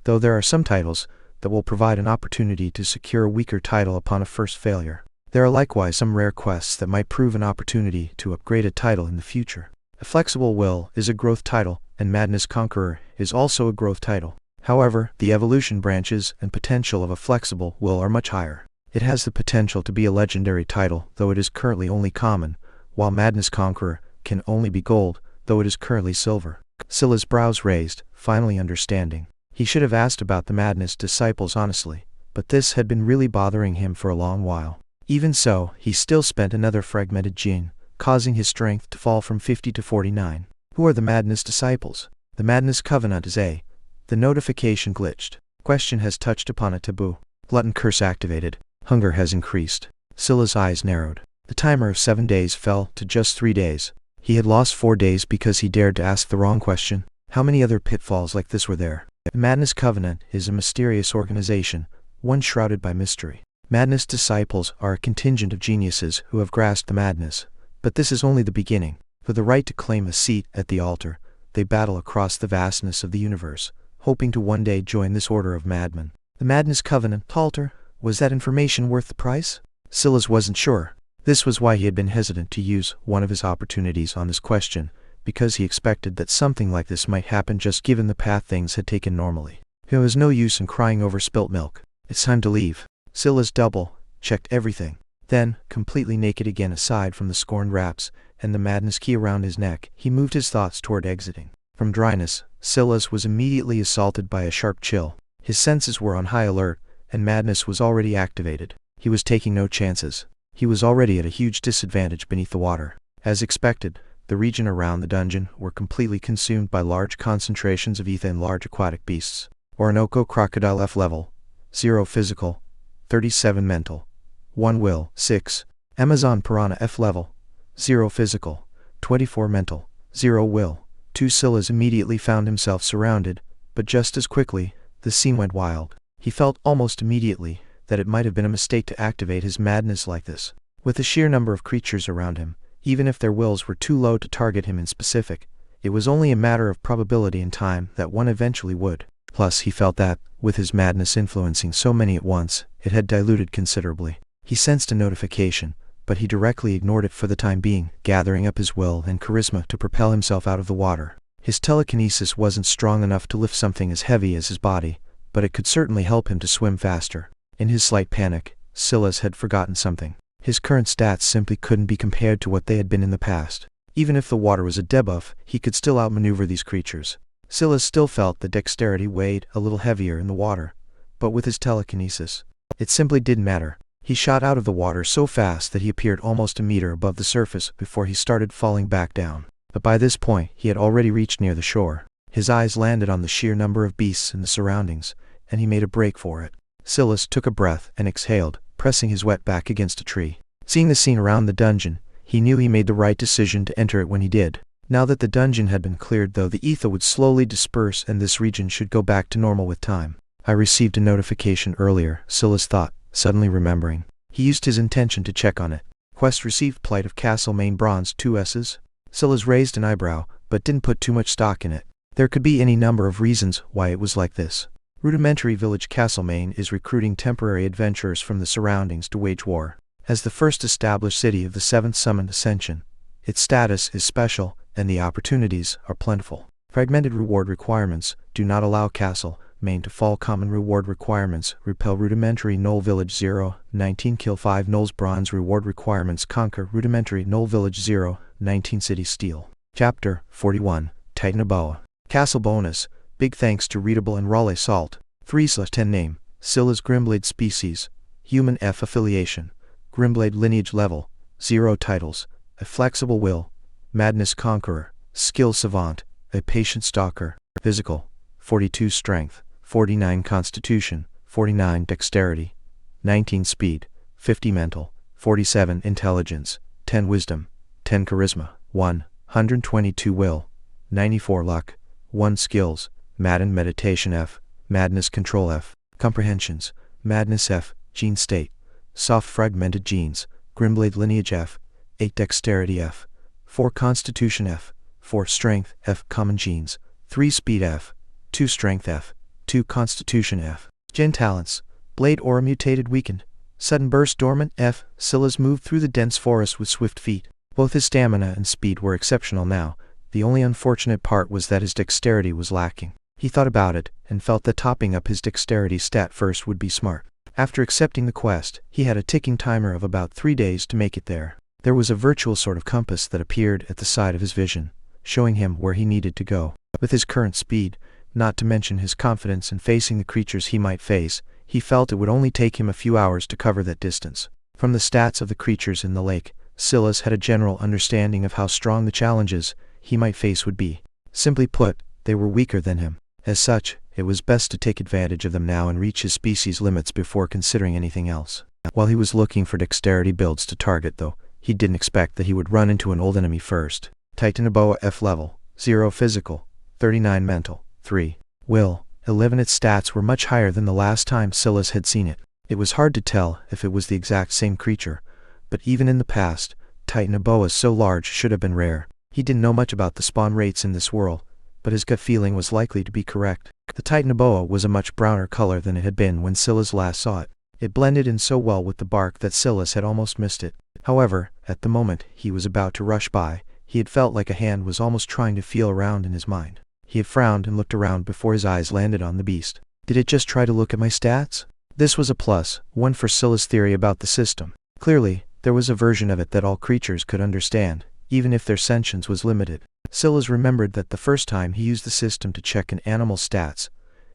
though there are some titles that will provide an opportunity to secure a weaker title upon a first failure. There are likewise some rare quests that might prove an opportunity to upgrade a title in the future. A flexible will is a growth title, and Madness Conqueror is also a growth title. However, the evolution branches and potential of a flexible will are much higher. It has the potential to be a legendary title, though it is currently only common, while Madness Conqueror can only be gold, though it is currently silver. Sylas' brows raised, finally understanding. He should have asked about the Madness disciples honestly, but this had been really bothering him for a long while. Even so, he still spent another fragmented gene, causing his strength to fall from 50 to 49. Who are the Madness disciples? The Madness Covenant is a... The notification glitched. Question has touched upon a taboo. Glutton curse activated. Hunger has increased. Sylas' eyes narrowed. The timer of 7 days fell to just 3 days. He had lost 4 days because he dared to ask the wrong question. How many other pitfalls like this were there? The Madness Covenant is a mysterious organization, one shrouded by mystery. Madness disciples are a contingent of geniuses who have grasped the madness. But this is only the beginning. For the right to claim a seat at the altar, they battle across the vastness of the universe, hoping to one day join this order of madmen. The Madness Covenant altar, was that information worth the price? Sylas wasn't sure. This was why he had been hesitant to use one of his opportunities on this question, because he expected that something like this might happen just given the path things had taken normally. There was no use in crying over spilt milk. It's time to leave. Sylas double-checked everything. Then, completely naked again aside from the scorned wraps and the madness key around his neck, he moved his thoughts toward exiting. From dryness, Sylas was immediately assaulted by a sharp chill. His senses were on high alert, and madness was already activated. He was taking no chances. He was already at a huge disadvantage beneath the water. As expected, the region around the dungeon were completely consumed by large concentrations of ether and large aquatic beasts. Orinoco crocodile F level, 0 physical, 37 mental, 1 will, 6. Amazon piranha F level, 0 physical, 24 mental, 0 will, 2. Sylas immediately found himself surrounded, but just as quickly, the scene went wild. He felt almost immediately that it might have been a mistake to activate his madness like this. With the sheer number of creatures around him, even if their wills were too low to target him in specific, it was only a matter of probability and time that one eventually would. Plus, he felt that, with his madness influencing so many at once, it had diluted considerably. He sensed a notification, but he directly ignored it for the time being, gathering up his will and charisma to propel himself out of the water. His telekinesis wasn't strong enough to lift something as heavy as his body, but it could certainly help him to swim faster. In his slight panic, Sylas had forgotten something. His current stats simply couldn't be compared to what they had been in the past. Even if the water was a debuff, he could still outmaneuver these creatures. Sylas still felt that dexterity weighed a little heavier in the water, but with his telekinesis, it simply didn't matter. He shot out of the water so fast that he appeared almost a meter above the surface before he started falling back down. But by this point, he had already reached near the shore. His eyes landed on the sheer number of beasts in the surroundings, and he made a break for it. Sylas took a breath and exhaled, pressing his wet back against a tree. Seeing the scene around the dungeon, he knew he made the right decision to enter it when he did. Now that the dungeon had been cleared, though, the ether would slowly disperse and this region should go back to normal with time. I received a notification earlier, Sylas thought, suddenly remembering. He used his intention to check on it. Quest received, Plight of Castle Main Bronze 2 S's. Sylas raised an eyebrow, but didn't put too much stock in it. There could be any number of reasons why it was like this. Rudimentary Village Castlemaine is recruiting temporary adventurers from the surroundings to wage war. As the first established city of the 7th Summoned Ascension, its status is special, and the opportunities are plentiful. Fragmented reward requirements do not allow Castle Main to fall. Common reward requirements repel Rudimentary Knoll Village 0, 19 kill 5 Knolls. Bronze reward requirements conquer Rudimentary Knoll Village 0, 19 City Stele. Chapter 41, Titanoboa. Castle bonus. Big thanks to Readable and Raleigh Salt. 3/10 name, Sylas Grimblade species, human F affiliation, Grimblade lineage level, 0 titles, a flexible will, madness conqueror, skill savant, a patient stalker, physical, 42 strength, 49 constitution, 49 dexterity, 19 speed, 50 mental, 47 intelligence, 10 wisdom, 10 charisma, 122 will, 94 luck, 1 skills, Madden meditation F, madness control F, comprehensions, madness F, gene state, soft fragmented genes, Grimblade lineage F, 8 dexterity F, 4 constitution F, 4 strength F, common genes, 3 speed F, 2 strength F, 2 constitution F. Gen talents, blade aura mutated weakened, sudden burst dormant F. Sylas moved through the dense forest with swift feet. Both his stamina and speed were exceptional now. The only unfortunate part was that his dexterity was lacking. He thought about it, and felt that topping up his dexterity stat first would be smart. After accepting the quest, he had a ticking timer of about 3 days to make it there. There was a virtual sort of compass that appeared at the side of his vision, showing him where he needed to go. With his current speed, not to mention his confidence in facing the creatures he might face, he felt it would only take him a few hours to cover that distance. From the stats of the creatures in the lake, Sylas had a general understanding of how strong the challenges he might face would be. Simply put, they were weaker than him. As such, it was best to take advantage of them now and reach his species' limits before considering anything else. While he was looking for dexterity builds to target, though, he didn't expect that he would run into an old enemy first. Titanoboa F level, 0 physical, 39 mental, 3 will, 11. Its stats were much higher than the last time Sylas had seen it. It was hard to tell if it was the exact same creature, but even in the past, Titanoboas so large should have been rare. He didn't know much about the spawn rates in this world, but his gut feeling was likely to be correct. The Titanoboa was a much browner color than it had been when Sylas last saw it. It blended in so well with the bark that Sylas had almost missed it. However, at the moment he was about to rush by, he had felt like a hand was almost trying to feel around in his mind. He had frowned and looked around before his eyes landed on the beast. Did it just try to look at my stats? This was a plus, one for Sylas' theory about the system. Clearly, there was a version of it that all creatures could understand, even if their sentience was limited. Sylas remembered that the first time he used the system to check an animal's stats,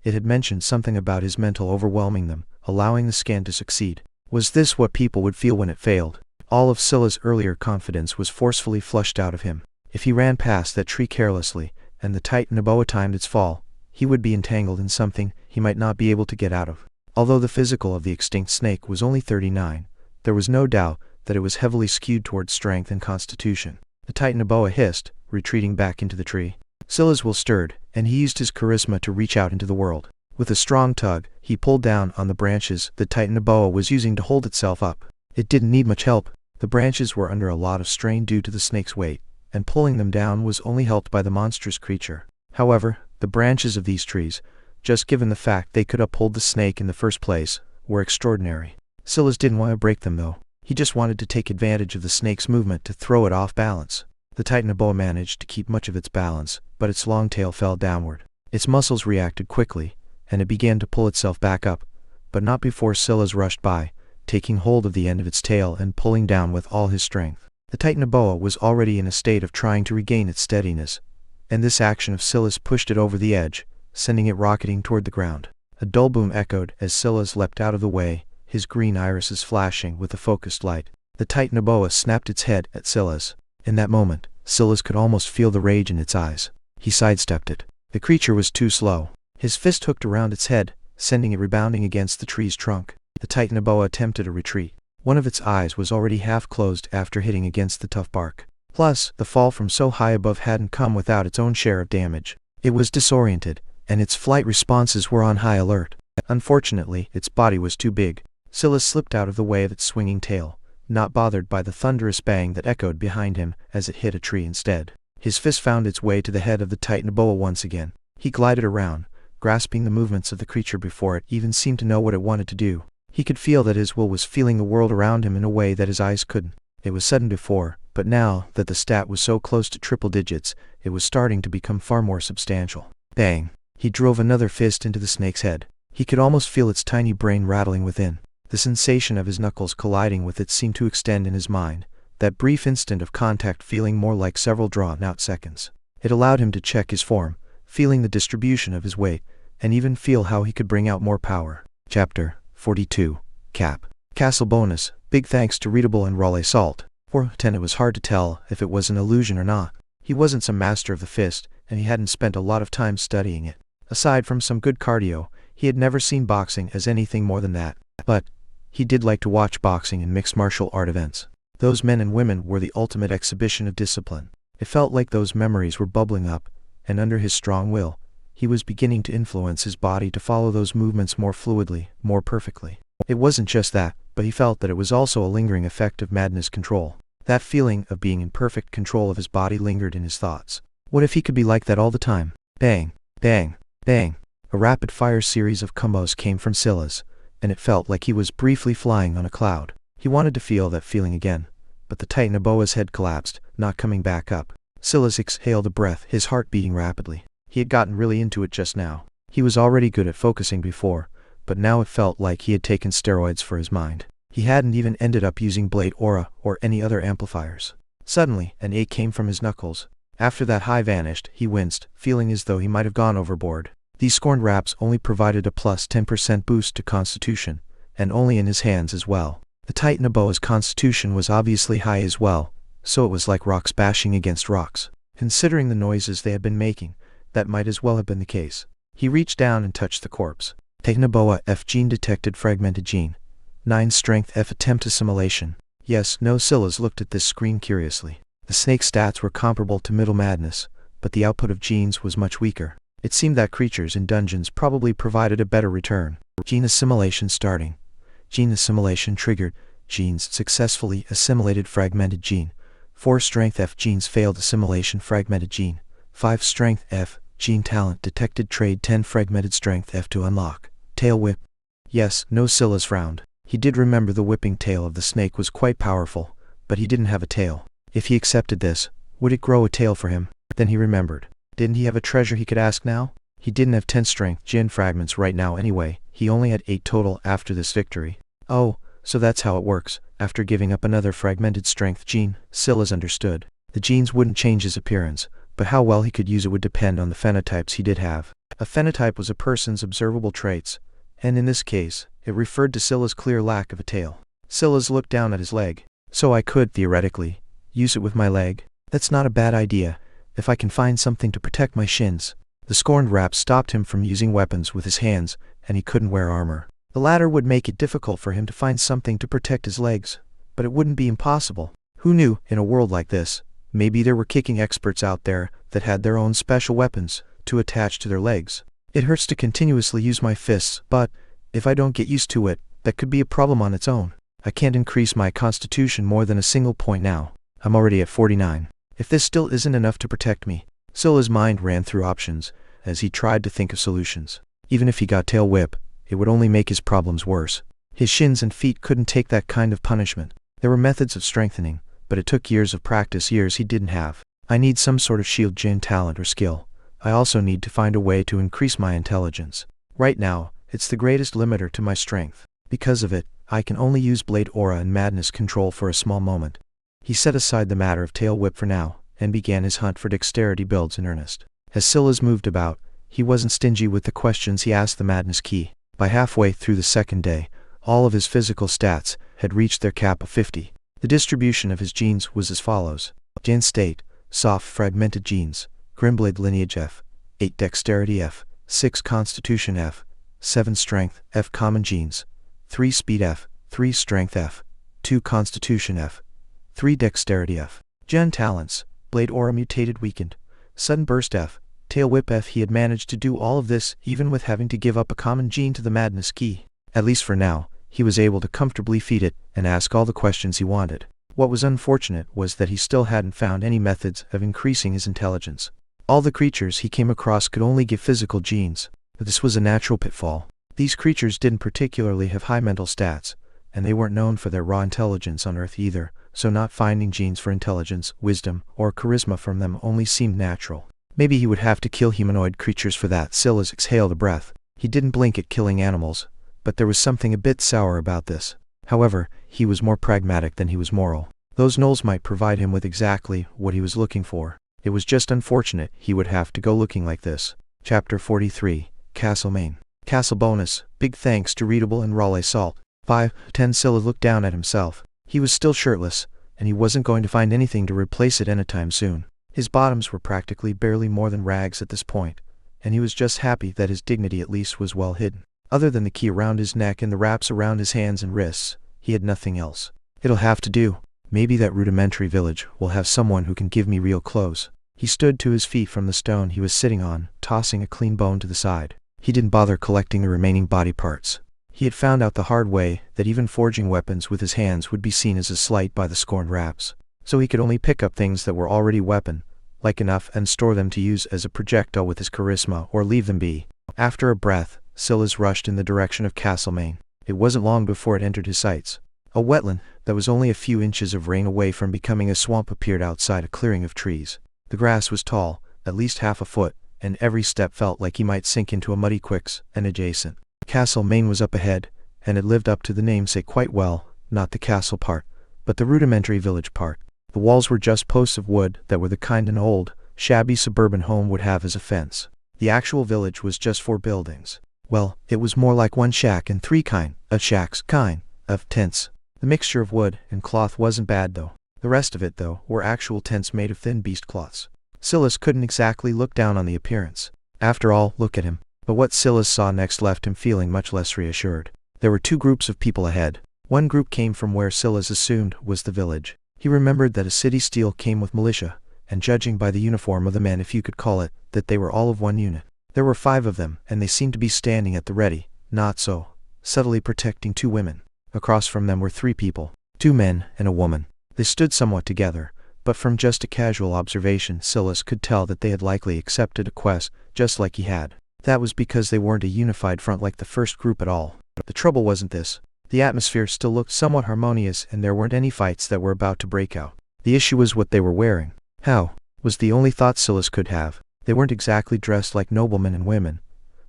it had mentioned something about his mental overwhelming them, allowing the scan to succeed. Was this what people would feel when it failed? All of Sylas' earlier confidence was forcefully flushed out of him. If he ran past that tree carelessly, and the Titanoboa timed its fall, he would be entangled in something he might not be able to get out of. Although the physical of the extinct snake was only 39, there was no doubt that it was heavily skewed towards strength and constitution. The Titanoboa hissed, retreating back into the tree. Sylas will stirred, and he used his charisma to reach out into the world. With a strong tug, he pulled down on the branches the Titanoboa was using to hold itself up. It didn't need much help. The branches were under a lot of strain due to the snake's weight, and pulling them down was only helped by the monstrous creature. However, the branches of these trees, just given the fact they could uphold the snake in the first place, were extraordinary. Sylas didn't want to break them though. He just wanted to take advantage of the snake's movement to throw it off balance. The Titanoboa managed to keep much of its balance, but its long tail fell downward. Its muscles reacted quickly, and it began to pull itself back up, but not before Sylas rushed by, taking hold of the end of its tail and pulling down with all his strength. The Titanoboa was already in a state of trying to regain its steadiness, and this action of Sylas pushed it over the edge, sending it rocketing toward the ground. A dull boom echoed as Sylas leapt out of the way, his green irises flashing with a focused light. The Titanoboa snapped its head at Sylas. In that moment, Sylas could almost feel the rage in its eyes. He sidestepped it. The creature was too slow. His fist hooked around its head, sending it rebounding against the tree's trunk. The Titanoboa attempted a retreat. One of its eyes was already half closed after hitting against the tough bark. Plus, the fall from so high above hadn't come without its own share of damage. It was disoriented, and its flight responses were on high alert. Unfortunately, its body was too big. Sylas slipped out of the way of its swinging tail, not bothered by the thunderous bang that echoed behind him as it hit a tree instead. His fist found its way to the head of the Titanoboa once again. He glided around, grasping the movements of the creature before it even seemed to know what it wanted to do. He could feel that his will was feeling the world around him in a way that his eyes couldn't. It was sudden before, but now that the stat was so close to triple digits, it was starting to become far more substantial. Bang! He drove another fist into the snake's head. He could almost feel its tiny brain rattling within. The sensation of his knuckles colliding with it seemed to extend in his mind, that brief instant of contact feeling more like several drawn-out seconds. It allowed him to check his form, feeling the distribution of his weight, and even feel how he could bring out more power. Chapter 42. Cap. Castle bonus. Big thanks to Readable and Raleigh Salt. For 10 it was hard to tell if it was an illusion or not. He wasn't some master of the fist, and he hadn't spent a lot of time studying it. Aside from some good cardio, he had never seen boxing as anything more than that. But he did like to watch boxing and mixed martial art events. Those men and women were the ultimate exhibition of discipline. It felt like those memories were bubbling up, and under his strong will, he was beginning to influence his body to follow those movements more fluidly, more perfectly. It wasn't just that, but he felt that it was also a lingering effect of madness control. That feeling of being in perfect control of his body lingered in his thoughts. What if he could be like that all the time? Bang, bang, bang. A rapid-fire series of combos came from Sylas, and it felt like he was briefly flying on a cloud. He wanted to feel that feeling again, but the Titanoboa's head collapsed, not coming back up. Sylas exhaled a breath, his heart beating rapidly. He had gotten really into it just now. He was already good at focusing before, but now it felt like he had taken steroids for his mind. He hadn't even ended up using Blade Aura or any other amplifiers. Suddenly, an ache came from his knuckles. After that high vanished, he winced, feeling as though he might have gone overboard. These scorned wraps only provided a plus 10% boost to Constitution, and only in his hands as well. The Titanoboa's Constitution was obviously high as well, so it was like rocks bashing against rocks. Considering the noises they had been making, that might as well have been the case. He reached down and touched the corpse. Titanoboa F gene detected, fragmented gene. 9 strength F attempt assimilation. Yes, no. Sylas looked at this screen curiously. The snake stats were comparable to Middle Madness, but the output of genes was much weaker. It seemed that creatures in dungeons probably provided a better return. Gene assimilation starting. Gene assimilation triggered. Genes successfully assimilated, fragmented gene. 4 strength F genes failed assimilation, fragmented gene. 5 strength F gene talent detected, trade 10 fragmented strength F to unlock. Tail whip. Yes, no. Sylas frowned. He did remember the whipping tail of the snake was quite powerful, but he didn't have a tail. If he accepted this, would it grow a tail for him? Then he remembered. Didn't he have a treasure he could ask now? He didn't have 10 strength gene fragments right now anyway. He only had 8 total after this victory. Oh, so that's how it works. After giving up another fragmented strength gene, Sylas understood. The genes wouldn't change his appearance, but how well he could use it would depend on the phenotypes he did have. A phenotype was a person's observable traits, and in this case, it referred to Sylas' clear lack of a tail. Sylas looked down at his leg. So I could, theoretically, use it with my leg? That's not a bad idea, if I can find something to protect my shins. The scorned rap stopped him from using weapons with his hands, and he couldn't wear armor. The latter would make it difficult for him to find something to protect his legs, but it wouldn't be impossible. Who knew, in a world like this, maybe there were kicking experts out there that had their own special weapons to attach to their legs. It hurts to continuously use my fists, but if I don't get used to it, that could be a problem on its own. I can't increase my constitution more than a single point now. I'm already at 49. If this still isn't enough to protect me. Sylas' mind ran through options as he tried to think of solutions. Even if he got tail whip, it would only make his problems worse. His shins and feet couldn't take that kind of punishment. There were methods of strengthening, but it took years of practice, years he didn't have. I need some sort of shield gene talent or skill. I also need to find a way to increase my intelligence. Right now, it's the greatest limiter to my strength. Because of it, I can only use blade aura and madness control for a small moment. He set aside the matter of tail whip for now, and began his hunt for dexterity builds in earnest. As Sylas moved about, he wasn't stingy with the questions he asked the madness key. By halfway through the second day, all of his physical stats had reached their cap of 50. The distribution of his genes was as follows. Gen state, soft fragmented genes, Grimblade lineage F, 8 dexterity F, 6 constitution F, 7 strength F common genes, 3 speed F, 3 strength F, 2 constitution F, 3 dexterity F. Gen talents, blade aura mutated weakened, sudden burst F, tail whip F. He had managed to do all of this even with having to give up a common gene to the madness key. At least for now, he was able to comfortably feed it and ask all the questions he wanted. What was unfortunate was that he still hadn't found any methods of increasing his intelligence. All the creatures he came across could only give physical genes, but this was a natural pitfall. These creatures didn't particularly have high mental stats, and they weren't known for their raw intelligence on Earth either, so not finding genes for intelligence, wisdom, or charisma from them only seemed natural. Maybe he would have to kill humanoid creatures for that. Sylas exhaled a breath. He didn't blink at killing animals, but there was something a bit sour about this. However, he was more pragmatic than he was moral. Those gnolls might provide him with exactly what he was looking for. It was just unfortunate he would have to go looking like this. Chapter 43, Castle Main. Castle bonus, big thanks to Readable and Raleigh Salt. 5/10. Sylas looked down at himself. He was still shirtless, and he wasn't going to find anything to replace it anytime soon. His bottoms were practically barely more than rags at this point, and he was just happy that his dignity at least was well hidden. Other than the key around his neck and the wraps around his hands and wrists, he had nothing else. It'll have to do. Maybe that rudimentary village will have someone who can give me real clothes. He stood to his feet from the stone he was sitting on, tossing a clean bone to the side. He didn't bother collecting the remaining body parts. He had found out the hard way that even forging weapons with his hands would be seen as a slight by the scorned raps. So he could only pick up things that were already weapon-like enough and store them to use as a projectile with his charisma or leave them be. After a breath, Sylas rushed in the direction of Castle Main. It wasn't long before it entered his sights. A wetland that was only a few inches of rain away from becoming a swamp appeared outside a clearing of trees. The grass was tall, at least half a foot, and every step felt like he might sink into a muddy quicks and adjacent. Castle Main was up ahead, and it lived up to the namesake quite well, not the castle part, but the rudimentary village part. The walls were just posts of wood that were the kind an old, shabby suburban home would have as a fence. The actual village was just 4 buildings. Well, it was more like one shack and 3 kind of tents. The mixture of wood and cloth wasn't bad though. The rest of it though were actual tents made of thin beast cloths. Sylas couldn't exactly look down on the appearance. After all, look at him. But what Sylas saw next left him feeling much less reassured. There were 2 groups of people ahead. One group came from where Sylas assumed was the village. He remembered that a city steel came with militia, and judging by the uniform of the men, if you could call it, that they were all of one unit. There were 5 of them, and they seemed to be standing at the ready, not so, subtly protecting 2 women. Across from them were 3 people, 2 men and a woman. They stood somewhat together, but from just a casual observation Sylas could tell that they had likely accepted a quest, just like he had. That was because they weren't a unified front like the first group at all. The trouble wasn't this. The atmosphere still looked somewhat harmonious and there weren't any fights that were about to break out. The issue was what they were wearing. How? Was the only thought Sylas could have. They weren't exactly dressed like noblemen and women,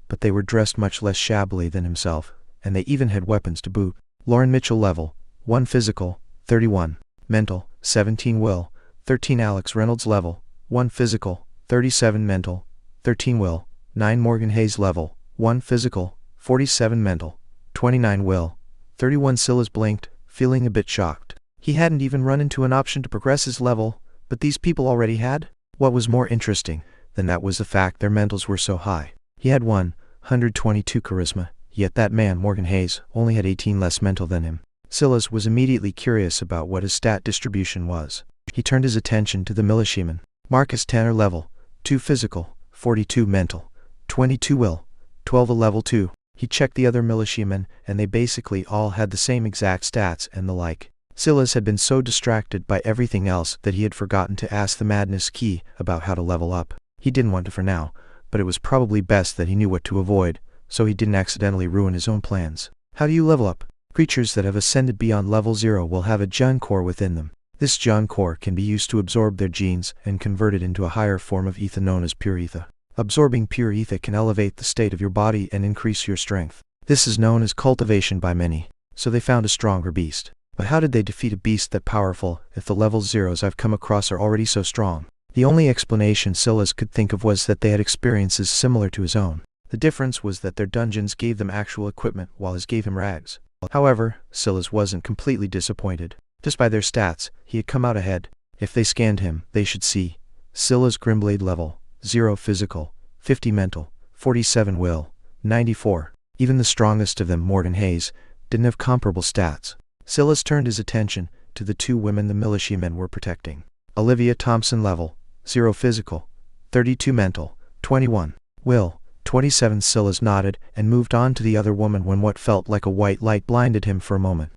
but they were dressed much less shabbily than himself, and they even had weapons to boot. Lauren Mitchell level, 1 physical, 31, mental, 17 will, 13 Alex Reynolds level, 1 physical, 37 mental, 13 will, 9 Morgan Hayes level, 1 physical, 47 mental, 29 will, 31 Sylas blinked, feeling a bit shocked. He hadn't even run into an option to progress his level, but these people already had? What was more interesting than that was the fact their mentals were so high. He had 122 charisma, yet that man, Morgan Hayes, only had 18 less mental than him. Sylas was immediately curious about what his stat distribution was. He turned his attention to the militiamen. Marcus Tanner level, 2 physical, 42 mental, 22 will, 12 a level 2. He checked the other militiamen, and they basically all had the same exact stats and the like. Sylas had been so distracted by everything else that he had forgotten to ask the madness key about how to level up. He didn't want to for now, but it was probably best that he knew what to avoid, so he didn't accidentally ruin his own plans. How do you level up? Creatures that have ascended beyond level 0 will have a gene core within them. This gene core can be used to absorb their genes and convert it into a higher form of ether known as pure ether. Absorbing pure ether can elevate the state of your body and increase your strength. This is known as cultivation by many, so they found a stronger beast. But how did they defeat a beast that powerful if the level 0s I've come across are already so strong? The only explanation Sylas could think of was that they had experiences similar to his own. The difference was that their dungeons gave them actual equipment while his gave him rags. However, Sylas wasn't completely disappointed. Just by their stats, he had come out ahead. If they scanned him, they should see Sylas Grimblade level, 0 physical, 50 mental, 47 will, 94. Even the strongest of them, Morgan Hayes, didn't have comparable stats. Sylas turned his attention to the 2 women the militiamen were protecting. Olivia Thompson level, 0 physical, 32 mental, 21 will, 27. Sylas nodded and moved on to the other woman when what felt like a white light blinded him for a moment.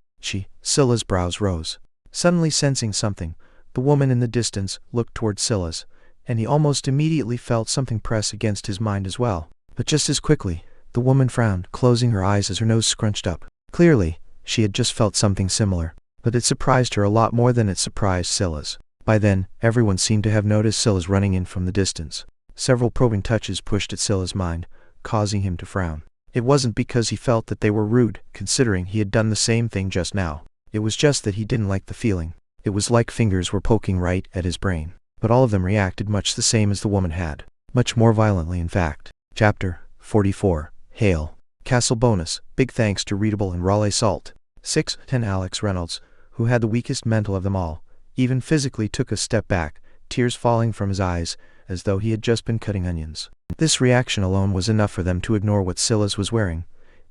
Sylas' brows rose. Suddenly sensing something, the woman in the distance looked toward Sylas, and he almost immediately felt something press against his mind as well. But just as quickly, the woman frowned, closing her eyes as her nose scrunched up. Clearly, she had just felt something similar, but it surprised her a lot more than it surprised Sylas. By then, everyone seemed to have noticed Sylas running in from the distance. Several probing touches pushed at Sylas' mind, causing him to frown. It wasn't because he felt that they were rude, considering he had done the same thing just now. It was just that he didn't like the feeling. It was like fingers were poking right at his brain. But all of them reacted much the same as the woman had. Much more violently, in fact. Chapter 44. Hail. Castle bonus. Big thanks to Readable and Raleigh Salt. 6-10 Alex Reynolds, who had the weakest mental of them all, even physically took a step back, tears falling from his eyes, as though he had just been cutting onions. This reaction alone was enough for them to ignore what Sylas was wearing,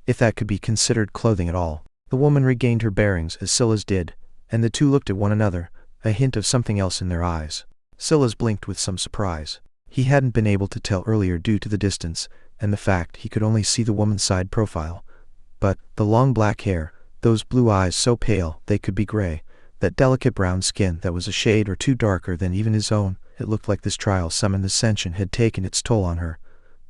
if that could be considered clothing at all. The woman regained her bearings as Sylas did, and the two looked at one another, a hint of something else in their eyes. Sylas blinked with some surprise. He hadn't been able to tell earlier due to the distance, and the fact he could only see the woman's side profile. But the long black hair, those blue eyes so pale they could be gray, that delicate brown skin that was a shade or two darker than even his own, it looked like this trial summoned ascension had taken its toll on her.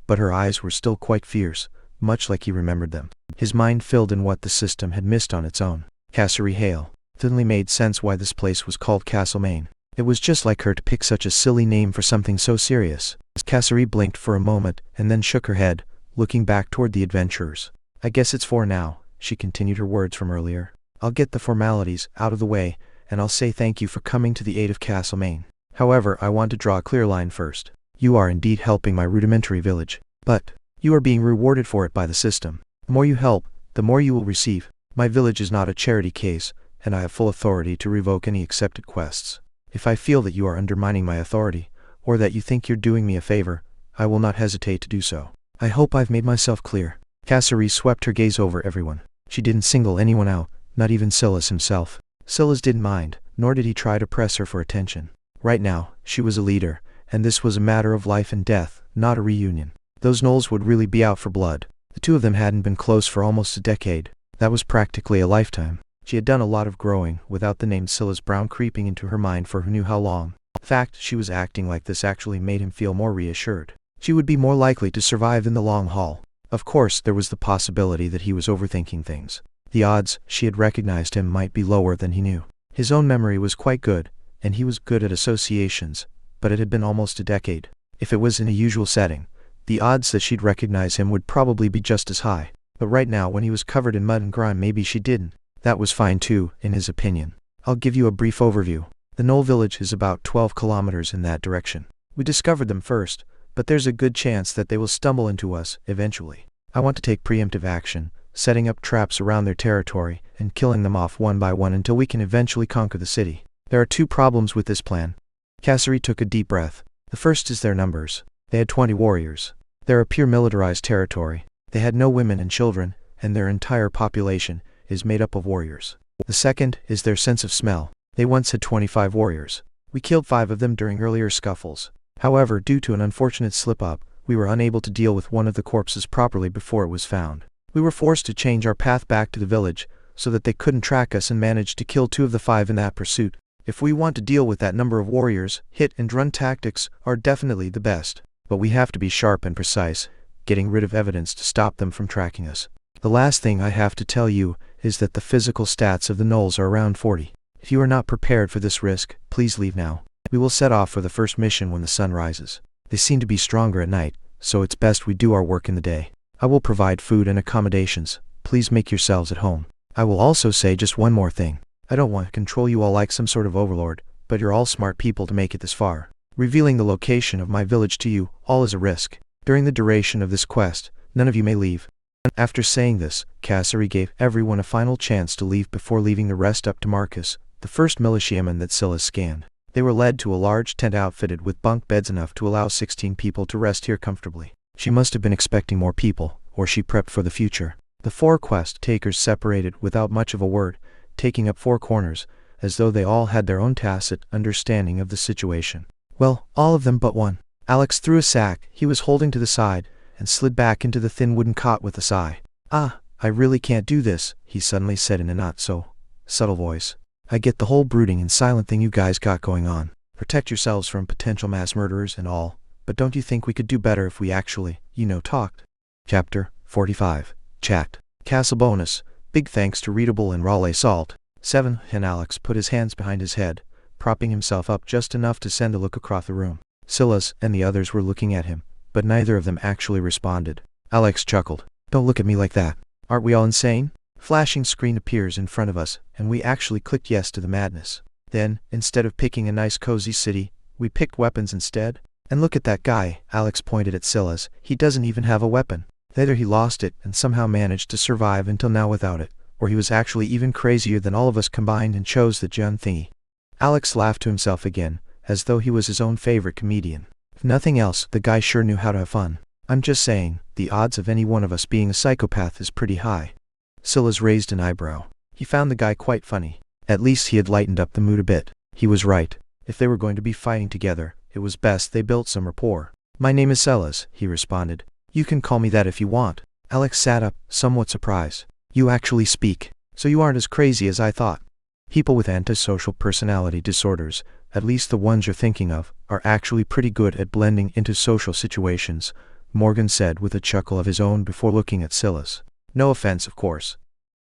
But her eyes were still quite fierce, much like he remembered them. His mind filled in what the system had missed on its own. Casserie Hale. Suddenly made sense why this place was called Castlemaine. It was just like her to pick such a silly name for something so serious. Casserie blinked for a moment and then shook her head, looking back toward the adventurers. I guess it's 4 now, she continued her words from earlier. I'll get the formalities out of the way, and I'll say thank you for coming to the aid of Castlemaine. However, I want to draw a clear line first. You are indeed helping my rudimentary village, but you are being rewarded for it by the system. The more you help, the more you will receive. My village is not a charity case, and I have full authority to revoke any accepted quests. If I feel that you are undermining my authority, or that you think you're doing me a favor, I will not hesitate to do so. I hope I've made myself clear. Casserie swept her gaze over everyone. She didn't single anyone out, not even Sylas himself. Sylas didn't mind, nor did he try to press her for attention. Right now, she was a leader, and this was a matter of life and death, not a reunion. Those gnolls would really be out for blood. The two of them hadn't been close for almost a decade. That was practically a lifetime. She had done a lot of growing without the name Sylas Brown creeping into her mind for who knew how long. The fact she was acting like this actually made him feel more reassured. She would be more likely to survive in the long haul. Of course, there was the possibility that he was overthinking things. The odds she had recognized him might be lower than he knew. His own memory was quite good, and he was good at associations, but it had been almost a decade. If it was in a usual setting, the odds that she'd recognize him would probably be just as high. But right now, when he was covered in mud and grime, maybe she didn't. That was fine too, in his opinion. I'll give you a brief overview. The Knoll village is about 12 kilometers in that direction. We discovered them first, but there's a good chance that they will stumble into us eventually. I want to take preemptive action, setting up traps around their territory and killing them off one by one until we can eventually conquer the city. There are two problems with this plan. Cassari took a deep breath. The first is their numbers. They had 20 warriors. They're a pure militarized territory. They had no women and children, and their entire population is made up of warriors. The second is their sense of smell. They once had 25 warriors. We killed 5 of them during earlier scuffles. However, due to an unfortunate slip-up, we were unable to deal with one of the corpses properly before it was found. We were forced to change our path back to the village, so that they couldn't track us, and managed to kill 2 of the 5 in that pursuit. If we want to deal with that number of warriors, hit-and-run tactics are definitely the best. But we have to be sharp and precise, getting rid of evidence to stop them from tracking us. The last thing I have to tell you is that the physical stats of the Knolls are around 40. If you are not prepared for this risk, please leave now. We will set off for the first mission when the sun rises. They seem to be stronger at night, so it's best we do our work in the day. I will provide food and accommodations. Please make yourselves at home. I will also say just one more thing. I don't want to control you all like some sort of overlord, but you're all smart people to make it this far. Revealing the location of my village to you all is a risk. During the duration of this quest, none of you may leave. After saying this, Cassari gave everyone a final chance to leave before leaving the rest up to Marcus, the first militiaman that Sylas scanned. They were led to a large tent outfitted with bunk beds enough to allow 16 people to rest here comfortably. She must have been expecting more people, or she prepped for the future. The 4 quest takers separated without much of a word, taking up 4 corners, as though they all had their own tacit understanding of the situation. Well, all of them but one. Alex threw a sack he was holding to the side, and slid back into the thin wooden cot with a sigh. "Ah, I really can't do this," he suddenly said in a not-so-subtle voice. "I get the whole brooding and silent thing you guys got going on. Protect yourselves from potential mass murderers and all, but don't you think we could do better if we actually, talked?" Chapter 45. Chat. Castle bonus. Big thanks to Readable and Raleigh Salt. 7. And Alex put his hands behind his head, propping himself up just enough to send a look across the room. Sylas and the others were looking at him, but neither of them actually responded. Alex chuckled. "Don't look at me like that. Aren't we all insane?" Flashing screen appears in front of us, and we actually clicked yes to the madness. Then, instead of picking a nice cozy city, we picked weapons instead. And look at that guy, Alex pointed at Sylas. He doesn't even have a weapon. Either he lost it and somehow managed to survive until now without it, or he was actually even crazier than all of us combined and chose the Jun thingy. Alex laughed to himself again, as though he was his own favorite comedian. If nothing else, the guy sure knew how to have fun. I'm just saying, the odds of any one of us being a psychopath is pretty high. Sylas raised an eyebrow. He found the guy quite funny. At least he had lightened up the mood a bit. He was right. If they were going to be fighting together, it was best they built some rapport. "My name is Sylas," he responded. "You can call me that if you want." Alex sat up, somewhat surprised. "You actually speak. So you aren't as crazy as I thought." People with antisocial personality disorders, at least the ones you're thinking of, are actually pretty good at blending into social situations, Morgan said with a chuckle of his own before looking at Sylas. "No offense, of course."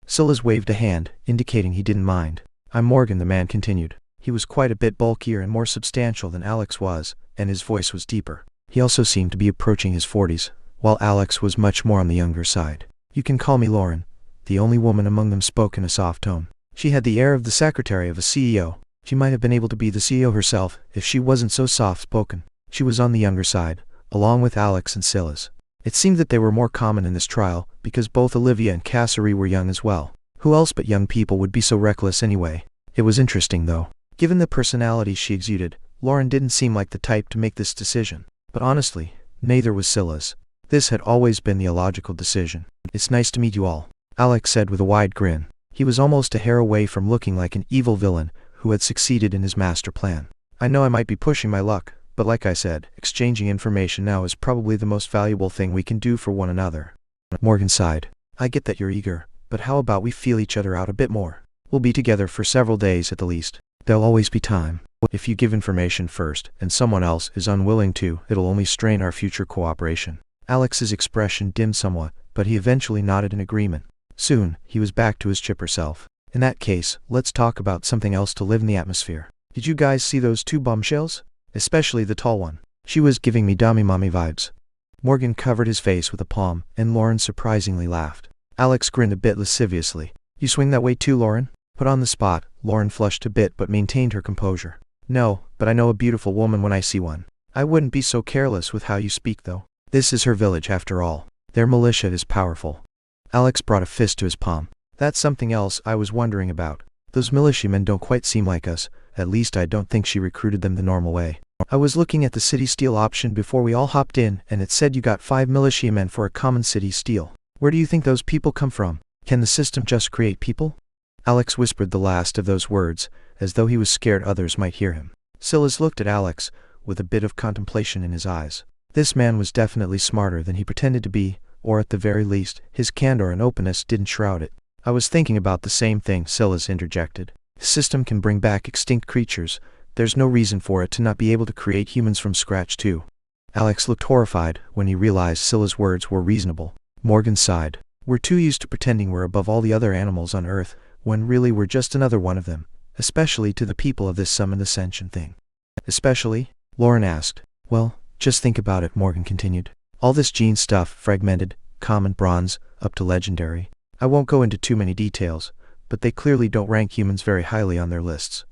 Sylas waved a hand, indicating he didn't mind. "I'm Morgan," the man continued. He was quite a bit bulkier and more substantial than Alex was, and his voice was deeper. He also seemed to be approaching his 40s, while Alex was much more on the younger side. "You can call me Lauren." The only woman among them spoke in a soft tone. She had the air of the secretary of a CEO. She might have been able to be the CEO herself if she wasn't so soft-spoken. She was on the younger side, along with Alex and Sylas. It seemed that they were more common in this trial, because both Olivia and Cassari were young as well. Who else but young people would be so reckless anyway? It was interesting though. Given the personality she exuded, Lauren didn't seem like the type to make this decision. But honestly, neither was Sylas. This had always been the illogical decision. "It's nice to meet you all," Alex said with a wide grin. He was almost a hair away from looking like an evil villain who had succeeded in his master plan. "I know I might be pushing my luck, but like I said, exchanging information now is probably the most valuable thing we can do for one another." Morgan sighed. "I get that you're eager, but how about we feel each other out a bit more? We'll be together for several days at the least. There'll always be time. If you give information first, and someone else is unwilling to, it'll only strain our future cooperation." Alex's expression dimmed somewhat, but he eventually nodded in agreement. Soon, he was back to his chipper self. "In that case, let's talk about something else to live in the atmosphere. Did you guys see those 2 bombshells? Especially the tall one. She was giving me dummy mommy vibes." Morgan covered his face with a palm, and Lauren surprisingly laughed. Alex grinned a bit lasciviously. "You swing that way too, Lauren?" Put on the spot, Lauren flushed a bit but maintained her composure. No, but I know a beautiful woman when I see one. I wouldn't be so careless with how you speak though. This is her village after all. Their militia is powerful. Alex brought a fist to his palm. That's something else I was wondering about. Those militiamen don't quite seem like us. At least I don't think she recruited them the normal way. I was looking at the city steel option before we all hopped in, and it said you got 5 militiamen for a common city steel. Where do you think those people come from? Can the system just create people? Alex whispered the last of those words, as though he was scared others might hear him. Sylas looked at Alex, with a bit of contemplation in his eyes. This man was definitely smarter than he pretended to be, or at the very least, his candor and openness didn't shroud it. I was thinking about the same thing, Sylas interjected. The system can bring back extinct creatures. There's no reason for it to not be able to create humans from scratch too. Alex looked horrified when he realized Sylas' words were reasonable. Morgan sighed. We're too used to pretending we're above all the other animals on Earth, when really we're just another one of them, especially to the people of this summoned ascension thing. Especially? Lauren asked. Well, just think about it, Morgan continued. All this gene stuff, fragmented, common, bronze, up to legendary. I won't go into too many details, but they clearly don't rank humans very highly on their lists.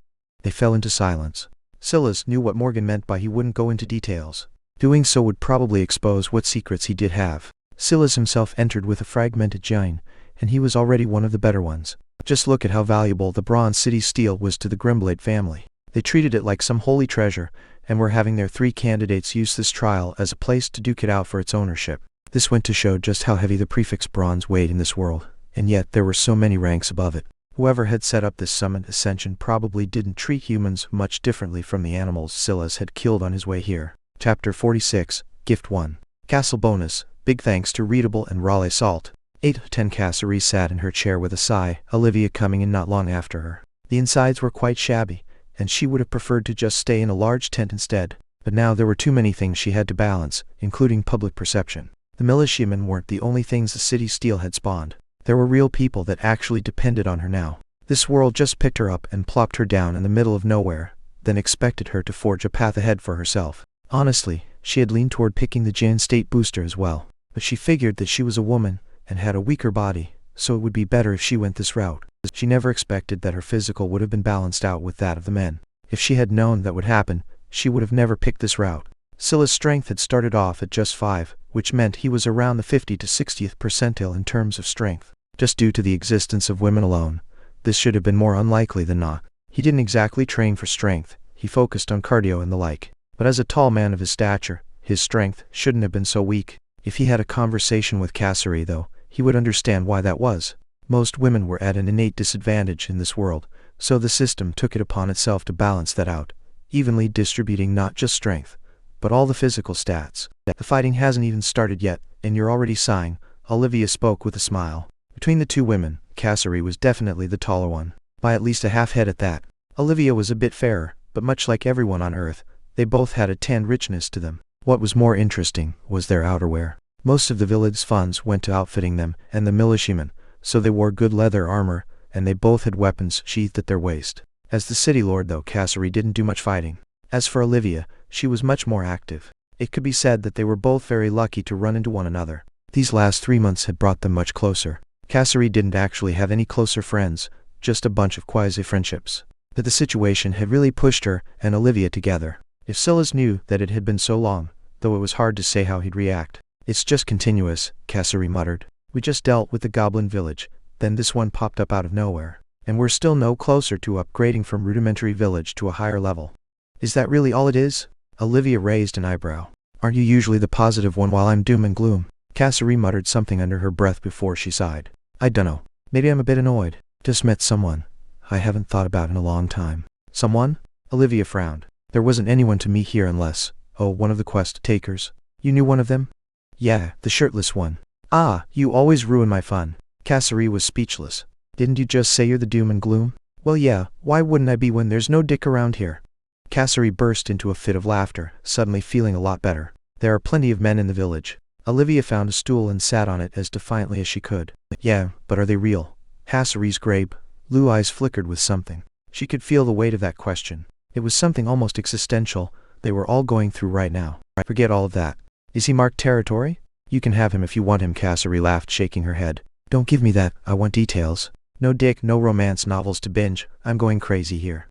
They fell into silence. Sylas knew what Morgan meant by he wouldn't go into details. Doing so would probably expose what secrets he did have. Sylas himself entered with a fragmented gene, and he was already one of the better ones. Just look at how valuable the Bronze City steel was to the Grimblade family. They treated it like some holy treasure, and were having their 3 candidates use this trial as a place to duke it out for its ownership. This went to show just how heavy the prefix bronze weighed in this world, and yet there were so many ranks above it. Whoever had set up this summoned ascension probably didn't treat humans much differently from the animals Sylas had killed on his way here. Chapter 46, Gift 1. Castle Bonus. Big thanks to Readable and Raleigh Salt. 8/10 Casserie sat in her chair with a sigh, Olivia coming in not long after her. The insides were quite shabby, and she would have preferred to just stay in a large tent instead, but now there were too many things she had to balance, including public perception. The militiamen weren't the only things the city steel had spawned. There were real people that actually depended on her now. This world just picked her up and plopped her down in the middle of nowhere, then expected her to forge a path ahead for herself. Honestly, she had leaned toward picking the Gen State booster as well, but she figured that she was a woman, and had a weaker body, so it would be better if she went this route. She never expected that her physical would have been balanced out with that of the men. If she had known that would happen, she would have never picked this route. Sylas' strength had started off at just 5, which meant he was around the 50 to 60th percentile in terms of strength. Just due to the existence of women alone, this should have been more unlikely than not. He didn't exactly train for strength, he focused on cardio and the like. But as a tall man of his stature, his strength shouldn't have been so weak. If he had a conversation with Casserie though, he would understand why that was. Most women were at an innate disadvantage in this world, so the system took it upon itself to balance that out, evenly distributing not just strength, but all the physical stats. The fighting hasn't even started yet, and you're already sighing, Olivia spoke with a smile. Between the two women, Casserie was definitely the taller one, by at least a half head at that. Olivia was a bit fairer, but much like everyone on Earth, they both had a tanned richness to them. What was more interesting was their outerwear. Most of the village's funds went to outfitting them and the militiamen, so they wore good leather armor, and they both had weapons sheathed at their waist. As the city lord though, Casserie didn't do much fighting. As for Olivia, she was much more active. It could be said that they were both very lucky to run into one another. These last 3 months had brought them much closer. Casserie didn't actually have any closer friends, just a bunch of quasi-friendships. But the situation had really pushed her and Olivia together. If Sylas knew that it had been so long, though it was hard to say how he'd react. It's just continuous, Casserie muttered. We just dealt with the goblin village, then this one popped up out of nowhere. And we're still no closer to upgrading from rudimentary village to a higher level. Is that really all it is? Olivia raised an eyebrow. Aren't you usually the positive one while I'm doom and gloom? Casserie muttered something under her breath before she sighed. I dunno. Maybe I'm a bit annoyed. Just met someone I haven't thought about in a long time. Someone? Olivia frowned. There wasn't anyone to meet here unless, one of the quest takers. You knew one of them? Yeah, the shirtless one. Ah, you always ruin my fun. Casserie was speechless. Didn't you just say you're the doom and gloom? Well yeah, why wouldn't I be when there's no dick around here? Casserie burst into a fit of laughter, suddenly feeling a lot better. There are plenty of men in the village. Olivia found a stool and sat on it as defiantly as she could. Yeah, but are they real? Casserie's gray blue eyes flickered with something. She could feel the weight of that question. It was something almost existential they were all going through right now. Forget all of that. Is he marked territory? You can have him if you want him, Casserie laughed, shaking her head. Don't give me that, I want details. No dick, no romance novels to binge, I'm going crazy here.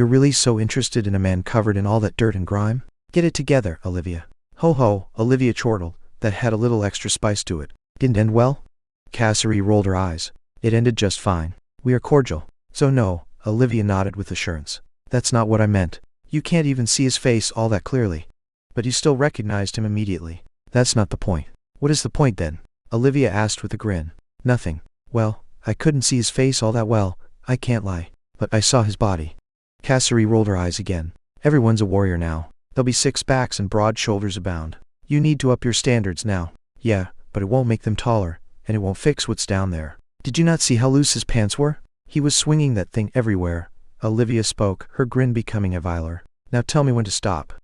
You're really so interested in a man covered in all that dirt and grime? Get it together, Olivia. Ho ho, Olivia chortled, that had a little extra spice to it. Didn't end well? Cassary rolled her eyes. It ended just fine. We are cordial. So no, Olivia nodded with assurance. That's not what I meant. You can't even see his face all that clearly. But you still recognized him immediately. That's not the point. What is the point then? Olivia asked with a grin. Nothing. Well, I couldn't see his face all that well, I can't lie. But I saw his body. Cassary rolled her eyes again. Everyone's a warrior now. There'll be six backs and broad shoulders abound. You need to up your standards now. Yeah, but it won't make them taller, and it won't fix what's down there. Did you not see how loose his pants were? He was swinging that thing everywhere. Olivia spoke, her grin becoming a viler. Now tell me when to stop.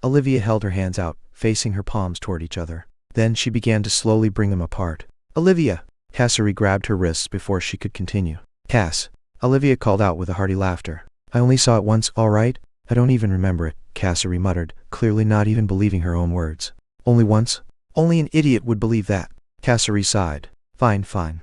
Olivia held her hands out, facing her palms toward each other. Then she began to slowly bring them apart. Olivia! Cassary grabbed her wrists before she could continue. Cass! Olivia called out with a hearty laughter. I only saw it once, all right? I don't even remember it, Cassary muttered, clearly not even believing her own words. Only once? Only an idiot would believe that. Cassary sighed. Fine, fine.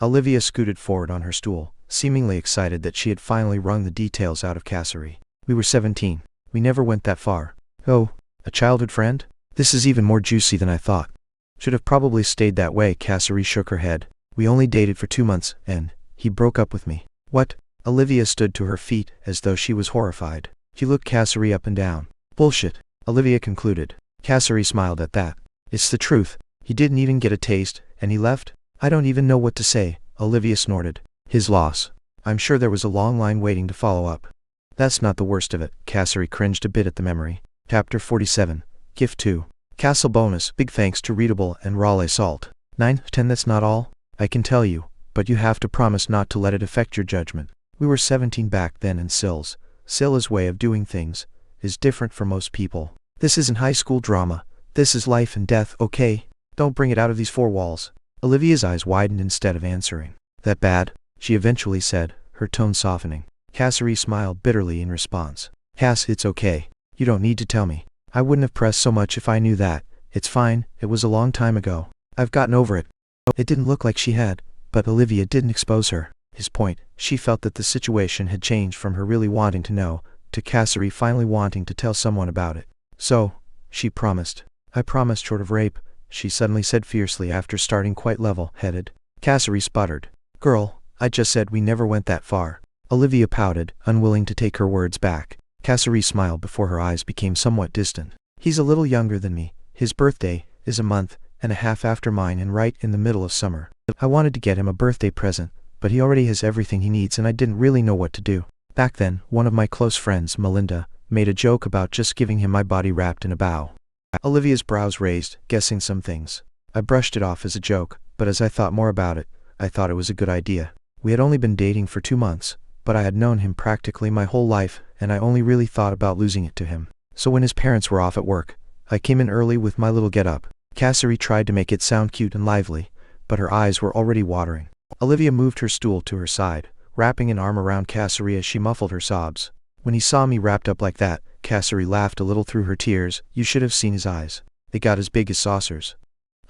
Olivia scooted forward on her stool, seemingly excited that she had finally wrung the details out of Cassary. We were 17. We never went that far. Oh, a childhood friend? This is even more juicy than I thought. Should have probably stayed that way, Cassary shook her head. We only dated for 2 months, and he broke up with me. What? Olivia stood to her feet as though she was horrified. She looked Cassary up and down. Bullshit, Olivia concluded. Cassary smiled at that. It's the truth. He didn't even get a taste, and he left? I don't even know what to say, Olivia snorted. His loss. I'm sure there was a long line waiting to follow up. That's not the worst of it, Cassary cringed a bit at the memory. Chapter 47. Gift 2. Castle bonus, big thanks to Readable and Raleigh Salt. 9/10. That's not all? I can tell you, but you have to promise not to let it affect your judgment. We were 17 back then, and Sylas' way of doing things is different for most people. This isn't high school drama. This is life and death, okay? Don't bring it out of these four walls. Olivia's eyes widened instead of answering. That bad? She eventually said, her tone softening. Cassary smiled bitterly in response. Cass, it's okay. You don't need to tell me. I wouldn't have pressed so much if I knew that. It's fine, it was a long time ago. I've gotten over it. It didn't look like she had, but Olivia didn't expose her. His point, she felt that the situation had changed from her really wanting to know, to Cassary finally wanting to tell someone about it. So, she promised. I promised short of rape, she suddenly said fiercely after starting quite level-headed. Cassary sputtered. Girl, I just said we never went that far. Olivia pouted, unwilling to take her words back. Cassary smiled before her eyes became somewhat distant. He's a little younger than me. His birthday is a month and a half after mine and right in the middle of summer. I wanted to get him a birthday present, but he already has everything he needs and I didn't really know what to do. Back then, one of my close friends, Melinda, made a joke about just giving him my body wrapped in a bow. Olivia's brows raised, guessing some things. I brushed it off as a joke, but as I thought more about it, I thought it was a good idea. We had only been dating for 2 months, but I had known him practically my whole life, and I only really thought about losing it to him. So when his parents were off at work, I came in early with my little get-up. Cassary tried to make it sound cute and lively, but her eyes were already watering. Olivia moved her stool to her side, wrapping an arm around Cassary as she muffled her sobs. When he saw me wrapped up like that, Cassary laughed a little through her tears. You should have seen his eyes. They got as big as saucers.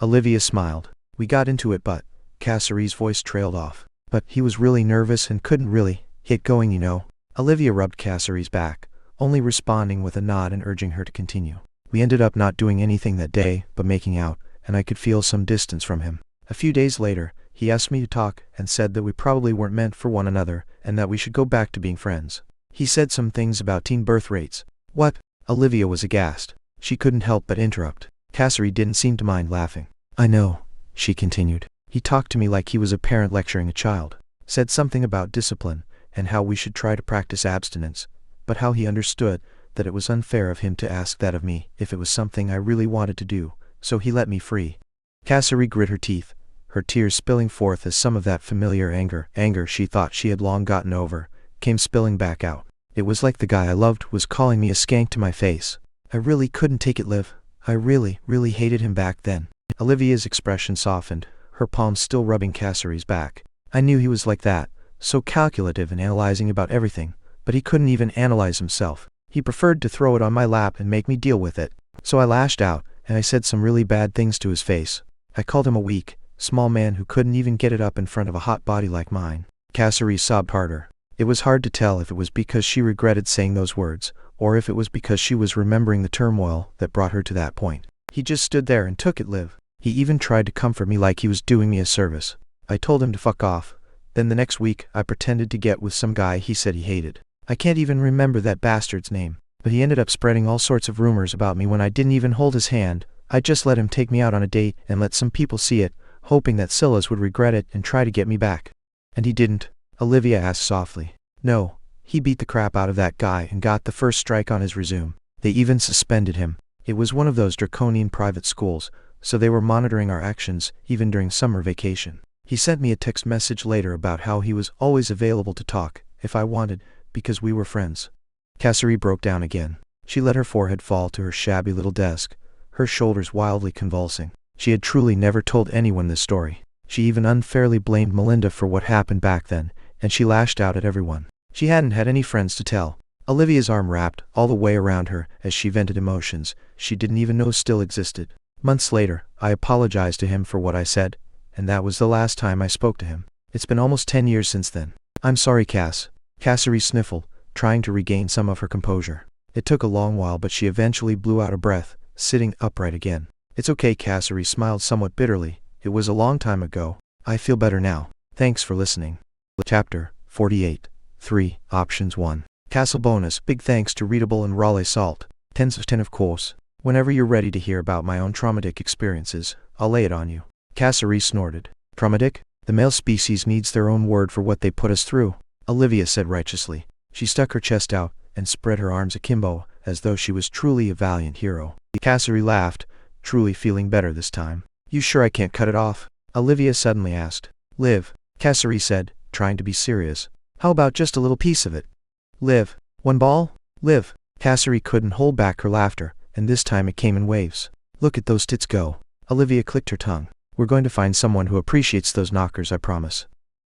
Olivia smiled. We got into it, but Cassary's voice trailed off. But he was really nervous and couldn't really get going, you know. Olivia rubbed Cassary's back, only responding with a nod and urging her to continue. We ended up not doing anything that day, but making out, and I could feel some distance from him. A few days later, he asked me to talk and said that we probably weren't meant for one another and that we should go back to being friends. He said some things about teen birth rates. What? Olivia was aghast. She couldn't help but interrupt. Cassary didn't seem to mind laughing. I know, she continued. He talked to me like he was a parent lecturing a child. Said something about discipline and how we should try to practice abstinence, but how he understood that it was unfair of him to ask that of me if it was something I really wanted to do, so he let me free. Cassary grit her teeth, her tears spilling forth as some of that familiar anger she thought she had long gotten over, came spilling back out. It was like the guy I loved was calling me a skank to my face. I really couldn't take it, Liv. I really hated him back then. Olivia's expression softened, her palms still rubbing Cassary's back. I knew he was like that, so calculative and analyzing about everything, but he couldn't even analyze himself. He preferred to throw it on my lap and make me deal with it. So I lashed out, and I said some really bad things to his face. I called him a weak, small man who couldn't even get it up in front of a hot body like mine. Cassary sobbed harder. It was hard to tell if it was because she regretted saying those words, or if it was because she was remembering the turmoil that brought her to that point. He just stood there and took it live. He even tried to comfort me like he was doing me a service. I told him to fuck off. Then the next week, I pretended to get with some guy he said he hated. I can't even remember that bastard's name, but he ended up spreading all sorts of rumors about me when I didn't even hold his hand. I just let him take me out on a date and let some people see it, hoping that Sylas would regret it and try to get me back. And he didn't? Olivia asked softly. No, he beat the crap out of that guy and got the first strike on his resume. They even suspended him. It was one of those draconian private schools, so they were monitoring our actions even during summer vacation. He sent me a text message later about how he was always available to talk, if I wanted, because we were friends. Cassari broke down again. She let her forehead fall to her shabby little desk, her shoulders wildly convulsing. She had truly never told anyone this story. She even unfairly blamed Melinda for what happened back then, and she lashed out at everyone. She hadn't had any friends to tell. Olivia's arm wrapped all the way around her as she vented emotions she didn't even know still existed. Months later, I apologized to him for what I said, and that was the last time I spoke to him. It's been almost 10 years since then. I'm sorry, Cass. Cassari sniffled, trying to regain some of her composure. It took a long while, but she eventually blew out a breath, sitting upright again. It's okay, Cassari smiled somewhat bitterly. It was a long time ago. I feel better now. Thanks for listening. Chapter 48. 3. Options 1. Castle bonus. Big thanks to Readable and Raleigh Salt. 10s of 10 of course. Whenever you're ready to hear about my own traumatic experiences, I'll lay it on you. Cassari snorted. Traumatic? The male species needs their own word for what they put us through, Olivia said righteously. She stuck her chest out and spread her arms akimbo, as though she was truly a valiant hero. Cassari laughed, truly feeling better this time. You sure I can't cut it off? Olivia suddenly asked. Liv, Cassari said, trying to be serious. How about just a little piece of it? Liv. One ball? Liv. Cassari couldn't hold back her laughter, and this time it came in waves. Look at those tits go. Olivia clicked her tongue. We're going to find someone who appreciates those knockers, I promise.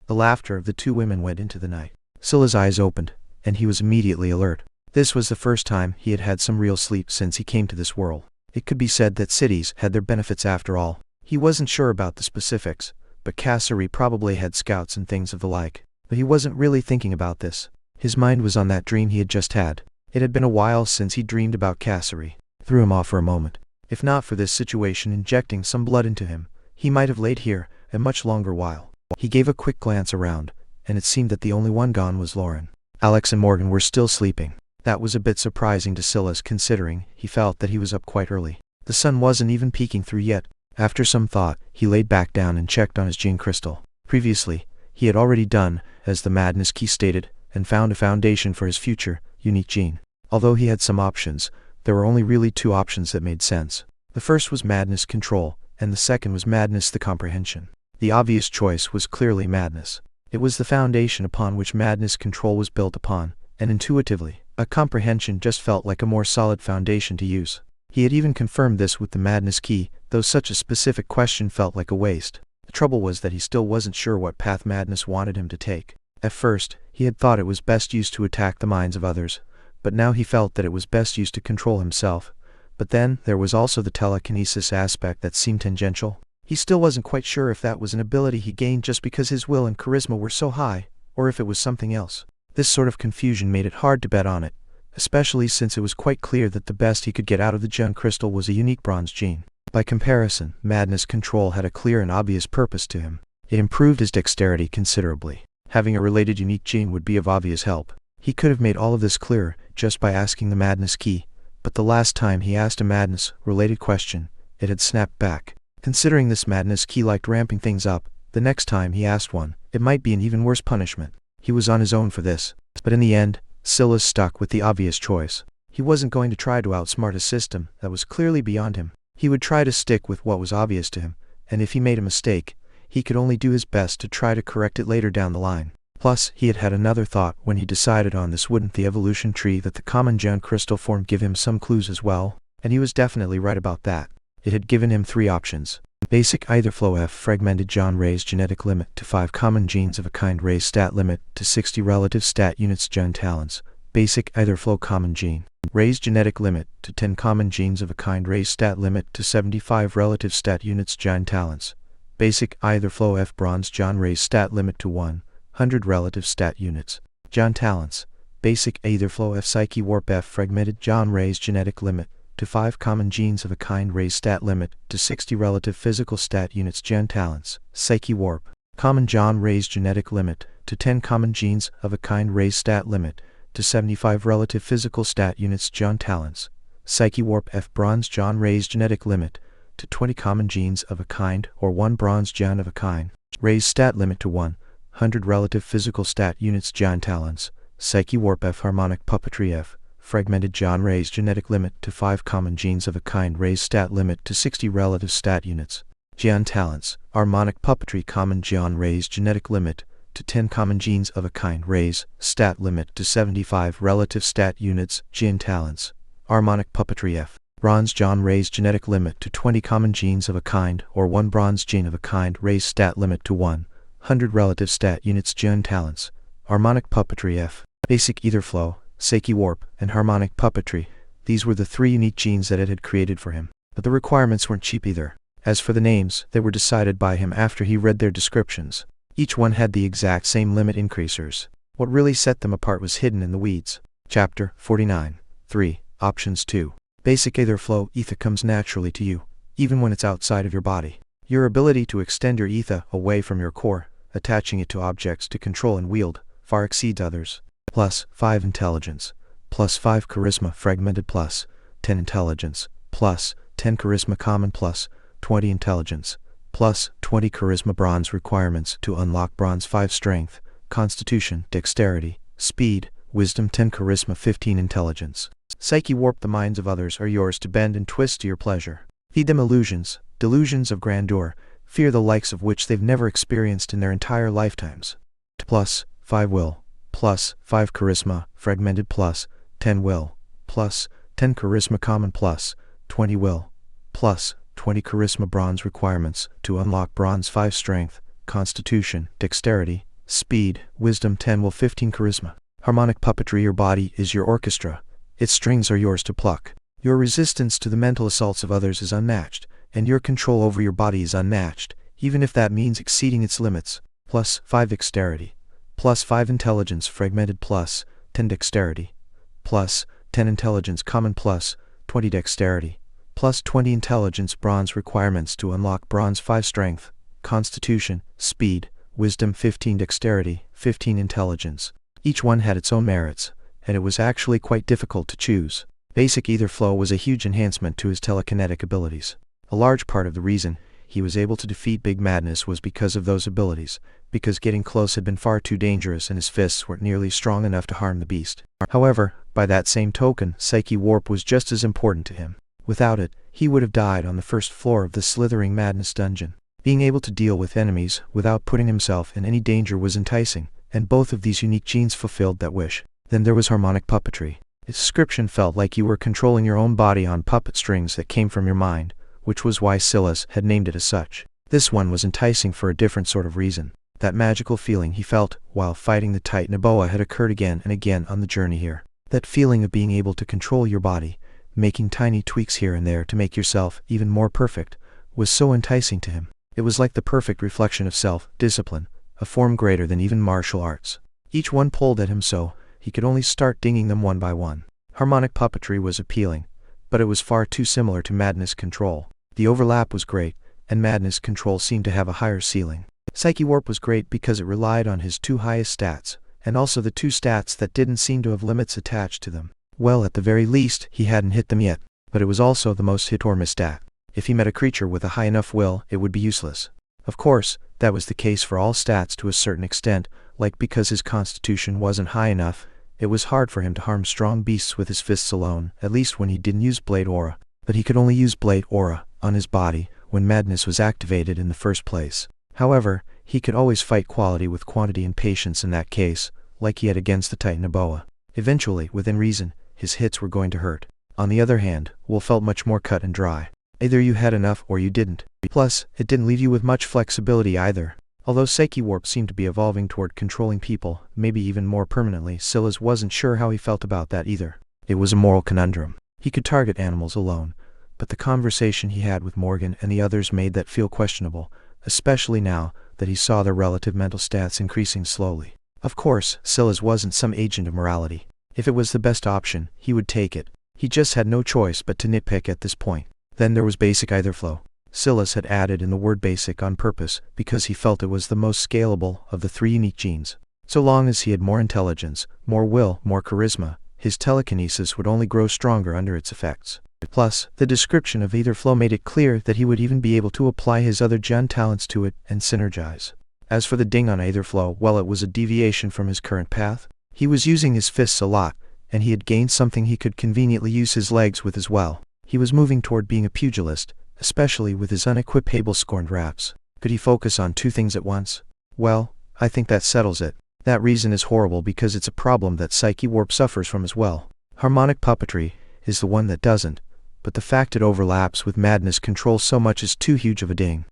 The laughter of the two women went into the night. Sylas' eyes opened, and he was immediately alert. This was the first time he had had some real sleep since he came to this world. It could be said that cities had their benefits after all. He wasn't sure about the specifics, but Cassari probably had scouts and things of the like. But he wasn't really thinking about this. His mind was on that dream he had just had. It had been a while since he dreamed about Cassari. Threw him off for a moment. If not for this situation injecting some blood into him, he might have laid here a much longer while. He gave a quick glance around, and it seemed that the only one gone was Lauren. Alex and Morgan were still sleeping. That was a bit surprising to Sylas, considering he felt that he was up quite early. The sun wasn't even peeking through yet. After some thought, he laid back down and checked on his gene crystal. Previously, he had already done, as the madness key stated, and found a foundation for his future, unique gene. Although he had some options, there were only really two options that made sense. The first was madness control, and the second was madness the comprehension. The obvious choice was clearly madness. It was the foundation upon which madness control was built upon, and intuitively, a comprehension just felt like a more solid foundation to use. He had even confirmed this with the madness key, though such a specific question felt like a waste. The trouble was that he still wasn't sure what path madness wanted him to take. At first, he had thought it was best used to attack the minds of others, but now he felt that it was best used to control himself. But then, there was also the telekinesis aspect that seemed tangential. He still wasn't quite sure if that was an ability he gained just because his will and charisma were so high, or if it was something else. This sort of confusion made it hard to bet on it, especially since it was quite clear that the best he could get out of the gem crystal was a unique bronze gene. By comparison, madness control had a clear and obvious purpose to him. It improved his dexterity considerably. Having a related unique gene would be of obvious help. He could have made all of this clearer just by asking the madness key, but the last time he asked a madness-related question, it had snapped back. Considering this madness key liked ramping things up, the next time he asked one, it might be an even worse punishment. He was on his own for this. But in the end, Sylas stuck with the obvious choice. He wasn't going to try to outsmart a system that was clearly beyond him. He would try to stick with what was obvious to him, and if he made a mistake, he could only do his best to try to correct it later down the line. Plus, he had had another thought when he decided on this. Wouldn't the evolution tree that the common gem crystal formed give him some clues as well? And he was definitely right about that. It had given him three options. Basic either flow F fragmented John raised genetic limit to 5 common genes of a kind raised stat limit to 60 relative stat units gen talents. Basic either flow common gene. Raised genetic limit to 10 common genes of a kind raised stat limit to 75 relative stat units gen talents. Basic either flow F bronze John raised stat limit to 100 relative stat units. John Talents. Basic Either Flow F Psyche Warp F Fragmented John raised genetic limit to 5 common genes of a kind raised stat limit to 60 relative physical stat units John Talents. Psyche Warp. Common John raised genetic limit to 10 common genes of a kind raised stat limit to 75 relative physical stat units John Talents. Psyche Warp F Bronze John raised genetic limit to 20 common genes of a kind or 1 bronze John of a kind. Raised stat limit to 100 relative physical stat units John Talents. Psyche Warp F Harmonic Puppetry F Fragmented John raised genetic limit to 5 common genes of a kind raised stat limit to 60 relative stat units. John Talents. Harmonic Puppetry Common John raised genetic limit to 10 common genes of a kind raise stat limit to 75 relative stat units John Talents. Harmonic Puppetry F Bronze John raised genetic limit to 20 common genes of a kind or 1 bronze gene of a kind raised stat limit to 100 relative stat units John Talents. Harmonic Puppetry F Basic Ether Flow, Psyche Warp, and Harmonic Puppetry. These were the 3 unique genes that it had created for him. But the requirements weren't cheap either. As for the names, they were decided by him after he read their descriptions. Each one had the exact same limit increasers. What really set them apart was hidden in the weeds. Chapter 49. 3. Options 2. Basic Ether Flow. Ether comes naturally to you, even when it's outside of your body. Your ability to extend your ether away from your core, attaching it to objects to control and wield, far exceeds others. Plus 5 intelligence, plus 5 charisma fragmented, plus 10 intelligence, plus 10 charisma common, plus 20 intelligence, plus 20 charisma bronze requirements to unlock bronze 5 strength, constitution, dexterity, speed, wisdom 10 charisma 15 intelligence. Psyche Warp. The minds of others are yours to bend and twist to your pleasure. Feed them illusions, delusions of grandeur, fear the likes of which they've never experienced in their entire lifetimes. Plus 5 will, plus 5 charisma fragmented, plus 10 will, plus 10 charisma common, plus 20 will, plus 20 charisma bronze requirements to unlock bronze 5 strength, constitution, dexterity, speed, wisdom 10 will 15 charisma. Harmonic Puppetry. Your body is your orchestra. Its strings are yours to pluck. Your resistance to the mental assaults of others is unmatched, and your control over your body is unmatched, even if that means exceeding its limits. Plus 5 dexterity, plus 5 intelligence fragmented, plus 10 dexterity, plus 10 intelligence common, plus 20 dexterity, plus 20 intelligence bronze requirements to unlock bronze 5 strength, constitution, speed, wisdom 15 dexterity, 15 intelligence. Each one had its own merits, and it was actually quite difficult to choose. Basic Ether Flow was a huge enhancement to his telekinetic abilities. A large part of the reason he was able to defeat Big Madness was because of those abilities, because getting close had been far too dangerous and his fists weren't nearly strong enough to harm the beast. However, by that same token, Psyche Warp was just as important to him. Without it, he would have died on the first floor of the slithering madness dungeon. Being able to deal with enemies without putting himself in any danger was enticing, and both of these unique genes fulfilled that wish. Then there was Harmonic Puppetry. Its description felt like you were controlling your own body on puppet strings that came from your mind, which was why Sylas had named it as such. This one was enticing for a different sort of reason. That magical feeling he felt while fighting the Titan Boa had occurred again and again on the journey here. That feeling of being able to control your body, making tiny tweaks here and there to make yourself even more perfect, was so enticing to him. It was like the perfect reflection of self-discipline, a form greater than even martial arts. Each one pulled at him so he could only start dinging them one by one. Harmonic Puppetry was appealing, but it was far too similar to Madness Control. The overlap was great, and Madness Control seemed to have a higher ceiling. Psyche Warp was great because it relied on his 2 highest stats, and also the 2 stats that didn't seem to have limits attached to them. Well, at the very least, he hadn't hit them yet, but it was also the most hit or miss stat. If he met a creature with a high enough will, it would be useless. Of course, that was the case for all stats to a certain extent, like because his constitution wasn't high enough, it was hard for him to harm strong beasts with his fists alone, at least when he didn't use Blade Aura. But he could only use Blade Aura on his body when Madness was activated in the first place. However, he could always fight quality with quantity and patience in that case, like he had against the Titan Boa. Eventually, within reason, his hits were going to hurt. On the other hand, Will felt much more cut and dry. Either you had enough or you didn't. Plus, it didn't leave you with much flexibility either. Although Psyche Warp seemed to be evolving toward controlling people, maybe even more permanently, Sylas wasn't sure how he felt about that either. It was a moral conundrum. He could target animals alone, but the conversation he had with Morgan and the others made that feel questionable, especially now that he saw their relative mental stats increasing slowly. Of course, Sylas wasn't some agent of morality. If it was the best option, he would take it. He just had no choice but to nitpick at this point. Then there was basic either flow. Sylas had added in the word basic on purpose because he felt it was the most scalable of the 3 unique genes. So long as he had more intelligence, more will, more charisma, his telekinesis would only grow stronger under its effects. Plus, the description of either flow made it clear that he would even be able to apply his other gen talents to it and synergize. As for the ding on either flow, well, it was a deviation from his current path. He was using his fists a lot, and he had gained something he could conveniently use his legs with as well. He was moving toward being a pugilist, especially with his unequipable scorned raps. Could he focus on 2 things at once? Well, I think that settles it. That reason is horrible because it's a problem that Psyche Warp suffers from as well. Harmonic puppetry is the one that doesn't, but the fact it overlaps with madness control so much is too huge of a ding.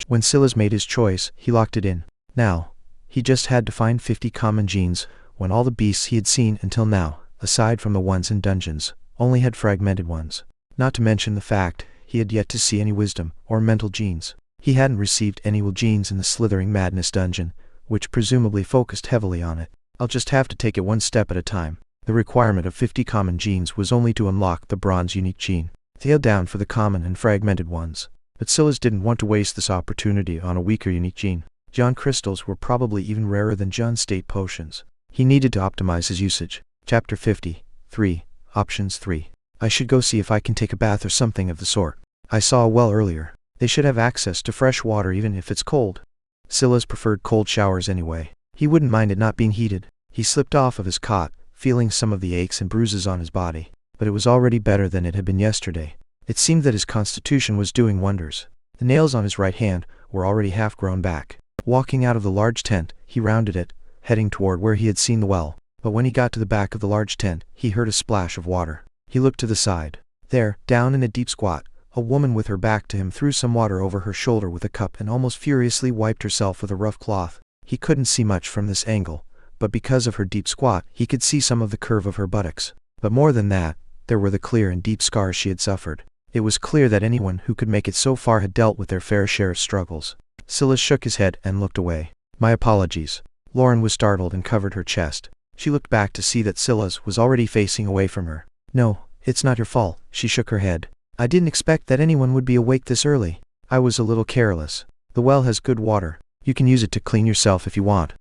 When Sylas made his choice, he locked it in. Now, he just had to find 50 common genes, when all the beasts he had seen until now, aside from the ones in dungeons, only had fragmented ones. Not to mention the fact he had yet to see any wisdom or mental genes. He hadn't received any will genes in the Slithering Madness dungeon, which presumably focused heavily on it. I'll just have to take it one step at a time. The requirement of 50 common genes was only to unlock the bronze unique gene. Tail down for the common and fragmented ones. But Sylas didn't want to waste this opportunity on a weaker unique gene. John crystals were probably even rarer than John state potions. He needed to optimize his usage. Chapter 50. 3. Options 3. I should go see if I can take a bath or something of the sort. I saw a well earlier. They should have access to fresh water even if it's cold. Sylas preferred cold showers anyway. He wouldn't mind it not being heated. He slipped off of his cot, feeling some of the aches and bruises on his body. But it was already better than it had been yesterday. It seemed that his constitution was doing wonders. The nails on his right hand were already half grown back. Walking out of the large tent, he rounded it, heading toward where he had seen the well. But when he got to the back of the large tent, he heard a splash of water. He looked to the side. There, down in a deep squat, a woman with her back to him threw some water over her shoulder with a cup and almost furiously wiped herself with a rough cloth. He couldn't see much from this angle, but because of her deep squat, he could see some of the curve of her buttocks. But more than that, there were the clear and deep scars she had suffered. It was clear that anyone who could make it so far had dealt with their fair share of struggles. Sylas shook his head and looked away. My apologies. Lauren was startled and covered her chest. She looked back to see that Sylas was already facing away from her. No, it's not your fault. She shook her head. I didn't expect that anyone would be awake this early. I was a little careless. The well has good water. You can use it to clean yourself if you want.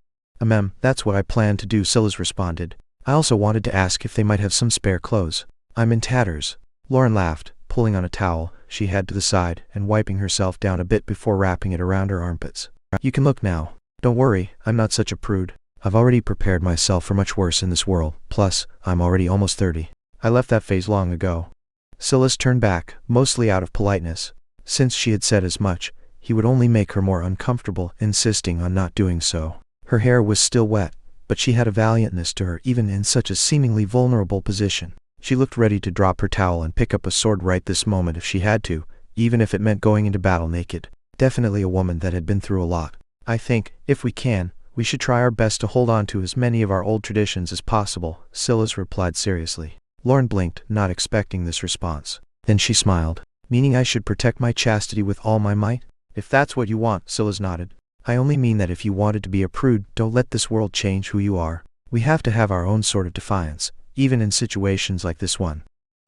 That's what I planned to do, Sylas responded. I also wanted to ask if they might have some spare clothes. I'm in tatters. Lauren laughed, pulling on a towel she had to the side and wiping herself down a bit before wrapping it around her armpits. You can look now. Don't worry, I'm not such a prude. I've already prepared myself for much worse in this world, plus, I'm already almost 30. I left that phase long ago. Sylas turned back, mostly out of politeness. Since she had said as much, he would only make her more uncomfortable, insisting on not doing so. Her hair was still wet, but she had a valiantness to her even in such a seemingly vulnerable position. She looked ready to drop her towel and pick up a sword right this moment if she had to, even if it meant going into battle naked. Definitely a woman that had been through a lot. I think, if we can, we should try our best to hold on to as many of our old traditions as possible, Sylas replied seriously. Lauren blinked, not expecting this response. Then she smiled. Meaning I should protect my chastity with all my might? If that's what you want, Sylas nodded. I only mean that if you wanted to be a prude, don't let this world change who you are. We have to have our own sort of defiance, even in situations like this one.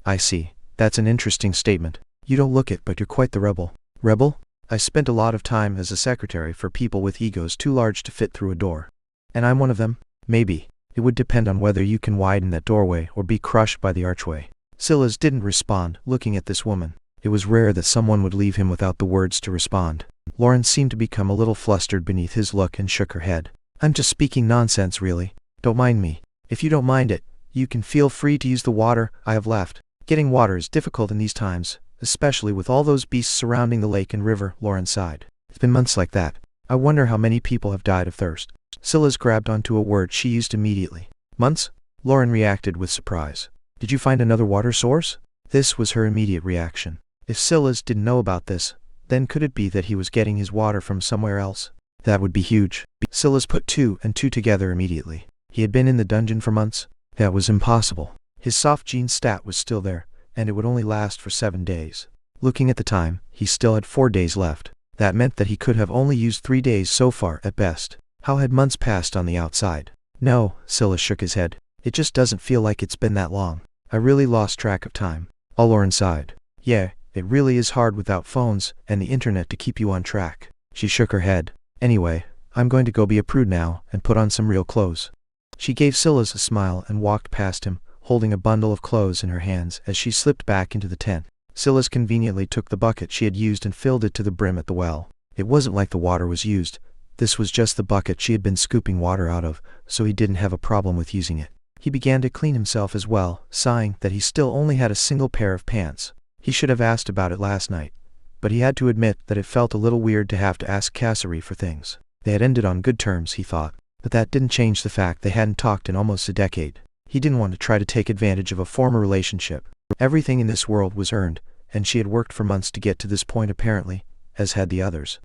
I see. That's an interesting statement. You don't look it, but you're quite the rebel. Rebel? I spent a lot of time as a secretary for people with egos too large to fit through a door. And I'm one of them? Maybe. It would depend on whether you can widen that doorway or be crushed by the archway. Sylas didn't respond, looking at this woman. It was rare that someone would leave him without the words to respond. Lauren seemed to become a little flustered beneath his look and shook her head. I'm just speaking nonsense, really. Don't mind me. If you don't mind it, you can feel free to use the water I have left. Getting water is difficult in these times, especially with all those beasts surrounding the lake and river, Lauren sighed. It's been months like that. I wonder how many people have died of thirst. Sylas grabbed onto a word she used immediately. Months? Lauren reacted with surprise. Did you find another water source? This was her immediate reaction. If Sylas didn't know about this, then could it be that he was getting his water from somewhere else? That would be huge. Sylas put 2 and 2 together immediately. He had been in the dungeon for months? That was impossible. His soft gene stat was still there, and it would only last for 7 days. Looking at the time, he still had 4 days left. That meant that he could have only used 3 days so far at best. How had months passed on the outside? No, Sylas shook his head. It just doesn't feel like it's been that long. I really lost track of time. Lauren sighed. Yeah, it really is hard without phones and the internet to keep you on track. She shook her head. Anyway, I'm going to go be a prude now and put on some real clothes. She gave Sylas a smile and walked past him, holding a bundle of clothes in her hands as she slipped back into the tent. Sylas conveniently took the bucket she had used and filled it to the brim at the well. It wasn't like the water was used. This was just the bucket she had been scooping water out of, so he didn't have a problem with using it. He began to clean himself as well, sighing that he still only had a single pair of pants. He should have asked about it last night, but he had to admit that it felt a little weird to have to ask Cassary for things. They had ended on good terms, he thought, but that didn't change the fact they hadn't talked in almost a decade. He didn't want to try to take advantage of a former relationship. Everything in this world was earned, and she had worked for months to get to this point apparently, as had the others.